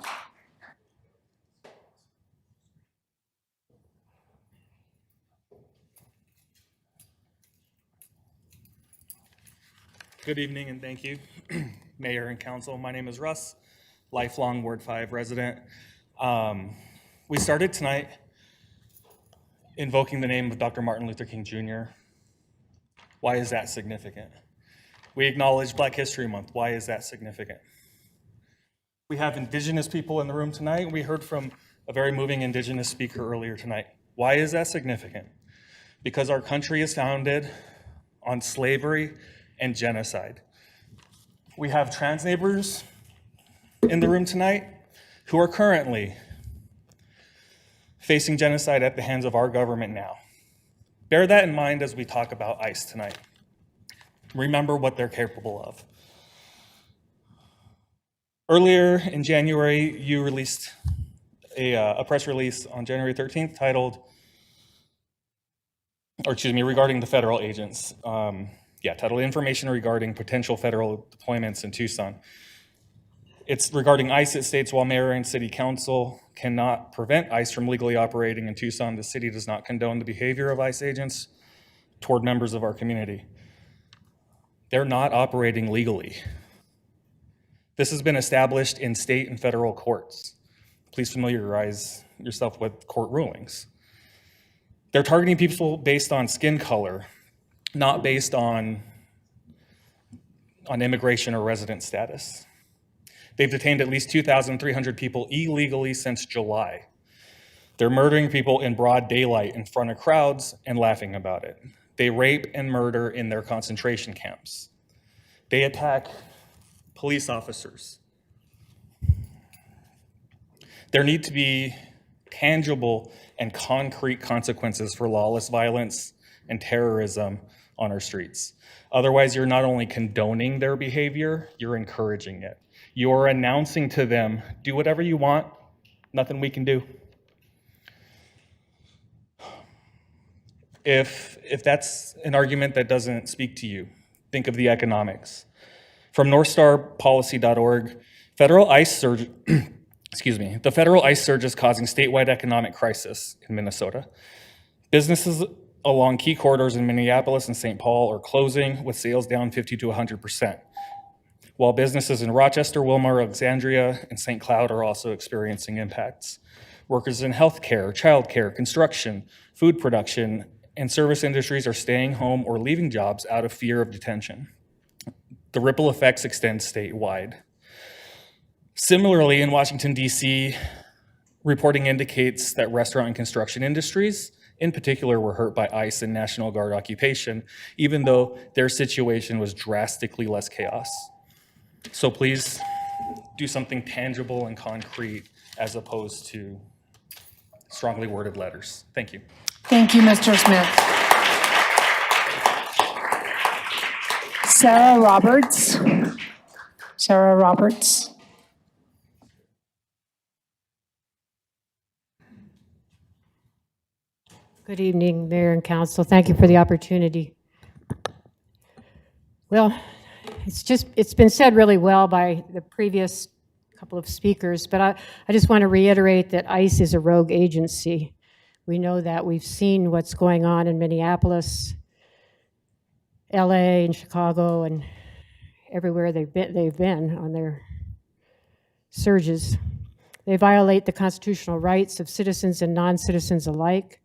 Good evening and thank you, Mayor and Council. My name is Russ, lifelong Ward 5 resident. We started tonight invoking the name of Dr. Martin Luther King Jr. Why is that significant? We acknowledge Black History Month. Why is that significant? We have Indigenous people in the room tonight. We heard from a very moving Indigenous speaker earlier tonight. Why is that significant? Because our country is founded on slavery and genocide. We have trans neighbors in the room tonight who are currently facing genocide at the hands of our government now. Bear that in mind as we talk about ICE tonight. Remember what they're capable of. Earlier in January, you released a press release on January 13th titled, regarding the federal agents. Titled Information Regarding Potential Federal Deployments in Tucson. It's regarding ICE. It states, while mayor and city council cannot prevent ICE from legally operating in Tucson, the city does not condone the behavior of ICE agents toward members of our community. They're not operating legally. This has been established in state and federal courts. Please familiarize yourself with court rulings. They're targeting people based on skin color, not based on immigration or resident status. They've detained at least 2,300 people illegally since July. They're murdering people in broad daylight in front of crowds and laughing about it. They rape and murder in their concentration camps. They attack police officers. There need to be tangible and concrete consequences for lawless violence and terrorism on our streets. Otherwise, you're not only condoning their behavior, you're encouraging it. You're announcing to them, do whatever you want, nothing we can do. If that's an argument that doesn't speak to you, think of the economics. From NorthStarPolicy.org, federal ICE surge, the federal ICE surge is causing statewide economic crisis in Minnesota. Businesses along key corridors in Minneapolis and St. Paul are closing with sales down 50 to 100%, while businesses in Rochester, Wilmar, Alexandria, and St. Cloud are also experiencing impacts. Workers in healthcare, childcare, construction, food production, and service industries are staying home or leaving jobs out of fear of detention. The ripple effects extend statewide. Similarly, in Washington, D.C., reporting indicates that restaurant and construction industries, in particular, were hurt by ICE and National Guard occupation, even though their situation was drastically less chaos. So please do something tangible and concrete as opposed to strongly worded letters. Thank you. Thank you, Mr. Smith. Sarah Roberts. Sarah Roberts. Good evening, Mayor and Council. Thank you for the opportunity. Well, it's been said really well by the previous couple of speakers, but I just want to reiterate that ICE is a rogue agency. We know that. We've seen what's going on in Minneapolis, LA, and Chicago, and everywhere they've been on their surges. They violate the constitutional rights of citizens and non-citizens alike.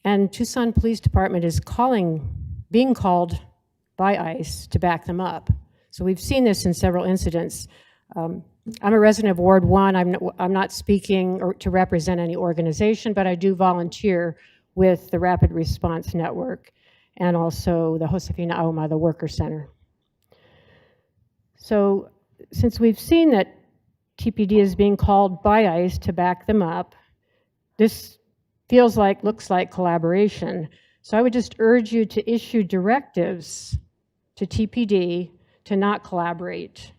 And Tucson Police Department is being called by ICE to back them up. So we've seen this in several incidents. I'm a resident of Ward 1. I'm not speaking to represent any organization, but I do volunteer with the Rapid Response Network and also the Josefina Auma, the Worker Center. So since we've seen that TPD is being called by ICE to back them up, this looks like collaboration. So I would just urge you to issue directives to TPD to not collaborate,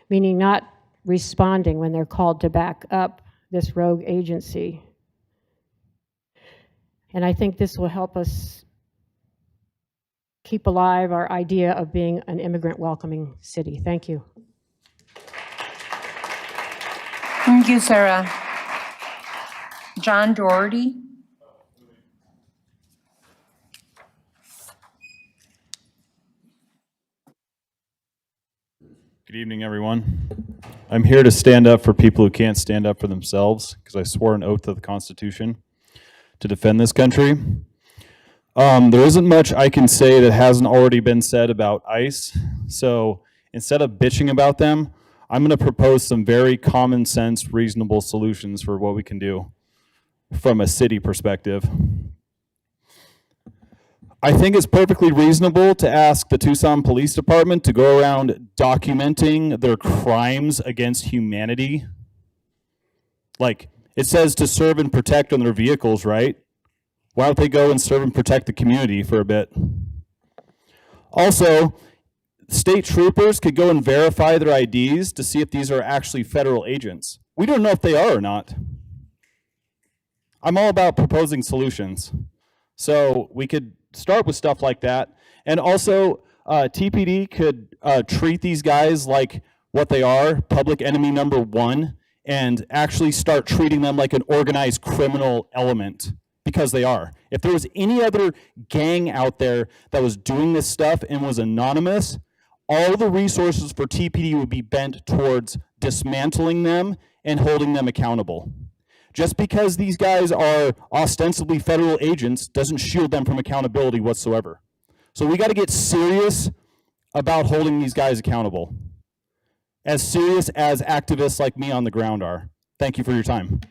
meaning not responding when they're called to back up this rogue agency. And I think this will help us keep alive our idea of being an immigrant welcoming city. Thank you. Thank you, Sarah. John Doherty. Good evening, everyone. I'm here to stand up for people who can't stand up for themselves because I swore an oath to the Constitution to defend this country. There isn't much I can say that hasn't already been said about ICE. So instead of bitching about them, I'm going to propose some very common sense, reasonable solutions for what we can do from a city perspective. I think it's perfectly reasonable to ask the Tucson Police Department to go around documenting their crimes against humanity. Like, it says to serve and protect on their vehicles, right? Why don't they go and serve and protect the community for a bit? Also, state troopers could go and verify their IDs to see if these are actually federal agents. We don't know if they are or not. I'm all about proposing solutions. So we could start with stuff like that. And also, TPD could treat these guys like what they are, public enemy number one, and actually start treating them like an organized criminal element, because they are. If there was any other gang out there that was doing this stuff and was anonymous, all the resources for TPD would be bent towards dismantling them and holding them accountable. Just because these guys are ostensibly federal agents doesn't shield them from accountability whatsoever. So we got to get serious about holding these guys accountable. As serious as activists like me on the ground are. Thank you for your time.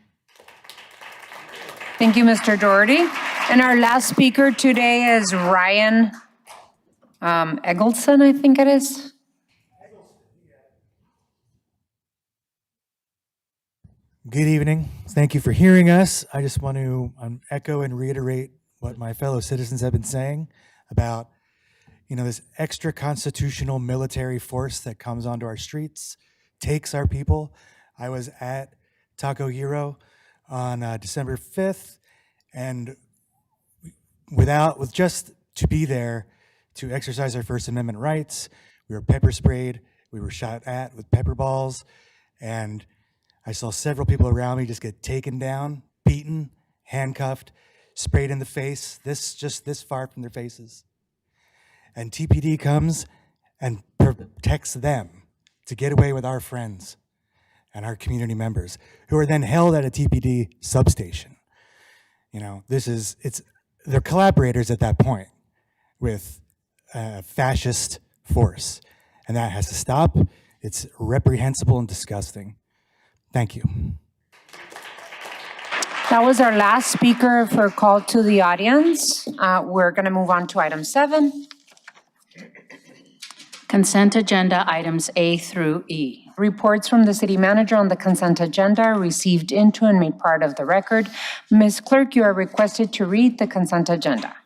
Thank you, Mr. Doherty. And our last speaker today is Ryan Eggleston, I think it is. Good evening. Thank you for hearing us. I just want to echo and reiterate what my fellow citizens have been saying about, this extra constitutional military force that comes onto our streets, takes our people. I was at Taco Hero on December 5th, and with just to be there to exercise our First Amendment rights, we were pepper sprayed, we were shot at with pepper balls, and I saw several people around me just get taken down, beaten, handcuffed, sprayed in the face, just this far from their faces. And TPD comes and protects them to get away with our friends and our community members, who are then held at a TPD substation. They're collaborators at that point with a fascist force, and that has to stop. It's reprehensible and disgusting. Thank you. That was our last speaker for call to the audience. We're going to move on to item 7. Consent agenda items A through E. Reports from the city manager on the consent agenda are received into and made part of the record. Ms. Clerk, you are requested to read the consent agenda.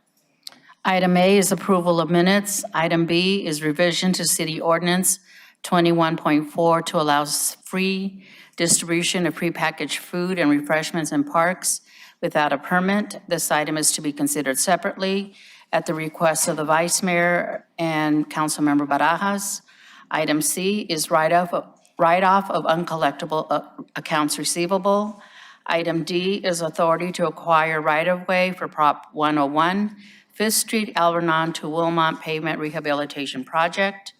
Item A is approval of minutes. Item B is revision to City Ordinance 21.4 to allow free distribution of prepackaged food and refreshments in parks without a permit. This item is to be considered separately at the request of the Vice Mayor and Councilmember Barajas. Item C is write-off of uncollectible accounts receivable. Item D is authority to acquire right-of-way for Prop 101, 5th Street, Alvernon to Wilmont Pavement Rehabilitation Project.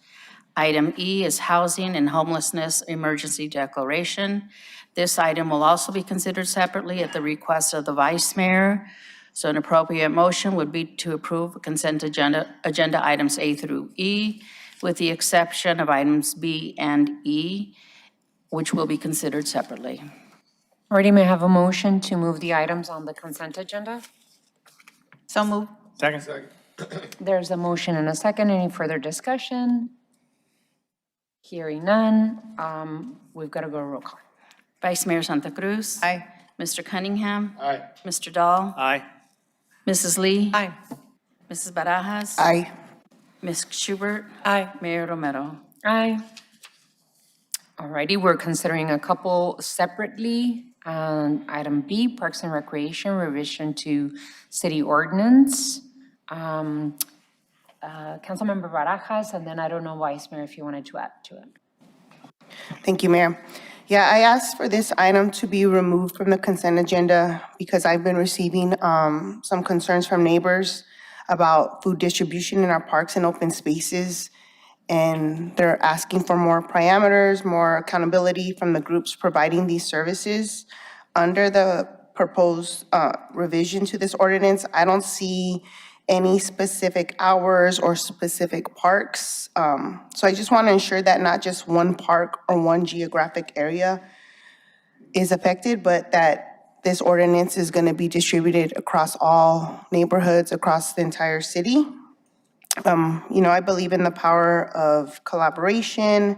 Item E is housing and homelessness emergency declaration. This item will also be considered separately at the request of the Vice Mayor. So an appropriate motion would be to approve consent agenda items A through E, with the exception of items B and E, which will be considered separately. Already may I have a motion to move the items on the consent agenda? So move. Second. There's a motion and a second. Any further discussion? Hearing none, we've got to go roll call. Vice Mayor Santa Cruz. Aye. Mr. Cunningham. Aye. Mr. Dahl. Aye. Mrs. Lee. Aye. Mrs. Barajas. Aye. Ms. Schubert. Aye. Mayor Romero. Aye. All righty, we're considering a couple separately. Item B, Parks and Recreation, revision to city ordinance. Councilmember Barajas, and then I don't know, Vice Mayor, if you wanted to add to it. Thank you, Mayor. Yeah, I asked for this item to be removed from the consent agenda because I've been receiving some concerns from neighbors about food distribution in our parks and open spaces. And they're asking for more parameters, more accountability from the groups providing these services. Under the proposed revision to this ordinance, I don't see any specific hours or specific parks. So I just want to ensure that not just one park or one geographic area is affected, but that this ordinance is going to be distributed across all neighborhoods across the entire city. I believe in the power of collaboration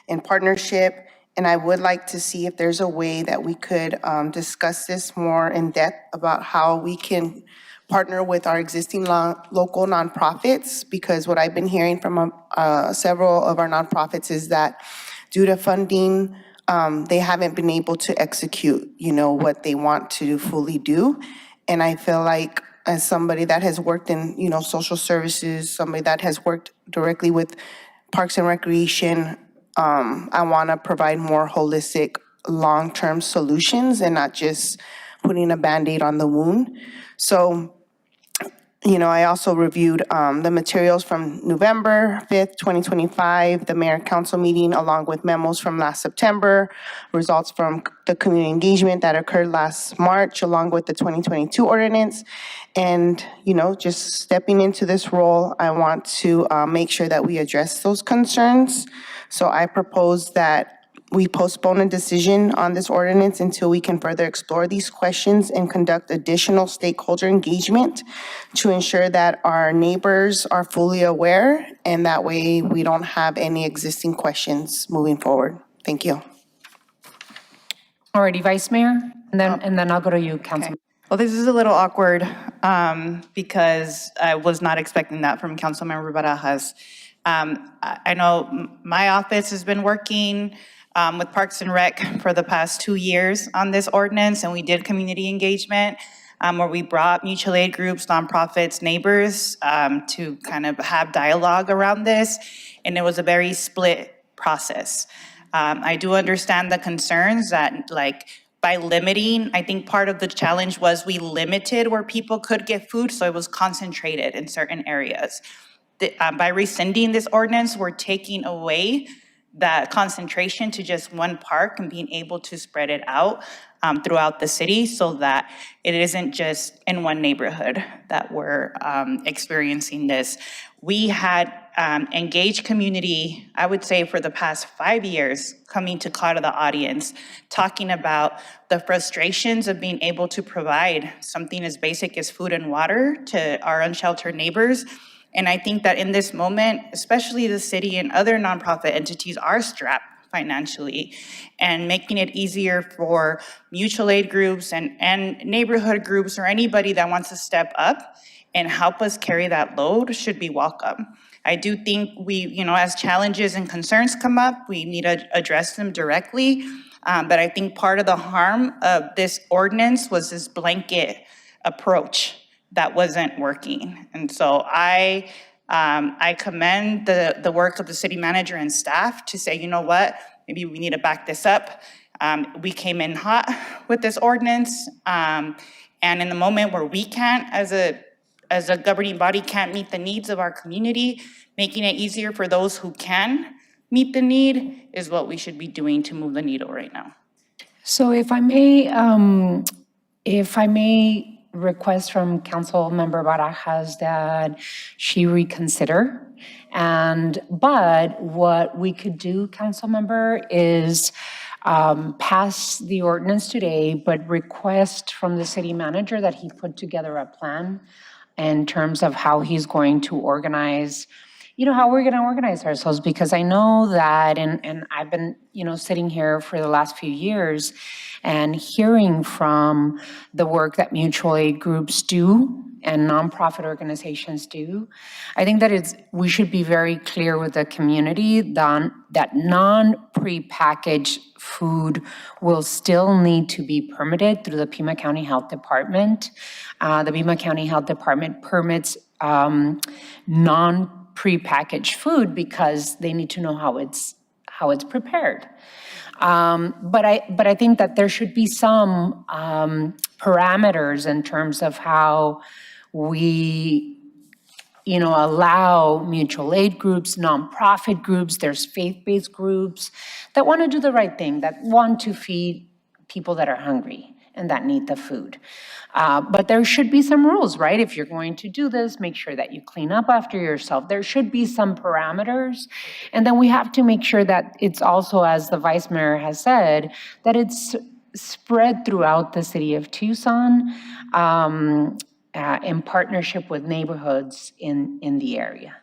and partnership, and I would like to see if there's a way that we could discuss this more in depth about how we can partner with our existing local nonprofits, because what I've been hearing from several of our nonprofits is that due to funding, they haven't been able to execute, what they want to fully do. And I feel like as somebody that has worked in, social services, somebody that has worked directly with Parks and Recreation, I want to provide more holistic, long-term solutions and not just putting a Band-Aid on the wound. So, I also reviewed the materials from November 5th, 2025, the Mayor Council meeting, along with memos from last September, results from the community engagement that occurred last March, along with the 2022 ordinance. And, just stepping into this role, I want to make sure that we address those concerns. So I propose that we postpone a decision on this ordinance until we can further explore these questions and conduct additional stakeholder engagement to ensure that our neighbors are fully aware, and that way we don't have any existing questions moving forward. Thank you. Alrighty, Vice Mayor, and then I'll go to you, Councilman. Well, this is a little awkward because I was not expecting that from Councilmember Barajas. I know my office has been working with Parks and Rec for the past 2 years on this ordinance, and we did community engagement where we brought mutual aid groups, nonprofits, neighbors to kind of have dialogue around this, and it was a very split process. I do understand the concerns that, like, by limiting, I think part of the challenge was we limited where people could get food, so it was concentrated in certain areas. By rescinding this ordinance, we're taking away that concentration to just one park and being able to spread it out throughout the city so that it isn't just in one neighborhood that we're experiencing this. We had engaged community, I would say for the past 5 years, coming to CAUT of the audience, talking about the frustrations of being able to provide something as basic as food and water to our unsheltered neighbors. And I think that in this moment, especially the city and other nonprofit entities are strapped financially, and making it easier for mutual aid groups and neighborhood groups or anybody that wants to step up and help us carry that load should be welcome. I do think we, as challenges and concerns come up, we need to address them directly. But I think part of the harm of this ordinance was this blanket approach that wasn't working. And so I commend the work of the city manager and staff to say, you know what, maybe we need to back this up. We came in hot with this ordinance. And in the moment where we can't, as a governing body, can't meet the needs of our community, making it easier for those who can meet the need is what we should be doing to move the needle right now. So if I may request from Councilmember Barajas that she reconsider. But what we could do, Councilmember, is pass the ordinance today, but request from the city manager that he put together a plan in terms of how he's going to organize, how we're going to organize ourselves. Because I know that, and I've been, sitting here for the last few years and hearing from the work that mutual aid groups do and nonprofit organizations do. I think that we should be very clear with the community that non-prepackaged food will still need to be permitted through the Pima County Health Department. The Pima County Health Department permits non-prepackaged food because they need to know how it's prepared. But I think that there should be some parameters in terms of how we, allow mutual aid groups, nonprofit groups, there's faith-based groups that want to do the right thing, that want to feed people that are hungry and that need the food. But there should be some rules, right? If you're going to do this, make sure that you clean up after yourself. There should be some parameters. And then we have to make sure that it's also, as the Vice Mayor has said, that it's spread throughout the city of Tucson in partnership with neighborhoods in the area.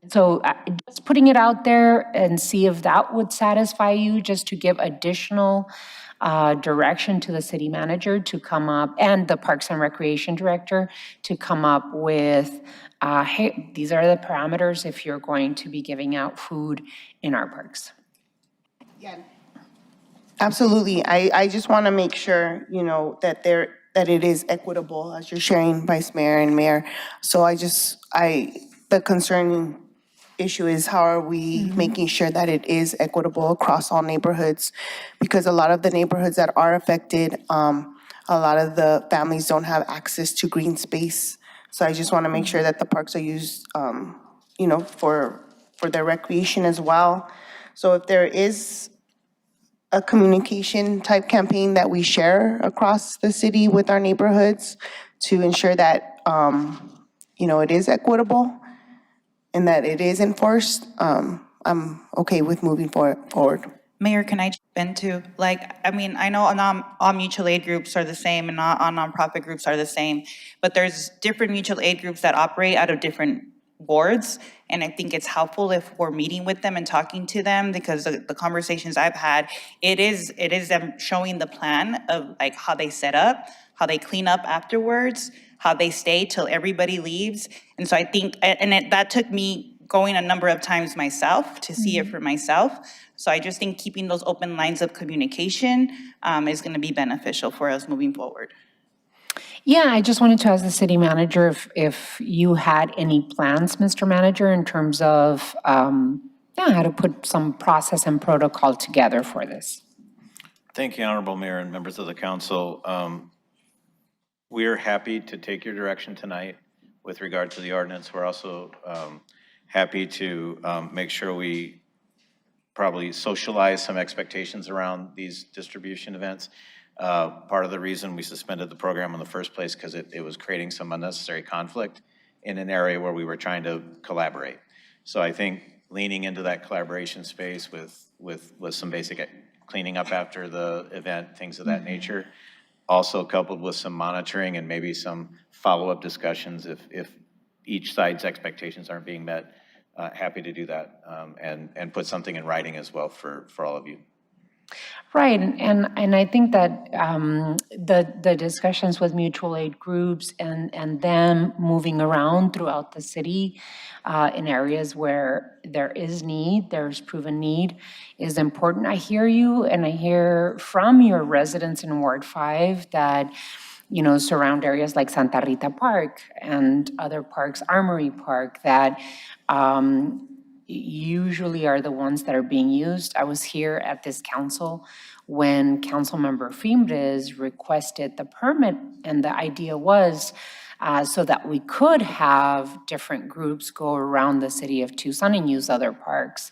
So just putting it out there and see if that would satisfy you, just to give additional direction to the city manager to come up, and the Parks and Recreation Director to come up with, hey, these are the parameters if you're going to be giving out food in our parks. Yeah, absolutely. I just want to make sure, that it is equitable, as you're sharing, Vice Mayor and Mayor. So the concerning issue is, how are we making sure that it is equitable across all neighborhoods? Because a lot of the neighborhoods that are affected, a lot of the families don't have access to green space. So I just want to make sure that the parks are used, for their recreation as well. So if there is a communication type campaign that we share across the city with our neighborhoods to ensure that, it is equitable and that it is enforced, I'm okay with moving forward. Mayor, can I jump in too? Like, I mean, I know all mutual aid groups are the same and not all nonprofit groups are the same, but there's different mutual aid groups that operate out of different boards. And I think it's helpful if we're meeting with them and talking to them, because the conversations I've had, it is them showing the plan of like how they set up, how they clean up afterwards, how they stay till everybody leaves. And so I think, that took me going a number of times myself to see it for myself. So I just think keeping those open lines of communication is going to be beneficial for us moving forward. Yeah, I just wanted to ask the city manager if you had any plans, Mr. Manager, in terms of how to put some process and protocol together for this. Thank you, Honorable Mayor and members of the council. We're happy to take your direction tonight with regard to the ordinance. We're also happy to make sure we probably socialize some expectations around these distribution events. Part of the reason we suspended the program in the first place because it was creating some unnecessary conflict in an area where we were trying to collaborate. So I think leaning into that collaboration space with some basic cleaning up after the event, things of that nature, also coupled with some monitoring and maybe some follow-up discussions if each side's expectations aren't being met. Happy to do that and put something in writing as well for all of you. Right, and I think that the discussions with mutual aid groups and them moving around throughout the city in areas where there is need, there's proven need, is important. I hear you, and I hear from your residents in Ward 5 that surround areas like Santa Rita Park and other parks, Armory Park, that usually are the ones that are being used. I was here at this council when Councilmember Fimbres requested the permit, and the idea was so that we could have different groups go around the city of Tucson and use other parks.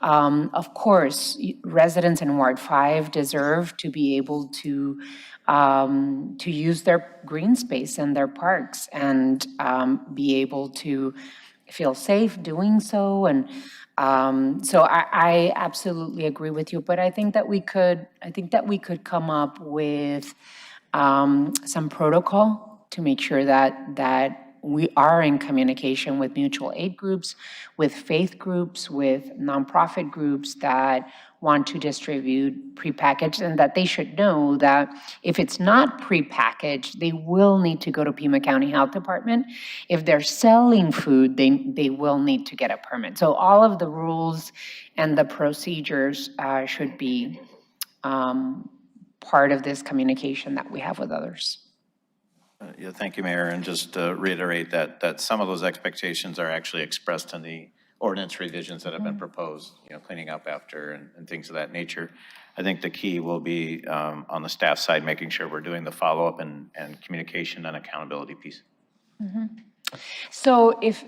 Of course, residents in Ward 5 deserve to be able to use their green space and their parks and be able to feel safe doing so. And so I absolutely agree with you, but I think that we could come up with some protocol to make sure that we are in communication with mutual aid groups, with faith groups, with nonprofit groups that want to distribute prepackaged, and that they should know that if it's not prepackaged, they will need to go to Pima County Health Department. If they're selling food, they will need to get a permit. So all of the rules and the procedures should be part of this communication that we have with others. Yeah, thank you, Mayor, and just to reiterate that some of those expectations are actually expressed in the ordinance revisions that have been proposed, cleaning up after and things of that nature. I think the key will be on the staff side, making sure we're doing the follow-up and communication and accountability piece. Mm-hmm. So if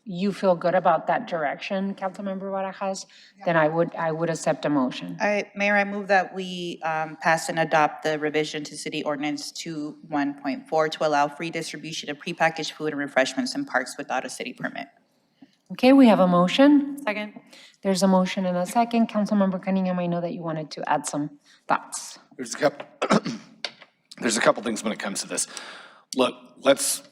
you feel good about that direction, Councilmember Barajas, then I would accept a motion. Mayor, I move that we pass and adopt the revision to City Ordinance 21.4 to allow free distribution of prepackaged food and refreshments in parks without a city permit. Okay, we have a motion. Second. There's a motion and a second. Councilmember Cunningham, I know that you wanted to add some thoughts. There's a couple things when it comes to this. Look, let's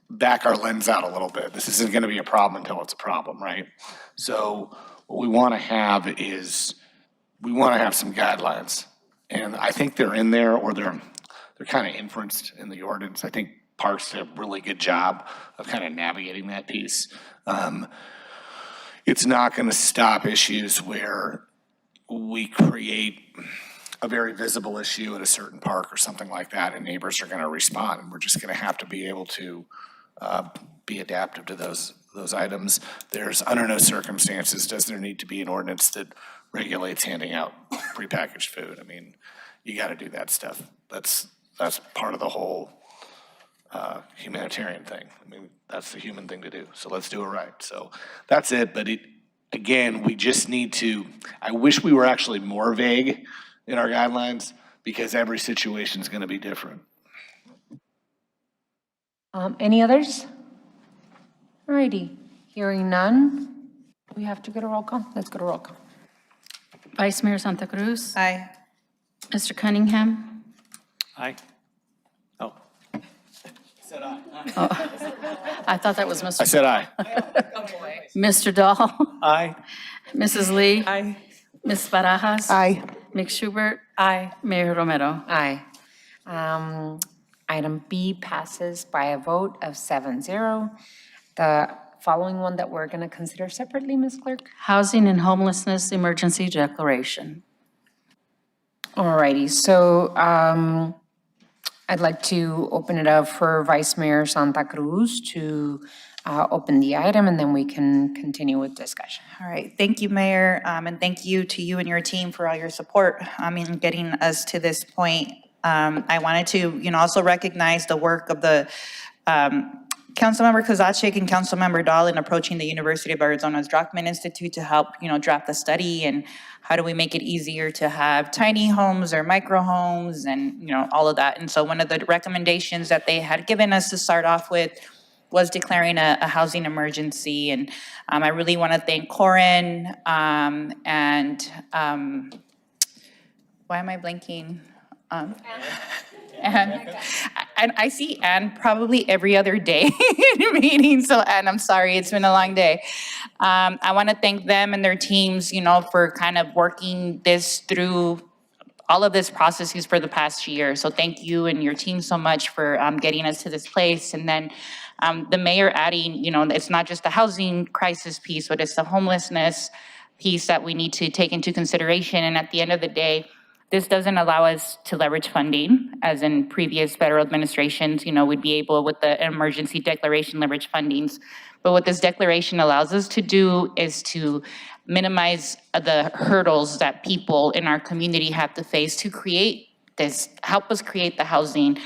back our lens out a little bit. This isn't going to be a problem until it's a problem, right? So what we want to have is some guidelines, and I think they're in there, or they're kind of inferenced in the ordinance. I think Parks did a really good job of kind of navigating that piece. It's not going to stop issues where we create a very visible issue at a certain park or something like that, and neighbors are going to respond, and we're just going to have to be able to be adaptive to those items. There's, under no circumstances does there need to be an ordinance that regulates handing out prepackaged food. I mean, you got to do that stuff. That's part of the whole humanitarian thing. I mean, that's the human thing to do. So let's do it right. So that's it. But again, we just need to, I wish we were actually more vague in our guidelines, because every situation is going to be different. Any others? All righty, hearing none, we have to go to roll call. Let's go to roll call. Vice Mayor Santa Cruz. Aye. Mr. Cunningham. Aye. Oh. I thought that was Mr. I said aye. Mr. Dahl. Aye. Mrs. Lee. Aye. Ms. Barajas. Aye. Ms. Schubert. Aye. Mayor Romero. Aye. Item B passes by a vote of 7-0. The following one that we're going to consider separately, Ms. Clerk? Housing and Homelessness Emergency Declaration. All righty, so I'd like to open it up for Vice Mayor Santa Cruz to open the item, and then we can continue with discussion. All right, thank you, Mayor, and thank you to you and your team for all your support in getting us to this point. I wanted to, also recognize the work of the Councilmember Kozaczyk and Councilmember Dahl in approaching the University of Arizona's Druckmann Institute to help, draft the study and how do we make it easier to have tiny homes or micro homes and, all of that. And so one of the recommendations that they had given us to start off with was declaring a housing emergency. And I really want to thank Corin and why am I blanking? And I see Ann probably every other day in meetings. So Ann, I'm sorry, it's been a long day. I want to thank them and their teams, for kind of working this through all of this processes for the past year. So thank you and your team so much for getting us to this place. And then the mayor adding, it's not just the housing crisis piece, but it's the homelessness piece that we need to take into consideration. And at the end of the day, this doesn't allow us to leverage funding, as in previous federal administrations, we'd be able with the emergency declaration leverage fundings. But what this declaration allows us to do is to minimize the hurdles that people in our community have to face to create this, help us create the housing.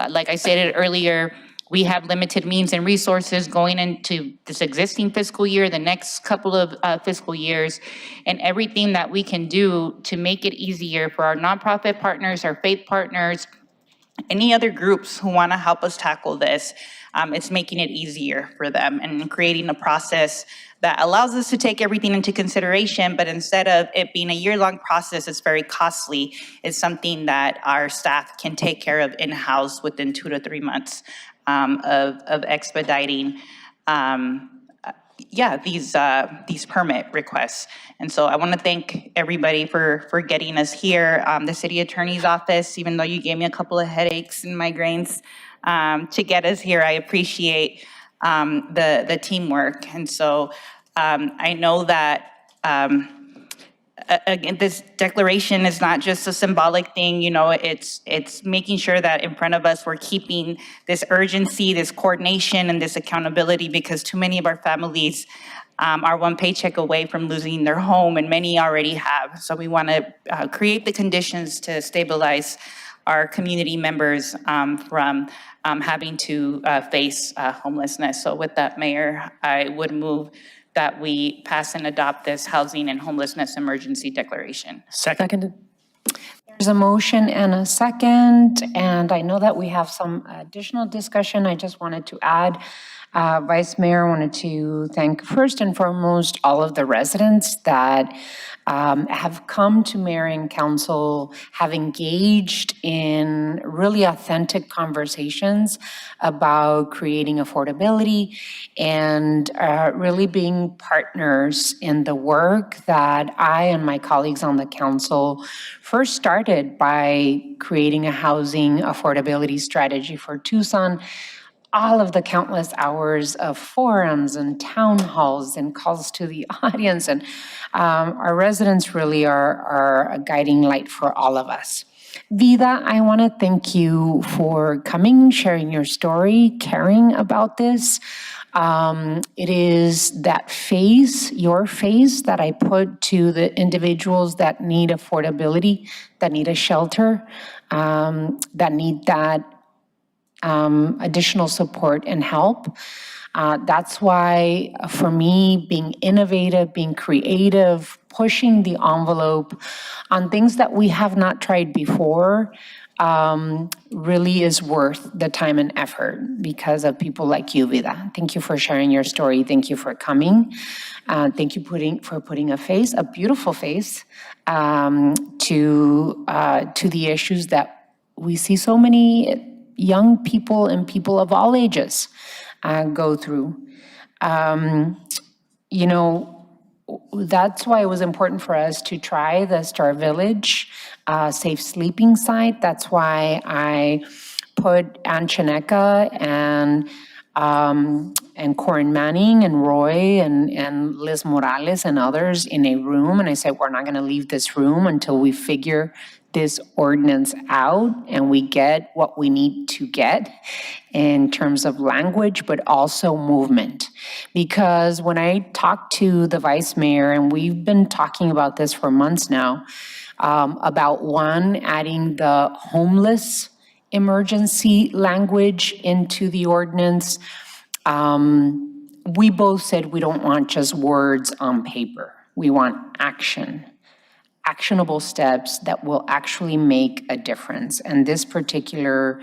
Like I stated earlier, we have limited means and resources going into this existing fiscal year, the next couple of fiscal years, and everything that we can do to make it easier for our nonprofit partners, our faith partners, any other groups who want to help us tackle this. It's making it easier for them and creating a process that allows us to take everything into consideration, but instead of it being a year-long process, it's very costly. It's something that our staff can take care of in-house within 2 to 3 months. Of expediting, these permit requests. And so I want to thank everybody for getting us here. The city attorney's office, even though you gave me a couple of headaches and migraines to get us here, I appreciate the teamwork. And so I know that again, this declaration is not just a symbolic thing, it's making sure that in front of us, we're keeping this urgency, this coordination, and this accountability, because too many of our families are one paycheck away from losing their home, and many already have. So we want to create the conditions to stabilize our community members from having to face homelessness. So with that, Mayor, I would move that we pass and adopt this housing and homelessness emergency declaration. Seconded. There's a motion and a second, and I know that we have some additional discussion. I just wanted to add, Vice Mayor, wanted to thank first and foremost all of the residents that have come to Mayor and Council, have engaged in really authentic conversations about creating affordability and really being partners in the work that I and my colleagues on the council first started by creating a housing affordability strategy for Tucson. All of the countless hours of forums and town halls and calls to the audience, and our residents really are a guiding light for all of us. Vida, I want to thank you for coming, sharing your story, caring about this. It is that face, your face, that I put to the individuals that need affordability, that need a shelter, that need that additional support and help. That's why, for me, being innovative, being creative, pushing the envelope on things that we have not tried before really is worth the time and effort because of people like you, Vida. Thank you for sharing your story. Thank you for coming. Thank you for putting a face, a beautiful face, to the issues that we see so many young people and people of all ages go through. You know, that's why it was important for us to try the Star Village safe sleeping site. That's why I put Ann Chineka and Corin Manning and Roy and Liz Morales and others in a room. And I said, we're not going to leave this room until we figure this ordinance out and we get what we need to get in terms of language, but also movement. Because when I talked to the vice mayor, and we've been talking about this for months now, about one, adding the homeless emergency language into the ordinance, we both said we don't want just words on paper. We want action. Actionable steps that will actually make a difference. And this particular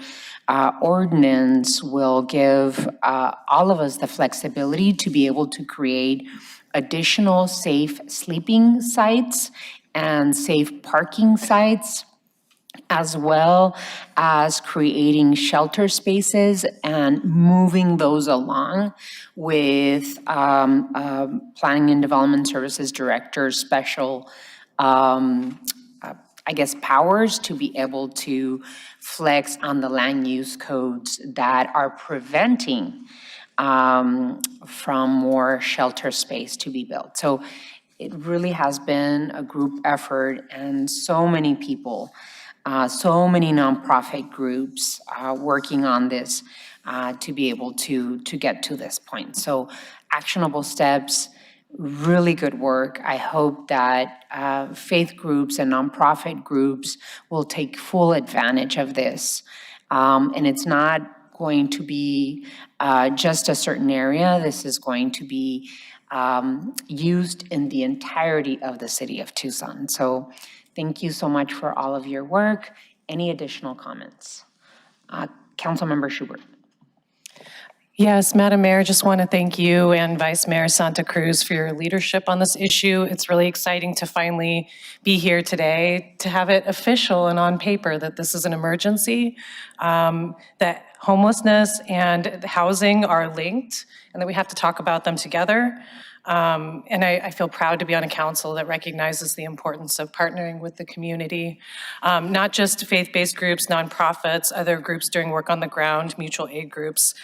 ordinance will give all of us the flexibility to be able to create additional safe sleeping sites and safe parking sites, as well as creating shelter spaces and moving those along with Planning and Development Services Director special I guess, powers to be able to flex on the land use codes that are preventing from more shelter space to be built. So it really has been a group effort, and so many people, so many nonprofit groups working on this to be able to get to this point. So actionable steps, really good work. I hope that faith groups and nonprofit groups will take full advantage of this. And it's not going to be just a certain area. This is going to be used in the entirety of the city of Tucson. So thank you so much for all of your work. Any additional comments? Councilmember Schubert. Yes, Madam Mayor, just want to thank you and Vice Mayor Santa Cruz for your leadership on this issue. It's really exciting to finally be here today to have it official and on paper that this is an emergency, that homelessness and housing are linked, and that we have to talk about them together. And I feel proud to be on a council that recognizes the importance of partnering with the community, not just faith-based groups, nonprofits, other groups doing work on the ground, mutual aid groups.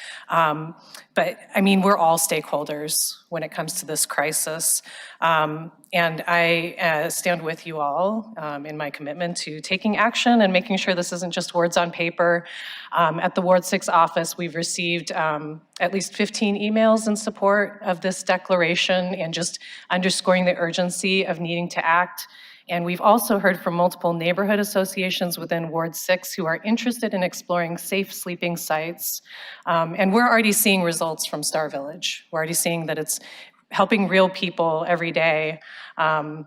But I mean, we're all stakeholders when it comes to this crisis. And I stand with you all in my commitment to taking action and making sure this isn't just words on paper. At the Ward 6 office, we've received at least 15 emails in support of this declaration and just underscoring the urgency of needing to act. And we've also heard from multiple neighborhood associations within Ward 6 who are interested in exploring safe sleeping sites. And we're already seeing results from Star Village. We're already seeing that it's helping real people every day. And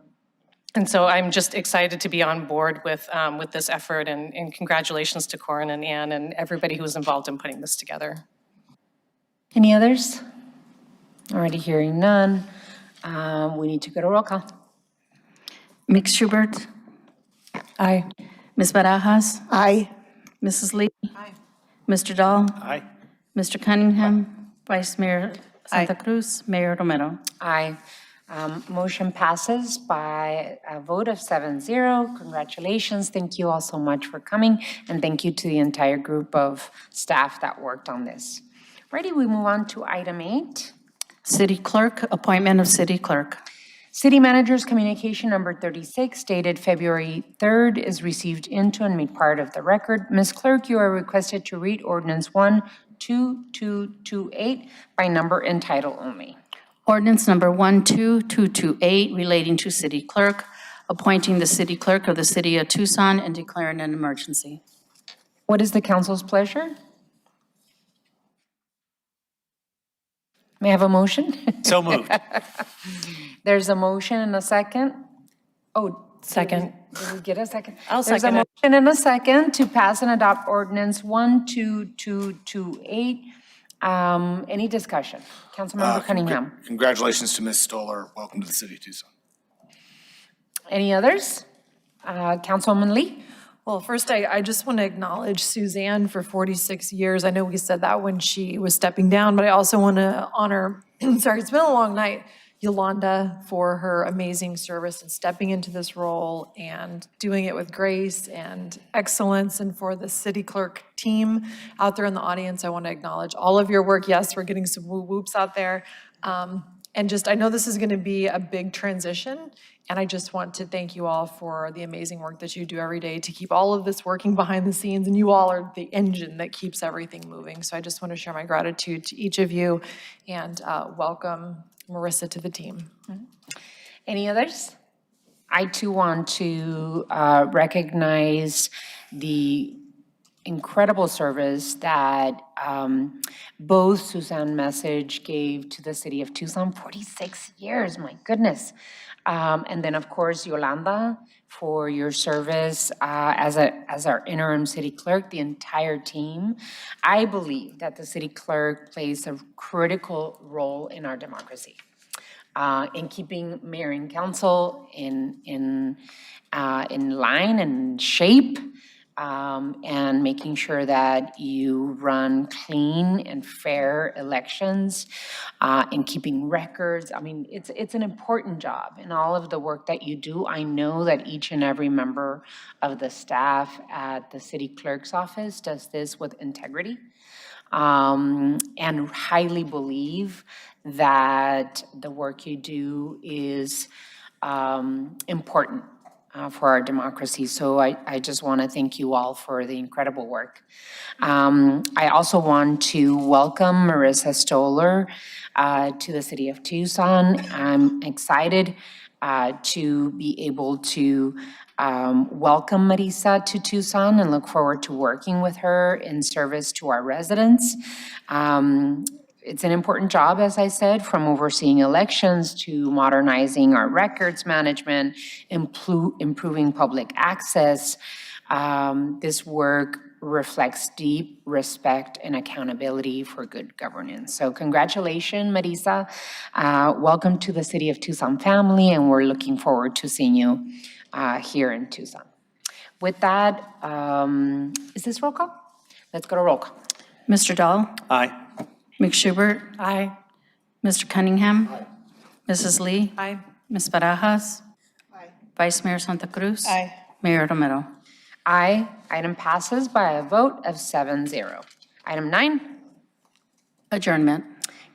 so I'm just excited to be on board with this effort, and congratulations to Corin and Ann and everybody who was involved in putting this together. Any others? Already hearing none. We need to go to roll call. Ms. Schubert? Aye. Ms. Barajas? Aye. Mrs. Lee? Aye. Mr. Dahl? Aye. Mr. Cunningham? Vice Mayor Santa Cruz? Mayor Romero? Aye. Motion passes by a vote of 7-0. Congratulations. Thank you all so much for coming, and thank you to the entire group of staff that worked on this. Ready, we move on to item 8. City Clerk, appointment of City Clerk. City Manager's Communication number 36, dated February 3rd, is received into and made part of the record. Ms. Clerk, you are requested to read Ordinance 12228 by number and title only. Ordinance number 12228 relating to City Clerk, appointing the City Clerk of the City of Tucson and declaring an emergency. What is the council's pleasure? May I have a motion? So moved. There's a motion and a second. Oh, Second. did we get a second? I'll There's a second it. motion and a second to pass and adopt ordinance 12228. Any discussion? Councilmember Cunningham. Congratulations to Ms. Stoller. Welcome to the city of Tucson. Any others? Councilwoman Lee? Well, first, I just want to acknowledge Suzanne for 46 years. I know we said that when she was stepping down, but I also want to honor, sorry, it's been a long night, Yolanda for her amazing service and stepping into this role and doing it with grace and excellence. And for the city clerk team out there in the audience, I want to acknowledge all of your work. Yes, we're getting some whoops out there. And just, I know this is going to be a big transition, and I just want to thank you all for the amazing work that you do every day to keep all of this working behind the scenes, and you all are the engine that keeps everything moving. So I just want to share my gratitude to each of you and welcome Marissa to the team. Any others? I too want to recognize the incredible service that both Suzanne Message gave to the city of Tucson, 46 years, my goodness. And then, of course, Yolanda, for your service as our interim city clerk, the entire team. I believe that the city clerk plays a critical role in our democracy, in keeping mayor and council in line and shape, and making sure that you run clean and fair elections, and keeping records. I mean, it's an important job in all of the work that you do. I know that each and every member of the staff at the city clerk's office does this with integrity, and highly believe that the work you do is important for our democracy. So I just want to thank you all for the incredible work. I also want to welcome Marissa Stoller to the city of Tucson. I'm excited to be able to welcome Marissa to Tucson and look forward to working with her in service to our residents. It's an important job, as I said, from overseeing elections to modernizing our records management, improving public access. This work reflects deep respect and accountability for good governance. So congratulations, Marissa. Welcome to the City of Tucson family, and we're looking forward to seeing you here in Tucson. With that, is this roll call? Let's go to roll call. Mr. Dahl? Aye. McShubert? Aye. Mr. Cunningham? Mrs. Lee? Aye. Ms. Barajas? Aye. Vice Mayor Santa Cruz? Aye. Mayor Romero? Aye. Item passes by a vote of 7-0. Item 9. Adjournment.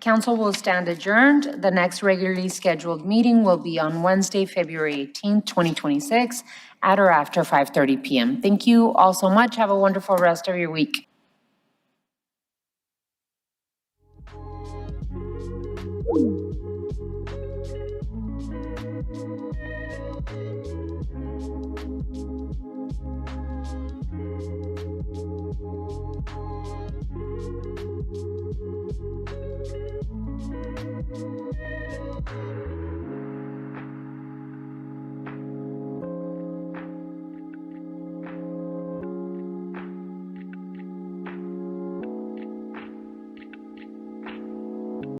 Council will stand adjourned. The next regularly scheduled meeting will be on Wednesday, February 18th, 2026, at or after 5:30 p.m. Thank you all so much. Have a wonderful rest of your week.